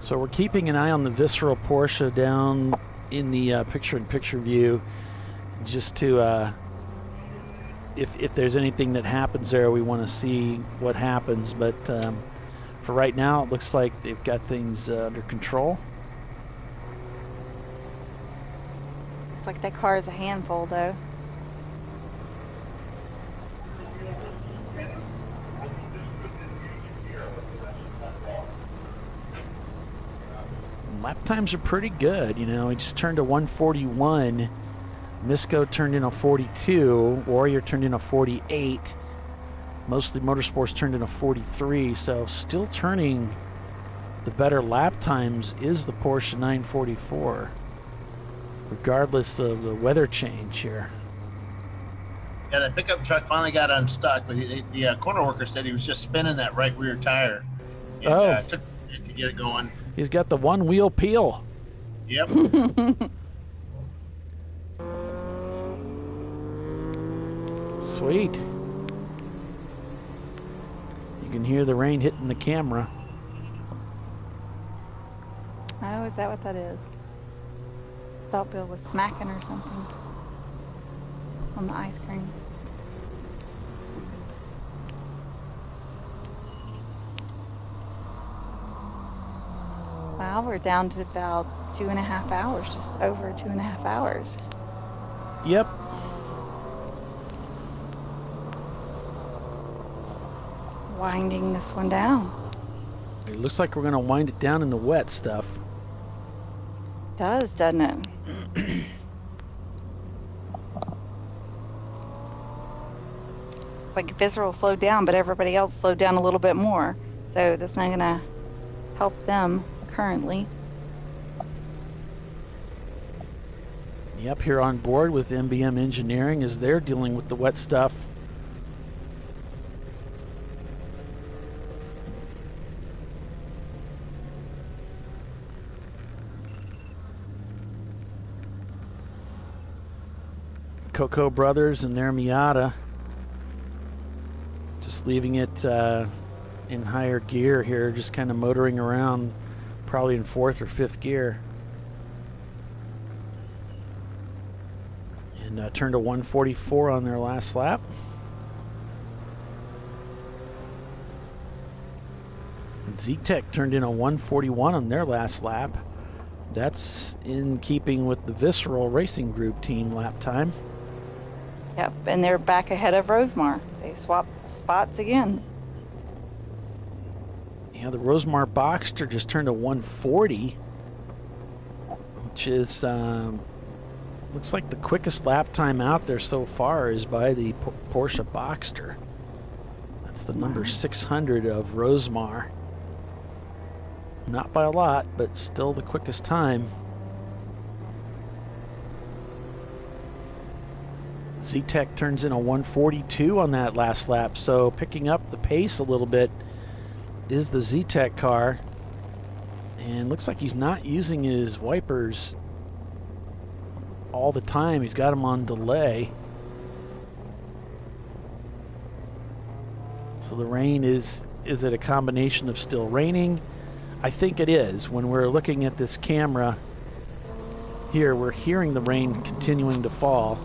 [SPEAKER 19] So we're keeping an eye on the Visceral Porsche down in the picture-in-picture view, just to if there's anything that happens there, we want to see what happens. But for right now, it looks like they've got things under control.
[SPEAKER 1] Looks like that car is a handful, though.
[SPEAKER 19] Lap times are pretty good. You know, he just turned a 141. Misco turned in a 42. Warrior turned in a 48. Mostly Motorsports turned in a 43. So still turning the better lap times is the Porsche 944, regardless of the weather change here.
[SPEAKER 3] Yeah, the pickup truck finally got unstuck, but the corner worker said he was just spinning that right rear tire. And, took a minute to get it going.
[SPEAKER 19] He's got the one wheel peel.
[SPEAKER 3] Yep.
[SPEAKER 19] Sweet. You can hear the rain hitting the camera.
[SPEAKER 1] Oh, is that what that is? Thought Bill was smacking or something on the ice cream. Wow, we're down to about 2.5 hours, just over 2.5 hours.
[SPEAKER 19] Yep.
[SPEAKER 1] Winding this one down.
[SPEAKER 19] It looks like we're going to wind it down in the wet stuff.
[SPEAKER 1] Does, doesn't it? It's like Visceral slowed down, but everybody else slowed down a little bit more. So that's not going to help them currently.
[SPEAKER 19] Yep, here on board with MBM Engineering as they're dealing with the wet stuff. Coco Brothers and their Miata just leaving it in higher gear here, just kind of motoring around, probably in 4th or 5th gear. And turned a 144 on their last lap. And Z-Tech turned in a 141 on their last lap. That's in keeping with the Visceral Racing Group team lap time.
[SPEAKER 2] Yep, and they're back ahead of Rosemar. They swapped spots again.
[SPEAKER 19] Yeah, the Rosemar Boxster just turned a 140, which is looks like the quickest lap time out there so far is by the Porsche Boxster. That's the number 600 of Rosemar. Not by a lot, but still the quickest time. Z-Tech turns in a 142 on that last lap, so picking up the pace a little bit is the Z-Tech car. And looks like he's not using his wipers all the time. He's got them on delay. So the rain is it a combination of still raining? I think it is. When we're looking at this camera here, we're hearing the rain continuing to fall.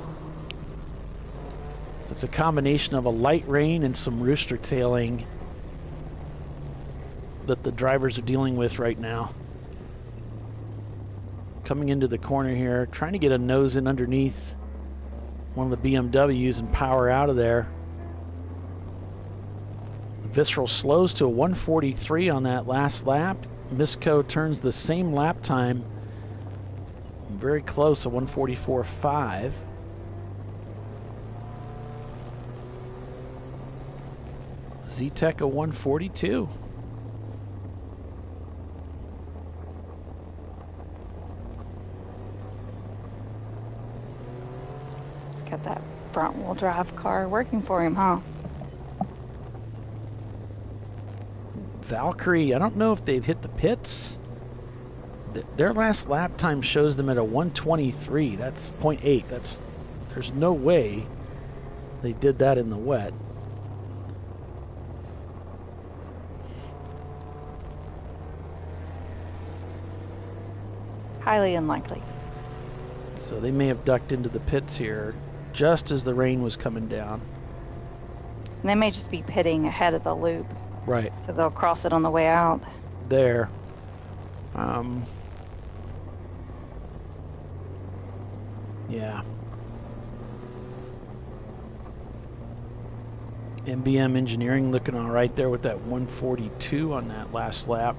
[SPEAKER 19] So it's a combination of a light rain and some rooster tailing that the drivers are dealing with right now. Coming into the corner here, trying to get a nose in underneath one of the BMWs and power out of there. Visceral slows to a 143 on that last lap. Misco turns the same lap time, very close, a 144.5. Z-Tech a 142.
[SPEAKER 2] He's got that front wheel drive car working for him, huh?
[SPEAKER 19] Valkyrie, I don't know if they've hit the pits. Their last lap time shows them at a 123. That's 0.8. There's no way they did that in the wet.
[SPEAKER 2] Highly unlikely.
[SPEAKER 19] So they may have ducked into the pits here just as the rain was coming down.
[SPEAKER 2] And they may just be pitting ahead of the loop.
[SPEAKER 19] Right.
[SPEAKER 2] So they'll cross it on the way out.
[SPEAKER 19] There. Yeah. MBM Engineering looking all right there with that 142 on that last lap.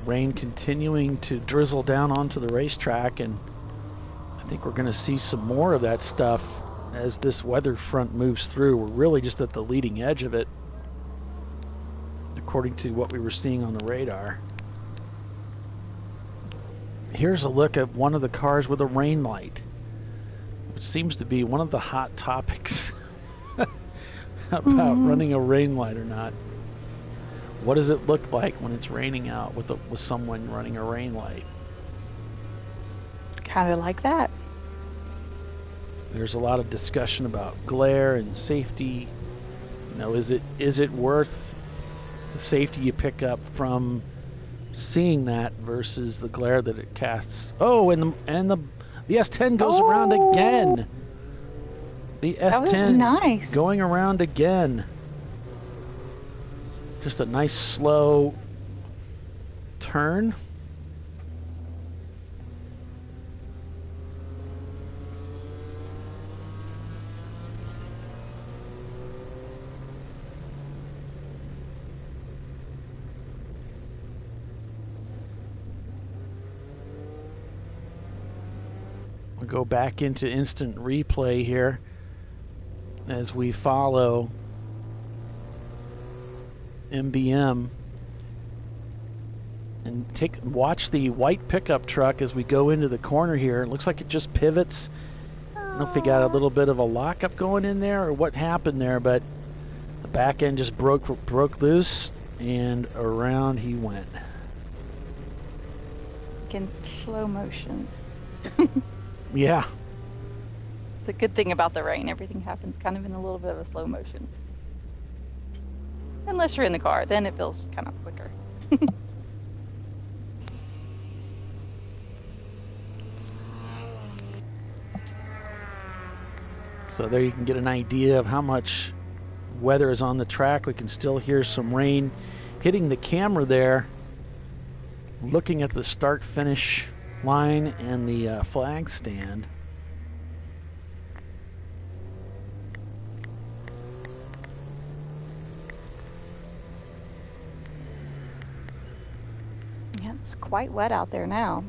[SPEAKER 19] Rain continuing to drizzle down onto the racetrack, and I think we're going to see some more of that stuff as this weather front moves through. We're really just at the leading edge of it, according to what we were seeing on the radar. Here's a look at one of the cars with a rain light, which seems to be one of the hot topics about running a rain light or not. What does it look like when it's raining out with someone running a rain light?
[SPEAKER 2] Kind of like that.
[SPEAKER 19] There's a lot of discussion about glare and safety. You know, is it worth the safety you pick up from seeing that versus the glare that it casts? Oh, and the S10 goes around again. The S10
[SPEAKER 2] nice.
[SPEAKER 19] Going around again. Just a nice slow turn. We'll go back into instant replay here as we follow MBM and watch the white pickup truck as we go into the corner here. It looks like it just pivots. I don't know if we got a little bit of a lockup going in there or what happened there, but the back end just broke loose and around he went.
[SPEAKER 2] In slow motion.
[SPEAKER 19] Yeah.
[SPEAKER 2] The good thing about the rain, everything happens kind of in a little bit of a slow motion. Unless you're in the car, then it feels kind of quicker.
[SPEAKER 19] So there you can get an idea of how much weather is on the track. We can still hear some rain hitting the camera there. Looking at the start-finish line and the flag stand.
[SPEAKER 2] Yeah, it's quite wet out there now.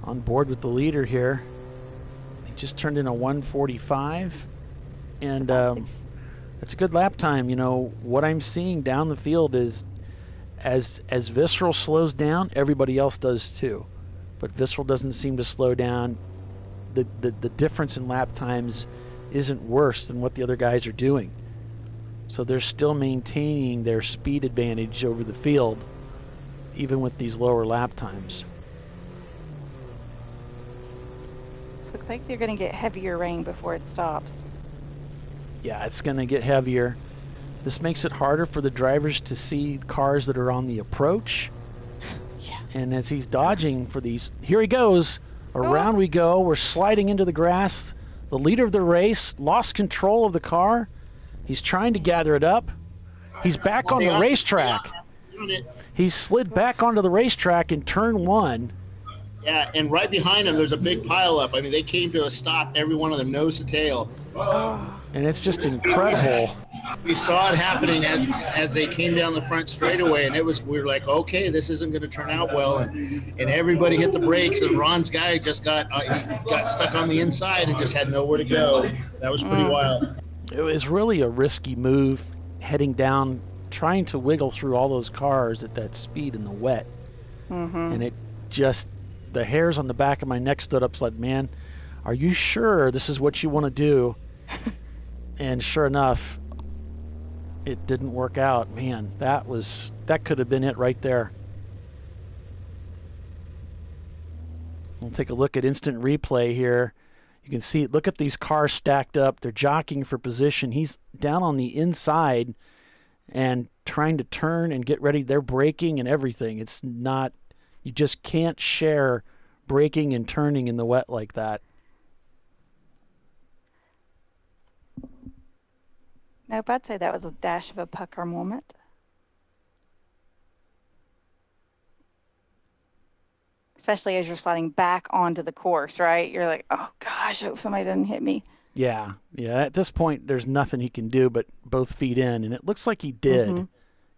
[SPEAKER 19] On board with the leader here. He just turned in a 145, and that's a good lap time. You know, what I'm seeing down the field is as Visceral slows down, everybody else does too. But Visceral doesn't seem to slow down. The difference in lap times isn't worse than what the other guys are doing. So they're still maintaining their speed advantage over the field, even with these lower lap times.
[SPEAKER 2] Looks like they're going to get heavier rain before it stops.
[SPEAKER 19] Yeah, it's going to get heavier. This makes it harder for the drivers to see cars that are on the approach.
[SPEAKER 2] Yeah.
[SPEAKER 19] And as he's dodging for these, here he goes. Around we go. We're sliding into the grass. The leader of the race lost control of the car. He's trying to gather it up. He's back on the racetrack. He's slid back onto the racetrack in turn 1.
[SPEAKER 3] Yeah, and right behind them, there's a big pileup. I mean, they came to a stop, every one of them, nose to tail.
[SPEAKER 19] And it's just incredible.
[SPEAKER 3] We saw it happening as they came down the front straightaway, and we were like, okay, this isn't going to turn out well. And everybody hit the brakes, and Ron's guy just got stuck on the inside and just had nowhere to go. That was pretty wild.
[SPEAKER 19] It was really a risky move, heading down, trying to wiggle through all those cars at that speed in the wet. And it just... the hairs on the back of my neck stood up, like, man, are you sure this is what you want to do? And sure enough, it didn't work out. Man, that could have been it right there. We'll take a look at instant replay here. You can see, look at these cars stacked up. They're jockeying for position. He's down on the inside and trying to turn and get ready. They're braking and everything. It's not... you just can't share braking and turning in the wet like that.
[SPEAKER 2] Nope, I'd say that was a dash of a pucker moment. Especially as you're sliding back onto the course, right? You're like, oh gosh, I hope somebody doesn't hit me.
[SPEAKER 19] Yeah. At this point, there's nothing he can do but both feet in, and it looks like he did. You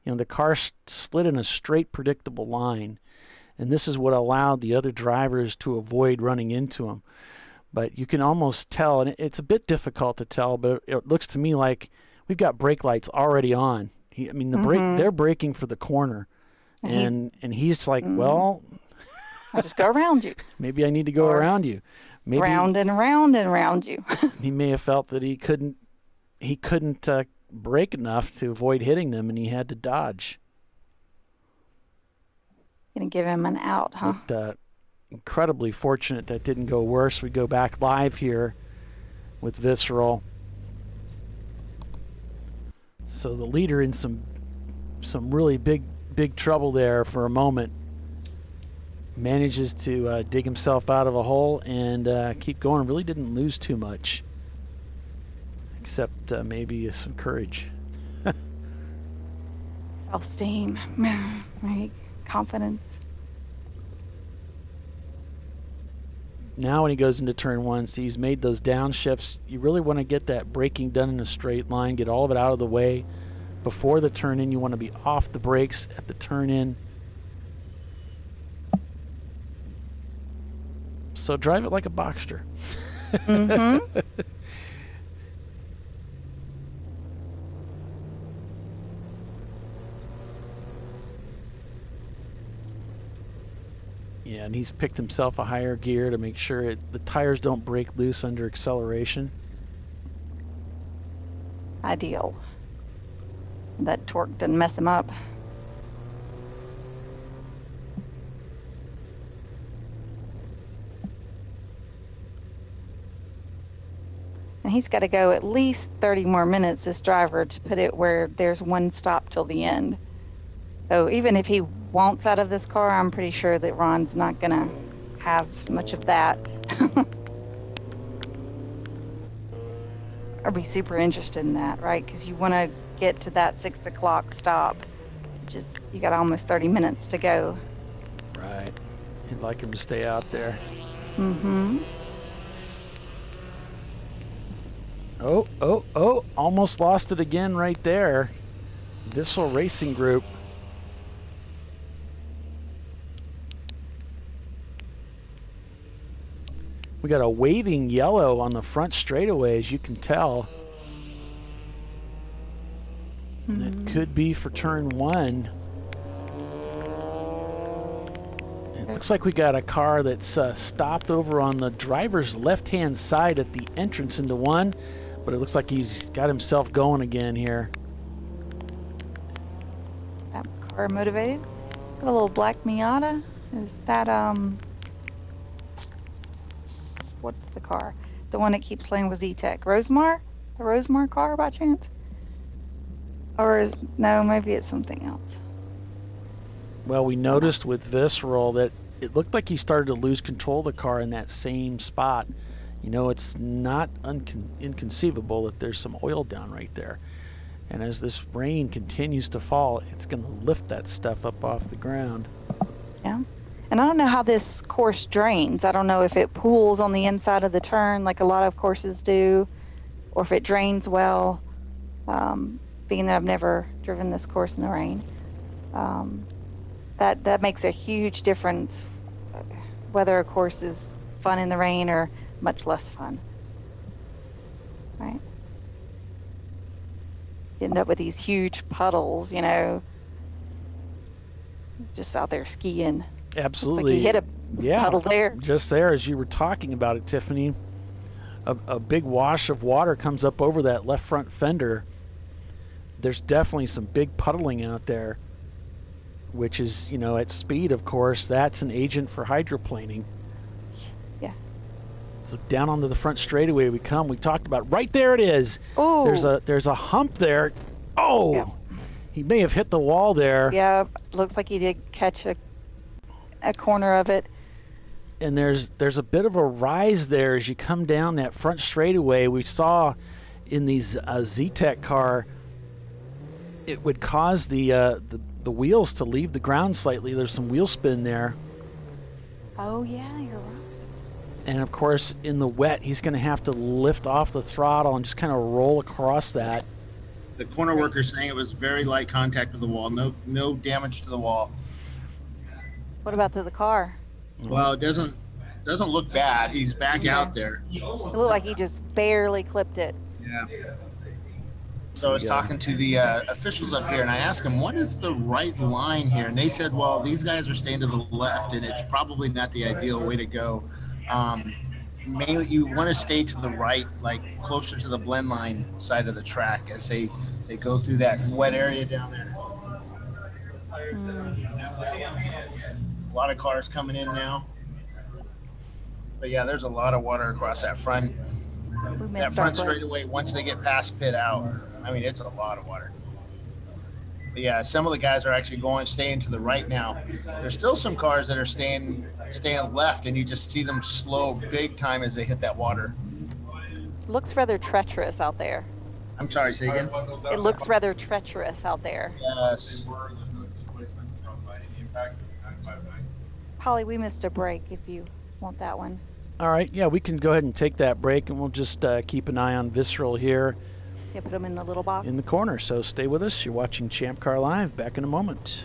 [SPEAKER 19] know, the car slid in a straight, predictable line. And this is what allowed the other drivers to avoid running into him. But you can almost tell, and it's a bit difficult to tell, but it looks to me like we've got brake lights already on. They're braking for the corner. And he's like, well...
[SPEAKER 2] I'll just go around you.
[SPEAKER 19] Maybe I need to go around you. Maybe
[SPEAKER 2] round and around and around you.
[SPEAKER 19] He may have felt that he couldn't brake enough to avoid hitting them, and he had to dodge.
[SPEAKER 2] Gonna give him an out, huh?
[SPEAKER 19] But, incredibly fortunate that didn't go worse. We go back live here with Visceral. So the leader in some really big trouble there for a moment. Manages to dig himself out of a hole and keep going. Really didn't lose too much, except maybe some courage.
[SPEAKER 2] Self-esteem, right? Confidence.
[SPEAKER 19] Now when he goes into turn 1, see he's made those downshifts. You really want to get that braking done in a straight line, get all of it out of the way before the turn in. You want to be off the brakes at the turn in. So drive it like a Boxster. Yeah, and he's picked himself a higher gear to make sure the tires don't break loose under acceleration.
[SPEAKER 2] Ideal. That torque doesn't mess him up. And he's got to go at least 30 more minutes, this driver, to put it where there's one stop till the end. So even if he wants out of this car, I'm pretty sure that Ron's not going to have much of that. I'd be super interested in that, right? Because you want to get to that 6 o'clock stop, which is, you got almost 30 minutes to go.
[SPEAKER 19] Right. You'd like him to stay out there.
[SPEAKER 2] Mm-hmm.
[SPEAKER 19] Oh, almost lost it again right there. Vissel Racing Group. We got a waving yellow on the front straightaway, as you can tell. And it could be for turn 1. It looks like we got a car that's stopped over on the driver's left-hand side at the entrance into 1, but it looks like he's got himself going again here.
[SPEAKER 2] That car motivated. Got a little black Miata. Is that, what's the car? The one that keeps playing with Z-Tech. Rosemar? A Rosemar car by chance? Or is, no, maybe it's something else.
[SPEAKER 19] Well, we noticed with Visceral that it looked like he started to lose control of the car in that same spot. You know, it's not inconceivable that there's some oil down right there. And as this rain continues to fall, it's going to lift that stuff up off the ground.
[SPEAKER 2] Yeah. And I don't know how this course drains. I don't know if it pools on the inside of the turn like a lot of courses do, or if it drains well, being that I've never driven this course in the rain. That makes a huge difference whether a course is fun in the rain or much less fun. Right? You end up with these huge puddles, you know, just out there skiing.
[SPEAKER 19] Absolutely.
[SPEAKER 2] Looks like you hit a puddle there.
[SPEAKER 19] Just there as you were talking about it, Tiffany. A big wash of water comes up over that left front fender. There's definitely some big puddling out there, which is, you know, at speed, of course, that's an agent for hydroplaning.
[SPEAKER 2] Yeah.
[SPEAKER 19] So down onto the front straightaway we come. We talked about, right there it is.
[SPEAKER 2] Oh.
[SPEAKER 19] There's a hump there. Oh, yeah. He may have hit the wall there.
[SPEAKER 2] Yeah, looks like he did catch a corner of it.
[SPEAKER 19] And there's a bit of a rise there as you come down that front straightaway. We saw in these Z-Tech car, it would cause the wheels to leave the ground slightly. There's some wheel spin there.
[SPEAKER 2] Oh yeah, you're right.
[SPEAKER 19] And of course, in the wet, he's going to have to lift off the throttle and just kind of roll across that.
[SPEAKER 3] The corner worker's saying it was very light contact with the wall, no damage to the wall.
[SPEAKER 2] What about to the car?
[SPEAKER 3] Well, it doesn't look bad. He's back out there.
[SPEAKER 2] It looked like he just barely clipped it.
[SPEAKER 3] Yeah. So I was talking to the officials up here, and I asked them, what is the right line here? And they said, well, these guys are staying to the left, and it's probably not the ideal way to go. Mainly, you want to stay to the right, like closer to the blend line side of the track as they go through that wet area down there. A lot of cars coming in now. But yeah, there's a lot of water across that front. That front straightaway, once they get past pit out, I mean, it's a lot of water. But yeah, some of the guys are actually staying to the right now. There's still some cars that are staying left, and you just see them slow big time as they hit that water.
[SPEAKER 2] Looks rather treacherous out there.
[SPEAKER 3] I'm sorry, say again?
[SPEAKER 2] It looks rather treacherous out there.
[SPEAKER 3] Yes.
[SPEAKER 2] Polly, we missed a break if you want that one.
[SPEAKER 19] All right, yeah, we can go ahead and take that break, and we'll just keep an eye on Visceral here.
[SPEAKER 2] Yeah, put them in the little box.
[SPEAKER 19] In the corner, so stay with us. You're watching Champ Car Live. Back in a moment.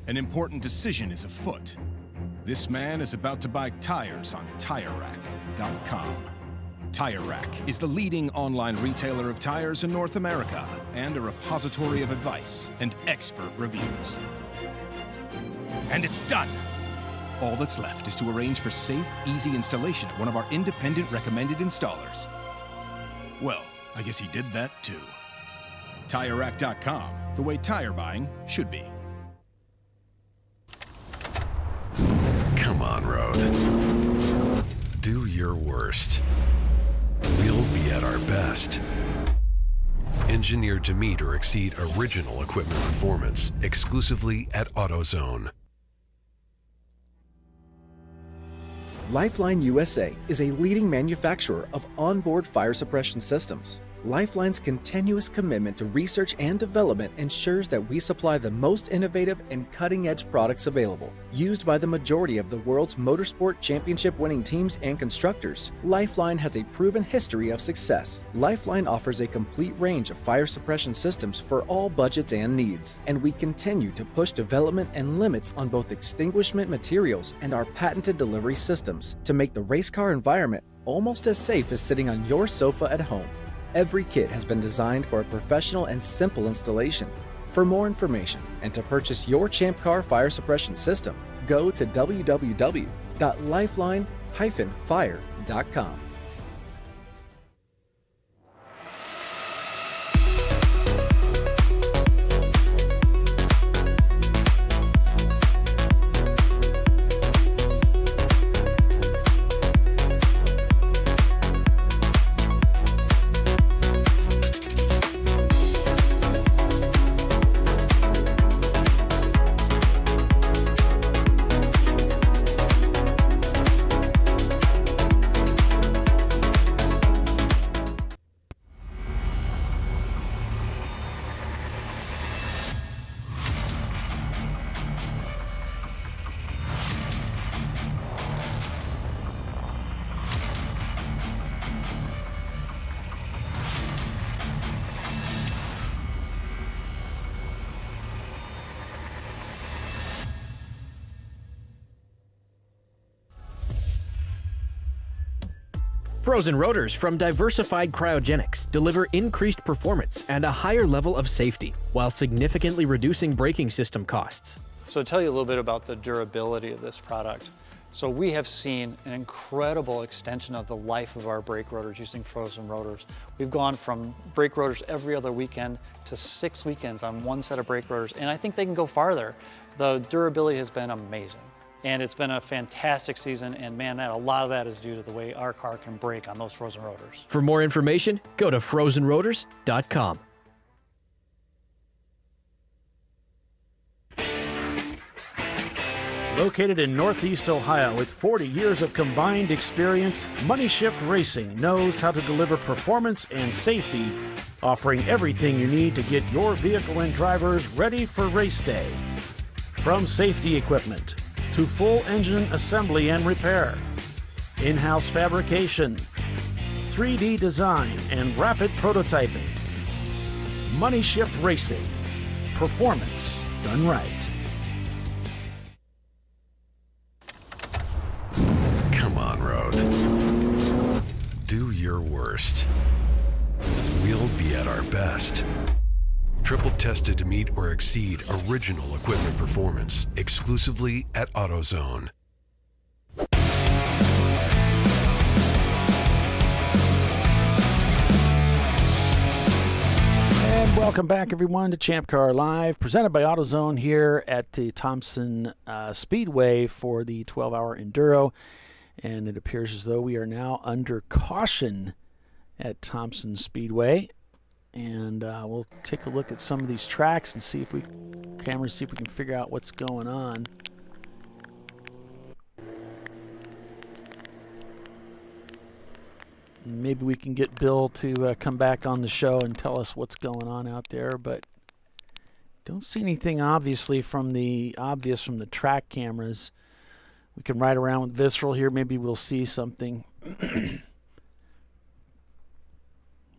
[SPEAKER 8] An important decision is afoot. This man is about to buy tires on TireRack.com. Tire Rack is the leading online retailer of tires in North America and a repository of advice and expert reviews. And it's done! All that's left is to arrange for safe, easy installation at one of our independent recommended installers. Well, I guess he did that too. TireRack.com, the way tire buying should be.
[SPEAKER 9] Come on, Road. Do your worst. We'll be at our best. Engineered to meet or exceed original equipment performance exclusively at AutoZone.
[SPEAKER 12] Lifeline USA is a leading manufacturer of onboard fire suppression systems. Lifeline's continuous commitment to research and development ensures that we supply the most innovative and cutting-edge products available. Used by the majority of the world's motorsport championship-winning teams and constructors, Lifeline has a proven history of success. Lifeline offers a complete range of fire suppression systems for all budgets and needs, and we continue to push development and limits on both extinguishment materials and our patented delivery systems to make the race car environment almost as safe as sitting on your sofa at home. Every kit has been designed for a professional and simple installation. For more information and to purchase your ChampCar fire suppression system, go to www.lifeline-fire.com.
[SPEAKER 10] Frozen rotors from Diversified Cryogenics deliver increased performance and a higher level of safety, while significantly reducing braking system costs.
[SPEAKER 11] So to tell you a little bit about the durability of this product. So we have seen an incredible extension of the life of our brake rotors using frozen rotors. We've gone from brake rotors every other weekend to 6 weekends on one set of brake rotors, and I think they can go farther. The durability has been amazing. And it's been a fantastic season, and man, a lot of that is due to the way our car can brake on those frozen rotors.
[SPEAKER 10] For more information, go to frozenrotors.com.
[SPEAKER 17] Located in Northeast Ohio with 40 years of combined experience, Money Shift Racing knows how to deliver performance and safety, offering everything you need to get your vehicle and drivers ready for race day. From safety equipment to full engine assembly and repair, in-house fabrication, 3D design, and rapid prototyping. Money Shift Racing. Performance done right.
[SPEAKER 9] Come on, Road. Do your worst. We'll be at our best. Triple tested to meet or exceed original equipment performance exclusively at AutoZone.
[SPEAKER 17] And welcome back, everyone, to ChampCar.Live, presented by AutoZone here at the Thompson Speedway for the 12-hour Enduro. And it appears as though we are now under caution at Thompson Speedway. And we'll take a look at some of these tracks and see if we can figure out what's going on. Maybe we can get Bill to come back on the show and tell us what's going on out there, but don't see anything obviously from the track cameras. We can ride around with Visceral here. Maybe we'll see something.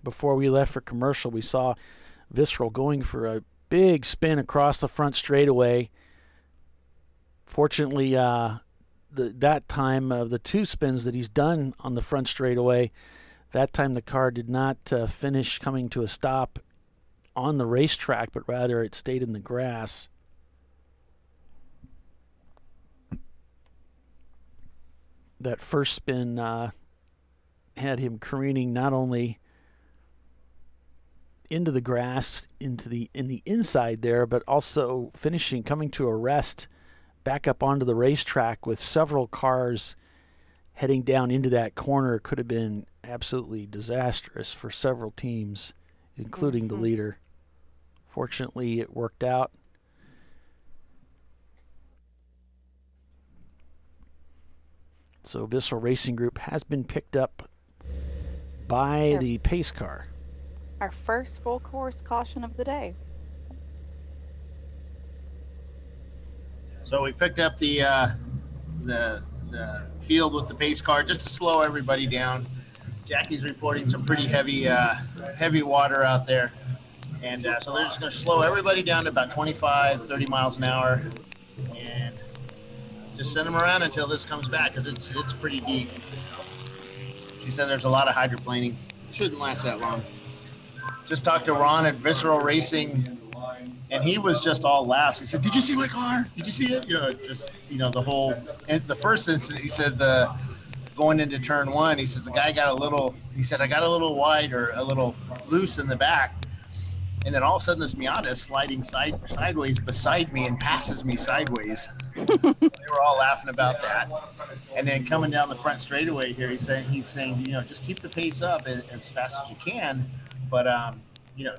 [SPEAKER 17] Before we left for commercial, we saw Visceral going for a big spin across the front straightaway. Fortunately, that time of the 2 spins that he's done on the front straightaway, that time the car did not finish coming to a stop on the racetrack, but rather it stayed in the grass. That first spin had him careening not only
[SPEAKER 19] into the grass, in the inside there, but also coming to a rest back up onto the racetrack with several cars heading down into that corner. Could have been absolutely disastrous for several teams, including the leader. Fortunately, it worked out. So Visceral Racing Group has been picked up by the pace car.
[SPEAKER 2] Our first full course caution of the day.
[SPEAKER 3] So we picked up the field with the pace car just to slow everybody down. Jackie's reporting some pretty heavy water out there. And so they're just going to slow everybody down to about 25, 30 miles an hour and just send them around until this comes back because it's pretty deep. She said there's a lot of hydroplaning. It shouldn't last that long. Just talked to Ron at Visceral Racing, and he was just all laughs. He said, "Did you see my car? Did you see it?" The whole. And the first incident, he said, going into turn one, he says the guy got a little. He said I got a little wide or a little loose in the back, and then all of a sudden this Miata is sliding sideways beside me and passes me sideways. They were all laughing about that. And then coming down the front straightaway here, he's saying, just keep the pace up as fast as you can, but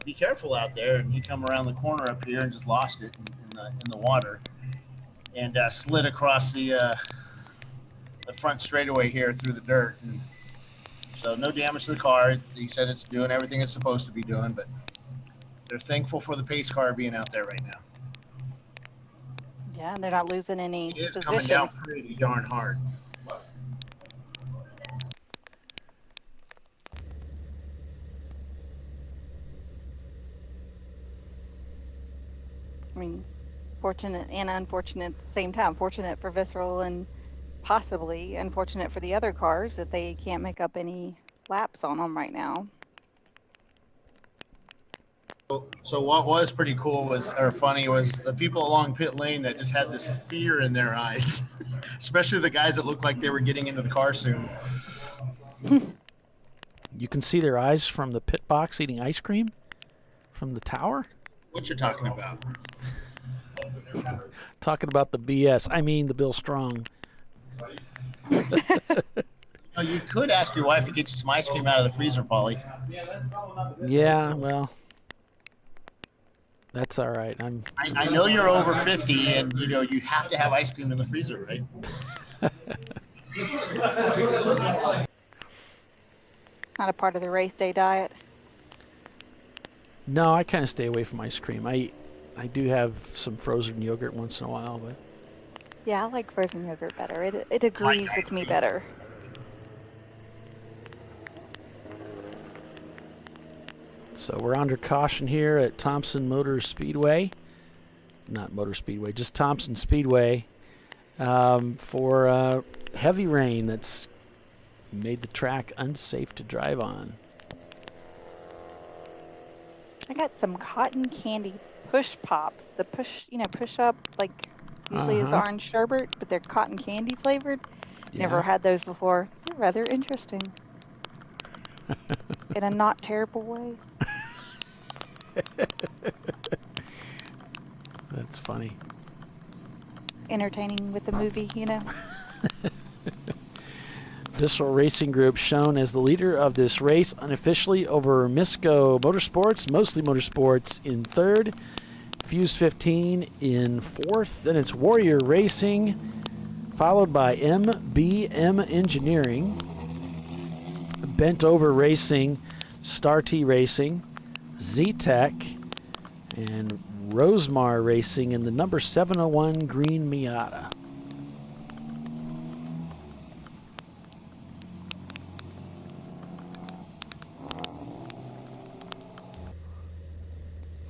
[SPEAKER 3] be careful out there. And he come around the corner up here and just lost it in the water, and slid across the front straightaway here through the dirt. And so no damage to the car. He said it's doing everything it's supposed to be doing, but they're thankful for the pace car being out there right now.
[SPEAKER 2] Yeah, they're not losing any
[SPEAKER 3] It is
[SPEAKER 2] positions.
[SPEAKER 3] coming down pretty darn hard.
[SPEAKER 2] I mean, fortunate and unfortunate at the same time. Fortunate for Visceral and possibly unfortunate for the other cars that they can't make up any laps on them right now.
[SPEAKER 3] So what was pretty cool funny was the people along pit lane that just had this fear in their eyes, especially the guys that looked like they were getting into the car soon.
[SPEAKER 19] You can see their eyes from the pit box eating ice cream from the tower.
[SPEAKER 3] What you're talking about?
[SPEAKER 19] Talking about the BS. I mean the Bill Strong.
[SPEAKER 3] You could ask your wife to get you some ice cream out of the freezer, Polly.
[SPEAKER 19] Yeah, well, that's all right.
[SPEAKER 3] I know you're over 50, and you have to have ice cream in the freezer, right?
[SPEAKER 2] Not a part of the race day diet.
[SPEAKER 19] No, I kind of stay away from ice cream. I do have some frozen yogurt once in a while, but
[SPEAKER 2] Yeah, I like frozen yogurt better. It agrees with me better.
[SPEAKER 19] so we're under caution here at Thompson Motor Speedway. Not Motor Speedway, just Thompson Speedway for heavy rain that's made the track unsafe to drive on.
[SPEAKER 2] I got some cotton candy push pops. The push up like usually is orange sherbet, but they're cotton candy flavored. Never had those before. They're rather interesting. In a not terrible way.
[SPEAKER 19] That's funny.
[SPEAKER 2] Entertaining with the movie,
[SPEAKER 19] Visceral Racing Group shown as the leader of this race unofficially over Misco Motorsports, Mostly Motorsports in third, Fuse 15 in fourth. Then it's Warrior Racing, followed by MBM Engineering, Bent Over Racing, Star T Racing, Z-Tech, and Rosemar Racing in the number 701 green Miata.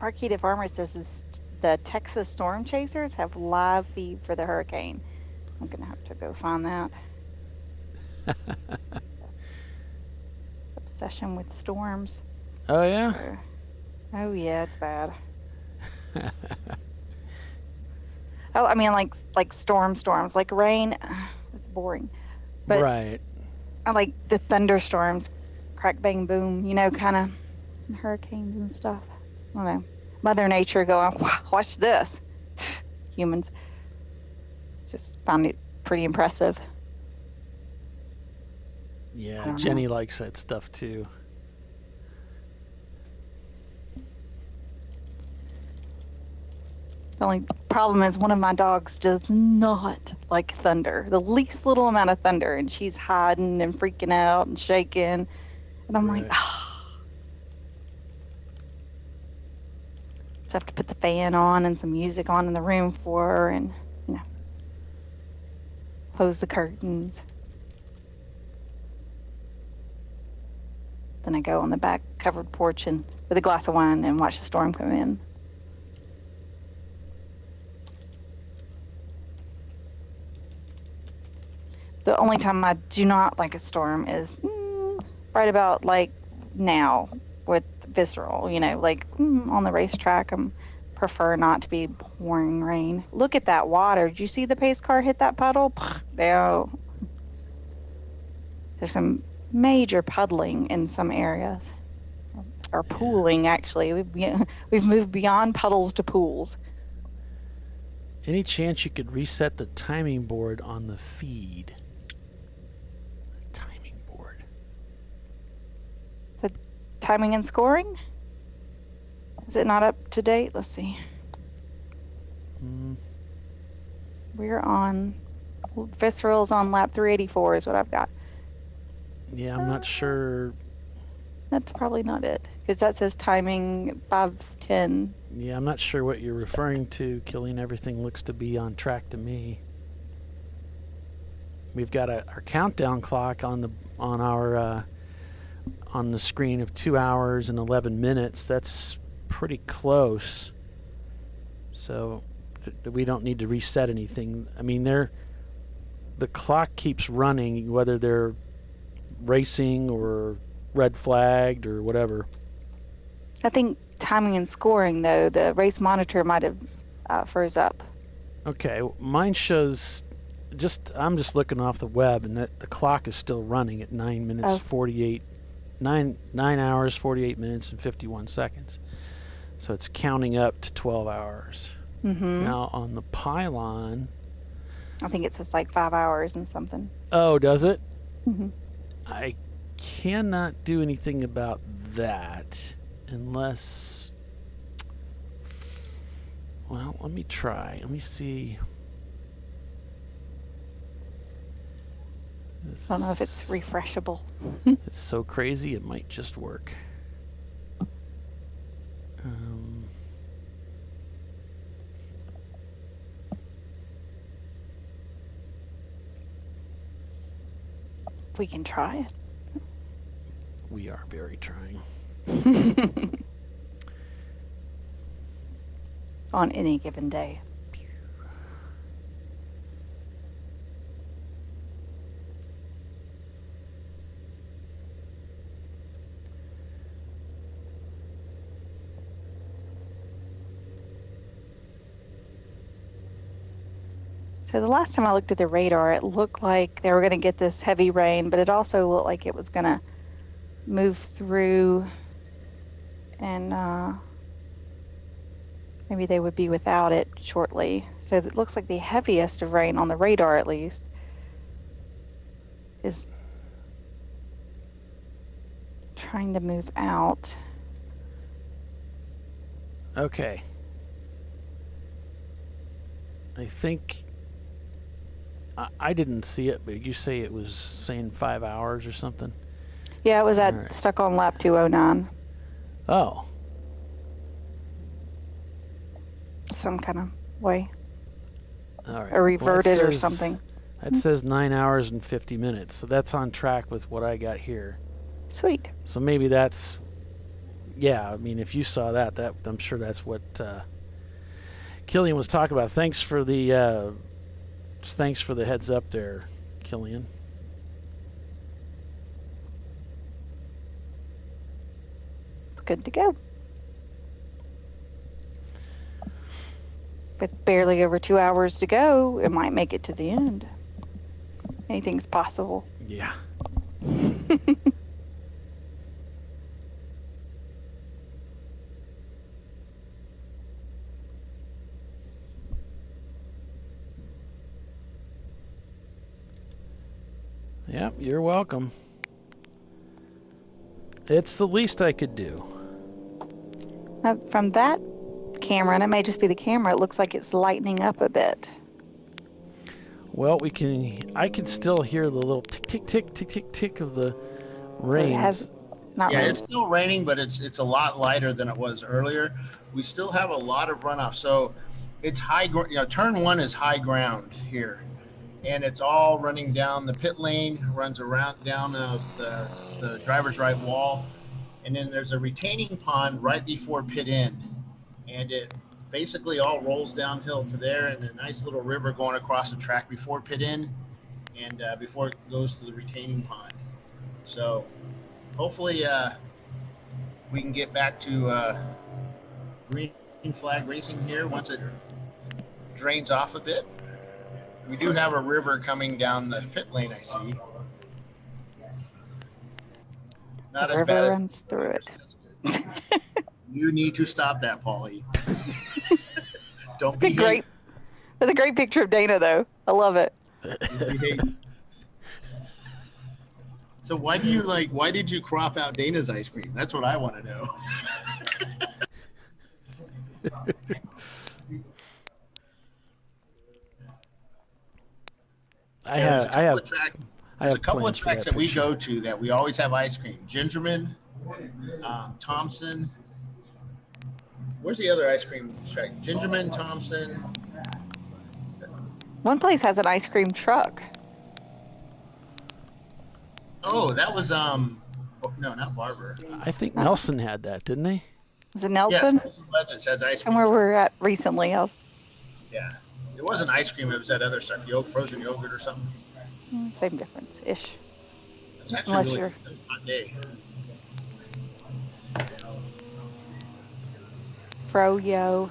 [SPEAKER 2] Marquita Farmer says the Texas Storm Chasers have live feed for the hurricane. I'm going to have to go find that. Obsession with storms.
[SPEAKER 19] Oh, yeah?
[SPEAKER 2] Oh, yeah, it's bad. Oh, I mean, like storms, like rain. It's boring. But
[SPEAKER 19] right.
[SPEAKER 2] I like the thunderstorms, crack, bang, boom, kind of and hurricanes and stuff. I don't know. Mother Nature going, watch this. Humans. Just found it pretty impressive.
[SPEAKER 19] Yeah, Jenny likes that stuff too.
[SPEAKER 2] The only problem is one of my dogs does not like thunder. The least little amount of thunder, and she's hiding and freaking out and shaking. And I'm like, just have to put the fan on and some music on in the room for her, and close the curtains. Then I go on the back covered porch and with a glass of wine and watch the storm come in. The only time I do not like a storm is right about like now with Visceral, on the racetrack. I prefer not to be pouring rain. Look at that water. Did you see the pace car hit that puddle? There's some major puddling in some areas. Or pooling, actually. We've moved beyond puddles to pools.
[SPEAKER 19] Any chance you could reset the timing board on the feed?
[SPEAKER 2] Timing and scoring? Is it not up to date? Let's see. We're on Visceral's on lap 384 is what I've got.
[SPEAKER 19] Yeah, I'm not sure.
[SPEAKER 2] That's probably not it, because that says timing 5:10.
[SPEAKER 19] Yeah, I'm not sure what you're referring to, Killian. Everything looks to be on track to me. We've got our countdown clock on the screen of 2 hours and 11 minutes. That's pretty close. So we don't need to reset anything. I mean, the clock keeps running, whether they're racing or red flagged or whatever.
[SPEAKER 2] I think timing and scoring, though, the race monitor might have froze up.
[SPEAKER 19] Okay, mine shows I'm just looking off the web, and that the clock is still running at 9 minutes 48. 9 hours, 48 minutes, and 51 seconds. So it's counting up to 12 hours.
[SPEAKER 2] Mm-hmm.
[SPEAKER 19] Now on the pylon,
[SPEAKER 2] I think it says like 5 hours and something.
[SPEAKER 19] Oh, does it?
[SPEAKER 2] Mm-hmm.
[SPEAKER 19] I cannot do anything about that unless... Well, let me try. Let me see.
[SPEAKER 2] I don't know if it's refreshable.
[SPEAKER 19] It's so crazy, it might just work.
[SPEAKER 2] We can try it.
[SPEAKER 19] We are very trying.
[SPEAKER 2] On any given day. So the last time I looked at the radar, it looked like they were going to get this heavy rain, but it also looked like it was going to move through and maybe they would be without it shortly. So it looks like the heaviest of rain on the radar, at least, is trying to move out.
[SPEAKER 19] Okay. I think... I didn't see it, but you say it was saying 5 hours or something?
[SPEAKER 2] Yeah, it was stuck on lap 209.
[SPEAKER 19] Oh.
[SPEAKER 2] Some kind of way.
[SPEAKER 19] All right.
[SPEAKER 2] Or reverted or something.
[SPEAKER 19] It says 9 hours and 50 minutes, so that's on track with what I got here.
[SPEAKER 2] Sweet.
[SPEAKER 19] So maybe that's... Yeah, I mean, if you saw that I'm sure that's what Killian was talking about. Thanks for the heads up there, Killian.
[SPEAKER 2] It's good to go. With barely over 2 hours to go, it might make it to the end. Anything's possible.
[SPEAKER 19] Yeah. Yep, you're welcome. It's the least I could do.
[SPEAKER 2] From that camera, and it may just be the camera, it looks like it's lightening up a bit.
[SPEAKER 19] Well, I can still hear the little tick, tick, tick, tick, tick, tick of the rain.
[SPEAKER 3] It's still raining, but it's a lot lighter than it was earlier. We still have a lot of runoff. So it's high, turn one is high ground here. And it's all running down the pit lane, runs around down the driver's right wall. And then there's a retaining pond right before pit end. And it basically all rolls downhill to there, and a nice little river going across the track before pit end and before it goes to the retaining pond. So hopefully we can get back to green flag racing here once it drains off a bit. We do have a river coming down the pit lane, I see. Not as bad as
[SPEAKER 2] runs through it.
[SPEAKER 3] You need to stop that, Paulie. Don't be
[SPEAKER 2] great. That's a great picture of Dana, though. I love it.
[SPEAKER 3] So why did you crop out Dana's ice cream? That's what I want to know.
[SPEAKER 19] I have
[SPEAKER 3] a couple of tracks that we go to that we always have ice cream. Gingerman, Thompson. Where's the other ice cream track? Gingerman, Thompson.
[SPEAKER 2] One place has an ice cream truck.
[SPEAKER 3] Oh, that was no, not Barber.
[SPEAKER 19] I think Nelson had that, didn't he?
[SPEAKER 2] Was it Nelson?
[SPEAKER 3] Yes, Nelson Legends has ice cream.
[SPEAKER 2] Somewhere we're at recently.
[SPEAKER 3] Yeah. It wasn't ice cream, it was that other stuff, frozen yogurt or something.
[SPEAKER 2] Same difference-ish.
[SPEAKER 3] It's actually
[SPEAKER 2] Unless
[SPEAKER 3] really
[SPEAKER 2] you're...
[SPEAKER 3] a hot day.
[SPEAKER 2] Froyo.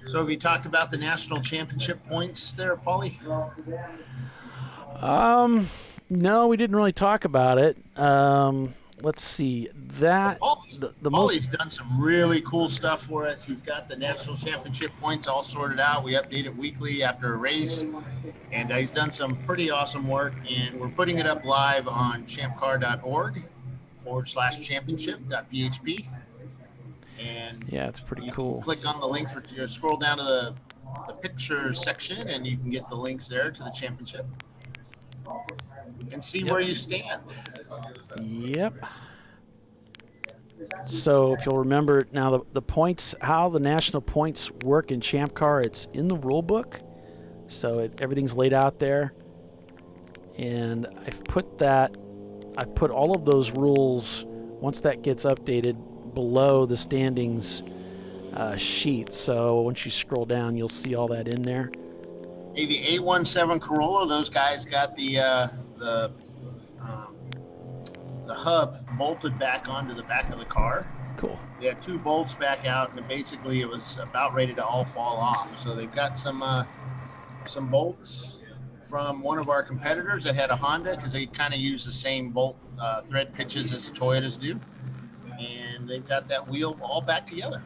[SPEAKER 3] So have you talked about the national championship points there, Paulie?
[SPEAKER 19] No, we didn't really talk about it. Let's see.
[SPEAKER 3] Paulie's done some really cool stuff for us. He's got the national championship points all sorted out. We update it weekly after a race, and he's done some pretty awesome work. And we're putting it up live on ChampCar.org/championship.php. And
[SPEAKER 19] yeah, it's pretty cool.
[SPEAKER 3] Click on the link scroll down to the picture section, and you can get the links there to the championship and see where you stand.
[SPEAKER 19] Yep. So if you'll remember now, the points, how the national points work in Champ Car, it's in the rule book. So everything's laid out there. And I've put all of those rules, once that gets updated, below the standings sheet. So once you scroll down, you'll see all that in there.
[SPEAKER 3] Hey, the 817 Corolla, those guys got the hub bolted back onto the back of the car.
[SPEAKER 19] Cool.
[SPEAKER 3] They had two bolts back out, and basically it was about ready to all fall off. So they've got some bolts from one of our competitors that had a Honda, because they kind of use the same bolt thread pitches as the Toyotas do, and they've got that wheel all back together.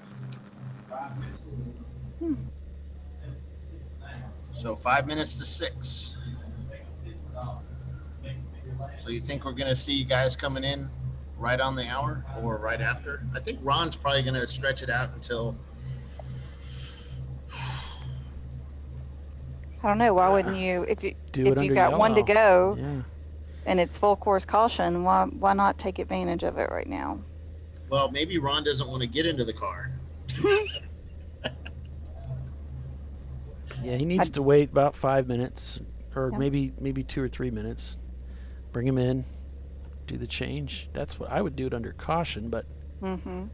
[SPEAKER 3] So 5 minutes to 6. So you think we're going to see guys coming in right on the hour or right after? I think Ron's probably going to stretch it out until...
[SPEAKER 2] I don't know. Why wouldn't you, if you got
[SPEAKER 19] yellow.
[SPEAKER 2] one to go
[SPEAKER 19] Yeah.
[SPEAKER 2] and it's full course caution, why not take advantage of it right now?
[SPEAKER 3] Well, maybe Ron doesn't want to get into the car.
[SPEAKER 19] Yeah, he needs to wait about 5 minutes, or maybe 2 or 3 minutes. Bring him in, do the change. That's what I would do it under caution, but.
[SPEAKER 2] Mm-hmm.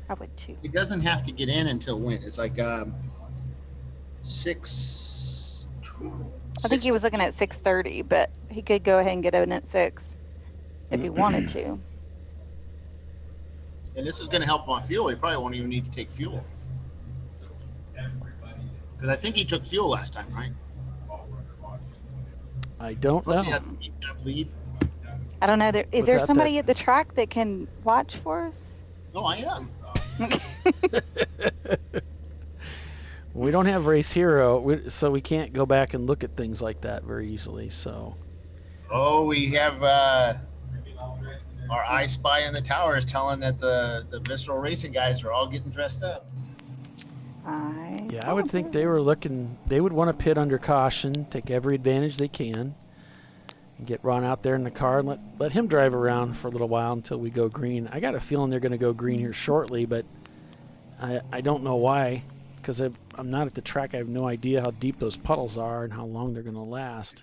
[SPEAKER 2] I would too.
[SPEAKER 3] He doesn't have to get in until when? It's like 6.
[SPEAKER 2] I think he was looking at 6:30, but he could go ahead and get in at 6 if he wanted to.
[SPEAKER 3] And this is going to help him on fuel. He probably won't even need to take fuel. Because I think he took fuel last time, right?
[SPEAKER 19] I don't know.
[SPEAKER 2] I don't know. Is there somebody at the track that can watch for us?
[SPEAKER 3] No, I am.
[SPEAKER 19] We don't have Race Hero, so we can't go back and look at things like that very easily. So.
[SPEAKER 3] Oh, we have our I Spy in the tower is telling that the Visceral Racing guys are all getting dressed up.
[SPEAKER 19] Yeah, I would think they were looking. They would want to pit under caution, take every advantage they can, and get Ron out there in the car and let him drive around for a little while until we go green. I got a feeling they're going to go green here shortly, but I don't know why, because I'm not at the track. I have no idea how deep those puddles are and how long they're going to last.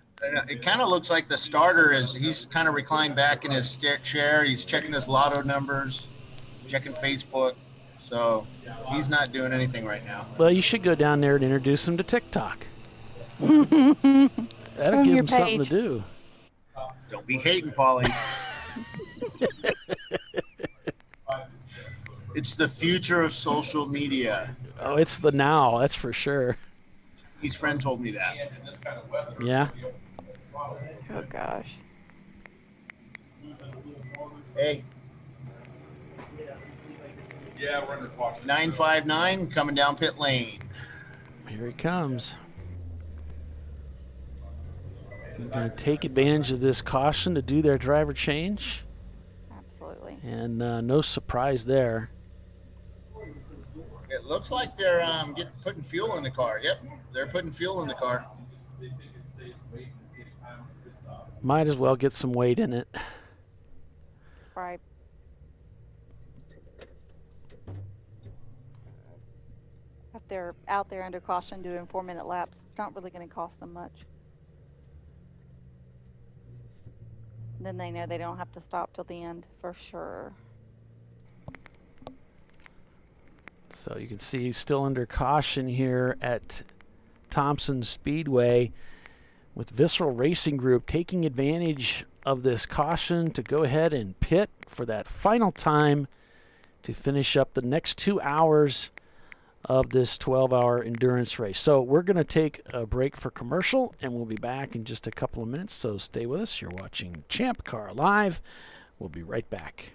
[SPEAKER 3] It kind of looks like the starter he's kind of reclined back in his chair. He's checking his lotto numbers, checking Facebook. So he's not doing anything right now.
[SPEAKER 19] Well, you should go down there and introduce him to TikTok. That'll give him something to do.
[SPEAKER 3] Don't be hating, Paulie. It's the future of social media.
[SPEAKER 19] Oh, it's the now, that's for sure.
[SPEAKER 3] His friend told me that.
[SPEAKER 19] Yeah?
[SPEAKER 1] Oh, gosh.
[SPEAKER 3] Hey.
[SPEAKER 21] Yeah, we're under caution.
[SPEAKER 3] 959 coming down pit lane.
[SPEAKER 19] Here he comes. They're going to take advantage of this caution to do their driver change.
[SPEAKER 1] Absolutely.
[SPEAKER 19] And no surprise there.
[SPEAKER 3] It looks like they're putting fuel in the car. Yep, they're putting fuel in the car.
[SPEAKER 19] Might as well get some weight in it.
[SPEAKER 1] Right. If they're out there under caution doing 4-minute laps, it's not really going to cost them much. Then they know they don't have to stop till the end for sure.
[SPEAKER 19] So you can see he's still under caution here at Thompson Speedway, with Visceral Racing Group taking advantage of this caution to go ahead and pit for that final time to finish up the next 2 hours of this 12-hour endurance race. So we're going to take a break for commercial, and we'll be back in just a couple of minutes, so stay with us. You're watching Champ Car Live. We'll be right back.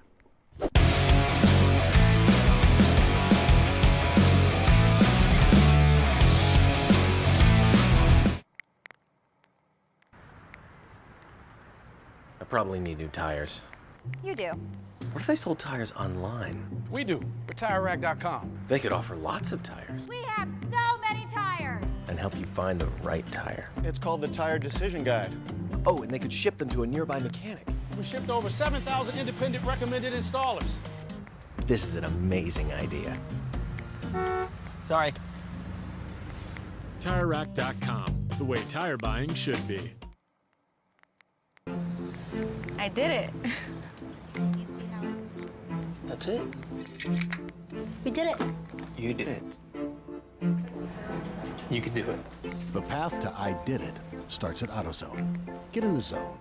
[SPEAKER 13] I probably need new tires.
[SPEAKER 6] You do.
[SPEAKER 13] What if they sold tires online?
[SPEAKER 14] We do. We're TireRack.com.
[SPEAKER 13] They could offer lots of tires
[SPEAKER 6] We have so many tires.
[SPEAKER 13] and help you find the right tire.
[SPEAKER 15] It's called the Tire Decision Guide.
[SPEAKER 13] Oh, and they could ship them to a nearby mechanic.
[SPEAKER 14] We shipped to over 7,000 independent recommended installers.
[SPEAKER 13] This is an amazing idea.
[SPEAKER 7] Sorry.
[SPEAKER 17] TireRack.com, the way tire buying should be.
[SPEAKER 6] I did it. You see how it's...
[SPEAKER 13] That's it.
[SPEAKER 6] We did it.
[SPEAKER 13] You did it. You could do it.
[SPEAKER 16] The path to I did it starts at AutoZone. Get in the zone.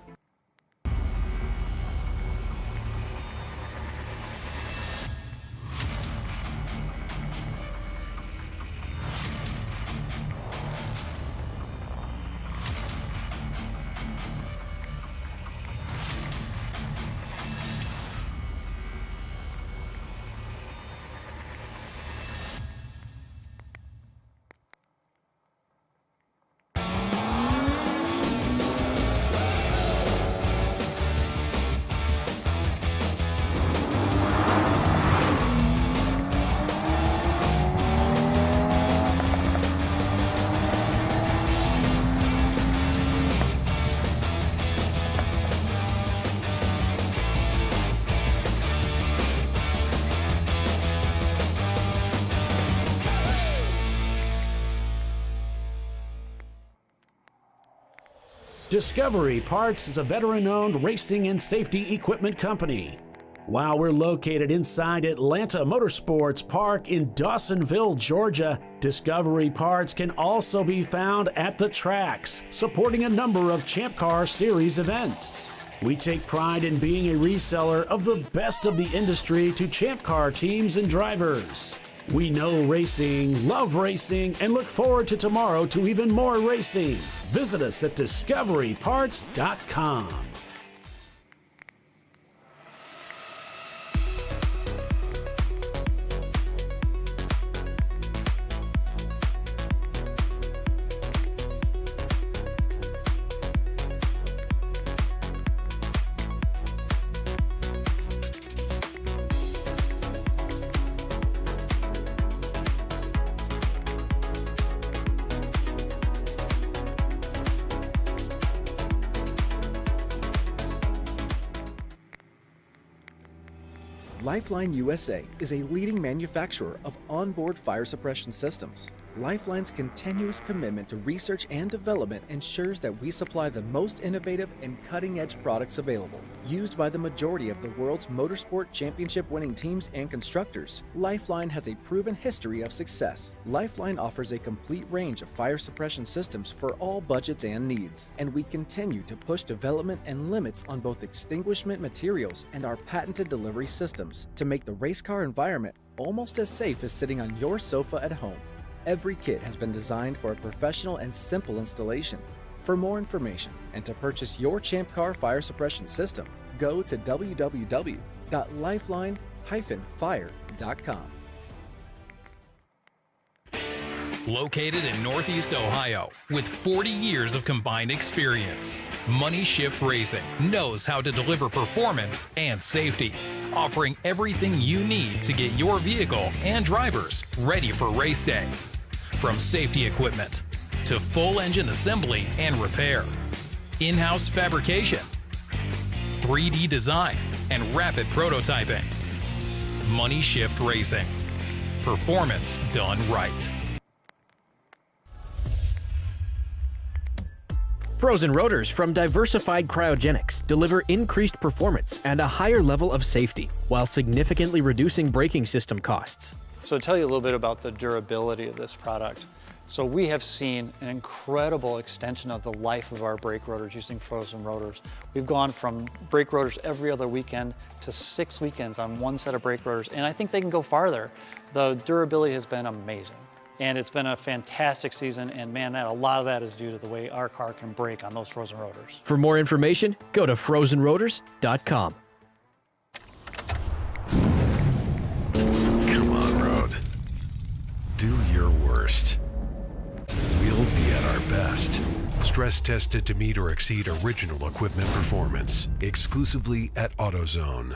[SPEAKER 17] Discovery Parts is a veteran-owned racing and safety equipment company. While we're located inside Atlanta Motorsports Park in Dawsonville, Georgia, Discovery Parts can also be found at the tracks, supporting a number of Champ Car Series events. We take pride in being a reseller of the best of the industry to Champ Car teams and drivers. We know racing, love racing, and look forward to tomorrow to even more racing. Visit us at discoveryparts.com.
[SPEAKER 12] Lifeline USA is a leading manufacturer of onboard fire suppression systems. Lifeline's continuous commitment to research and development ensures that we supply the most innovative and cutting-edge products available. Used by the majority of the world's motorsport championship winning teams and constructors, Lifeline has a proven history of success. Lifeline offers a complete range of fire suppression systems for all budgets and needs, and we continue to push development and limits on both extinguishment materials and our patented delivery systems to make the race car environment almost as safe as sitting on your sofa at home. Every kit has been designed for a professional and simple installation. For more information and to purchase your Champ Car fire suppression system, go to www.lifeline-fire.com.
[SPEAKER 18] Located in Northeast Ohio, with 40 years of combined experience, Money Shift Racing knows how to deliver performance and safety, offering everything you need to get your vehicle and drivers ready for race day. From safety equipment to full engine assembly and repair, in-house fabrication, 3D design, and rapid prototyping. Money Shift Racing. Performance done right.
[SPEAKER 10] Frozen rotors from Diversified Cryogenics deliver increased performance and a higher level of safety, while significantly reducing braking system costs.
[SPEAKER 11] So to tell you a little bit about the durability of this product. So we have seen an incredible extension of the life of our brake rotors using frozen rotors. We've gone from brake rotors every other weekend to 6 weekends on one set of brake rotors, and I think they can go farther. The durability has been amazing. And it's been a fantastic season, and man, a lot of that is due to the way our car can brake on those frozen rotors.
[SPEAKER 10] For more information, go to frozenrotors.com.
[SPEAKER 9] Come on, Road. Do your worst. We'll be at our best. Stress tested to meet or exceed original equipment performance. Exclusively at AutoZone.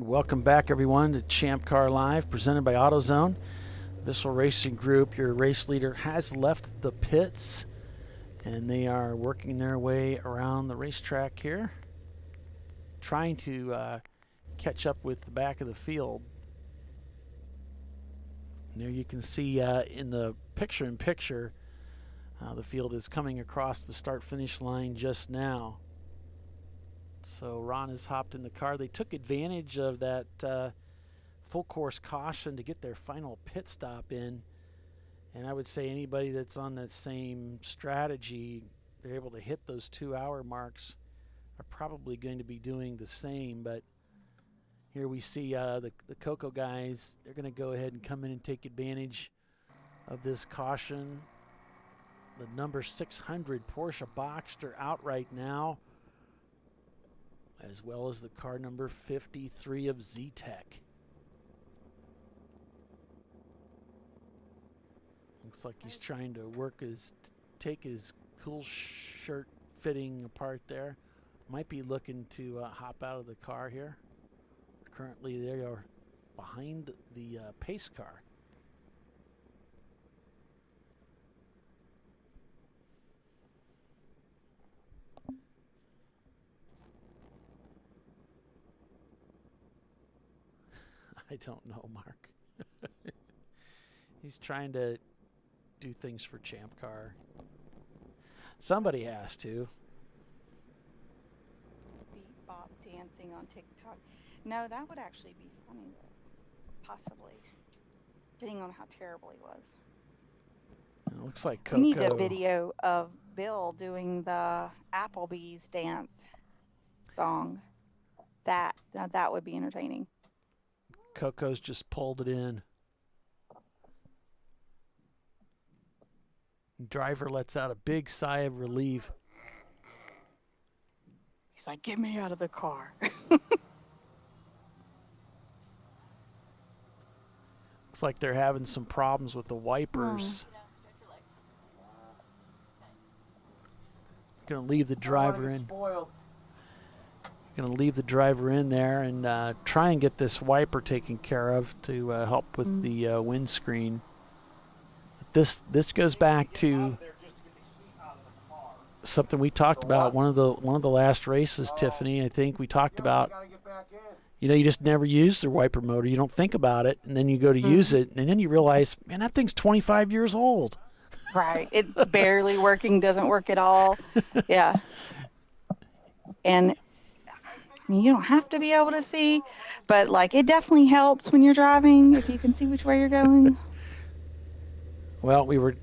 [SPEAKER 19] Welcome back, everyone, to ChampCar.Live, presented by AutoZone. Bissell Racing Group, your race leader, has left the pits, and they are working their way around the racetrack here, trying to catch up with the back of the field. And there you can see in the picture-in-picture, the field is coming across the start-finish line just now. So Ron has hopped in the car. They took advantage of that full course caution to get their final pit stop in. And I would say anybody that's on that same strategy, they're able to hit those 2-hour marks, are probably going to be doing the same. But here we see the Coco guys. They're going to go ahead and come in and take advantage of this caution. The number 600 Porsche Boxster out right now, as well as the car number 53 of Z-Tech. Looks like he's trying to take his cool shirt fitting apart there. Might be looking to hop out of the car here. Currently they are behind the pace car. I don't know, Mark. He's trying to do things for Champ Car. Somebody has to.
[SPEAKER 2] Beat Bob dancing on TikTok. No, that would actually be funny. Possibly. Depending on how terrible he was.
[SPEAKER 19] It looks like Coco.
[SPEAKER 2] We need a video of Bill doing the Applebee's dance song. That would be entertaining.
[SPEAKER 19] Coco's just pulled it in. Driver lets out a big sigh of relief.
[SPEAKER 2] He's like, get me out of the car.
[SPEAKER 19] Looks like they're having some problems with the wipers. Gonna leave the driver in. Going to leave the driver in there and try and get this wiper taken care of to help with the windscreen. This goes back to something we talked about one of the last races, Tiffany. I think we talked about. You just never use the wiper motor. You don't think about it, and then you go to use it, and then you realize, man, that thing's 25 years old.
[SPEAKER 2] Right. It's barely working, doesn't work at all. Yeah. And you don't have to be able to see, but like it definitely helps when you're driving if you can see which way you're going.
[SPEAKER 19] Well, we were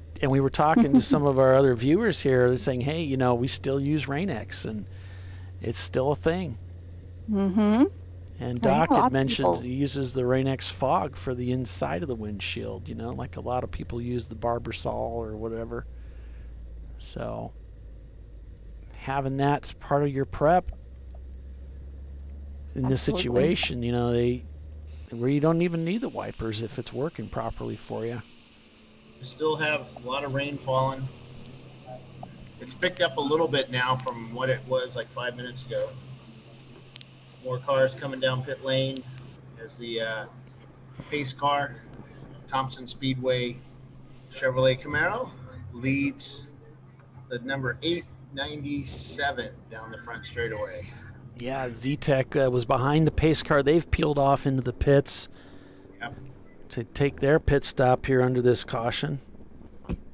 [SPEAKER 19] talking to some of our other viewers here. They're saying, hey, we still use Rain-X, and it's still a thing.
[SPEAKER 2] Mm-hmm.
[SPEAKER 19] And Doc had mentioned he uses the Rain-X fog for the inside of the windshield, like a lot of people use the Barbasol or whatever. So having that's part of your prep in this situation, where you don't even need the wipers if it's working properly for you.
[SPEAKER 3] We still have a lot of rain falling. It's picked up a little bit now from what it was like 5 minutes ago. More cars coming down pit lane as the pace car, Thompson Speedway Chevrolet Camaro, leads the number 897 down the front straightaway.
[SPEAKER 19] Yeah, Z-Tech was behind the pace car. They've peeled off into the pits to take their pit stop here under this caution.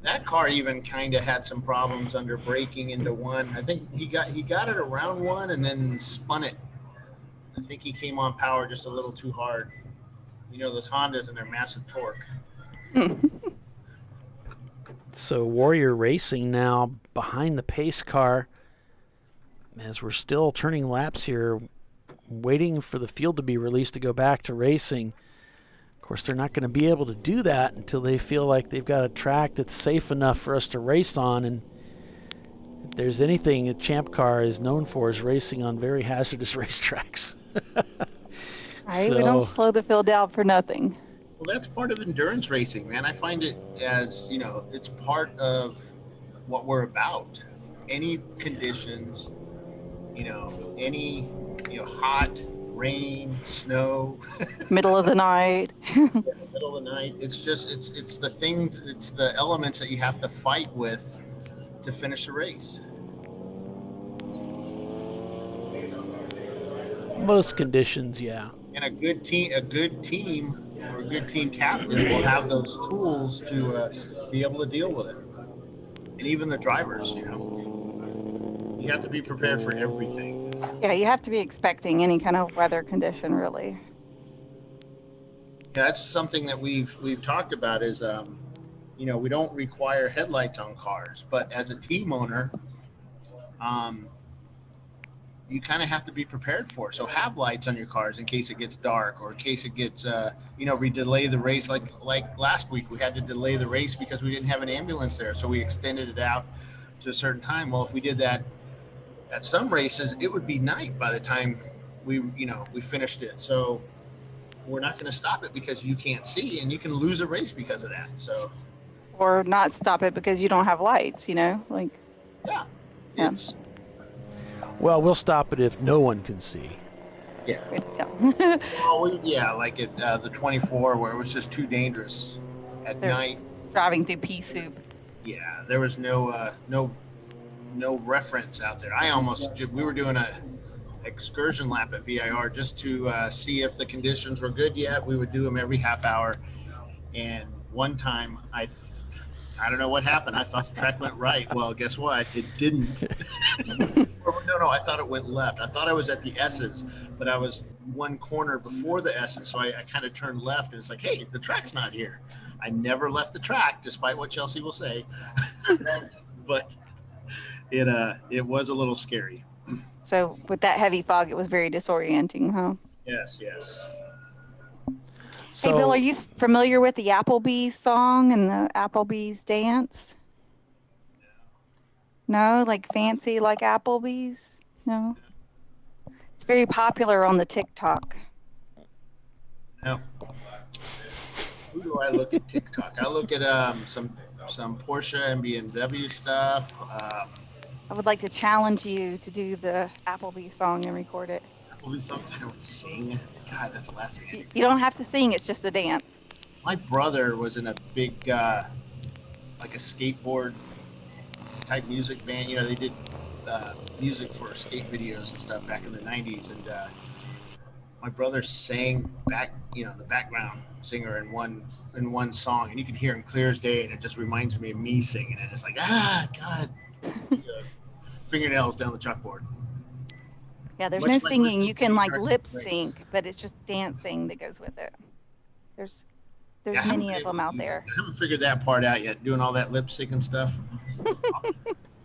[SPEAKER 3] That car even kind of had some problems under braking into one. I think he got it around one and then spun it. I think he came on power just a little too hard. Those Hondas and their massive torque.
[SPEAKER 19] So Warrior Racing now behind the pace car as we're still turning laps here, waiting for the field to be released to go back to racing. Of course, they're not going to be able to do that until they feel like they've got a track that's safe enough for us to race on. And if there's anything that Champ Car is known for is racing on very hazardous racetracks.
[SPEAKER 2] Right, we don't slow the field down for nothing.
[SPEAKER 3] Well, that's part of endurance racing, man. I find it as, it's part of what we're about. Any conditions, any, hot, rain, snow.
[SPEAKER 2] Middle of the night.
[SPEAKER 3] Middle of the night. It's just, it's the things, it's the elements that you have to fight with to finish a race.
[SPEAKER 19] Most conditions, yeah.
[SPEAKER 3] And a good team or a good team captain will have those tools to be able to deal with it. And even the drivers, you have to be prepared for everything.
[SPEAKER 2] Yeah, you have to be expecting any kind of weather condition, really.
[SPEAKER 3] That's something that we've talked about is, we don't require headlights on cars, but as a team owner, you kind of have to be prepared for it. So have lights on your cars in case it gets dark or in case it gets, we delay the race. Like last week, we had to delay the race because we didn't have an ambulance there. So we extended it out to a certain time. Well, if we did that at some races, it would be night by the time we finished it. So we're not going to stop it because you can't see, and you can lose a race because of that. So,
[SPEAKER 2] or not stop it because you don't have lights, Yeah.
[SPEAKER 19] Well, we'll stop it if no one can see.
[SPEAKER 3] Yeah. Like at the 24 where it was just too dangerous at night.
[SPEAKER 2] Driving through pea soup.
[SPEAKER 3] Yeah, there was no reference out there. We were doing a excursion lap at VIR just to see if the conditions were good yet. We would do them every half hour. And one time I don't know what happened. I thought the track went right. Well, guess what? It didn't. No, I thought it went left. I thought I was at the S's, but I was one corner before the S's. So I kind of turned left, and it's like, hey, the track's not here. I never left the track, despite what Chelsea will say. But it was a little scary.
[SPEAKER 2] So with that heavy fog, it was very disorienting, huh?
[SPEAKER 3] Yes.
[SPEAKER 2] Hey, Bill, are you familiar with the Applebee's song and the Applebee's dance? No, like fancy like Applebee's? No. It's very popular on the TikTok.
[SPEAKER 3] No. Who do I look at TikTok? I look at some Porsche and BMW stuff.
[SPEAKER 2] I would like to challenge you to do the Applebee's song and record it.
[SPEAKER 3] Applebee's song? I don't sing. God, that's the last thing.
[SPEAKER 2] You don't have to sing. It's just a dance.
[SPEAKER 3] My brother was in a big, like a skateboard type music band. You know, they did music for skate videos and stuff back in the 90s. And my brother sang the background singer in one song, and you can hear him clear as day, and it just reminds me of me singing it. It's like, God, fingernails down the chalkboard.
[SPEAKER 2] Yeah, there's
[SPEAKER 3] Much
[SPEAKER 2] no
[SPEAKER 3] like
[SPEAKER 2] singing.
[SPEAKER 3] listening
[SPEAKER 2] You
[SPEAKER 3] to
[SPEAKER 2] can like
[SPEAKER 3] American
[SPEAKER 2] lip
[SPEAKER 3] Praise.
[SPEAKER 2] sync, but it's just dancing that goes with it. There's
[SPEAKER 3] Yeah, I haven't
[SPEAKER 2] many
[SPEAKER 3] been
[SPEAKER 2] of
[SPEAKER 3] able
[SPEAKER 2] them
[SPEAKER 3] to
[SPEAKER 2] out
[SPEAKER 3] do
[SPEAKER 2] there.
[SPEAKER 3] that. I haven't figured that part out yet, doing all that lip sync and stuff.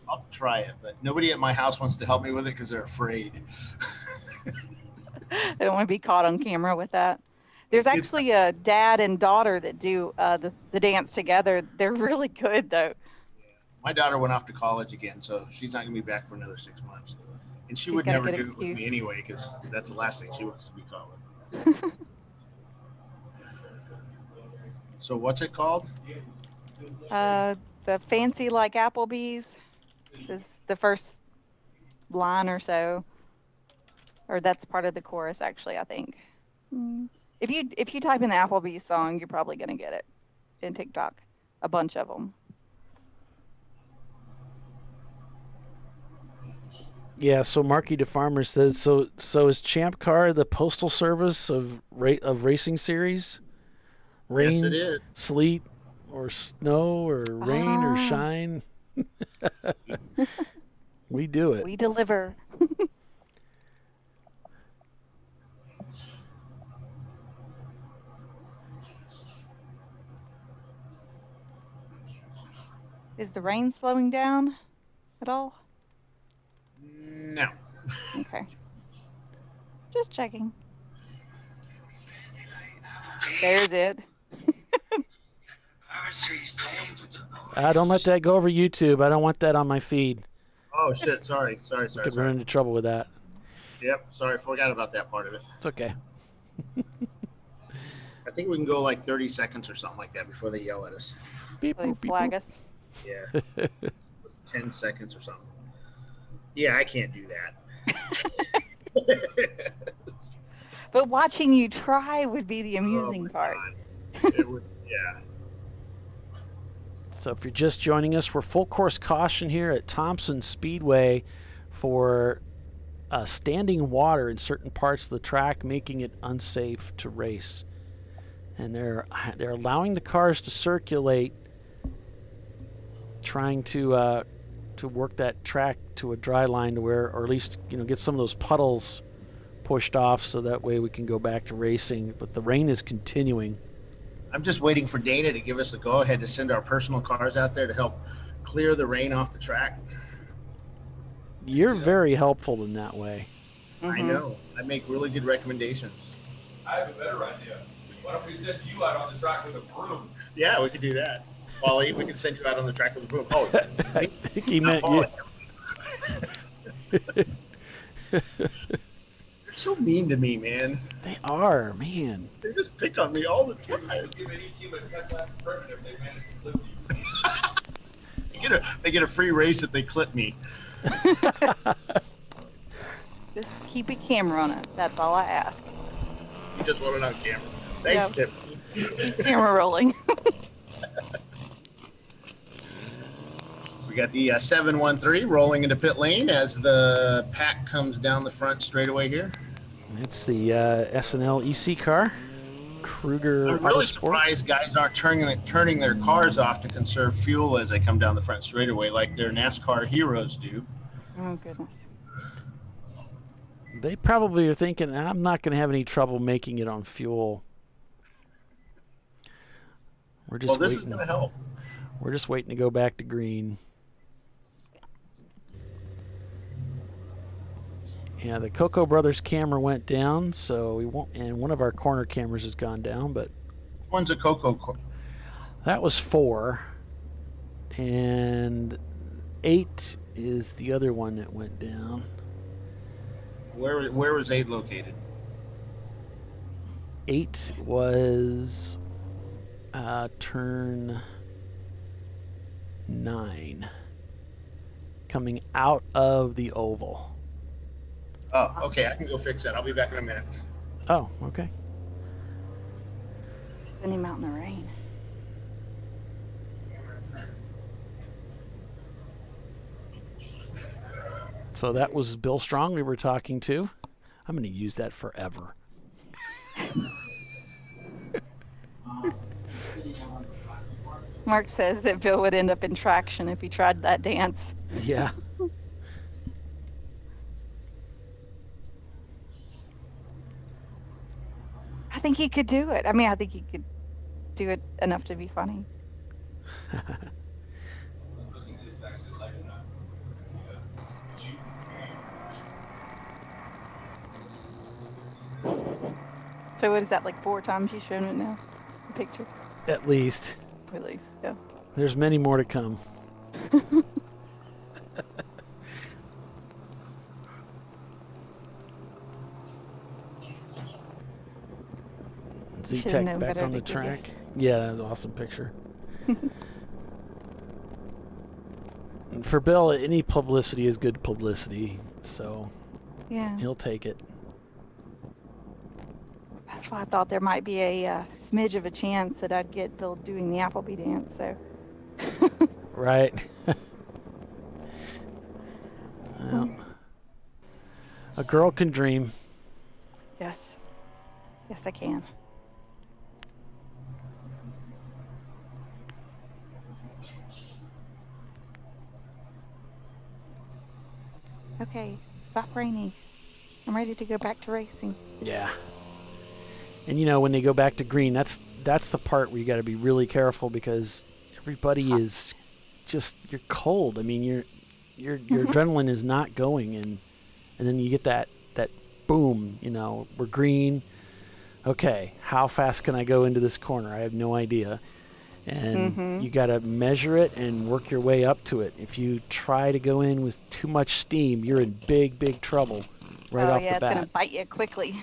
[SPEAKER 3] I'll try it, but nobody at my house wants to help me with it because they're afraid.
[SPEAKER 2] I don't want to be caught on camera with that. There's actually a dad and daughter that do the dance together. They're really good though.
[SPEAKER 3] My daughter went off to college again, so she's not going to be back for another 6 months. And she would
[SPEAKER 2] got a
[SPEAKER 3] never
[SPEAKER 2] good
[SPEAKER 3] do it with me
[SPEAKER 2] excuse.
[SPEAKER 3] anyway, because that's the last thing she wants to be caught with. So what's it called?
[SPEAKER 2] The fancy like Applebee's is the first line or so, or that's part of the chorus actually. I think. If you type in the Applebee's song, you're probably gonna get it in TikTok. A bunch of them.
[SPEAKER 19] Yeah, so Marky DeFarmer says, so is Champ Car the postal service of racing series? Rain,
[SPEAKER 3] Yes, it is.
[SPEAKER 19] sleet, or snow, or rain, or shine. We do it.
[SPEAKER 2] We deliver. Is the rain slowing down at all?
[SPEAKER 3] No.
[SPEAKER 2] Okay. Just checking. There's it.
[SPEAKER 19] Don't let that go over YouTube. I don't want that on my feed.
[SPEAKER 3] Oh shit! Sorry.
[SPEAKER 19] Could run into trouble with that.
[SPEAKER 3] Yep. Sorry, forgot about that part of it.
[SPEAKER 19] It's okay.
[SPEAKER 3] I think we can go like 30 seconds or something like that before they yell at us.
[SPEAKER 19] Beep,
[SPEAKER 2] They flag us.
[SPEAKER 3] Yeah. 10 seconds or something. Yeah, I can't do that.
[SPEAKER 2] But watching you try would be the amusing part.
[SPEAKER 3] It would, yeah.
[SPEAKER 19] So if you're just joining us, we're full course caution here at Thompson Speedway for standing water in certain parts of the track, making it unsafe to race. And they're allowing the cars to circulate, trying to work that track to a dry line to where, or at least get some of those puddles pushed off, so that way we can go back to racing. But the rain is continuing.
[SPEAKER 3] I'm just waiting for Dana to give us the go-ahead to send our personal cars out there to help clear the rain off the track.
[SPEAKER 19] You're very helpful in that way.
[SPEAKER 3] I know. I make really good recommendations.
[SPEAKER 21] I have a better idea. Why don't we send you out on the track with a broom?
[SPEAKER 3] Yeah, we could do that. Wally, we can send you out on the track with a broom. Oh,
[SPEAKER 19] I think he meant you.
[SPEAKER 3] They're so mean to me, man.
[SPEAKER 19] They are, man.
[SPEAKER 3] They just pick on me all the time.
[SPEAKER 21] Give any team a 10-lap improvement if they manage to clip you.
[SPEAKER 3] They get a free race if they clip me.
[SPEAKER 2] Just keep a camera on it. That's all I ask.
[SPEAKER 3] You just want it on camera. Thanks,
[SPEAKER 2] Yeah.
[SPEAKER 3] Tiffany.
[SPEAKER 2] Keep camera rolling.
[SPEAKER 3] We got the 713 rolling into pit lane as the pack comes down the front straightaway here.
[SPEAKER 19] It's the S&L EC car, Kruger
[SPEAKER 3] I'm really
[SPEAKER 19] Autosport.
[SPEAKER 3] surprised guys aren't turning their cars off to conserve fuel as they come down the front straightaway like their NASCAR heroes do.
[SPEAKER 2] Oh, goodness.
[SPEAKER 19] They probably are thinking, I'm not going to have any trouble making it on fuel. We're just
[SPEAKER 3] Well, this
[SPEAKER 19] waiting.
[SPEAKER 3] is going to help.
[SPEAKER 19] We're just waiting to go back to green. Yeah, the Coco Brothers camera went down, so we won't. And one of our corner cameras has gone down, but
[SPEAKER 3] One's a Coco.
[SPEAKER 19] that was 4, and 8 is the other one that went down.
[SPEAKER 3] Where was 8 located?
[SPEAKER 19] 8 was turn 9, coming out of the oval.
[SPEAKER 3] Oh, okay. I can go fix that. I'll be back in a minute.
[SPEAKER 19] Oh, okay.
[SPEAKER 2] Send him out in the rain.
[SPEAKER 19] So that was Bill Strong we were talking to. I'm going to use that forever.
[SPEAKER 2] Mark says that Bill would end up in traction if he tried that dance.
[SPEAKER 19] Yeah.
[SPEAKER 2] I think he could do it. I mean, I think he could do it enough to be funny. So what is that, like 4 times you've shown it now? The picture?
[SPEAKER 19] At least.
[SPEAKER 2] At least, yeah.
[SPEAKER 19] There's many more to come. Z-Tech back on the track. Yeah, that was an awesome picture. And for Bill, any publicity is good publicity, so
[SPEAKER 2] yeah,
[SPEAKER 19] he'll take it.
[SPEAKER 2] That's why I thought there might be a smidge of a chance that I'd get Bill doing the Applebee dance. So.
[SPEAKER 19] Right. Well, a girl can dream.
[SPEAKER 2] Yes. Yes, I can. Okay, stop raining. I'm ready to go back to racing.
[SPEAKER 19] Yeah. And you know, when they go back to green, that's the part where you got to be really careful because everybody is just, you're cold. I mean, your adrenaline is not going, and then you get that boom, you know, we're green. Okay, how fast can I go into this corner? I have no idea. And you got to measure it and work your way up to it. If you try to go in with too much steam, you're in big trouble right off the bat.
[SPEAKER 2] Oh yeah, it's going to bite you quickly.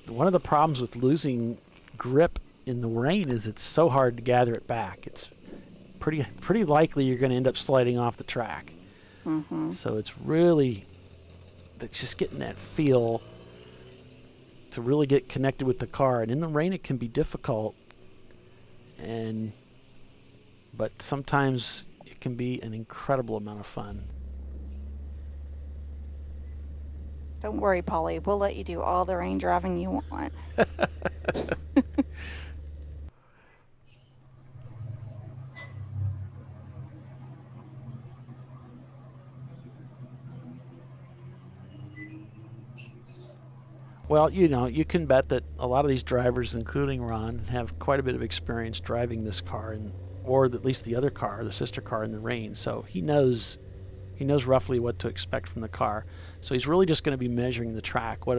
[SPEAKER 19] One of the problems with losing grip in the rain is it's so hard to gather it back. It's pretty likely you're going to end up sliding off the track. So it's really just getting that feel to really get connected with the car. And in the rain, it can be difficult. But sometimes it can be an incredible amount of fun.
[SPEAKER 2] Don't worry, Polly. We'll let you do all the rain driving you want.
[SPEAKER 19] Well, you know, you can bet that a lot of these drivers, including Ron, have quite a bit of experience driving this car, or at least the other car, the sister car, in the rain. So he knows roughly what to expect from the car. So he's really just going to be measuring the track, what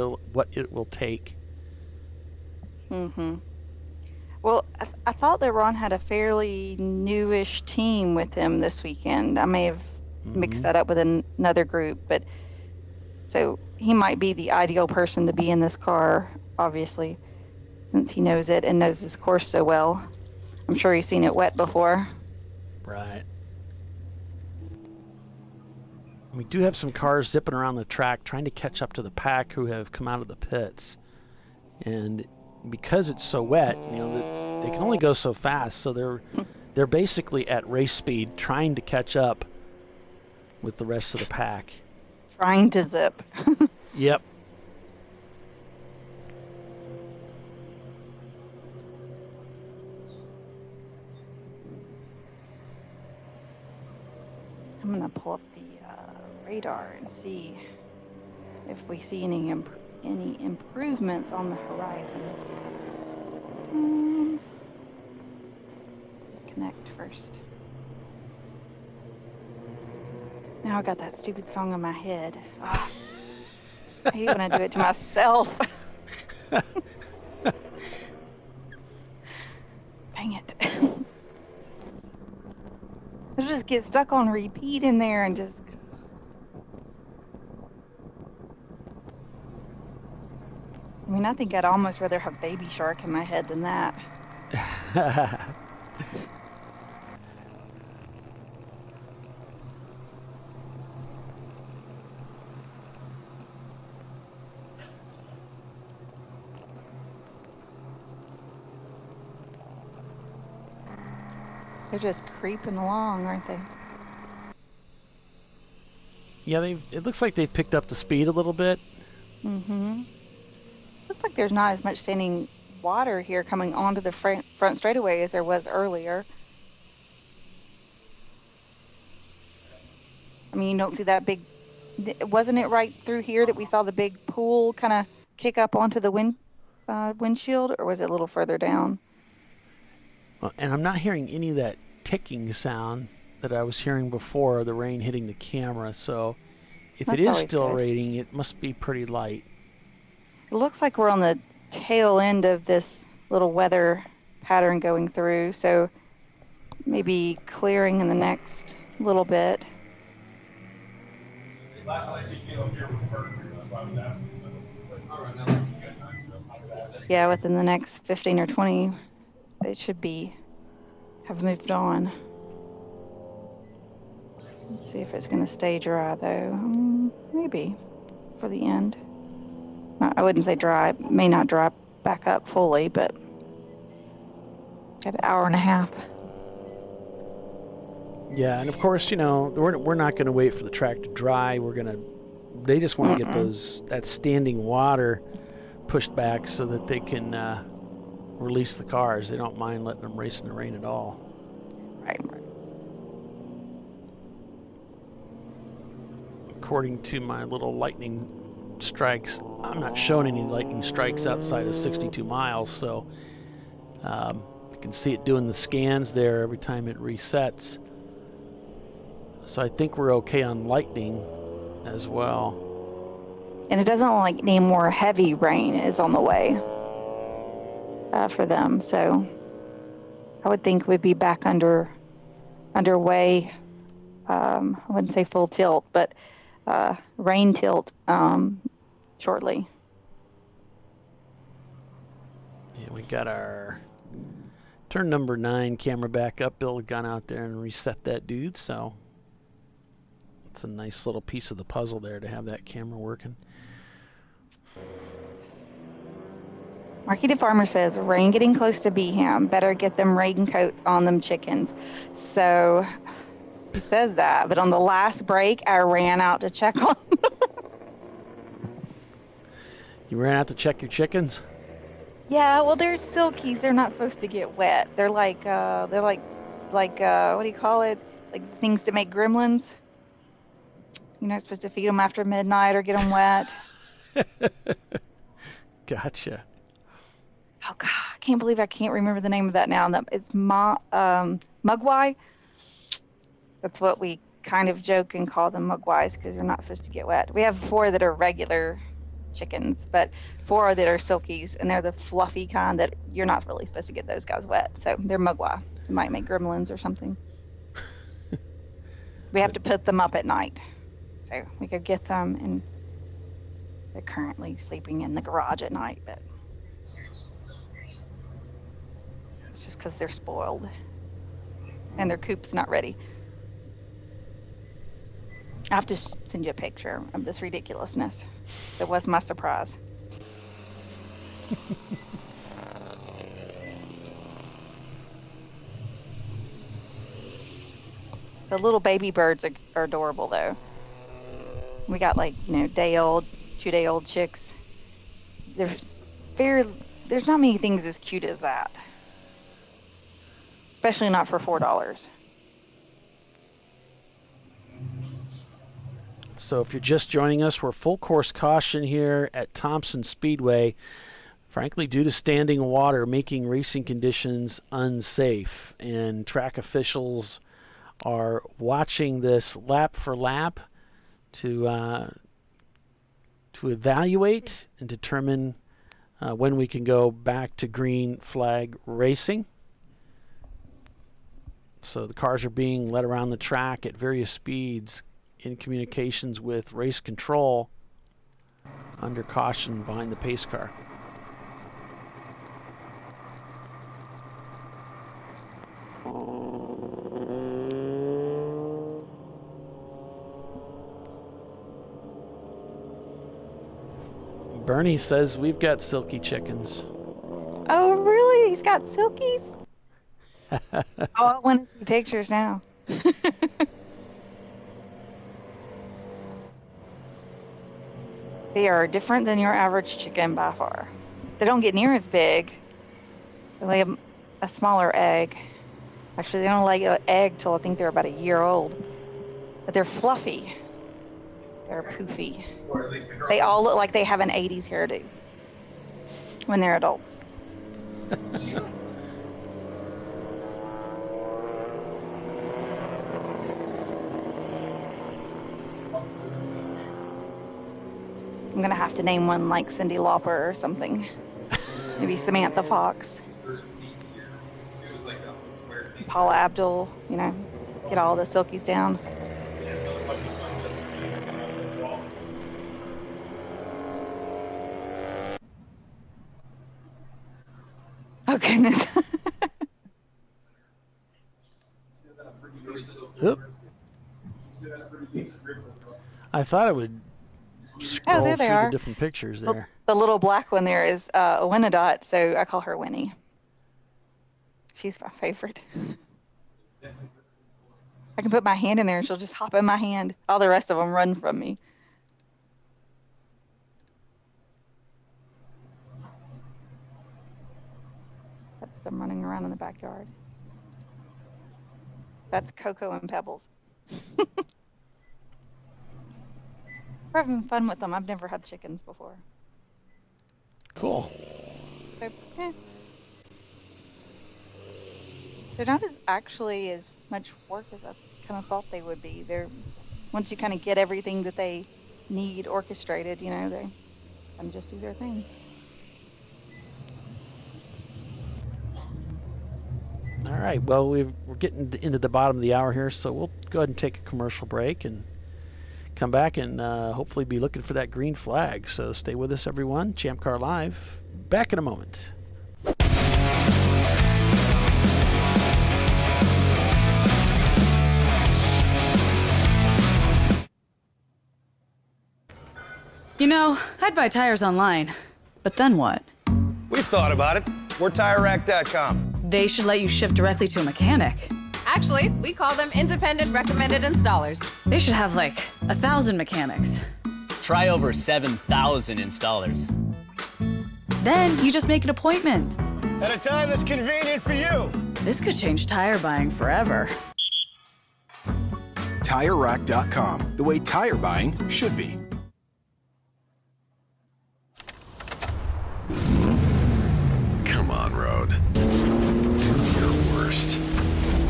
[SPEAKER 19] it will take.
[SPEAKER 2] Well, I thought that Ron had a fairly newish team with him this weekend. I may have mixed that up with another group, but so he might be the ideal person to be in this car, obviously, since he knows it and knows this course so well. I'm sure he's seen it wet before.
[SPEAKER 19] Right. We do have some cars zipping around the track trying to catch up to the pack who have come out of the pits. And because it's so wet, you know, they can only go so fast, so they're basically at race speed trying to catch up with the rest of the pack.
[SPEAKER 2] Trying to zip.
[SPEAKER 19] Yep.
[SPEAKER 2] I'm going to pull up the radar and see if we see any improvements on the horizon. Connect first. Now I got that stupid song in my head. Oh, I hate when I do it to myself. Dang it. I'll just get stuck on repeat in there and just... I mean, I think I'd almost rather have Baby Shark in my head than that. They're just creeping along, aren't they?
[SPEAKER 19] Yeah, it looks like they've picked up the speed a little bit.
[SPEAKER 2] Mm-hmm. Looks like there's not as much standing water here coming onto the front straightaway as there was earlier. I mean, you don't see that big, wasn't it right through here that we saw the big pool kind of kick up onto the windshield, or was it a little further down?
[SPEAKER 19] Well, and I'm not hearing any of that ticking sound that I was hearing before, the rain hitting the camera, so if it is still raining, it must be pretty light.
[SPEAKER 2] It looks like we're on the tail end of this little weather pattern going through, so maybe clearing in the next little bit.
[SPEAKER 21] Last night she came up here with Mercury, that's why I was asking. All right, now you got time, so I'll go back.
[SPEAKER 2] Yeah, within the next 15 or 20, it should have moved on. Let's see if it's going to stay dry, though. Maybe for the end. I wouldn't say dry. It may not dry back up fully, but got an hour and a half.
[SPEAKER 19] Yeah, and of course, you know, we're not going to wait for the track to dry. They just want to get that standing water pushed back so that they can release the cars. They don't mind letting them race in the rain at all.
[SPEAKER 2] Right.
[SPEAKER 19] According to my little lightning strikes, I'm not showing any lightning strikes outside of 62 miles, so you can see it doing the scans there every time it resets. So I think we're okay on lightning as well.
[SPEAKER 2] And it doesn't look like any more heavy rain is on the way for them. So I would think we'd be back underway. I wouldn't say full tilt, but rain tilt shortly.
[SPEAKER 19] Yeah, we got our turn number 9 camera back up. Bill had gone out there and reset that dude, so it's a nice little piece of the puzzle there to have that camera working.
[SPEAKER 2] Marky the Farmer says, rain getting close to Beeham. Better get them raincoats on them chickens. So he says that, but on the last break, I ran out to check on them.
[SPEAKER 19] You ran out to check your chickens?
[SPEAKER 2] Yeah, well, they're silkies. They're not supposed to get wet. They're like what do you call it? Like things that make gremlins. You're not supposed to feed them after midnight or get them wet.
[SPEAKER 19] Gotcha.
[SPEAKER 2] Oh, God, I can't believe I can't remember the name of that now. It's mugwai. That's what we kind of joke and call them, mugwais, because they're not supposed to get wet. We have 4 that are regular chickens, but 4 that are silkies, and they're the fluffy kind that you're not really supposed to get those guys wet. So they're mugwai. They might make gremlins or something. We have to put them up at night. So we go get them, and they're currently sleeping in the garage at night, but it's just because they're spoiled and their coop's not ready. I have to send you a picture of this ridiculousness. That was my surprise. The little baby birds are adorable, though. We got day-old, 2-day-old chicks. There's not many things as cute as that. Especially not for $4.
[SPEAKER 19] So if you're just joining us, we're full course caution here at Thompson Speedway, frankly due to standing water making racing conditions unsafe, and track officials are watching this lap for lap to evaluate and determine when we can go back to green flag racing. So the cars are being led around the track at various speeds in communications with race control under caution behind the pace car. Bernie says we've got silky chickens.
[SPEAKER 2] Oh, really? He's got silkies? I want to see pictures now. They are different than your average chicken by far. They don't get near as big. They lay a smaller egg. Actually, they don't lay an egg till I think they're about a year old. But they're fluffy. They're poofy. They all look like they have an 80s hairdo when they're adults. I'm gonna have to name one like Cyndi Lauper or something. Maybe Samantha Fox. Paula Abdul, you know, get all the silkies down. Oh goodness.
[SPEAKER 19] Oop. I thought it would scroll
[SPEAKER 2] there they
[SPEAKER 19] through
[SPEAKER 2] are.
[SPEAKER 19] the different pictures there.
[SPEAKER 2] The little black one there is a Winidot, so I call her Winnie. She's my favorite. I can put my hand in there and she'll just hop in my hand. All the rest of them run from me. That's them running around in the backyard. That's Coco and Pebbles. We're having fun with them. I've never had chickens before.
[SPEAKER 19] Cool.
[SPEAKER 2] So, they're not actually as much work as I kind of thought they would be. Once you kind of get everything that they need orchestrated, you know, they kind of just do their thing.
[SPEAKER 19] All right, well, we're getting into the bottom of the hour here, so we'll go ahead and take a commercial break and come back and hopefully be looking for that green flag. So stay with us, everyone. ChampCar.Live, back in a moment.
[SPEAKER 4] You know, I'd buy tires online, but then what?
[SPEAKER 15] We've thought about it. We're TireRack.com.
[SPEAKER 4] They should let you ship directly to a mechanic.
[SPEAKER 6] Actually, we call them independent recommended installers.
[SPEAKER 4] They should have like 1,000 mechanics.
[SPEAKER 7] Try over 7,000 installers.
[SPEAKER 4] Then you just make an appointment.
[SPEAKER 15] At a time that's convenient for you.
[SPEAKER 4] This could change tire buying forever.
[SPEAKER 8] TireRack.com, the way tire buying should be.
[SPEAKER 9] Come on, Road. Do your worst.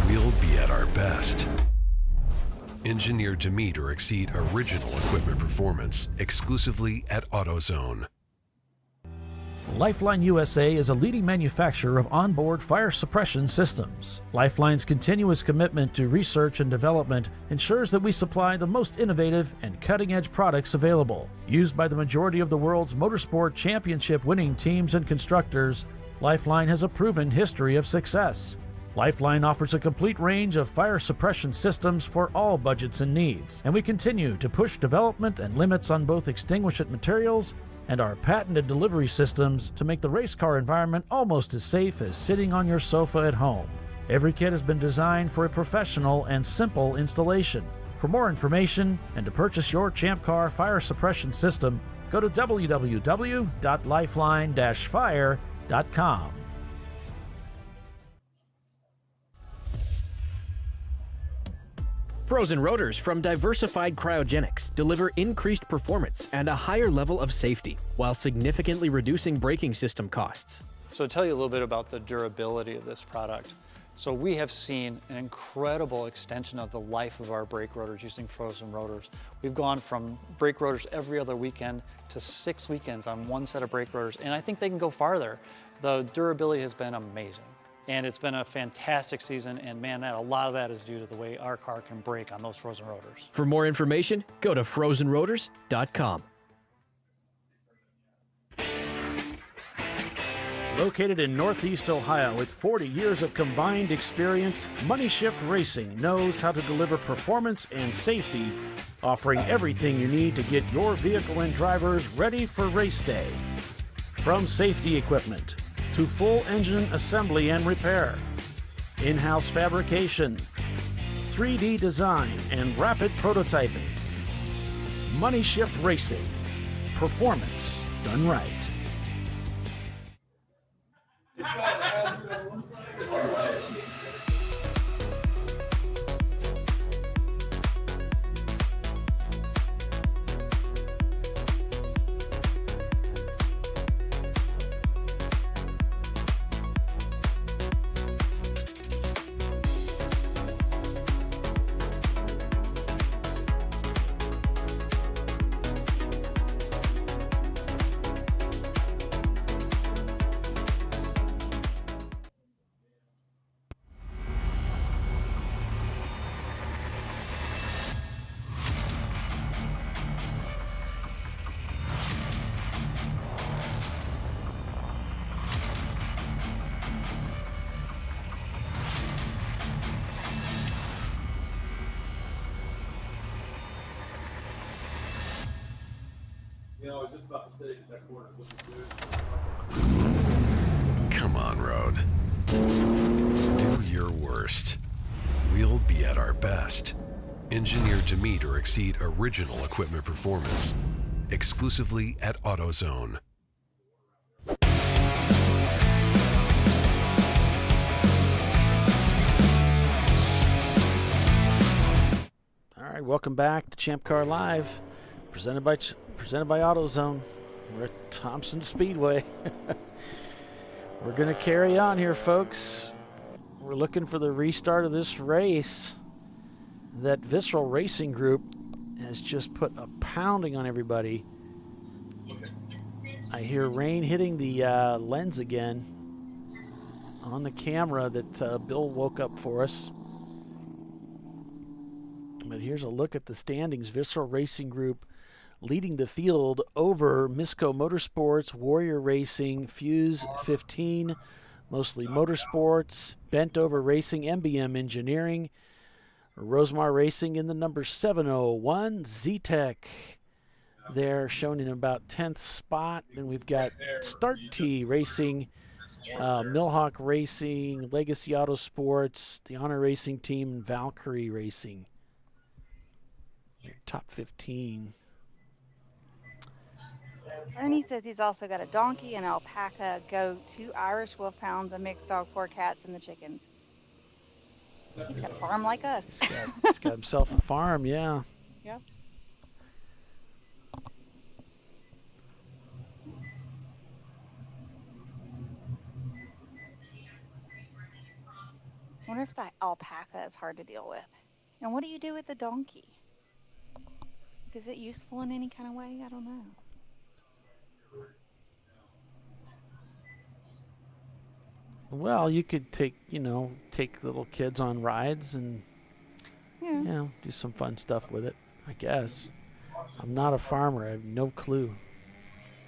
[SPEAKER 9] We'll be at our best. Engineered to meet or exceed original equipment performance exclusively at AutoZone.
[SPEAKER 17] Lifeline USA is a leading manufacturer of onboard fire suppression systems. Lifeline's continuous commitment to research and development ensures that we supply the most innovative and cutting-edge products available. Used by the majority of the world's motorsport championship-winning teams and constructors, Lifeline has a proven history of success. Lifeline offers a complete range of fire suppression systems for all budgets and needs, and we continue to push development and limits on both extinguishant materials and our patented delivery systems to make the race car environment almost as safe as sitting on your sofa at home. Every kit has been designed for a professional and simple installation. For more information and to purchase your Champ Car fire suppression system, go to www.lifeline-fire.com.
[SPEAKER 10] Frozen rotors from Diversified Cryogenics deliver increased performance and a higher level of safety, while significantly reducing braking system costs.
[SPEAKER 11] So to tell you a little bit about the durability of this product. So we have seen an incredible extension of the life of our brake rotors using frozen rotors. We've gone from brake rotors every other weekend to 6 weekends on one set of brake rotors, and I think they can go farther. The durability has been amazing. And it's been a fantastic season, and man, a lot of that is due to the way our car can brake on those frozen rotors.
[SPEAKER 10] For more information, go to frozenrotors.com.
[SPEAKER 17] Located in Northeast Ohio with 40 years of combined experience, Money Shift Racing knows how to deliver performance and safety, offering everything you need to get your vehicle and drivers ready for race day. From safety equipment to full engine assembly and repair, in-house fabrication, 3D design, and rapid prototyping. Money Shift Racing. performance done right.
[SPEAKER 21] You know, I was just about to say that corner's looking good.
[SPEAKER 9] Come on, Road. Do your worst. We'll be at our best. Engineered to meet or exceed original equipment performance. Exclusively at AutoZone.
[SPEAKER 19] All right, welcome back to ChampCar.Live, presented by AutoZone. We're at Thompson Speedway. We're going to carry on here, folks. We're looking for the restart of this race. That Visceral Racing Group has just put a pounding on everybody. I hear rain hitting the lens again on the camera that Bill woke up for us. But here's a look at the standings. Visceral Racing Group leading the field over Misco Motorsports, Warrior Racing, Fuse 15, Mostly Motorsports, Bent Over Racing, MBM Engineering, Rosemar Racing in the number 701, Z-Tech. They're shown in about 10th spot. And we've got Start T Racing, Millhawk Racing, Legacy Autosports, the Honor Racing Team, and Valkyrie Racing. Top 15.
[SPEAKER 2] Ernie says he's also got a donkey, an alpaca, a goat, 2 Irish wolfhounds, a mixed dog, 4 cats, and the chickens. He's got a farm like us.
[SPEAKER 19] He's got himself a farm, yeah.
[SPEAKER 2] Yep. I wonder if that alpaca is hard to deal with. And what do you do with the donkey? Is it useful in any kind of way? I don't know.
[SPEAKER 19] Well, you could take little kids on rides and do some fun stuff with it, I guess. I'm not a farmer. I have no clue.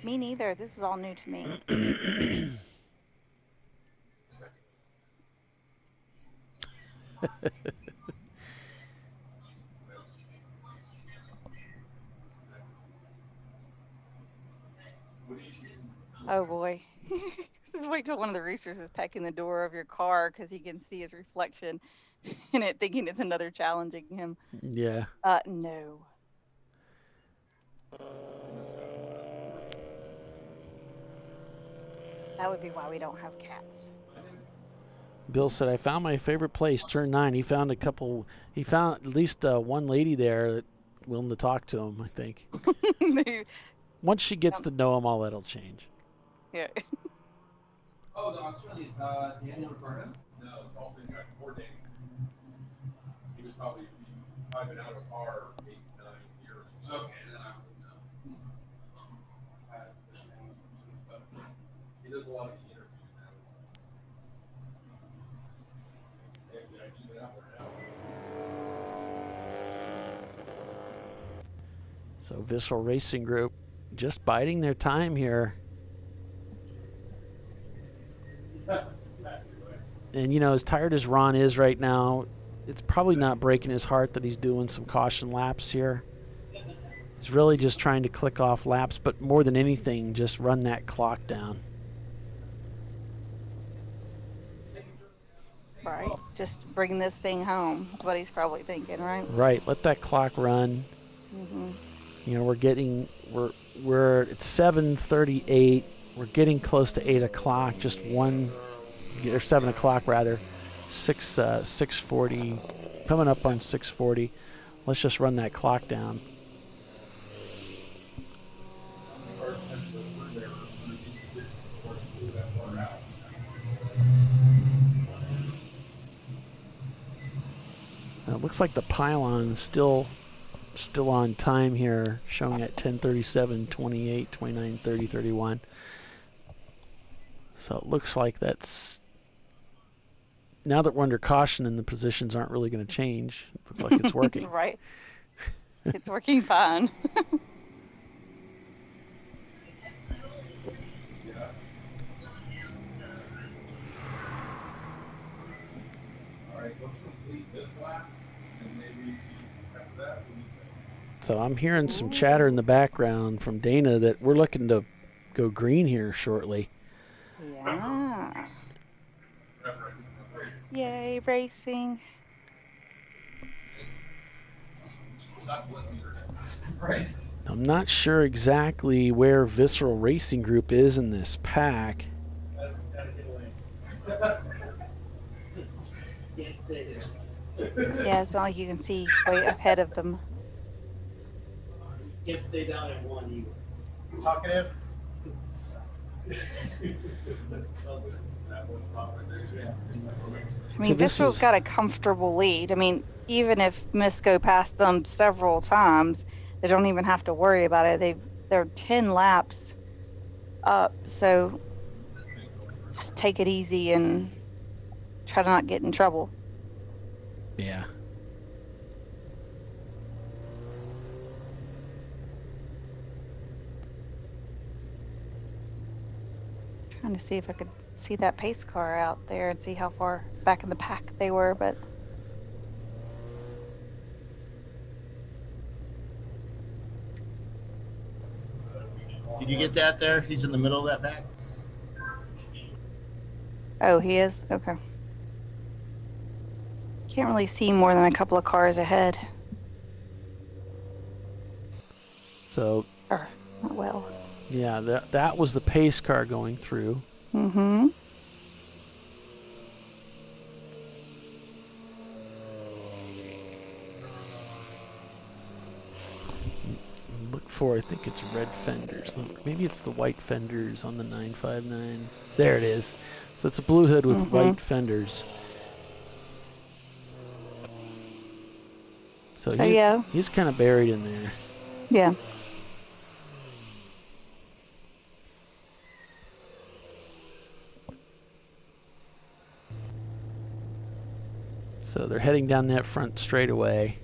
[SPEAKER 2] Me neither. This is all new to me. Oh boy. Just wait till one of the roosters is pecking the door of your car because he can see his reflection in it, thinking it's another challenging him.
[SPEAKER 19] Yeah.
[SPEAKER 2] No. That would be why we don't have cats.
[SPEAKER 19] Bill said, I found my favorite place, turn 9. He found at least one lady there that willing to talk to him, I think. Once she gets to know him, all that'll change.
[SPEAKER 2] Yeah.
[SPEAKER 21] Oh, the Australian, Daniel Roberta? No, golfing guy before Daniel. He's probably been out of a car 8, 9 years. Okay, then I wouldn't know. But he does a lot of interviews now. Hey, Jack, you been out there now?
[SPEAKER 19] So Visceral Racing Group just biding their time here.
[SPEAKER 21] That's exactly right.
[SPEAKER 19] And, as tired as Ron is right now, it's probably not breaking his heart that he's doing some caution laps here. He's really just trying to click off laps, but more than anything, just run that clock down.
[SPEAKER 2] Right. Just bring this thing home. That's what he's probably thinking, right?
[SPEAKER 19] Right. Let that clock run.
[SPEAKER 2] Mm-hmm.
[SPEAKER 19] We're we're at 7:38. We're getting close to 8 o'clock. Just one, or 7 o'clock rather. 6:40, coming up on 6:40. Let's just run that clock down. It looks like the pylon's still on time here, showing at 10:37, 28, 29, 30, 31. So it looks like that's, now that we're under caution and the positions aren't really going to change, it looks like it's working.
[SPEAKER 2] Right. It's working fine.
[SPEAKER 21] All right, let's complete this lap, and maybe after that,
[SPEAKER 19] So I'm hearing some chatter in the background from Dana that we're looking to go green here shortly.
[SPEAKER 2] Yeah. Yay, racing.
[SPEAKER 21] Right.
[SPEAKER 19] I'm not sure exactly where Visceral Racing Group is in this pack.
[SPEAKER 2] Yeah, it's not like you can see way ahead of them.
[SPEAKER 5] Can't stay down at one either.
[SPEAKER 3] Talkative.
[SPEAKER 2] I mean, Visceral's got a comfortable lead. I mean, even if Misco passed them several times, they don't even have to worry about it. They're 10 laps up, so just take it easy and try to not get in trouble.
[SPEAKER 19] Yeah.
[SPEAKER 2] Trying to see if I could see that pace car out there and see how far back in the pack they were, but
[SPEAKER 3] Did you get that there? He's in the middle of that pack.
[SPEAKER 2] oh, he is? Okay. Can't really see more than a couple of cars ahead.
[SPEAKER 19] So,
[SPEAKER 2] Or, not well.
[SPEAKER 19] yeah, that was the pace car going through.
[SPEAKER 2] Mm-hmm.
[SPEAKER 19] Look for, I think it's red fenders. Maybe it's the white fenders on the 959. There it is. So it's a blue hood with white fenders. So
[SPEAKER 2] yeah.
[SPEAKER 19] He's kind of buried in there.
[SPEAKER 2] Yeah.
[SPEAKER 19] So they're heading down that front straightaway.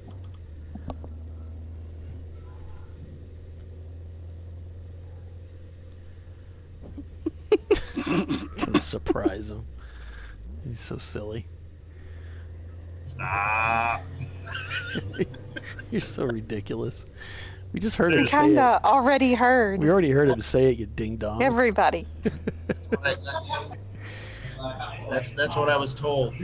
[SPEAKER 19] Gonna surprise him. He's so silly.
[SPEAKER 3] Stop.
[SPEAKER 19] You're so ridiculous. We just heard him say it.
[SPEAKER 2] Kinda already heard.
[SPEAKER 19] We already heard him say it, you ding dong.
[SPEAKER 2] Everybody.
[SPEAKER 3] That's what I was told.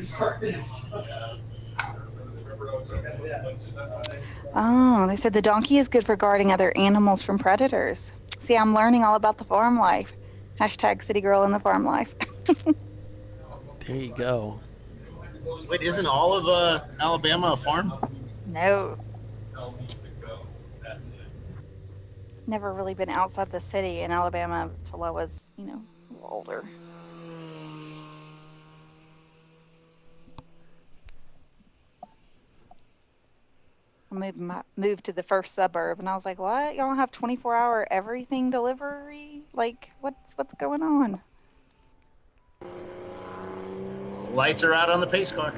[SPEAKER 2] Oh, they said the donkey is good for guarding other animals from predators. See, I'm learning all about the farm life. Hashtag city girl in the farm life.
[SPEAKER 19] There you go.
[SPEAKER 3] Wait, isn't all of Alabama a farm?
[SPEAKER 2] No. Never really been outside the city in Alabama until I was, a little older. I moved to the first suburb, and I was like, "What? Y'all have 24-hour everything delivery? Like, what's going on?"
[SPEAKER 3] Lights are out on the pace car.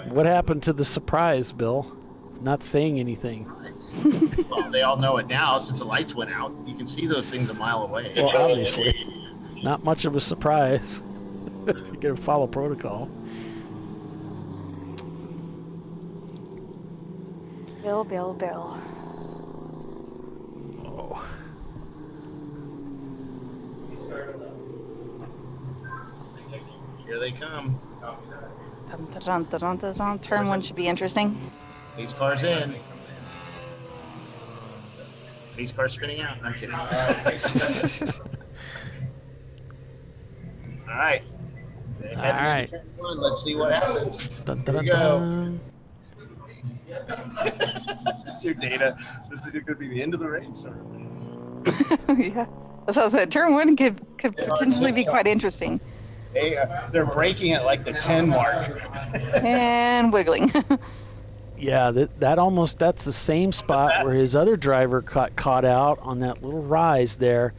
[SPEAKER 19] What happened to the surprise, Bill? Not saying anything.
[SPEAKER 3] Well, they all know it now since the lights went out. You can see those things a mile away.
[SPEAKER 19] Well, obviously. Not much of a surprise. You're going to follow protocol.
[SPEAKER 2] Bill.
[SPEAKER 19] Oh.
[SPEAKER 3] Here they come.
[SPEAKER 2] Turn one should be interesting.
[SPEAKER 3] These cars in. Pace car spinning out. I'm kidding. All right.
[SPEAKER 19] All right.
[SPEAKER 3] Let's see what happens.
[SPEAKER 19] Dun,
[SPEAKER 3] Here
[SPEAKER 19] dun,
[SPEAKER 3] we
[SPEAKER 19] dun,
[SPEAKER 3] go.
[SPEAKER 19] dun.
[SPEAKER 20] That's your data. Is it going to be the end of the race? Or?
[SPEAKER 2] Yeah. That's what I said. Turn one could potentially be quite interesting.
[SPEAKER 3] They're braking at like the 10 mark.
[SPEAKER 2] And wiggling.
[SPEAKER 19] Yeah, that's the same spot where his other driver caught out on that little rise there,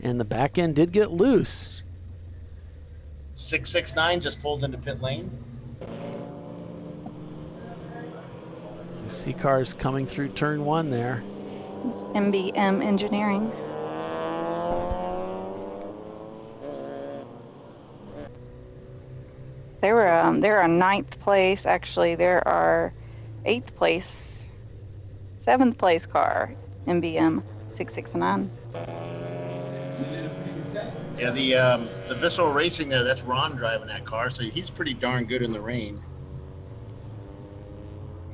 [SPEAKER 19] and the back end did get loose.
[SPEAKER 3] 669 just pulled into pit lane.
[SPEAKER 19] You see cars coming through turn one there.
[SPEAKER 2] It's MBM Engineering. They're a ninth place. Actually, there are 8th place, 7th place car, MBM 669.
[SPEAKER 3] Yeah, the Visceral Racing there, that's Ron driving that car, so he's pretty darn good in the rain.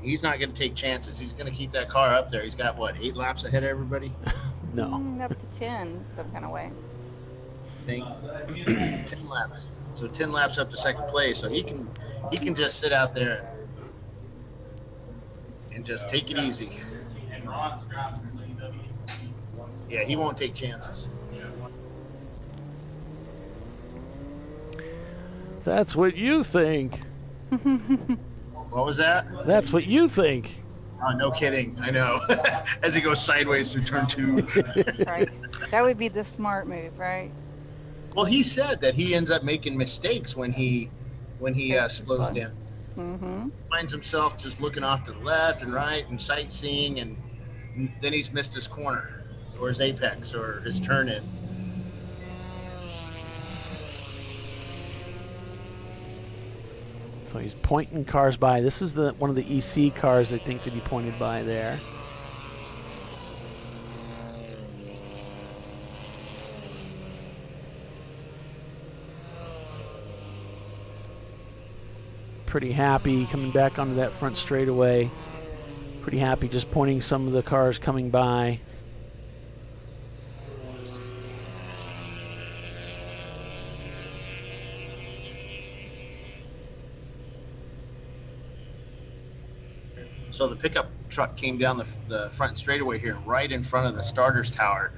[SPEAKER 3] He's not going to take chances. He's going to keep that car up there. He's got, what, 8 laps ahead of everybody?
[SPEAKER 19] No.
[SPEAKER 2] Up to 10, some kind of way.
[SPEAKER 3] I think 10 laps. So 10 laps up to second place. So he can just sit out there and just take it easy. Yeah, he won't take chances.
[SPEAKER 19] That's what you think.
[SPEAKER 3] What was that?
[SPEAKER 19] That's what you think.
[SPEAKER 3] Oh, no kidding. I know. As he goes sideways through turn 2.
[SPEAKER 2] Right. That would be the smart move, right?
[SPEAKER 3] Well, he said that he ends up making mistakes when he slows down.
[SPEAKER 2] Mm-hmm.
[SPEAKER 3] Finds himself just looking off to the left and right and sightseeing, and then he's missed his corner or his apex or his turn in.
[SPEAKER 19] So he's pointing cars by. This is one of the EC cars, I think, that he pointed by there. Pretty happy coming back onto that front straightaway. Pretty happy just pointing some of the cars coming by.
[SPEAKER 3] So the pickup truck came down the front straightaway here, right in front of the starter's tower.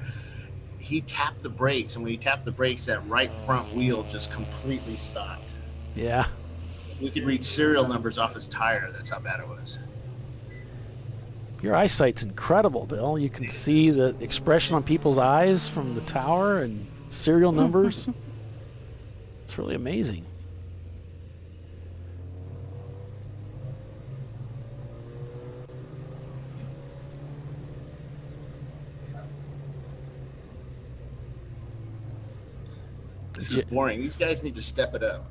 [SPEAKER 3] He tapped the brakes, and when he tapped the brakes, that right front wheel just completely stopped.
[SPEAKER 19] Yeah.
[SPEAKER 3] We could read serial numbers off his tire. That's how bad it was.
[SPEAKER 19] Your eyesight's incredible, Bill. You can see the expression on people's eyes from the tower and serial numbers. It's really amazing.
[SPEAKER 3] This is boring. These guys need to step it up.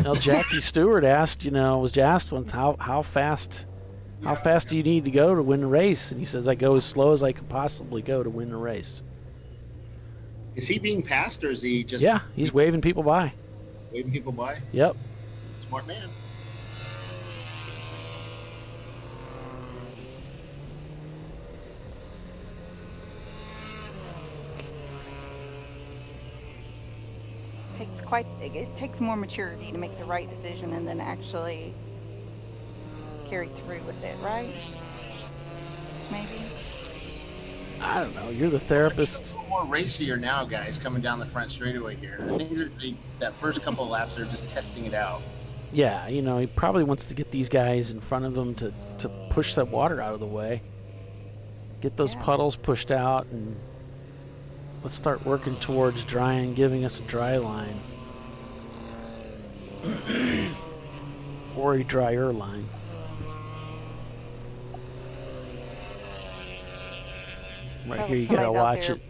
[SPEAKER 19] Well, Jackie Stewart asked, was asked once, how fast do you need to go to win the race? And he says, I go as slow as I can possibly go to win the race.
[SPEAKER 3] Is he being passed, or is he just...
[SPEAKER 19] Yeah, he's waving people by.
[SPEAKER 3] Waving people by?
[SPEAKER 19] Yep.
[SPEAKER 3] Smart man.
[SPEAKER 2] It takes more maturity to make the right decision and then actually carry through with it, right? Maybe.
[SPEAKER 19] I don't know. You're the therapist.
[SPEAKER 3] It's a little more racier now, guys, coming down the front straightaway here. I think that first couple of laps, they're just testing it out.
[SPEAKER 19] Yeah, he probably wants to get these guys in front of him to push that water out of the way. Get those puddles pushed out, and let's start working towards drying, giving us a dry line. Or a drier line. Right here, you gotta watch it.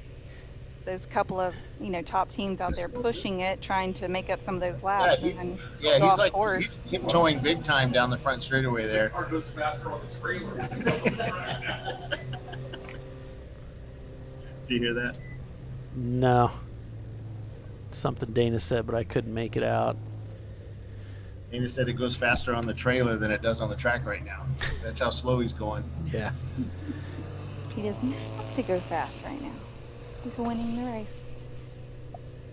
[SPEAKER 2] Those couple of top teams out there pushing it, trying to make up some of those laps, and then go
[SPEAKER 3] he's
[SPEAKER 2] off
[SPEAKER 3] like
[SPEAKER 2] course.
[SPEAKER 3] he's tiptoeing big time down the front straightaway there.
[SPEAKER 21] Car goes faster on the trailer.
[SPEAKER 3] Do you hear that?
[SPEAKER 19] No. Something Dana said, but I couldn't make it out.
[SPEAKER 3] Dana said it goes faster on the trailer than it does on the track right now. That's how slow he's going.
[SPEAKER 19] Yeah.
[SPEAKER 2] He doesn't have to go fast right now. He's winning the race.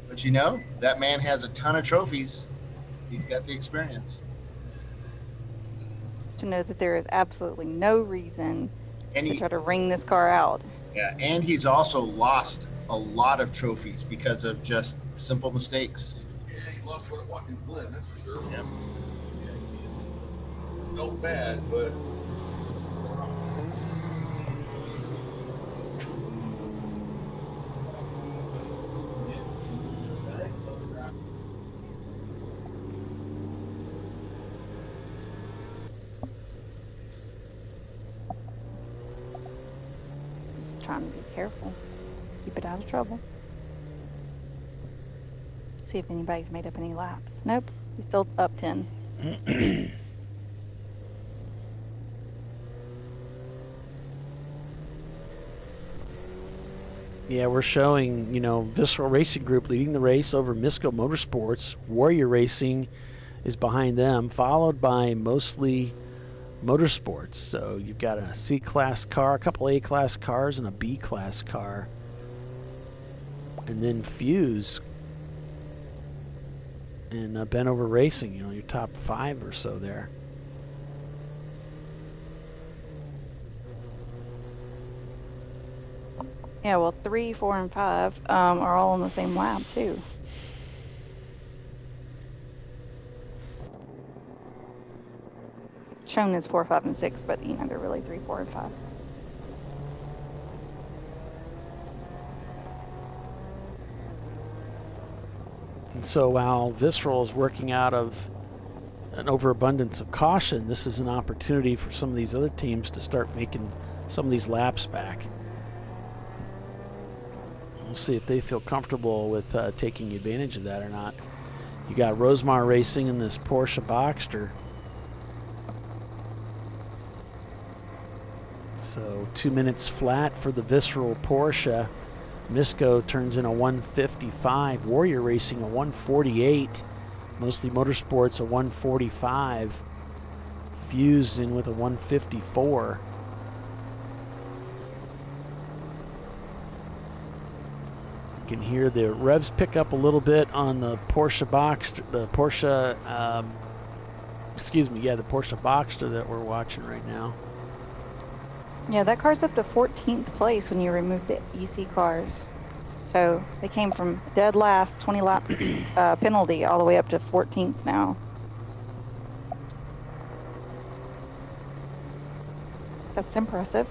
[SPEAKER 3] But you know, that man has a ton of trophies. He's got the experience.
[SPEAKER 2] To know that there is absolutely no reason
[SPEAKER 3] And
[SPEAKER 2] to try to wring this car out.
[SPEAKER 3] Yeah, and he's also lost a lot of trophies because of just simple mistakes.
[SPEAKER 21] Yeah, he lost one at Watkins Glen, that's for sure.
[SPEAKER 3] Yep.
[SPEAKER 21] Felt bad, but
[SPEAKER 2] Just trying to be careful. Keep it out of trouble. See if anybody's made up any laps. Nope, he's still up 10.
[SPEAKER 19] Yeah, we're showing, Visceral Racing Group leading the race over Misco Motorsports. Warrior Racing is behind them, followed by mostly Motorsports. So you've got a C-Class car, a couple A-Class cars, and a B-Class car. And then Fuse and Benover Racing, your top 5 or so there.
[SPEAKER 2] Yeah, well, 3, 4, and 5 are all on the same lap, too. Shown as 4, 5, and 6, but, they're really 3, 4, and 5.
[SPEAKER 19] And so while Visceral is working out of an overabundance of caution, this is an opportunity for some of these other teams to start making some of these laps back. We'll see if they feel comfortable with taking advantage of that or not. You got Rosemar Racing in this Porsche Boxster. So 2 minutes flat for the Visceral Porsche. Misco turns in a 155. Warrior Racing a 148. Mostly Motorsports a 145. Fuse in with a 154. You can hear the revs pick up a little bit on the Porsche Boxster, the Porsche Boxster that we're watching right now.
[SPEAKER 2] Yeah, that car's up to 14th place when you remove the EC cars. So they came from dead last, 20 laps penalty, all the way up to 14th now. That's impressive.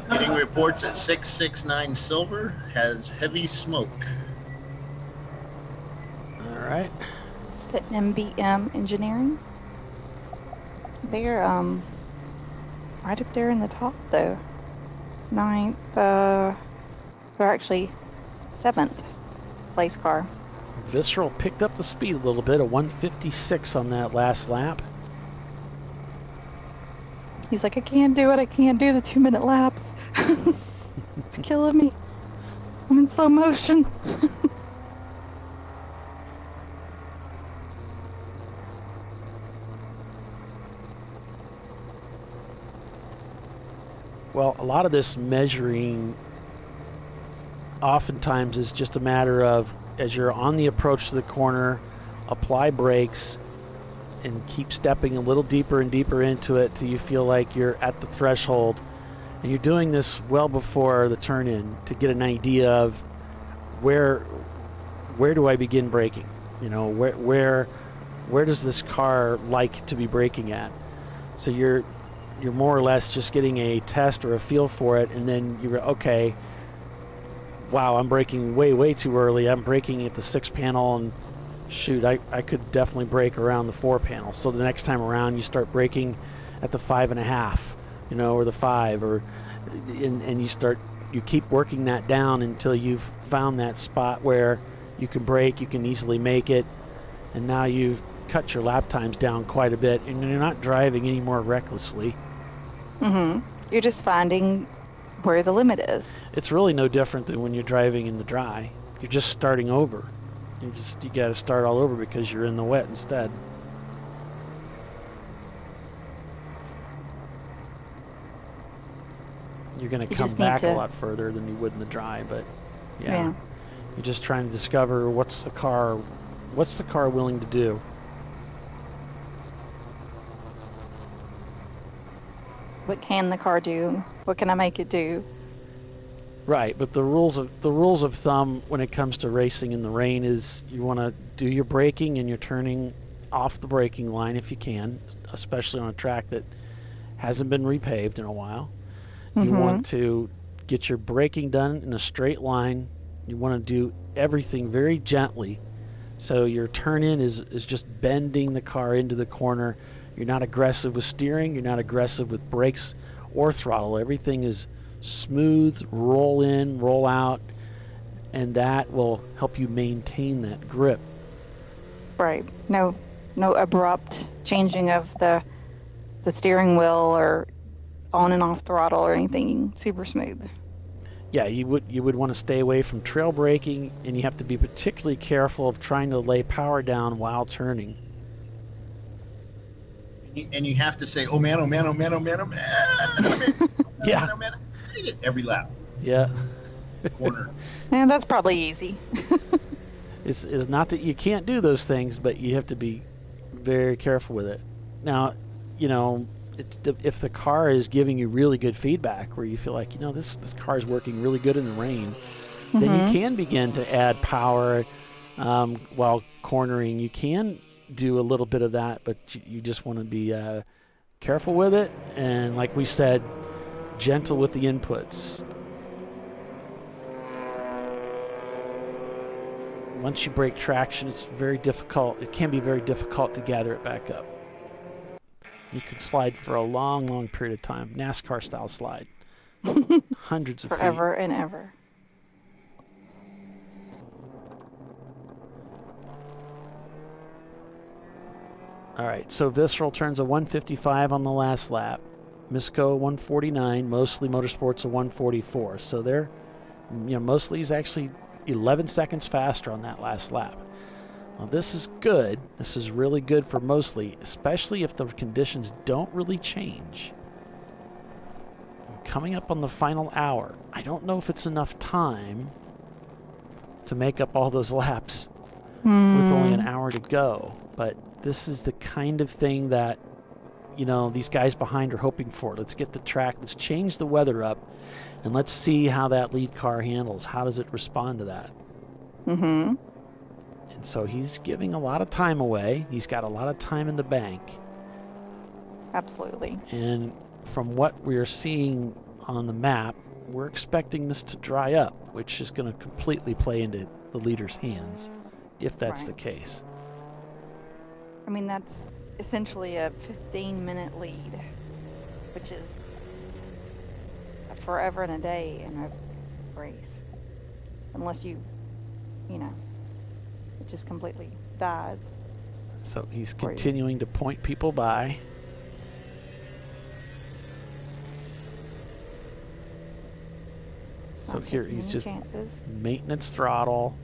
[SPEAKER 3] Getting reports at 669 Silver has heavy smoke.
[SPEAKER 19] All right.
[SPEAKER 2] It's the MBM Engineering. They're right up there in the top though. 9th, or actually 7th place car.
[SPEAKER 19] Visceral picked up the speed a little bit, a 156 on that last lap.
[SPEAKER 2] He's like, I can't do it. I can't do the 2-minute laps. It's killing me. I'm in slow motion.
[SPEAKER 19] Well, a lot of this measuring oftentimes is just a matter of, as you're on the approach to the corner, apply brakes and keep stepping a little deeper and deeper into it till you feel like you're at the threshold. And you're doing this well before the turn-in to get an idea of where do I begin braking? Where does this car like to be braking at? So you're more or less just getting a test or a feel for it, and then you're okay. Wow, I'm braking way too early. I'm braking at the 6 panel, and shoot, I could definitely brake around the 4 panel. So the next time around, you start braking at the 5.5, or the 5, and you keep working that down until you've found that spot where you can brake, you can easily make it, and now you've cut your lap times down quite a bit, and you're not driving any more recklessly.
[SPEAKER 2] You're just finding where the limit is.
[SPEAKER 19] It's really no different than when you're driving in the dry. You're just starting over. You got to start all over because you're in the wet instead. You're going to come back a lot further than you would in the dry, but yeah. You're just trying to discover what's the car willing to do.
[SPEAKER 2] What can the car do? What can I make it do?
[SPEAKER 19] Right, but the rules of thumb when it comes to racing in the rain is you want to do your braking and you're turning off the braking line if you can, especially on a track that hasn't been repaved in a while. You want to get your braking done in a straight line. You want to do everything very gently. So your turn in is just bending the car into the corner. You're not aggressive with steering. You're not aggressive with brakes or throttle. Everything is smooth, roll in, roll out, and that will help you maintain that grip.
[SPEAKER 2] Right. No abrupt changing of the steering wheel or on and off throttle or anything. Super smooth.
[SPEAKER 19] Yeah, you would want to stay away from trail braking, and you have to be particularly careful of trying to lay power down while turning.
[SPEAKER 3] And you have to say, oh man, oh man, oh man, oh man, oh man.
[SPEAKER 19] Yeah.
[SPEAKER 3] Oh man, I hate it every lap.
[SPEAKER 19] Yeah.
[SPEAKER 3] Corner.
[SPEAKER 2] And that's probably easy.
[SPEAKER 19] It's not that you can't do those things, but you have to be very careful with it. Now, if the car is giving you really good feedback where you feel like, this car is working really good in the rain, then you can begin to add power while cornering. You can do a little bit of that, but you just want to be careful with it. And like we said, gentle with the inputs. Once you break traction, it's very difficult. It can be very difficult to gather it back up. You could slide for a long, long period of time. NASCAR style slide. Hundreds of feet.
[SPEAKER 2] Forever and ever.
[SPEAKER 19] All right, so Visceral turns a 155 on the last lap. Misco 149, Mostly Motorsports a 144. So they're, Mostly is actually 11 seconds faster on that last lap. Well, this is good. This is really good for Mostly, especially if the conditions don't really change. Coming up on the final hour, I don't know if it's enough time to make up all those laps with only an hour to go, but this is the kind of thing that, these guys behind are hoping for. Let's get the track, let's change the weather up, and let's see how that lead car handles. How does it respond to that? And so he's giving a lot of time away. He's got a lot of time in the bank.
[SPEAKER 2] Absolutely.
[SPEAKER 19] And from what we're seeing on the map, we're expecting this to dry up, which is going to completely play into the leader's hands, if that's the case.
[SPEAKER 2] I mean, that's essentially a 15-minute lead, which is forever and a day in a race. Unless it just completely dies.
[SPEAKER 19] So he's continuing to point people by. So here he's just maintenance throttle.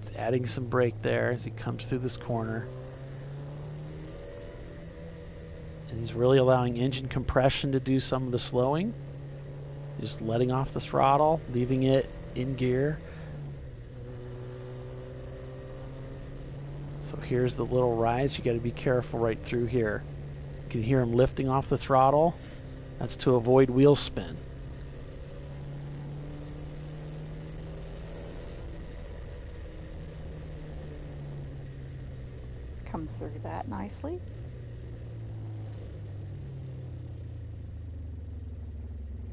[SPEAKER 19] He's adding some brake there as he comes through this corner. And he's really allowing engine compression to do some of the slowing. Just letting off the throttle, leaving it in gear. So here's the little rise. You got to be careful right through here. You can hear him lifting off the throttle. That's to avoid wheel spin.
[SPEAKER 2] Comes through that nicely.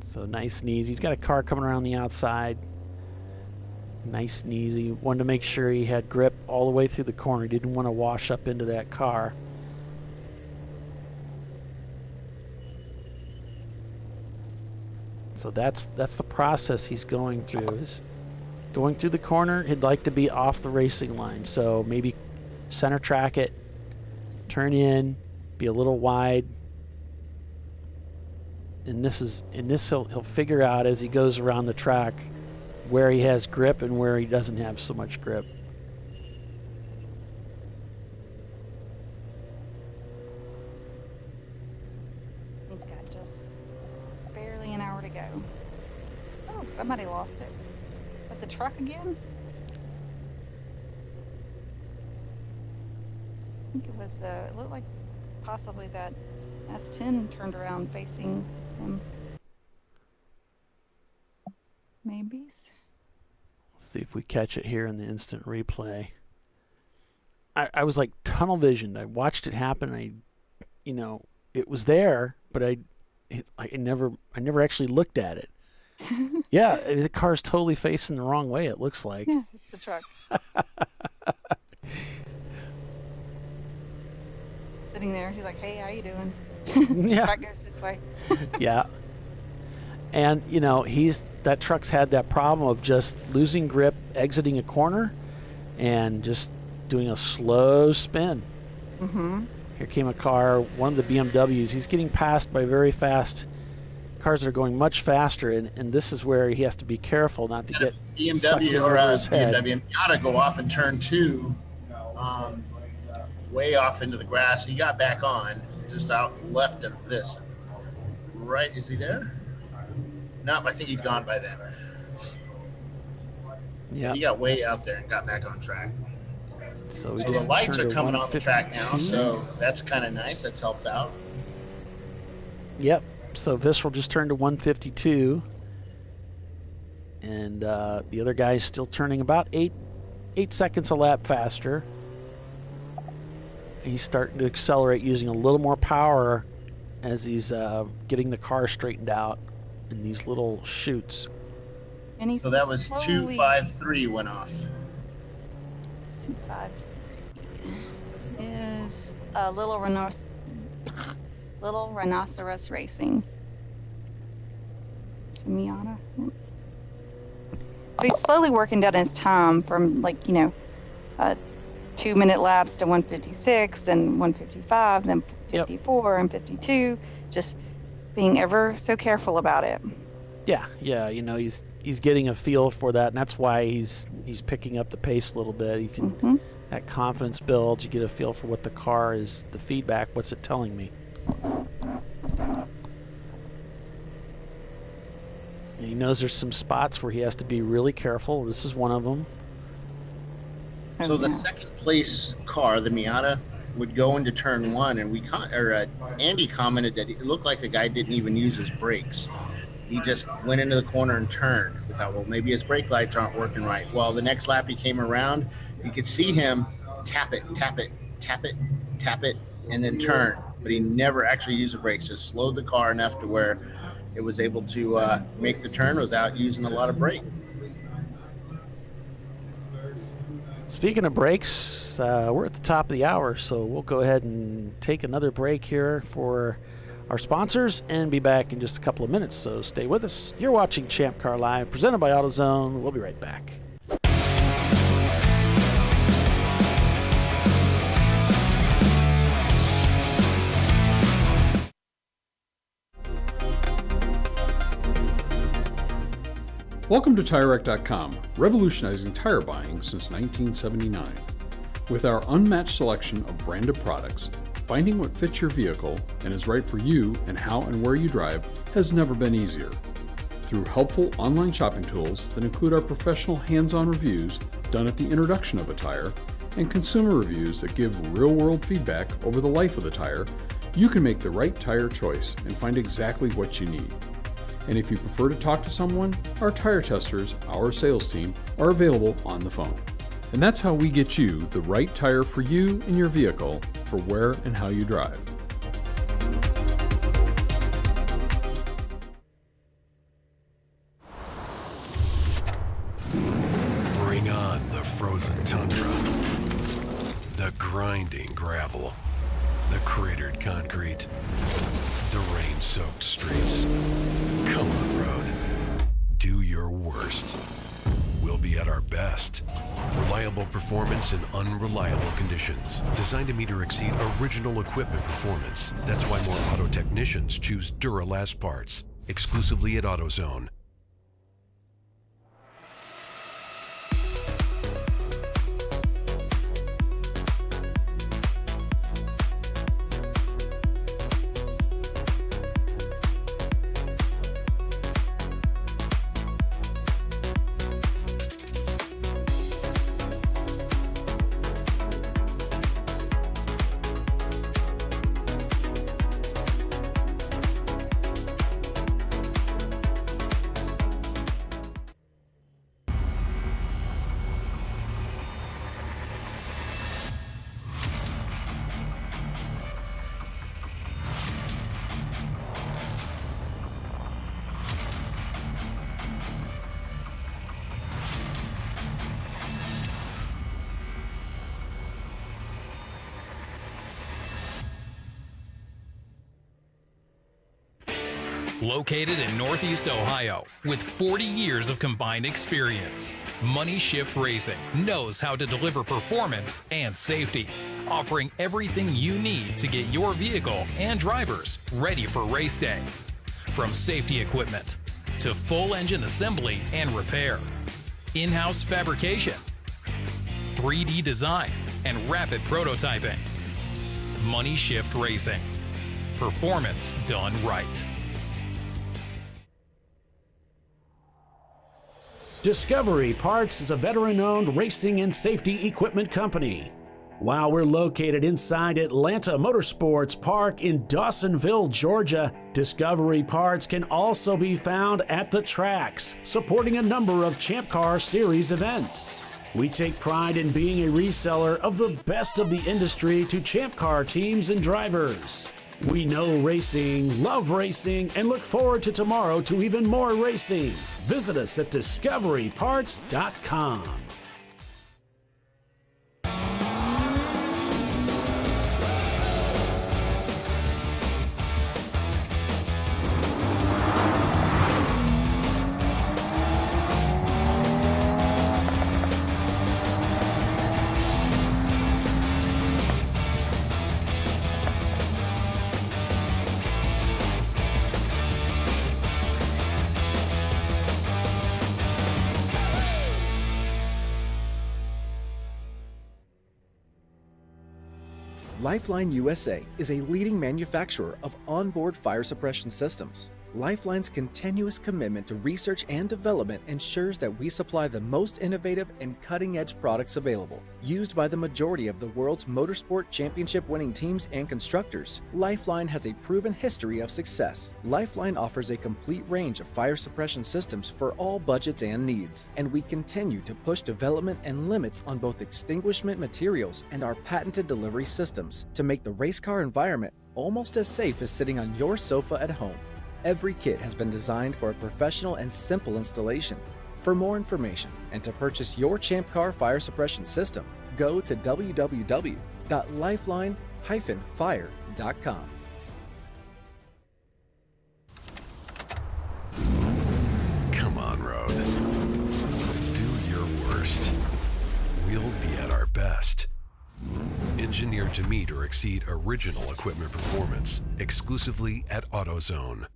[SPEAKER 19] So nice and easy. He's got a car coming around the outside. Nice and easy. Wanted to make sure he had grip all the way through the corner. He didn't want to wash up into that car. So that's the process he's going through. Is going through the corner, he'd like to be off the racing line. So maybe center track it, turn in, be a little wide. And this he'll figure out as he goes around the track where he has grip and where he doesn't have so much grip.
[SPEAKER 2] He's got just barely an hour to go. Oh, somebody lost it. But the truck again? I think it was, it looked like possibly that S10 turned around facing him. Maybe.
[SPEAKER 19] Let's see if we catch it here in the instant replay. I was like tunnel visioned. I watched it happen. It was there, but I never actually looked at it. Yeah, the car's totally facing the wrong way, it looks like.
[SPEAKER 2] Yeah, it's the truck. Sitting there, he's like, "Hey, how you doing?"
[SPEAKER 19] Yeah.
[SPEAKER 2] Truck goes this way.
[SPEAKER 19] Yeah. And, that truck's had that problem of just losing grip, exiting a corner, and just doing a slow spin.
[SPEAKER 2] Mm-hmm.
[SPEAKER 19] Here came a car, one of the BMWs. He's getting passed by very fast cars that are going much faster, and this is where he has to be careful not to get
[SPEAKER 3] BMW or BMW Miata go off in turn 2, way off into the grass. He got back on, just out left of this. Right, is he there? No, I think he'd gone by then.
[SPEAKER 19] Yeah.
[SPEAKER 3] He got way out there and got back on track.
[SPEAKER 19] So
[SPEAKER 3] the lights are coming on the track now, so that's kind of nice. That's helped out.
[SPEAKER 19] Yep. So Visceral just turned to 152. And the other guy's still turning about 8 seconds a lap faster. He's starting to accelerate using a little more power as he's getting the car straightened out in these little chutes.
[SPEAKER 2] And
[SPEAKER 3] so that was 253 went off.
[SPEAKER 2] 253 is a Little Rhinoceros Racing. It's a Miata. Yep. So he's slowly working down his time from 2-minute laps to 156, then 155, then 54 and 52. Just being ever so careful about it.
[SPEAKER 19] Yeah, he's getting a feel for that, and that's why he's picking up the pace a little bit. You can that confidence builds. You get a feel for what the car is, the feedback. What's it telling me? And he knows there's some spots where he has to be really careful. This is one of them.
[SPEAKER 3] So the second place car, the Miata, would go into turn 1, and Andy commented that it looked like the guy didn't even use his brakes. He just went into the corner and turned. We thought, well, maybe his brake lights aren't working right. Well, the next lap he came around, you could see him tap it, tap it, tap it, tap it, and then turn. But he never actually used the brakes, just slowed the car enough to where it was able to make the turn without using a lot of brake.
[SPEAKER 19] Speaking of brakes, we're at the top of the hour, so we'll go ahead and take another break here for our sponsors and be back in just a couple of minutes, so stay with us. You're watching Champ Car Live, presented by AutoZone. We'll be right back.
[SPEAKER 1] Welcome to TireRack.com, revolutionizing tire buying since 1979. With our unmatched selection of branded products, finding what fits your vehicle and is right for you and how and where you drive has never been easier. Through helpful online shopping tools that include our professional hands-on reviews done at the introduction of a tire and consumer reviews that give real-world feedback over the life of the tire, you can make the right tire choice and find exactly what you need. And if you prefer to talk to someone, our tire testers, our sales team, are available on the phone. And that's how we get you the right tire for you and your vehicle for where and how you drive.
[SPEAKER 9] Bring on the frozen tundra, the grinding gravel, the cratered concrete, the rain-soaked streets. Come on, road. Do your worst. we'll be at our best. Reliable performance in unreliable conditions. Designed to meet or exceed original equipment performance. That's why more auto technicians choose Duralast parts. Exclusively at AutoZone.
[SPEAKER 18] Located in Northeast Ohio with 40 years of combined experience, Money Shift Racing knows how to deliver performance and safety, offering everything you need to get your vehicle and drivers ready for race day. From safety equipment to full engine assembly and repair, in-house fabrication, 3D design, and rapid prototyping. Money Shift Racing. Performance done right.
[SPEAKER 17] Discovery Parts is a veteran-owned racing and safety equipment company. While we're located inside Atlanta Motorsports Park in Dawsonville, Georgia, Discovery Parts can also be found at the tracks, supporting a number of Champ Car Series events. We take pride in being a reseller of the best of the industry to Champ Car teams and drivers. We know racing, love racing, and look forward to tomorrow to even more racing. Visit us at DiscoveryParts.com.
[SPEAKER 12] Lifeline USA is a leading manufacturer of onboard fire suppression systems. Lifeline's continuous commitment to research and development ensures that we supply the most innovative and cutting-edge products available, used by the majority of the world's motorsport championship-winning teams and constructors. Lifeline has a proven history of success. Lifeline offers a complete range of fire suppression systems for all budgets and needs, and we continue to push development and limits on both extinguishment materials and our patented delivery systems to make the race car environment almost as safe as sitting on your sofa at home. Every kit has been designed for a professional and simple installation. For more information and to purchase your Champ Car fire suppression system, go to www.lifeline-fire.com.
[SPEAKER 9] Come on, Road. Do your worst. We'll be at our best. Engineered to meet or exceed original equipment performance, exclusively at AutoZone.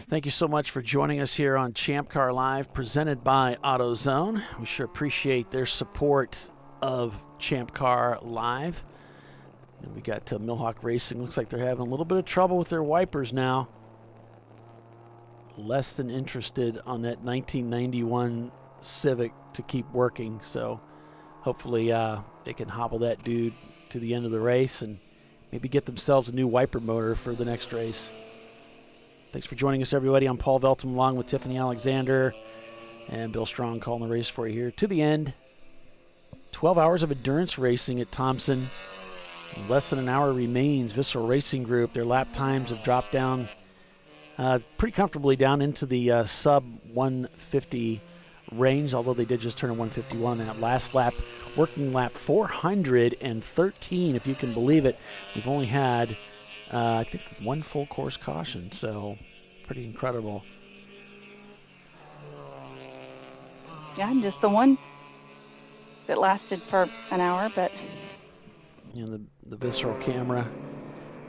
[SPEAKER 19] Thank you so much for joining us here on Champ Car Live, presented by AutoZone. We sure appreciate their support of Champ Car Live. And we got Millhawk Racing. Looks like they're having a little bit of trouble with their wipers now. Less than interested on that 1991 Civic to keep working. So hopefully they can hobble that dude to the end of the race and maybe get themselves a new wiper motor for the next race. Thanks for joining us, everybody. I'm Paul Veltum, along with Tiffany Alexander and Bill Strong, calling the race for you here to the end. 12 hours of endurance racing at Thompson. Less than an hour remains. Visceral Racing Group, their lap times have dropped down pretty comfortably down into the sub 150 range, although they did just turn a 151 on that last lap. working lap 413, if you can believe it. We've only had, I think, one full course caution, so pretty incredible.
[SPEAKER 2] Yeah, just the one that lasted for an hour, but...
[SPEAKER 19] You know, the visceral camera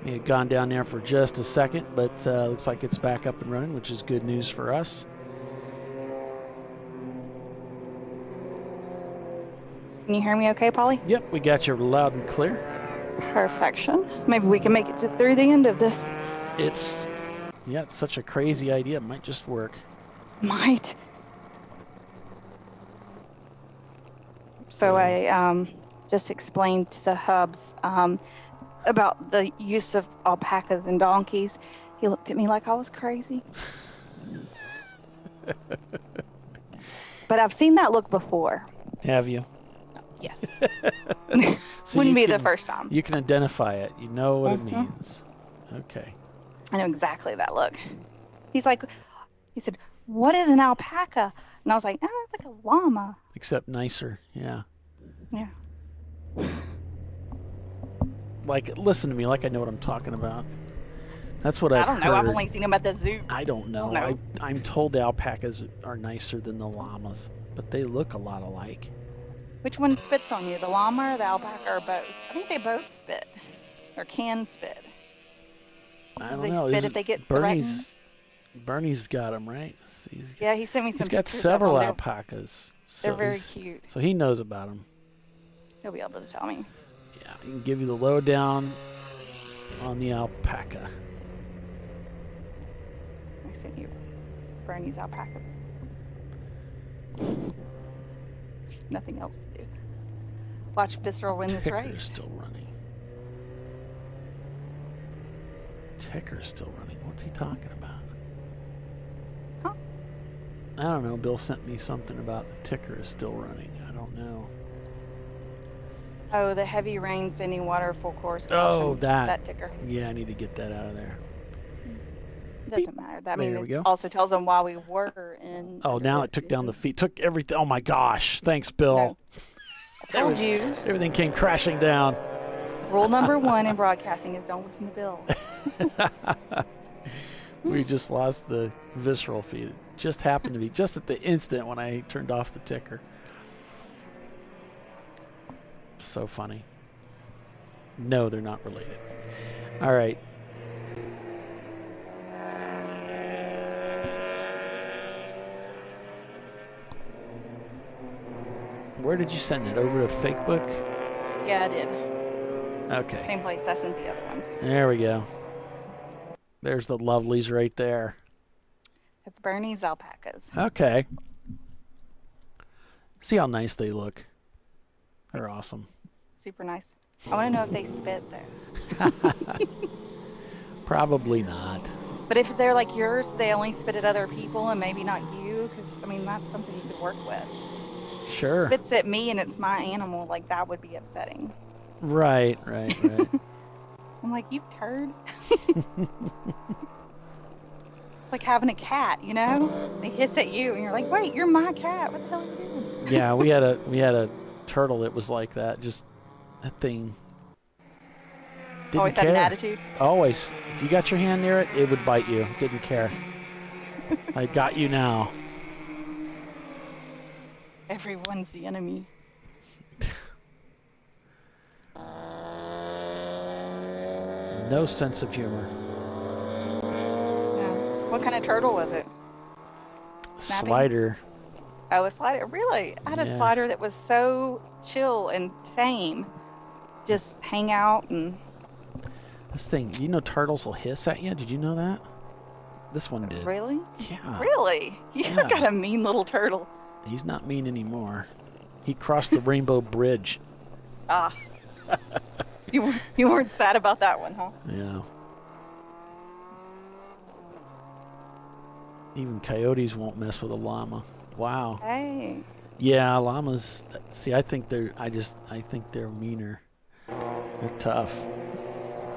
[SPEAKER 19] may have gone down there for just a second, but looks like it's back up and running, which is good news for us.
[SPEAKER 2] Can you hear me okay, Polly?
[SPEAKER 19] Yep, we got you loud and clear.
[SPEAKER 2] Perfection. Maybe we can make it through the end of this.
[SPEAKER 19] It's such a crazy idea. It might just work.
[SPEAKER 2] Might. So I just explained to the hubs about the use of alpacas and donkeys. He looked at me like I was crazy. But I've seen that look before.
[SPEAKER 19] Have you?
[SPEAKER 2] Yes.
[SPEAKER 19] So
[SPEAKER 2] Wouldn't be the first time.
[SPEAKER 19] You can identify it. You know what it means. Okay.
[SPEAKER 2] I know exactly that look. He said, "What is an alpaca?" And I was like, "Oh, it's like a llama."
[SPEAKER 19] Except nicer, yeah.
[SPEAKER 2] Yeah.
[SPEAKER 19] Like, listen to me, like I know what I'm talking about. That's what I've heard.
[SPEAKER 2] I don't know. I've only seen them at the zoo.
[SPEAKER 19] I don't know. I'm told the alpacas are nicer than the llamas, but they look a lot alike.
[SPEAKER 2] Which one spits on you, the llama or the alpaca or both? I think they both spit, or can spit.
[SPEAKER 19] I don't
[SPEAKER 2] they
[SPEAKER 19] know.
[SPEAKER 2] Spit if they get threatened.
[SPEAKER 19] Bernie's got them, right?
[SPEAKER 2] Yeah, he sent me some.
[SPEAKER 19] He's got
[SPEAKER 2] pictures
[SPEAKER 19] several
[SPEAKER 2] of them.
[SPEAKER 19] alpacas.
[SPEAKER 2] They're very cute.
[SPEAKER 19] So he knows about them.
[SPEAKER 2] He'll be able to tell me.
[SPEAKER 19] Yeah, he can give you the lowdown on the alpaca.
[SPEAKER 2] I sent you Bernie's alpacas. Nothing else to do. Watch Visceral win this race.
[SPEAKER 19] Ticker's still running. Ticker's still running. What's he talking about?
[SPEAKER 2] Huh?
[SPEAKER 19] I don't know. Bill sent me something about the ticker is still running. I don't know.
[SPEAKER 2] Oh, the heavy rain, standing water, full course.
[SPEAKER 19] Oh,
[SPEAKER 2] that ticker.
[SPEAKER 19] Yeah, I need to get that out of there.
[SPEAKER 2] Doesn't matter. That
[SPEAKER 19] There
[SPEAKER 2] means
[SPEAKER 19] we
[SPEAKER 2] it
[SPEAKER 19] go.
[SPEAKER 2] also tells them why we were in.
[SPEAKER 19] Oh, now it took down the feet. Took everything. Oh my gosh! Thanks, Bill.
[SPEAKER 2] No. I told you.
[SPEAKER 19] Everything came crashing down.
[SPEAKER 2] Rule number 1 in broadcasting is don't listen to Bill.
[SPEAKER 19] We just lost the visceral feed. It just happened to be just at the instant when I turned off the ticker. So funny. No, they're not related. All right. Where did you send it? Over to Facebook?
[SPEAKER 2] Yeah, I did.
[SPEAKER 19] Okay.
[SPEAKER 2] Same place I sent the other ones.
[SPEAKER 19] There we go. There's the lovelies right there.
[SPEAKER 2] It's Bernie's alpacas.
[SPEAKER 19] Okay. See how nice they look. They're awesome.
[SPEAKER 2] Super nice. I want to know if they spit there.
[SPEAKER 19] Probably not.
[SPEAKER 2] But if they're like yours, they only spit at other people and maybe not you, because, I mean, that's something you could work with.
[SPEAKER 19] Sure.
[SPEAKER 2] Spits at me and it's my animal, like, that would be upsetting.
[SPEAKER 19] Right.
[SPEAKER 2] I'm like, you turd. It's like having a cat, you know? They hiss at you and you're like, wait, you're my cat. What the hell are you doing?
[SPEAKER 19] Yeah, we had a turtle that was like that. Just that thing. Didn't
[SPEAKER 2] Always
[SPEAKER 19] care.
[SPEAKER 2] had an attitude.
[SPEAKER 19] Always. If you got your hand near it, it would bite you. Didn't care. I got you now.
[SPEAKER 2] Everyone's the enemy.
[SPEAKER 19] No sense of humor.
[SPEAKER 2] Yeah. What kind of turtle was it? Snapping?
[SPEAKER 19] Slider.
[SPEAKER 2] Oh, a slider. Really? I had a
[SPEAKER 19] Yeah.
[SPEAKER 2] slider that was so chill and tame. Just hang out and...
[SPEAKER 19] This thing, you know turtles will hiss at you? Did you know that? This one did.
[SPEAKER 2] Really?
[SPEAKER 19] Yeah.
[SPEAKER 2] Really? You
[SPEAKER 19] Yeah.
[SPEAKER 2] got a mean little turtle.
[SPEAKER 19] He's not mean anymore. He crossed the Rainbow Bridge.
[SPEAKER 2] Ah. You weren't sad about that one, huh?
[SPEAKER 19] Yeah. Even coyotes won't mess with a llama. Wow.
[SPEAKER 2] Hey.
[SPEAKER 19] Yeah, llamas. See, I think they're meaner. They're tough.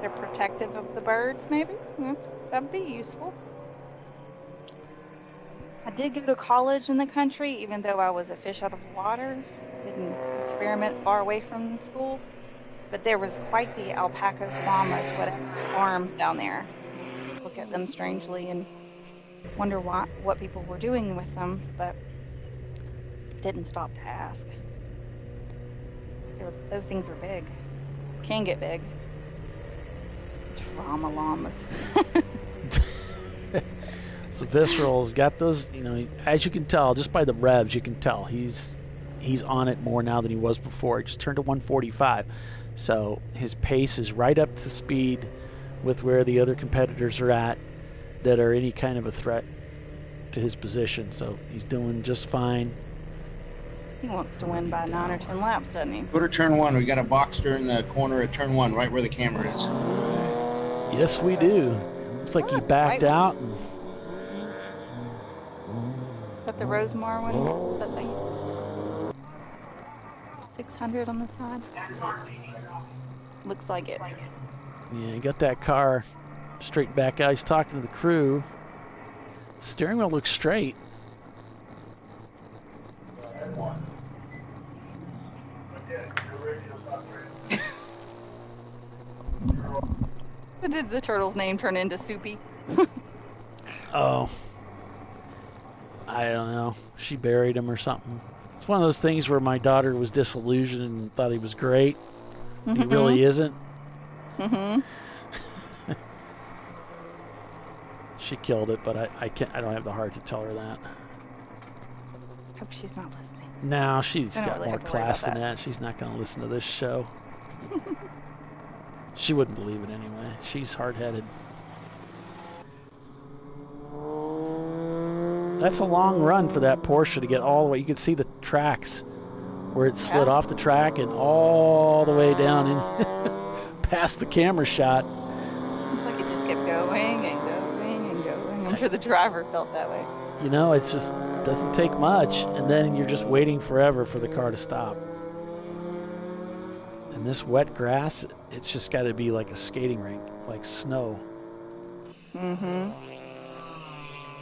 [SPEAKER 2] They're protective of the birds, maybe? That'd be useful. I did go to college in the country, even though I was a fish out of water. didn't experiment far away from the school. But there was quite the alpacas, llamas, whatever, farms down there. Look at them strangely and wonder what people were doing with them, but didn't stop to ask. Those things are big. Can get big. Drama llamas.
[SPEAKER 19] So Visceral's got those, as you can tell, just by the revs, you can tell he's on it more now than he was before. He just turned to 145. So his pace is right up to speed with where the other competitors are at that are any kind of a threat to his position. So he's doing just fine.
[SPEAKER 2] He wants to win by 9 or 10 laps, doesn't he?
[SPEAKER 3] Go to turn 1. We got a Boxster in the corner at turn 1, right where the camera is.
[SPEAKER 19] Yes, we do. It's like he backed out. And
[SPEAKER 2] is that the Rosemar one? Does that say 600 on the side? Looks like it.
[SPEAKER 19] Yeah, he got that car straight back out. He's talking to the crew. Steering wheel looks straight.
[SPEAKER 2] So did the turtle's name turn into Soupy?
[SPEAKER 19] Oh. I don't know. She buried him or something. It's one of those things where my daughter was disillusioned and thought he was great. He really isn't.
[SPEAKER 2] Mm-hmm.
[SPEAKER 19] She killed it, but I don't have the heart to tell her that.
[SPEAKER 2] Hope she's not listening.
[SPEAKER 19] No, she's got
[SPEAKER 2] really
[SPEAKER 19] more
[SPEAKER 2] have to worry
[SPEAKER 19] class
[SPEAKER 2] about
[SPEAKER 19] than that. She's not going to listen to this show. She wouldn't believe it anyway. She's hard-headed. That's a long run for that Porsche to get all the way. You can see the tracks where it slid off the track and all the way down and past the camera shot.
[SPEAKER 2] Looks like it just kept going and going and going. I'm sure the driver felt that way.
[SPEAKER 19] It just doesn't take much, and then you're just waiting forever for the car to stop. And this wet grass, it's just got to be like a skating rink, like snow.
[SPEAKER 2] Mm-hmm.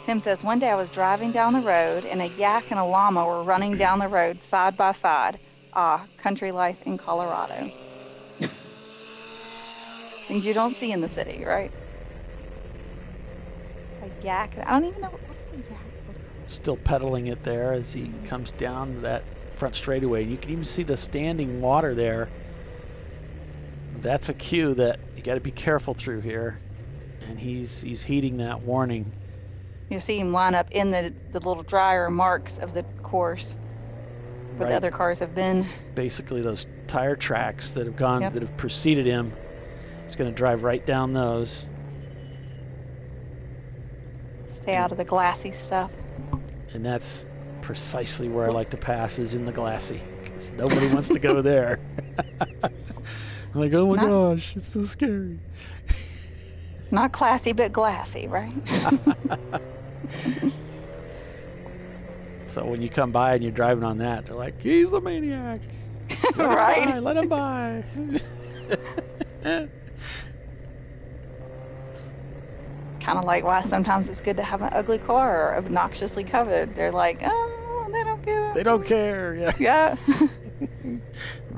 [SPEAKER 2] Tim says, one day I was driving down the road and a yak and a llama were running down the road side by side. Ah, country life in Colorado. Things you don't see in the city, right? A yak. I don't even know what's a yak.
[SPEAKER 19] Still pedaling it there as he comes down that front straightaway. You can even see the standing water there. That's a cue that you got to be careful through here. And he's heeding that warning.
[SPEAKER 2] You see him line up in the little drier marks of the course where the other cars have been.
[SPEAKER 19] Basically those tire tracks that have gone, that have preceded him. He's going to drive right down those.
[SPEAKER 2] Stay out of the glassy stuff.
[SPEAKER 19] And that's precisely where I like to pass, is in the glassy. Because nobody wants to go there. I'm like, oh my gosh, it's so scary.
[SPEAKER 2] Not classy, but glassy, right?
[SPEAKER 19] So when you come by and you're driving on that, they're like, he's a maniac.
[SPEAKER 2] Right?
[SPEAKER 19] Let him by.
[SPEAKER 2] Kind of like why sometimes it's good to have an ugly car or obnoxiously covered. They're like, oh, they don't care.
[SPEAKER 19] They don't care. Yeah.
[SPEAKER 2] Yeah.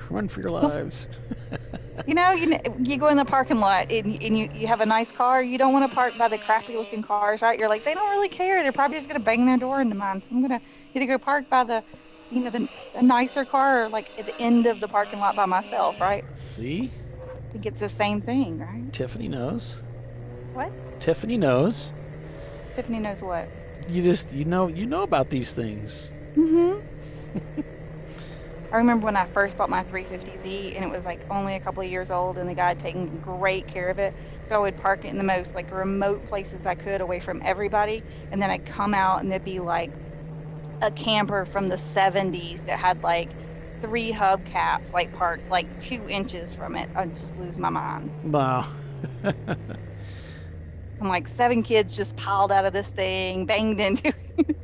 [SPEAKER 19] Run for your lives.
[SPEAKER 2] You go in the parking lot and you have a nice car. You don't want to park by the crappy looking cars, right? You're like, they don't really care. They're probably just going to bang their door into mine. So I'm going to either go park by the nicer car or like at the end of the parking lot by myself, right?
[SPEAKER 19] See?
[SPEAKER 2] I think it's the same thing, right?
[SPEAKER 19] Tiffany knows.
[SPEAKER 2] What?
[SPEAKER 19] Tiffany knows.
[SPEAKER 2] Tiffany knows what?
[SPEAKER 19] You know about these things.
[SPEAKER 2] Mm-hmm. I remember when I first bought my 350Z and it was like only a couple of years old and the guy had taken great care of it. So I would park it in the most like remote places I could away from everybody. And then I'd come out and there'd be like a camper from the 70s that had like 3 hubcaps like parked like 2 inches from it. I'd just lose my mind.
[SPEAKER 19] Wow.
[SPEAKER 2] I'm like 7 kids just piled out of this thing, banged into it.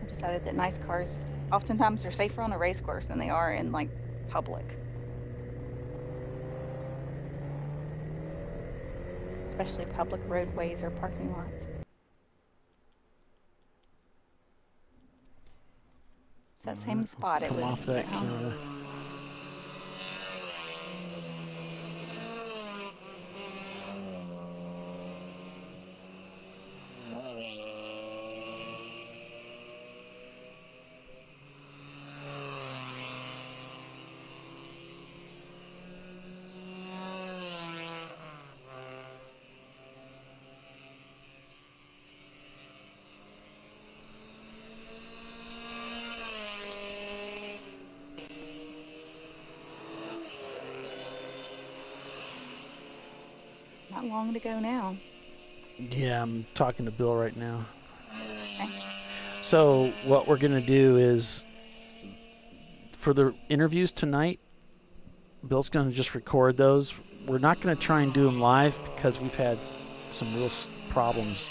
[SPEAKER 2] Decided that nice cars oftentimes are safer on a race course than they are in like public. especially public roadways or parking lots. That same spot it
[SPEAKER 19] Come
[SPEAKER 2] was.
[SPEAKER 19] off that counter.
[SPEAKER 2] Not long to go now.
[SPEAKER 19] Yeah, I'm talking to Bill right now.
[SPEAKER 2] Okay.
[SPEAKER 19] So what we're going to do is, for the interviews tonight, Bill's going to just record those. We're not going to try and do them live because we've had some real problems.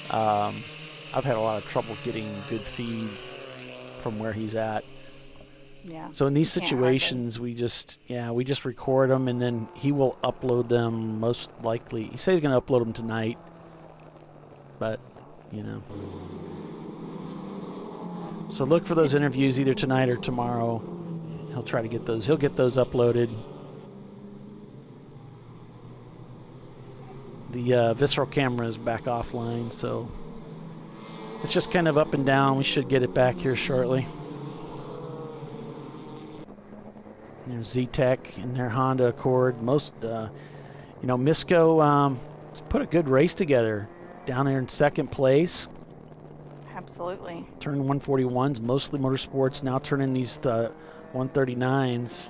[SPEAKER 19] I've had a lot of trouble getting good feed from where he's at.
[SPEAKER 2] Yeah.
[SPEAKER 19] So in these situations, we just record them, and then he will upload them most likely. He says he's going to upload them tonight, but, you know. So look for those interviews either tonight or tomorrow. He'll try to get those. He'll get those uploaded. The visceral camera is back offline, so it's just kind of up and down. We should get it back here shortly. There's Z-Tech in their Honda Accord. Most, Misco put a good race together down there in second place.
[SPEAKER 2] Absolutely.
[SPEAKER 19] Turning 141s, mostly motorsports, now turning these 139s.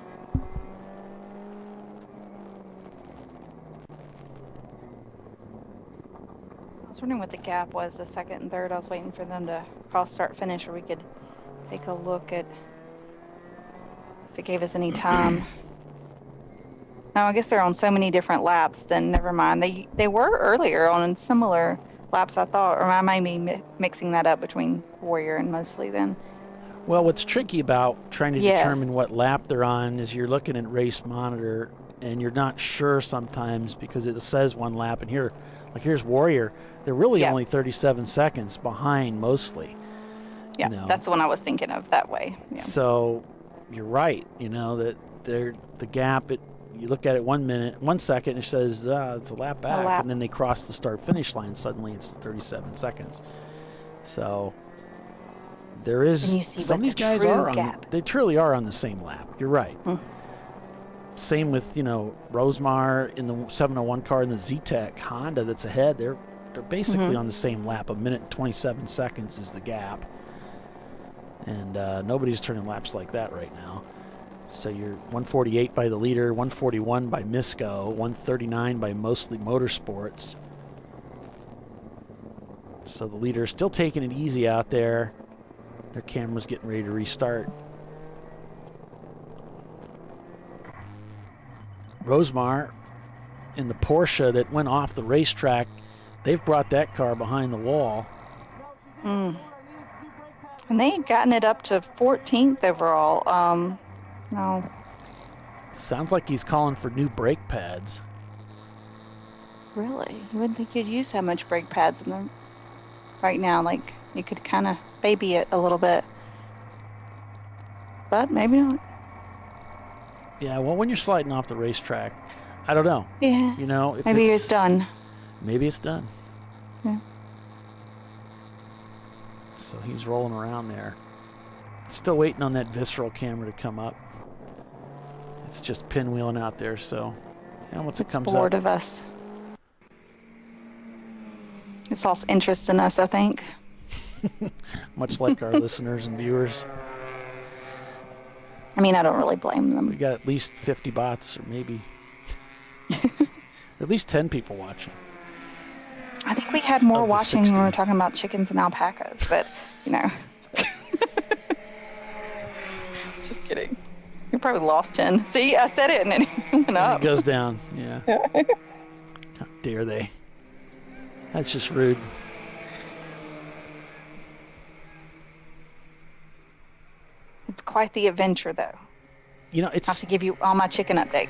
[SPEAKER 2] I was wondering what the gap was, the second and third. I was waiting for them to cross start finish, or we could take a look at if it gave us any time. No, I guess they're on so many different laps, then never mind. They were earlier on similar laps, I thought, or I may be mixing that up between Warrior and Mostly then.
[SPEAKER 19] Well, what's tricky about trying to determine what lap they're on is you're looking at Race Monitor, and you're not sure sometimes because it says one lap, and here's Warrior. They're really only 37 seconds behind Mostly.
[SPEAKER 2] Yeah, that's the one I was thinking of that way. Yeah.
[SPEAKER 19] So you're right, that the gap, you look at it 1 second, it says it's a lap back, and then they cross the start-finish line, suddenly it's 37 seconds. So there is, some of these guys they truly are on the same lap. You're right. Same with, Rosemar in the 701 car and the Z-Tech Honda that's ahead. They're basically on the same lap. 1 minute and 27 seconds is the gap. And nobody's turning laps like that right now. So you're 148 by the leader, 141 by Misco, 139 by Mostly Motorsports. So the leader's still taking it easy out there. Their camera's getting ready to restart. Rosemar in the Porsche that went off the racetrack, they've brought that car behind the wall.
[SPEAKER 2] And they ain't gotten it up to 14th overall. No.
[SPEAKER 19] Sounds like he's calling for new brake pads.
[SPEAKER 2] Really? You wouldn't think you'd use that much brake pads in them right now. Like, you could kind of baby it a little bit. But maybe not.
[SPEAKER 19] Yeah, well, when you're sliding off the racetrack, I don't know.
[SPEAKER 2] Yeah.
[SPEAKER 19] If
[SPEAKER 2] maybe it's done.
[SPEAKER 19] Maybe it's done.
[SPEAKER 2] Yeah.
[SPEAKER 19] So he's rolling around there. Still waiting on that visceral camera to come up. It's just pinwheeling out there, so once it comes up. It's bored
[SPEAKER 2] of us. It's lost interest in us, I think.
[SPEAKER 19] Much like our listeners and viewers.
[SPEAKER 2] I mean, I don't really blame them.
[SPEAKER 19] We got at least 50 bots, or maybe at least 10 people watching.
[SPEAKER 2] I think we had more watching when we were talking about chickens and alpacas, but, Just kidding. You probably lost 10. See, I said it and then it went up.
[SPEAKER 19] It goes down, yeah. How dare they? That's just rude.
[SPEAKER 2] It's quite the adventure, though.
[SPEAKER 19] It's.
[SPEAKER 2] I have to give you all my chicken updates.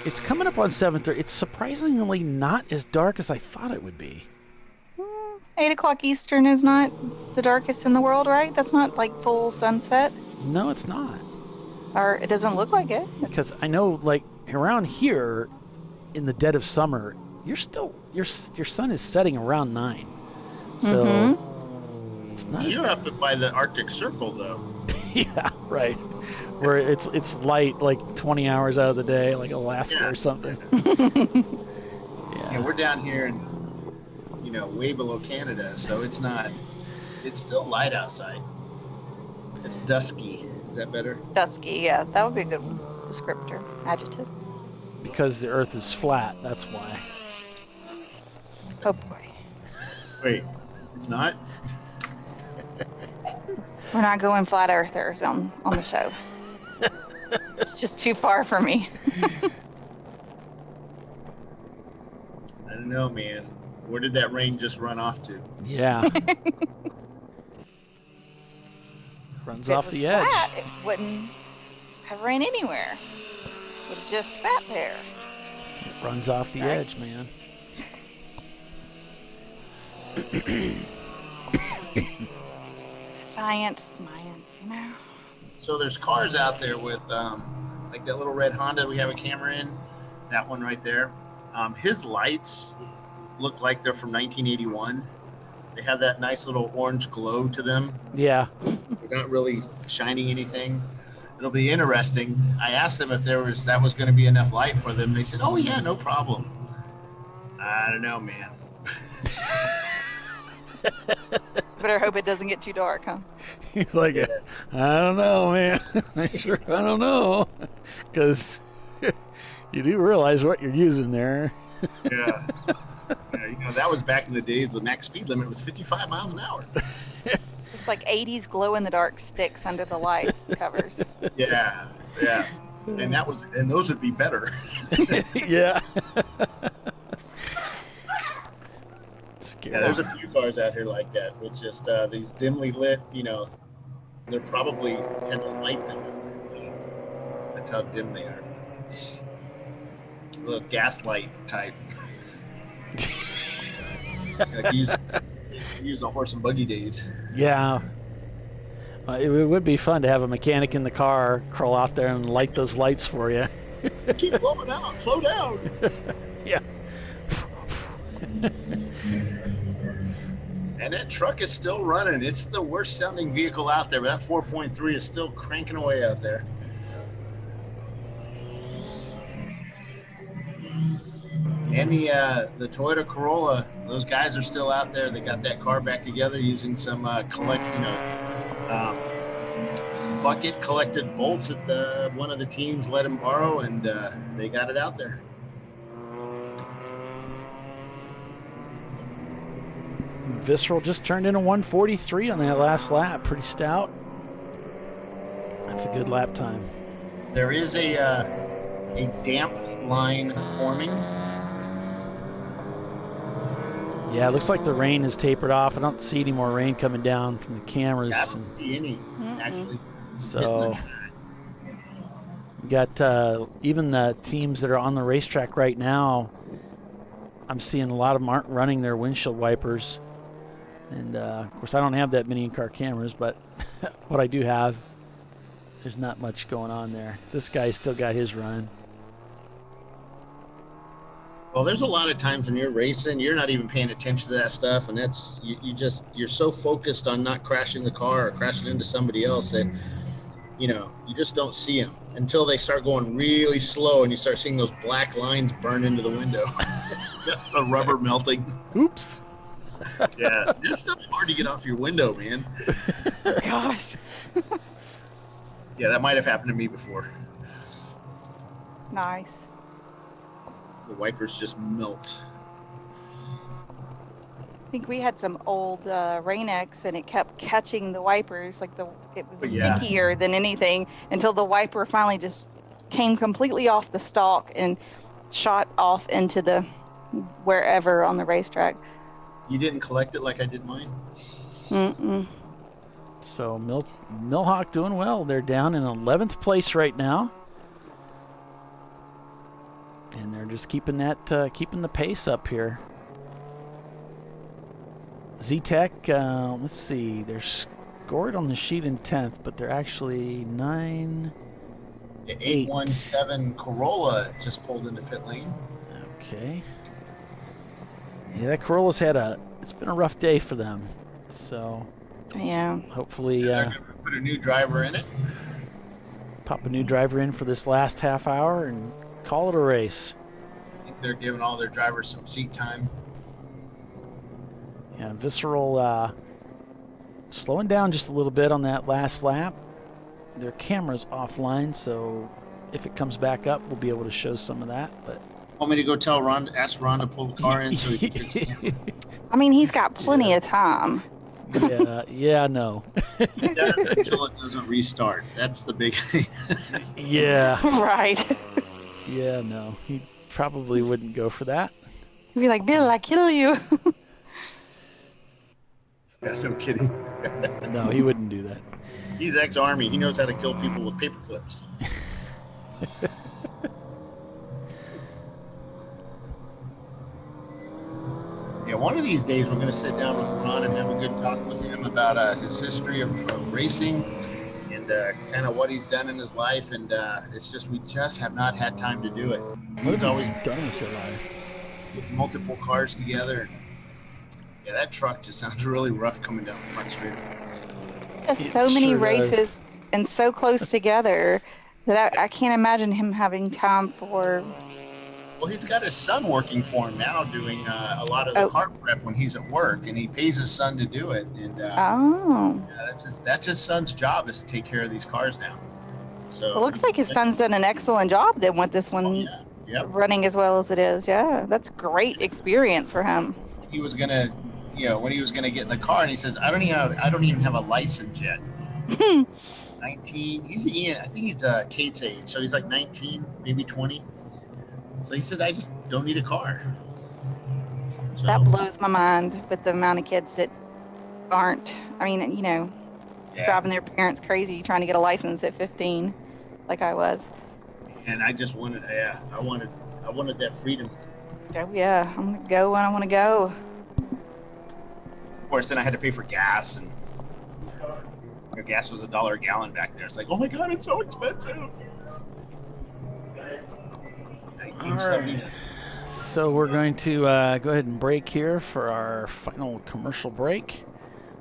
[SPEAKER 19] It's coming up on 7:30. It's surprisingly not as dark as I thought it would be.
[SPEAKER 2] 8 o'clock Eastern is not the darkest in the world, right? That's not like full sunset.
[SPEAKER 19] No, it's not.
[SPEAKER 2] Or it doesn't look like it.
[SPEAKER 19] Because I know, like, around here, in the dead of summer, your sun is setting around 9. So it's not.
[SPEAKER 3] You're up by the Arctic Circle, though.
[SPEAKER 19] Yeah, right. Where it's light like 20 hours out of the day, like Alaska or something.
[SPEAKER 3] Yeah, we're down here in, way below Canada, so it's still light outside. It's dusky. Is that better?
[SPEAKER 2] Dusky, yeah. That would be a good descriptor, adjective.
[SPEAKER 19] Because the Earth is flat, that's why.
[SPEAKER 2] Oh boy.
[SPEAKER 3] Wait, it's not?
[SPEAKER 2] We're not going flat earthers on the show. It's just too far for me.
[SPEAKER 3] I don't know, man. Where did that rain just run off to?
[SPEAKER 19] Yeah. Runs off the edge.
[SPEAKER 2] Flat, it wouldn't have rain anywhere. It would have just sat there.
[SPEAKER 19] It runs off the edge, man.
[SPEAKER 2] Science,
[SPEAKER 3] So there's cars out there with, like that little red Honda we have a camera in, that one right there. His lights look like they're from 1981. They have that nice little orange glow to them.
[SPEAKER 19] Yeah.
[SPEAKER 3] They're not really shining anything. It'll be interesting. I asked them if that was going to be enough light for them. They said, "Oh yeah, no problem." I don't know, man.
[SPEAKER 2] Better hope it doesn't get too dark, huh?
[SPEAKER 19] He's like, I don't know, man. I don't know. Because you do realize what you're using there.
[SPEAKER 3] Yeah. That was back in the days. The max speed limit was 55 miles an hour.
[SPEAKER 2] Just like 80s glow-in-the-dark sticks under the light covers.
[SPEAKER 3] Yeah. And those would be better.
[SPEAKER 19] Yeah.
[SPEAKER 3] Yeah, there's a few cars out here like that with just these dimly lit, they're probably had to light them. That's how dim they are. A little gaslight type. Like use the horse and buggy days.
[SPEAKER 19] Yeah. It would be fun to have a mechanic in the car crawl out there and light those lights for you.
[SPEAKER 3] Keep blowing out. Slow down.
[SPEAKER 19] Yeah.
[SPEAKER 3] And that truck is still running. It's the worst sounding vehicle out there, but that 4.3 is still cranking away out there. And the Toyota Corolla, those guys are still out there. They got that car back together using some bucket collected bolts that one of the teams let them borrow, and they got it out there.
[SPEAKER 19] Visceral just turned in a 143 on that last lap. Pretty stout. That's a good lap time.
[SPEAKER 3] There is a damp line forming.
[SPEAKER 19] Yeah, it looks like the rain has tapered off. I don't see any more rain coming down from the cameras.
[SPEAKER 3] I don't see any, actually.
[SPEAKER 19] So, you got even the teams that are on the racetrack right now, I'm seeing a lot of them aren't running their windshield wipers. And, of course, I don't have that many in-car cameras, but what I do have, there's not much going on there. This guy's still got his running.
[SPEAKER 3] Well, there's a lot of times when you're racing, you're not even paying attention to that stuff, and that's you're so focused on not crashing the car or crashing into somebody else that you just don't see them until they start going really slow and you start seeing those black lines burn into the window. The rubber melting.
[SPEAKER 19] Oops.
[SPEAKER 3] Yeah, this stuff's hard to get off your window, man.
[SPEAKER 2] Gosh.
[SPEAKER 3] Yeah, that might have happened to me before.
[SPEAKER 2] Nice.
[SPEAKER 3] The wipers just melt.
[SPEAKER 2] I think we had some old Rain-X and it kept catching the wipers, like it was stickier than anything, until the wiper finally just came completely off the stalk and shot off into the wherever on the racetrack.
[SPEAKER 3] You didn't collect it like I did mine?
[SPEAKER 2] Mm-mm.
[SPEAKER 19] So Millhawk doing well. They're down in 11th place right now. And they're just keeping the pace up here. Z-Tech, let's see, they're scored on the sheet in 10th, but they're actually 9.
[SPEAKER 3] The 817 Corolla just pulled into pit lane.
[SPEAKER 19] Okay. Yeah, that Corolla's it's been a rough day for them. So,
[SPEAKER 2] yeah.
[SPEAKER 19] Hopefully,
[SPEAKER 3] they're gonna put a new driver in it.
[SPEAKER 19] Pop a new driver in for this last half hour and call it a race.
[SPEAKER 3] I think they're giving all their drivers some seat time.
[SPEAKER 19] Yeah, Visceral slowing down just a little bit on that last lap. Their camera's offline, so if it comes back up, we'll be able to show some of that. But
[SPEAKER 3] Want me to go tell Ron, ask Ron to pull the car in so he can fix the camera?
[SPEAKER 2] I mean, he's got plenty of time.
[SPEAKER 19] No.
[SPEAKER 3] He does until it doesn't restart. That's the big thing.
[SPEAKER 19] Yeah.
[SPEAKER 2] Right.
[SPEAKER 19] Yeah, no. He probably wouldn't go for that.
[SPEAKER 2] He'd be like, Bill, I kill you.
[SPEAKER 3] Yeah, no kidding.
[SPEAKER 19] No, he wouldn't do that.
[SPEAKER 3] He's ex-Army. He knows how to kill people with paper clips. Yeah, one of these days we're going to sit down with Ron and have a good talk with him about his history of racing and kind of what he's done in his life. And it's just we just have not had time to do it. He's always
[SPEAKER 19] done with your life.
[SPEAKER 3] With multiple cars together. Yeah, that truck just sounds really rough coming down the front street.
[SPEAKER 2] There's so many races and so close together that I can't imagine him having time for.
[SPEAKER 3] Well, he's got his son working for him now, doing a lot of the car prep when he's at work, and he pays his son to do it. And yeah, that's his son's job, is to take care of these cars now. So
[SPEAKER 2] it looks like his son's done an excellent job then with this one running as well as it is. Yeah, that's great experience for him.
[SPEAKER 3] He was gonna, when he was gonna get in the car, and he says, I don't even have a license yet. 19. I think he's Kate's age, so he's like 19, maybe 20. So he said, I just don't need a car. So,
[SPEAKER 2] that blows my mind with the amount of kids that aren't, driving their parents crazy trying to get a license at 15, like I was.
[SPEAKER 3] And I just wanted, I wanted that freedom.
[SPEAKER 2] Oh, yeah, I'm going to go when I want to go.
[SPEAKER 3] Of course, then I had to pay for gas, and gas was $1 a gallon back there. It's like, oh my God, it's so expensive.
[SPEAKER 19] All right. So we're going to go ahead and break here for our final commercial break.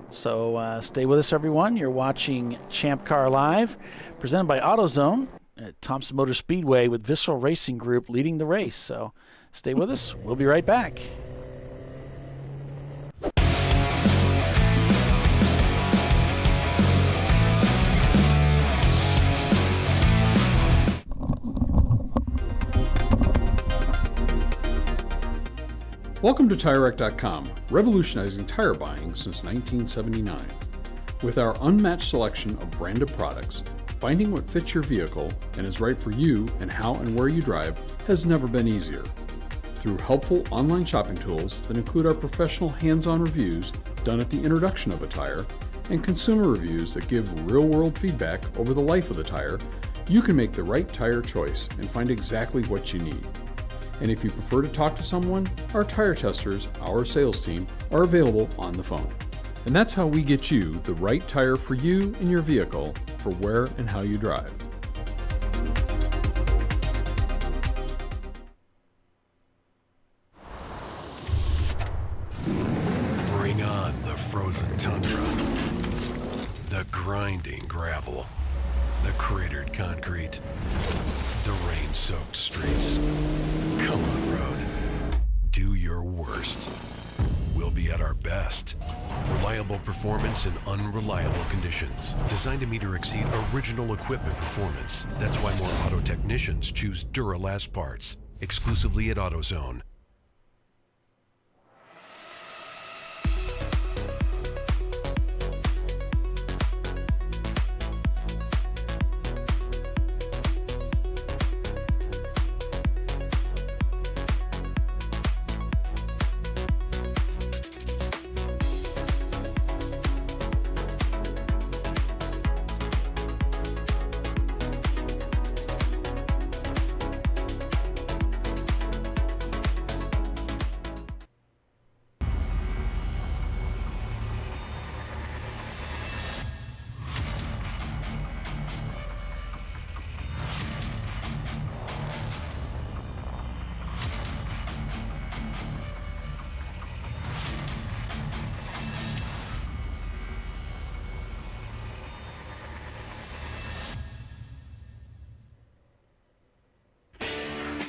[SPEAKER 19] So stay with us, everyone. You're watching Champ Car Live, presented by AutoZone at Thompson Motor Speedway, with Visceral Racing Group leading the race. So stay with us. We'll be right back.
[SPEAKER 1] Welcome to TireRack.com, revolutionizing tire buying since 1979. With our unmatched selection of branded products, finding what fits your vehicle and is right for you and how and where you drive has never been easier. Through helpful online shopping tools that include our professional hands-on reviews done at the introduction of a tire and consumer reviews that give real-world feedback over the life of the tire, you can make the right tire choice and find exactly what you need. And if you prefer to talk to someone, our tire testers, our sales team, are available on the phone. And that's how we get you the right tire for you and your vehicle for where and how you drive.
[SPEAKER 9] Bring on the frozen tundra, the grinding gravel, the cratered concrete, the rain-soaked streets. Come on, road. Do your worst. We'll be at our best. Reliable performance in unreliable conditions. Designed to meet or exceed original equipment performance. That's why more auto technicians choose Duralast parts. Exclusively at AutoZone.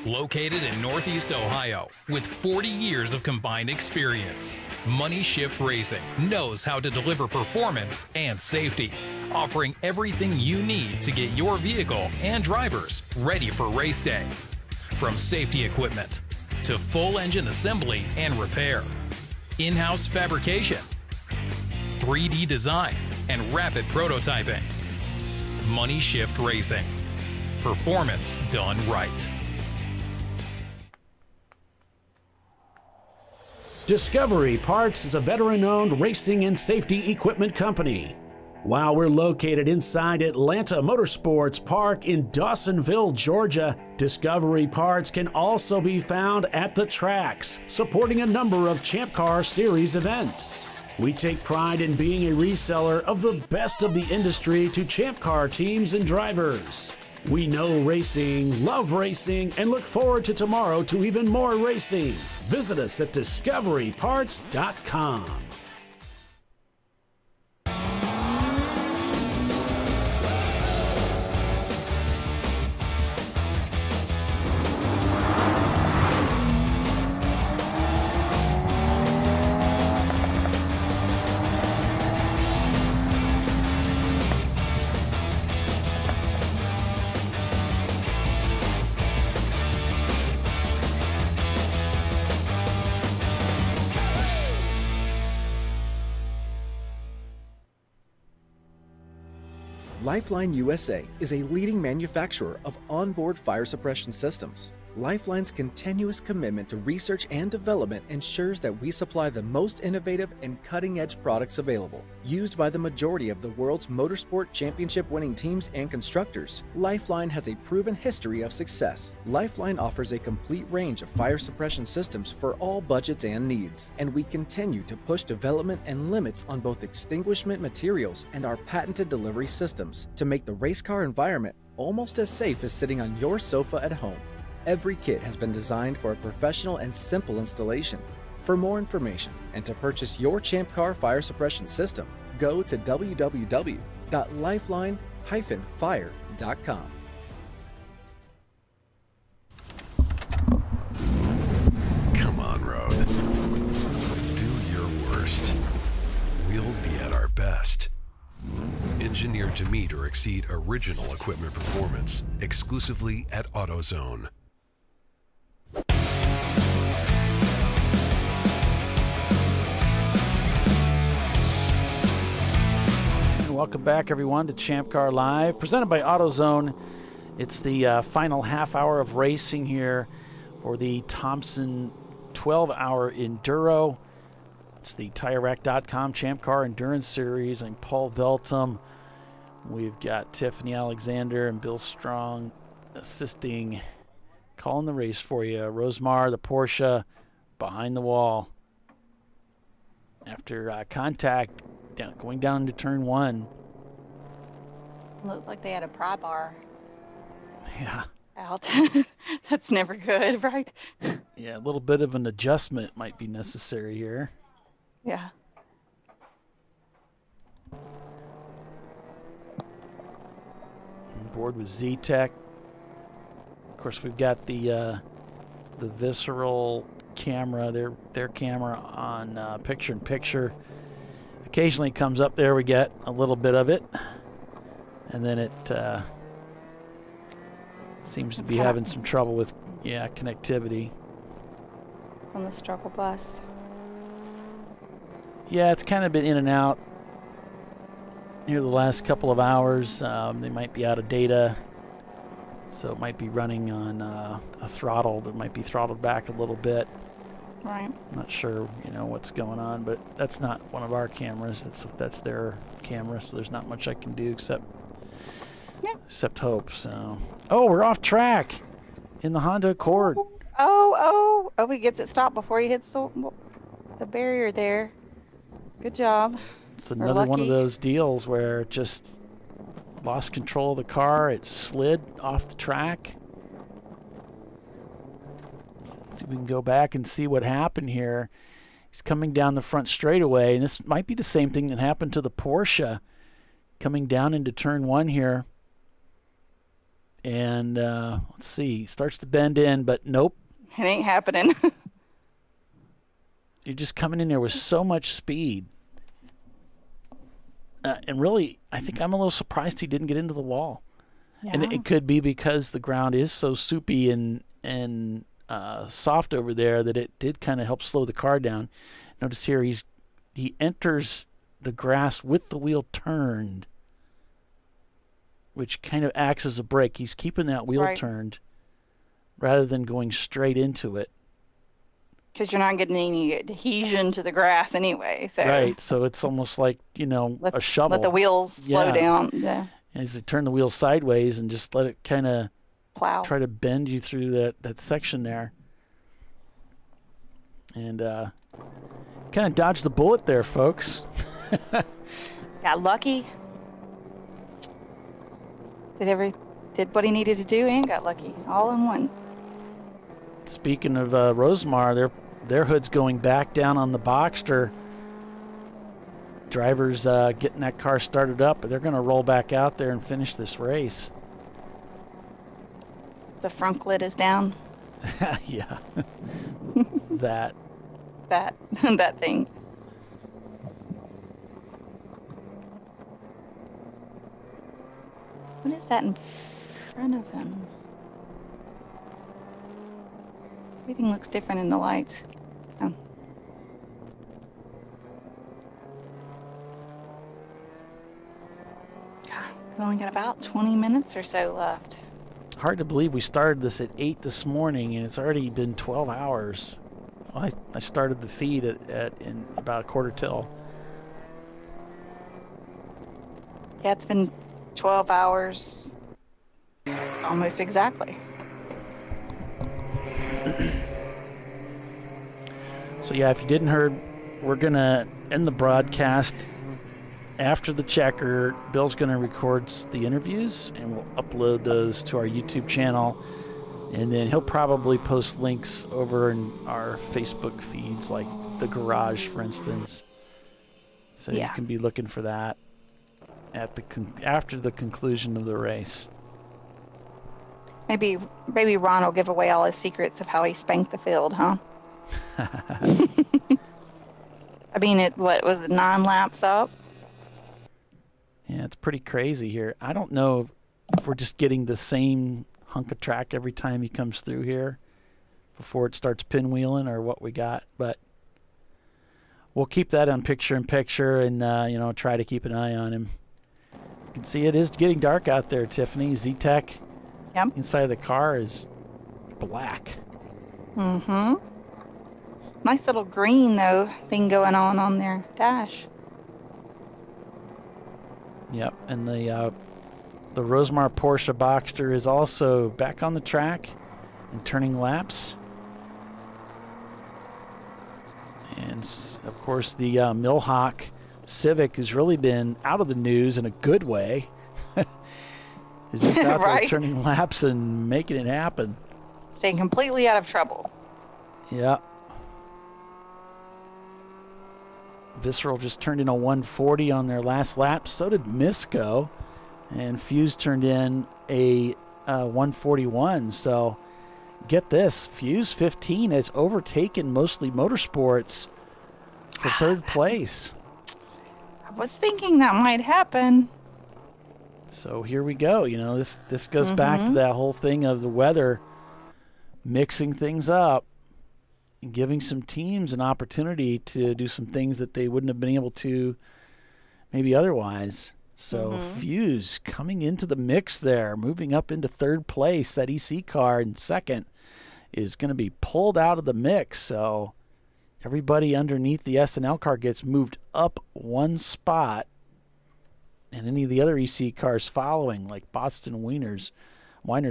[SPEAKER 18] Located in Northeast Ohio, with 40 years of combined experience, Money Shift Racing knows how to deliver performance and safety, offering everything you need to get your vehicle and drivers ready for race day. From safety equipment to full engine assembly and repair, in-house fabrication, 3D design, and rapid prototyping. Money Shift Racing. Performance done right.
[SPEAKER 17] Discovery Parts is a veteran-owned racing and safety equipment company. While we're located inside Atlanta Motorsports Park in Dawsonville, Georgia, Discovery Parts can also be found at the tracks, supporting a number of Champ Car Series events. We take pride in being a reseller of the best of the industry to Champ Car teams and drivers. We know racing, love racing, and look forward to tomorrow to even more racing. Visit us at discoveryparts.com.
[SPEAKER 12] Lifeline USA is a leading manufacturer of onboard fire suppression systems. Lifeline's continuous commitment to research and development ensures that we supply the most innovative and cutting-edge products available, used by the majority of the world's motorsport championship-winning teams and constructors. Lifeline has a proven history of success. Lifeline offers a complete range of fire suppression systems for all budgets and needs, and we continue to push development and limits on both extinguishment materials and our patented delivery systems to make the race car environment almost as safe as sitting on your sofa at home. Every kit has been designed for a professional and simple installation. For more information and to purchase your Champ Car fire suppression system, go to www.lifeline-fire.com.
[SPEAKER 9] Come on, Road. Do your worst. We'll be at our best. Engineered to meet or exceed original equipment performance, exclusively at AutoZone.
[SPEAKER 19] Welcome back, everyone, to ChampCar.Live, presented by AutoZone. It's the final half hour of racing here for the Thompson 12-hour Enduro. It's the TireRack.com Champ Car Endurance Series. I'm Paul Veltum. We've got Tiffany Alexander and Bill Strong assisting, calling the race for you. Rosemar, the Porsche, behind the wall. After contact, going down into turn one.
[SPEAKER 2] Looks like they had a pry bar
[SPEAKER 19] Yeah.
[SPEAKER 2] out. That's never good, right?
[SPEAKER 19] Yeah, a little bit of an adjustment might be necessary here.
[SPEAKER 2] Yeah.
[SPEAKER 19] On board with Z-Tech. Of course, we've got the visceral camera, their camera on picture-in-picture. Occasionally it comes up there, we get a little bit of it, and then it seems to be having some trouble with connectivity
[SPEAKER 2] On the struggle bus.
[SPEAKER 19] Yeah, it's kind of been in and out here the last couple of hours. They might be out of data, so it might be running on a throttle that might be throttled back a little bit.
[SPEAKER 2] Right.
[SPEAKER 19] I'm not sure, what's going on, but that's not one of our cameras. That's their camera, so there's not much I can do except hope. So, we're off track in the Honda Accord.
[SPEAKER 2] Oh, he gets it stopped before he hits the barrier there. Good job.
[SPEAKER 19] It's another one of those deals where it just lost control of the car. It slid off the track. See if we can go back and see what happened here. He's coming down the front straightaway, and this might be the same thing that happened to the Porsche coming down into turn one here. And let's see, starts to bend in, but nope.
[SPEAKER 2] It ain't happening.
[SPEAKER 19] You're just coming in there with so much speed. And really, I think I'm a little surprised he didn't get into the wall.
[SPEAKER 2] Yeah.
[SPEAKER 19] And it could be because the ground is so soupy and soft over there that it did kind of help slow the car down. Notice here he enters the grass with the wheel turned, which kind of acts as a brake. He's keeping that wheel turned rather than going straight into it.
[SPEAKER 2] Because you're not getting any adhesion to the grass anyway. So.
[SPEAKER 19] Right, so it's almost like, a shovel.
[SPEAKER 2] Let the wheels slow down. Yeah.
[SPEAKER 19] As you turn the wheel sideways and just let it kind of
[SPEAKER 2] plow. Try
[SPEAKER 19] to bend you through that section there. And kind of dodged the bullet there, folks.
[SPEAKER 2] Got lucky. Did what he needed to do and got lucky. All in one.
[SPEAKER 19] Speaking of Rosemar, their hood's going back down on the Boxster. Drivers getting that car started up, but they're going to roll back out there and finish this race.
[SPEAKER 2] The front lid is down.
[SPEAKER 19] Yeah. that
[SPEAKER 2] thing. What is that in front of him? Everything looks different in the lights. Oh. We've only got about 20 minutes or so left.
[SPEAKER 19] Hard to believe we started this at 8 this morning, and it's already been 12 hours. Well, I started the feed in about 1/4 till.
[SPEAKER 2] Yeah, it's been 12 hours, almost exactly.
[SPEAKER 19] So yeah, if you didn't heard, we're going to end the broadcast after the checker. Bill's going to record the interviews, and we'll upload those to our YouTube channel. And then he'll probably post links over in our Facebook feeds, like the garage, for instance. So you can be looking for that after the conclusion of the race.
[SPEAKER 2] Maybe Ron will give away all his secrets of how he spanked the field, huh? I mean, what was it, 9 laps up?
[SPEAKER 19] Yeah, it's pretty crazy here. I don't know if we're just getting the same hunk of track every time he comes through here before it starts pinwheeling or what we got, but we'll keep that on picture-in-picture and, try to keep an eye on him. You can see it is getting dark out there, Tiffany. Z-Tech inside of the car is black.
[SPEAKER 2] Mm-hmm. Nice little green, though, thing going on their dash.
[SPEAKER 19] Yep, and the Rosemar Porsche Boxster is also back on the track and turning laps. And, of course, the Milhawk Civic has really been out of the news in a good way. Is just out there turning laps and making it happen.
[SPEAKER 2] Staying completely out of trouble.
[SPEAKER 19] Yeah. Visceral just turned in a 140 on their last lap. So did Misco. And Fuse turned in a 141. So get this. Fuse 15 has overtaken Mostly Motorsports for third place.
[SPEAKER 2] I was thinking that might happen.
[SPEAKER 19] So here we go. This goes back to that whole thing of the weather mixing things up and giving some teams an opportunity to do some things that they wouldn't have been able to maybe otherwise. So Fuse coming into the mix there, moving up into third place. That EC car in second is going to be pulled out of the mix. So everybody underneath the SNL car gets moved up one spot. And any of the other EC cars following, like Boston Wieners,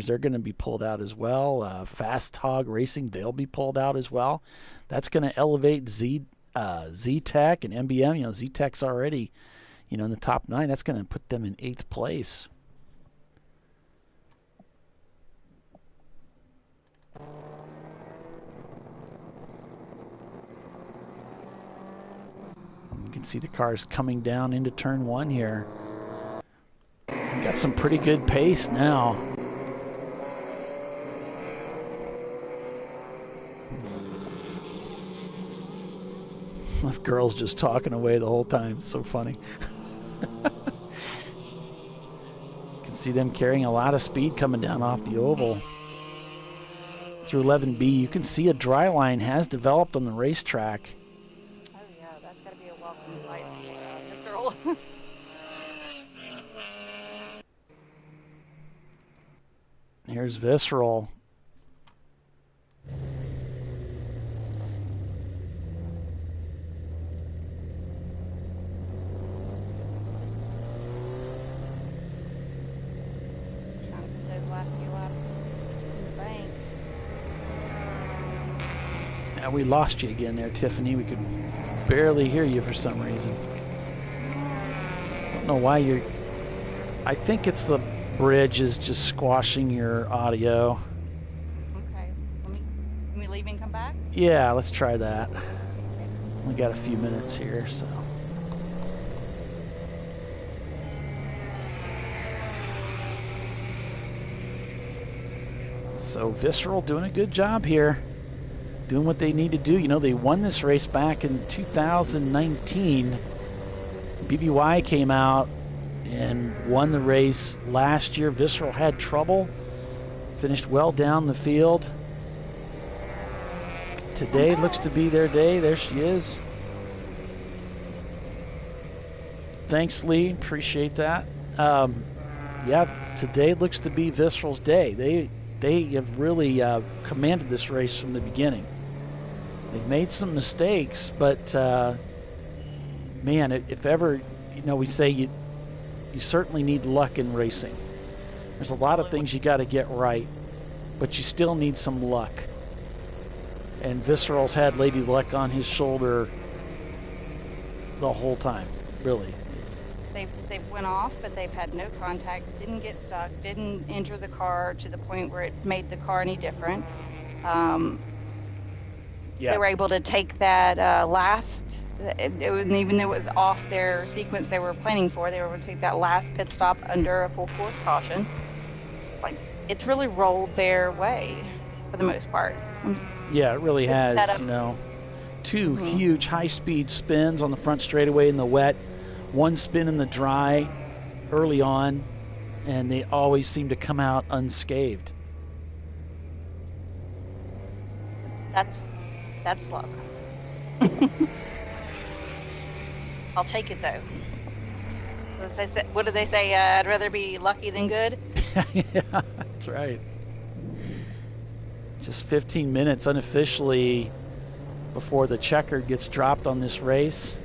[SPEAKER 19] they're going to be pulled out as well. Fast Hog Racing, they'll be pulled out as well. That's going to elevate Z-Tech and MBM. Z-Tech's already, in the top 9. That's going to put them in 8th place. You can see the cars coming down into turn 1 here. Got some pretty good pace now. The girl's just talking away the whole time. It's so funny. You can see them carrying a lot of speed coming down off the oval. Through 11B, you can see a dry line has developed on the racetrack.
[SPEAKER 2] Oh yeah, that's got to be a welcome sight. Visceral.
[SPEAKER 19] Here's Visceral.
[SPEAKER 2] Those last few laps in the bank.
[SPEAKER 19] Yeah, we lost you again there, Tiffany. We could barely hear you for some reason. Don't know why you're... I think it's the bridge is just squashing your audio.
[SPEAKER 2] Okay. Can we leave and come back?
[SPEAKER 19] Yeah, let's try that. We got a few minutes here, so... So Visceral doing a good job here, doing what they need to do. You know, they won this race back in 2019. BBY came out and won the race last year. Visceral had trouble, finished well down the field. Today looks to be their day. There she is. Thanks, Lee. Appreciate that. Yeah, today looks to be Visceral's day. They have really commanded this race from the beginning. They've made some mistakes, but man, if ever, you know, we say you certainly need luck in racing. There's a lot of things you got to get right, but you still need some luck. And Visceral's had Lady Luck on his shoulder the whole time, really.
[SPEAKER 2] They've went off, but they've had no contact, didn't get stuck, didn't injure the car to the point where it made the car any different. They were able to take that even though it was off their sequence they were planning for, they were able to take that last pit stop under a full course caution. Like, it's really rolled their way for the most part.
[SPEAKER 19] Yeah, it really has. You know, two huge high-speed spins on the front straightaway in the wet. One spin in the dry early on, and they always seem to come out unscathed.
[SPEAKER 2] That's luck. I'll take it though. What do they say? I'd rather be lucky than good.
[SPEAKER 19] Yeah, that's right. Just 15 minutes unofficially before the checker gets dropped on this race.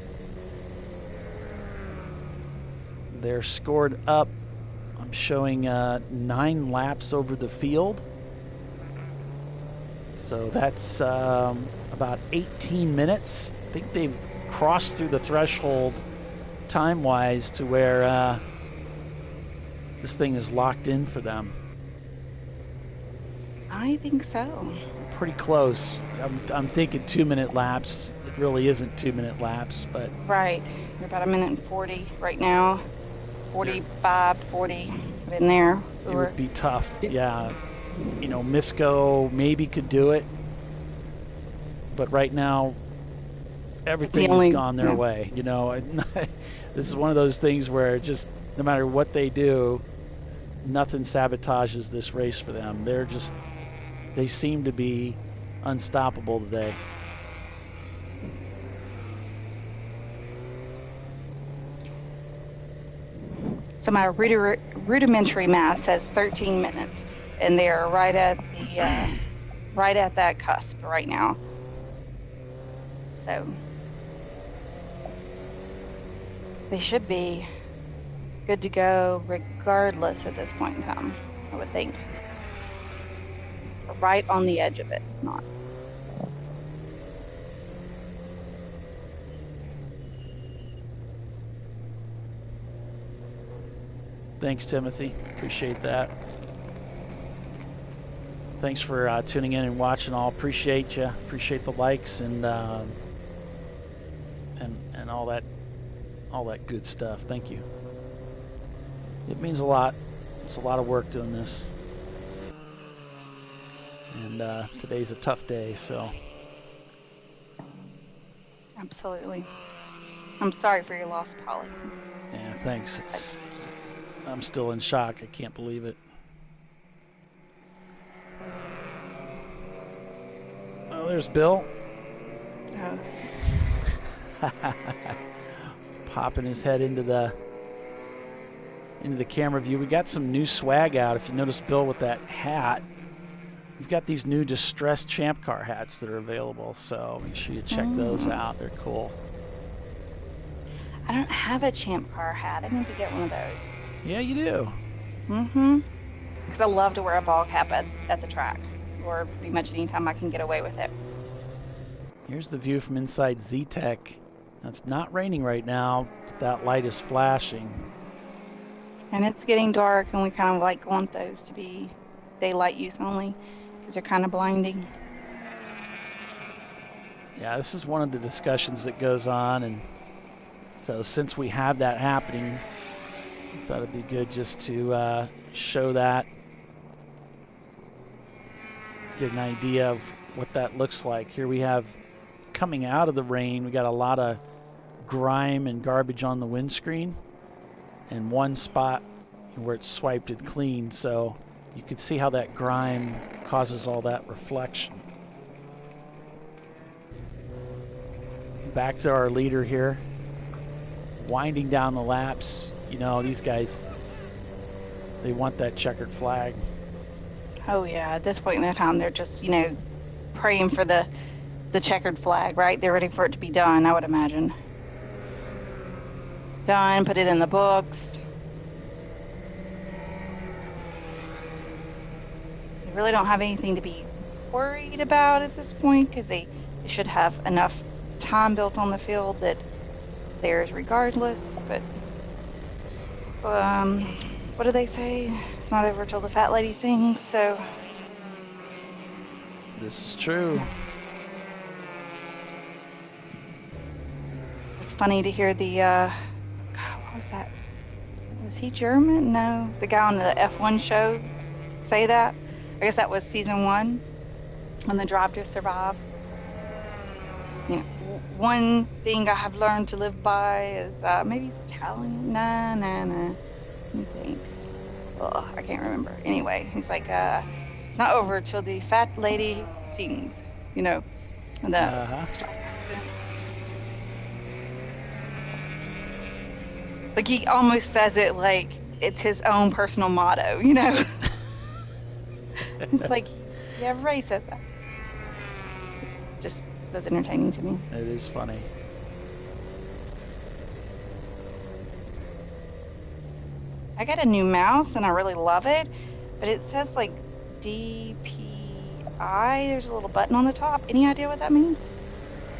[SPEAKER 19] They're scored up. I'm showing 9 laps over the field. So that's about 18 minutes. I think they've crossed through the threshold time-wise to where this thing is locked in for them.
[SPEAKER 2] I think so.
[SPEAKER 19] Pretty close. I'm thinking 2-minute laps. It really isn't 2-minute laps, but...
[SPEAKER 2] Right. You're about 1:40 right now. 45, 40 in there.
[SPEAKER 19] It would be tough. Yeah. You know, Misco maybe could do it, but right now everything has gone their way. You know, this is one of those things where just no matter what they do, nothing sabotages this race for them. They seem to be unstoppable today.
[SPEAKER 2] So my rudimentary math says 13 minutes, and they're right at that cusp right now. So they should be good to go regardless at this point in time, I would think. We're right on the edge of it, not.
[SPEAKER 19] Thanks, Timothy. Appreciate that. Thanks for tuning in and watching. All appreciate you. Appreciate the likes and all that good stuff. Thank you. It means a lot. It's a lot of work doing this, and today's a tough day. So
[SPEAKER 2] Absolutely. I'm sorry for your loss, Polly.
[SPEAKER 19] Yeah, thanks. I'm still in shock. I can't believe it. Oh, there's Bill.
[SPEAKER 2] Oh.
[SPEAKER 19] Popping his head into the camera view. We got some new swag out. If you notice Bill with that hat, we've got these new distressed Champ Car hats that are available, so make sure you check those out. They're cool.
[SPEAKER 2] I don't have a Champ Car hat. I need to get one of those.
[SPEAKER 19] Yeah, you do.
[SPEAKER 2] Mm-hmm. Because I love to wear a ball cap at the track, or pretty much anytime I can get away with it.
[SPEAKER 19] Here's the view from inside Z-Tech. Now, it's not raining right now, but that light is flashing.
[SPEAKER 2] And it's getting dark, and we kind of want those to be daylight use only, because they're kind of blinding.
[SPEAKER 19] Yeah, this is one of the discussions that goes on, and so since we have that happening, I thought it'd be good just to show that, get an idea of what that looks like. Here we have, coming out of the rain, we got a lot of grime and garbage on the windscreen, and one spot where it's swiped it clean, so you can see how that grime causes all that reflection. Back to our leader here, winding down the laps. You know, these guys, they want that checkered flag.
[SPEAKER 2] Oh yeah, at this point in their time, they're just, praying for the checkered flag, right? They're ready for it to be done, I would imagine. Done, put it in the books. They really don't have anything to be worried about at this point, because they should have enough time built on the field that it's theirs regardless. But what do they say? It's not over till the fat lady sings, so.
[SPEAKER 19] This is true.
[SPEAKER 2] It's funny to hear the, God, what was that? Was he German? No, the guy on the F1 show say that. I guess that was season 1 on the Drive to Survive. One thing I have learned to live by is, maybe he's Italian. Nah. Let me think. Oh, I can't remember. Anyway, he's like, it's not over till the fat lady sings, And like he almost says it like it's his own personal motto, It's like, yeah, everybody says that. Just was entertaining to me.
[SPEAKER 19] It is funny.
[SPEAKER 2] I got a new mouse and I really love it, but it says like DPI. There's a little button on the top. Any idea what that means?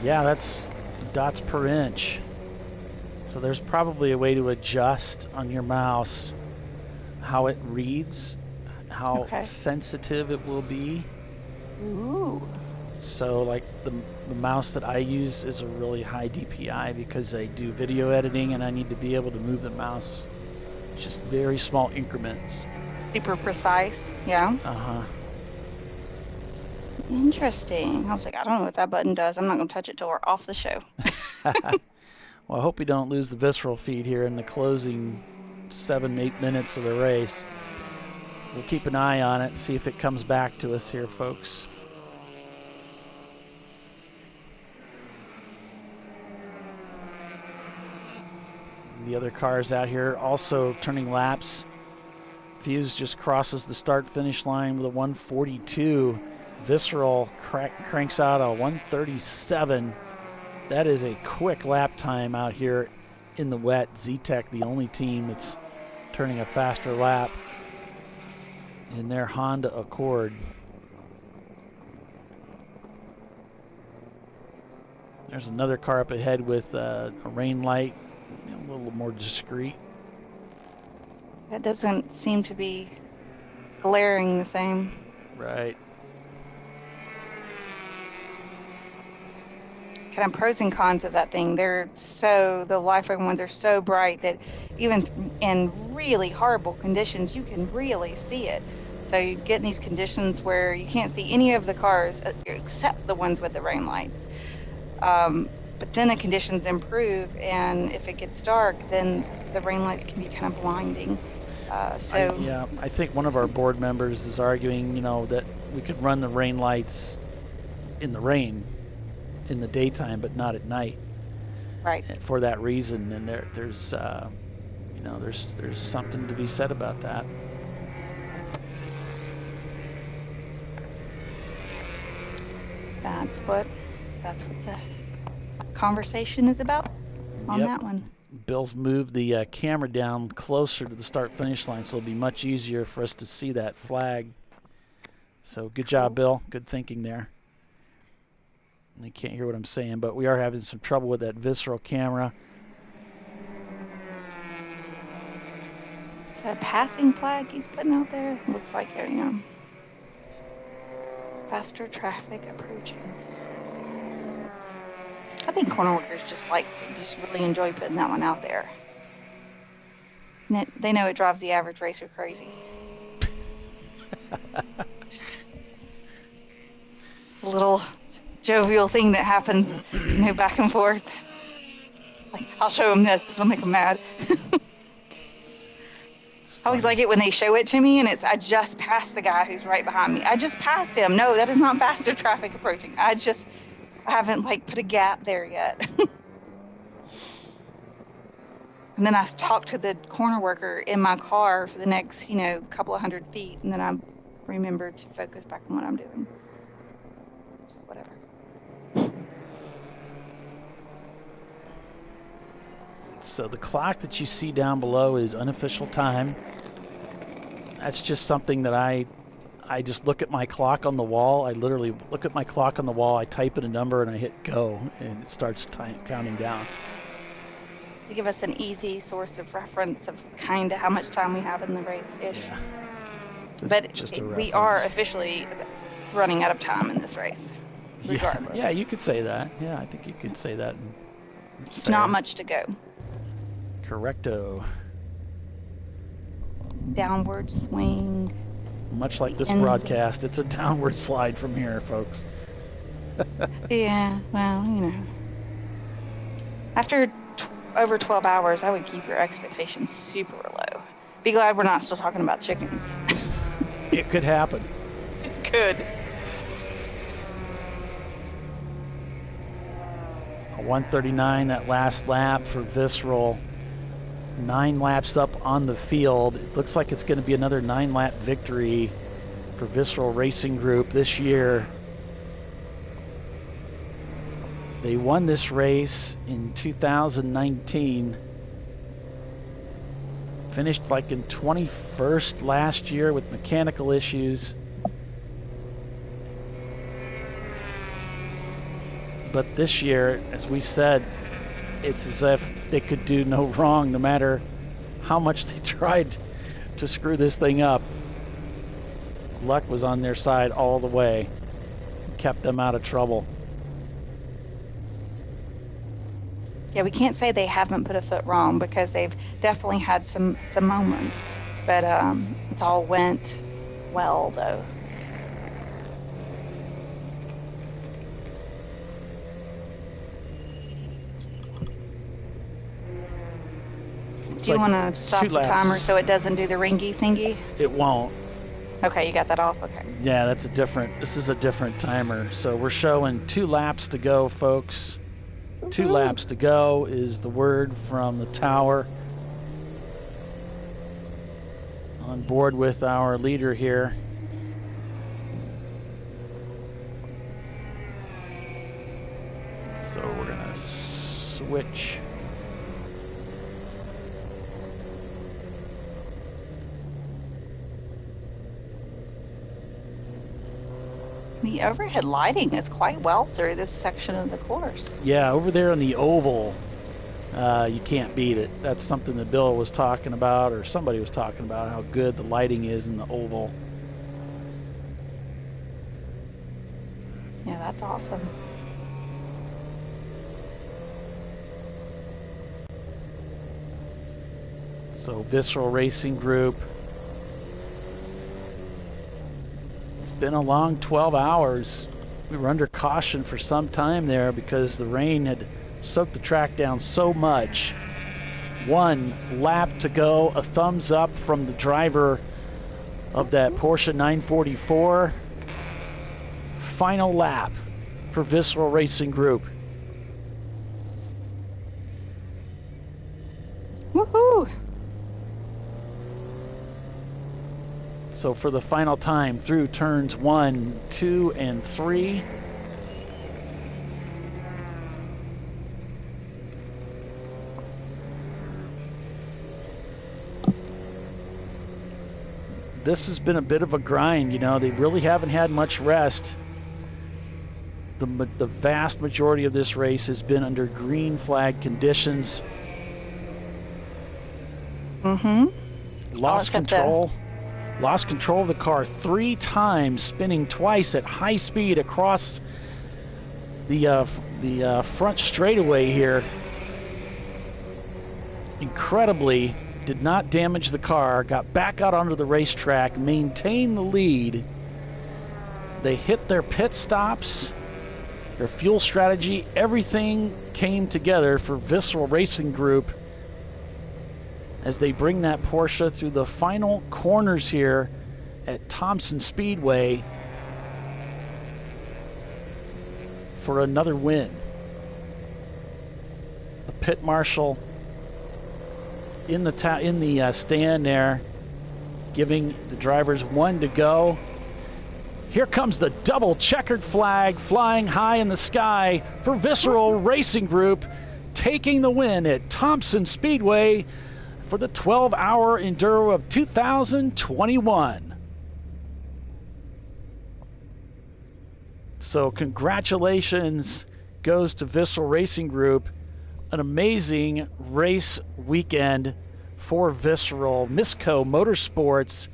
[SPEAKER 19] Yeah, that's dots per inch. So there's probably a way to adjust on your mouse how it reads, how sensitive it will be.
[SPEAKER 2] Ooh.
[SPEAKER 19] So like the mouse that I use is a really high DPI because I do video editing and I need to be able to move the mouse just very small increments.
[SPEAKER 2] Super precise, yeah.
[SPEAKER 19] Uh-huh.
[SPEAKER 2] Interesting. I was like, I don't know what that button does. I'm not going to touch it till we're off the show.
[SPEAKER 19] Well, I hope we don't lose the visceral feed here in the closing 7-8 minutes of the race. We'll keep an eye on it, see if it comes back to us here, folks. The other cars out here also turning laps. Fuse just crosses the start-finish line with a 142. Visceral cranks out a 137. That is a quick lap time out here in the wet. Z-Tech, the only team that's turning a faster lap in their Honda Accord. There's another car up ahead with a rain light, a little more discreet.
[SPEAKER 2] That doesn't seem to be glaring the same.
[SPEAKER 19] Right.
[SPEAKER 2] Kind of pros and cons of that thing. The LiFo ones are so bright that even in really horrible conditions, you can really see it. So you get in these conditions where you can't see any of the cars except the ones with the rain lights. But then the conditions improve, and if it gets dark, then the rain lights can be kind of blinding.
[SPEAKER 19] I think one of our board members is arguing, that we could run the rain lights in the rain in the daytime, but not at night.
[SPEAKER 2] Right.
[SPEAKER 19] For that reason, and there's something to be said about that.
[SPEAKER 2] That's what the conversation is about on that one.
[SPEAKER 19] Bill's moved the camera down closer to the start-finish line, so it'll be much easier for us to see that flag. So good job, Bill. Good thinking there. They can't hear what I'm saying, but we are having some trouble with that visceral camera.
[SPEAKER 2] Is that a passing flag he's putting out there? Looks like it, faster traffic approaching. I think corner workers just really enjoy putting that one out there. And they know it drives the average racer crazy. A little jovial thing that happens, back and forth. Like, I'll show them this will make them mad. I always like it when they show it to me and I just passed the guy who's right behind me. I just passed him. No, that is not faster traffic approaching. I haven't put a gap there yet. And then I talked to the corner worker in my car for the next, couple of 100 feet, and then I remembered to focus back on what I'm doing. Whatever.
[SPEAKER 19] So the clock that you see down below is unofficial time. That's just something that I just look at my clock on the wall. I literally look at my clock on the wall, I type in a number, and I hit go, and it starts counting down.
[SPEAKER 2] To give us an easy source of reference of kind of how much time we have in the race-ish.
[SPEAKER 19] Yeah.
[SPEAKER 2] But we are officially running out of time in this race, regardless.
[SPEAKER 19] Yeah, you could say that. Yeah, I think you could say that.
[SPEAKER 2] It's not much to go.
[SPEAKER 19] Correcto.
[SPEAKER 2] Downward swing.
[SPEAKER 19] Much like this broadcast, it's a downward slide from here, folks.
[SPEAKER 2] Yeah, well, After over 12 hours, I would keep your expectations super low. Be glad we're not still talking about chickens.
[SPEAKER 19] It could happen.
[SPEAKER 2] It could.
[SPEAKER 19] A 139, that last lap for Visceral. 9 laps up on the field. It looks like it's going to be another 9-lap victory for Visceral Racing Group this year. They won this race in 2019. Finished in 21st last year with mechanical issues. But this year, as we said, it's as if they could do no wrong no matter how much they tried to screw this thing up. Luck was on their side all the way, kept them out of trouble.
[SPEAKER 2] Yeah, we can't say they haven't put a foot wrong because they've definitely had some moments, but it's all went well though. Do you want to stop the timer so it doesn't do the ringy thingy?
[SPEAKER 19] It won't.
[SPEAKER 2] Okay, you got that off? Okay.
[SPEAKER 19] Yeah, this is a different timer. So we're showing 2 laps to go, folks. 2 laps to go is the word from the tower. On board with our leader here. So we're going to switch.
[SPEAKER 2] The overhead lighting is quite well through this section of the course.
[SPEAKER 19] Yeah, over there on the oval, you can't beat it. That's something that Bill was talking about, or somebody was talking about, how good the lighting is in the oval.
[SPEAKER 2] Yeah, that's awesome.
[SPEAKER 19] So Visceral Racing Group. It's been a long 12 hours. We were under caution for some time there because the rain had soaked the track down so much. 1 lap to go, a thumbs up from the driver of that Porsche 944. Final lap for Visceral Racing Group.
[SPEAKER 2] Woohoo!
[SPEAKER 19] So for the final time through turns 1, 2, and 3. This has been a bit of a grind, you know. They really haven't had much rest. The vast majority of this race has been under green flag conditions. Lost control of the car 3 times, spinning twice at high speed across the front straightaway here. Incredibly, did not damage the car, got back out onto the racetrack, maintained the lead. They hit their pit stops, their fuel strategy, everything came together for Visceral Racing Group as they bring that Porsche through the final corners here at Thompson Speedway for another win. The pit marshal in the stand there, giving the drivers 1 to go. Here comes the double checkered flag flying high in the sky for Visceral Racing Group, taking the win at Thompson Speedway for the 12-hour Enduro of 2021. So congratulations goes to Visceral Racing Group. An amazing race weekend for Visceral. Misco Motorsports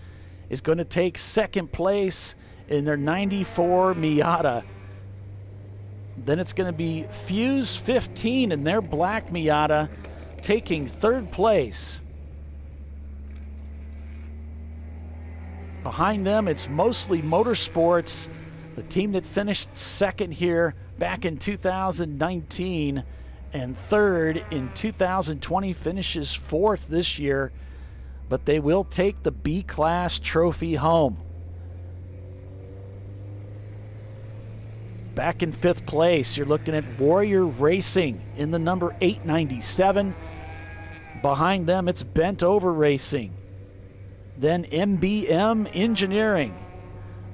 [SPEAKER 19] is going to take second place in their 94 Miata. Then it's going to be Fuse 15 in their black Miata taking third place. Behind them, it's Mostly Motorsports, the team that finished second here back in 2019 and third in 2020, finishes fourth this year, but they will take the B-Class trophy home. Back in fifth place, you're looking at Warrior Racing in the number 897. Behind them, it's Bent Over Racing. Then MBM Engineering,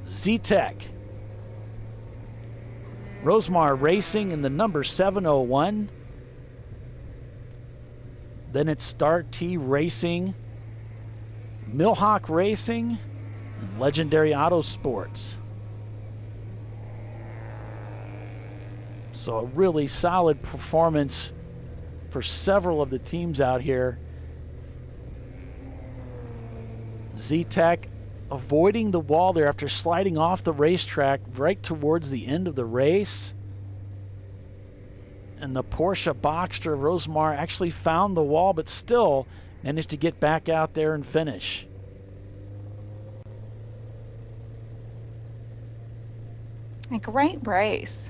[SPEAKER 19] Z-Tech, Rosemar Racing in the number 701. Then it's Star T Racing, Millhawk Racing, and Legendary Autosports. So a really solid performance for several of the teams out here. Z-Tech avoiding the wall there after sliding off the racetrack right towards the end of the race. And the Porsche Boxster Rosemar actually found the wall, but still managed to get back out there and finish.
[SPEAKER 2] A great race.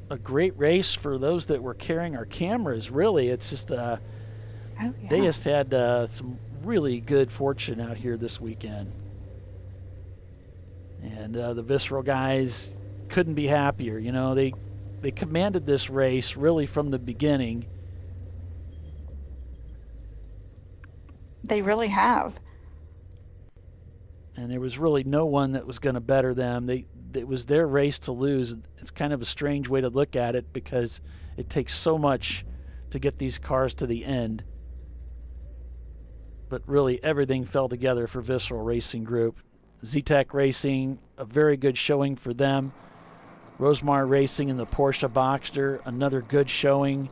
[SPEAKER 19] A great race for those that were carrying our cameras, really. It's just, they just had some really good fortune out here this weekend. And the Visceral guys couldn't be happier. You know, they commanded this race really from the beginning.
[SPEAKER 2] They really have.
[SPEAKER 19] And there was really no one that was going to better them. It was their race to lose. It's kind of a strange way to look at it because it takes so much to get these cars to the end. But really everything fell together for Visceral Racing Group. Z-Tech Racing, a very good showing for them. Rosemar Racing and the Porsche Boxster, another good showing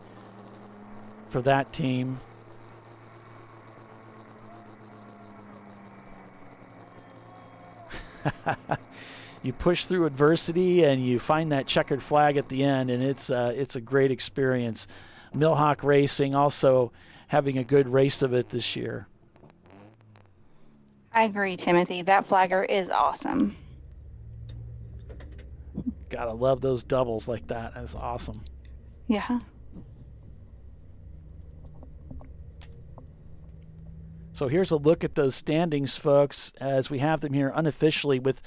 [SPEAKER 19] for that team. You push through adversity and you find that checkered flag at the end, and it's a great experience. Millhawk Racing also having a good race of it this year.
[SPEAKER 2] I agree, Timothy. That flagger is awesome.
[SPEAKER 19] Gotta love those doubles like that. That's awesome.
[SPEAKER 2] Yeah.
[SPEAKER 19] So here's a look at those standings, folks, as we have them here unofficially with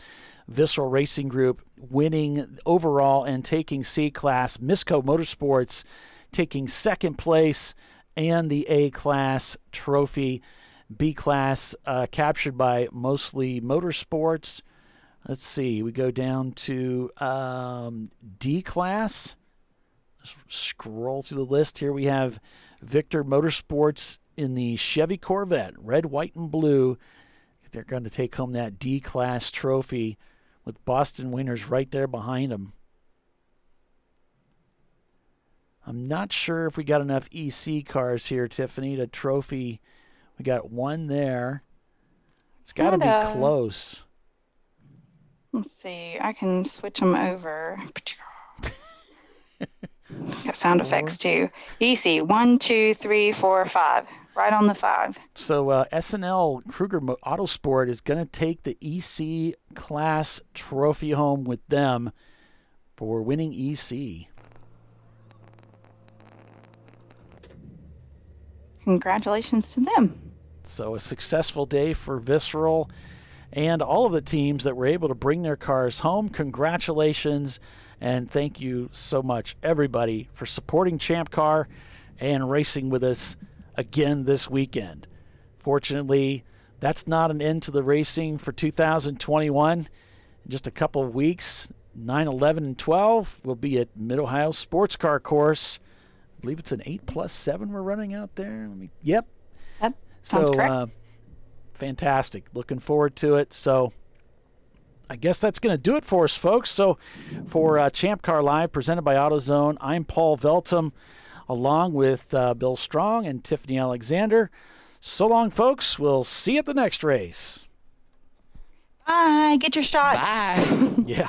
[SPEAKER 19] Visceral Racing Group winning overall and taking C-Class, Misco Motorsports taking second place and the A-Class trophy, B-Class captured by Mostly Motorsports. Let's see, we go down to D-Class. Scroll through the list here. We have Victor Motorsports in the Chevy Corvette, red, white, and blue. They're going to take home that D-Class trophy with Boston Winners right there behind them. I'm not sure if we got enough EC cars here, Tiffany, to trophy. We got one there. It's got to be close.
[SPEAKER 2] Let's see. I can switch them over. Got sound effects too. EC 1, 2, 3, 4, 5. Right on the 5.
[SPEAKER 19] So SNL Kruger Autosport is going to take the EC class trophy home with them for winning EC.
[SPEAKER 2] Congratulations to them.
[SPEAKER 19] So a successful day for Visceral and all of the teams that were able to bring their cars home. Congratulations, and thank you so much, everybody, for supporting Champ Car and racing with us again this weekend. Fortunately, that's not an end to the racing for 2021. In just a couple of weeks, 9, 11, and 12 will be at Mid-Ohio Sports Car Course. I believe it's an 8+7 we're running out there. Yep.
[SPEAKER 2] That sounds correct.
[SPEAKER 19] Fantastic. Looking forward to it. So I guess that's going to do it for us, folks. So for Champ Car Live, presented by AutoZone, I'm Paul Veltum, along with Bill Strong and Tiffany Alexander. So long, folks. We'll see you at the next race.
[SPEAKER 2] Bye. Get your shots.
[SPEAKER 19] Bye. Yeah.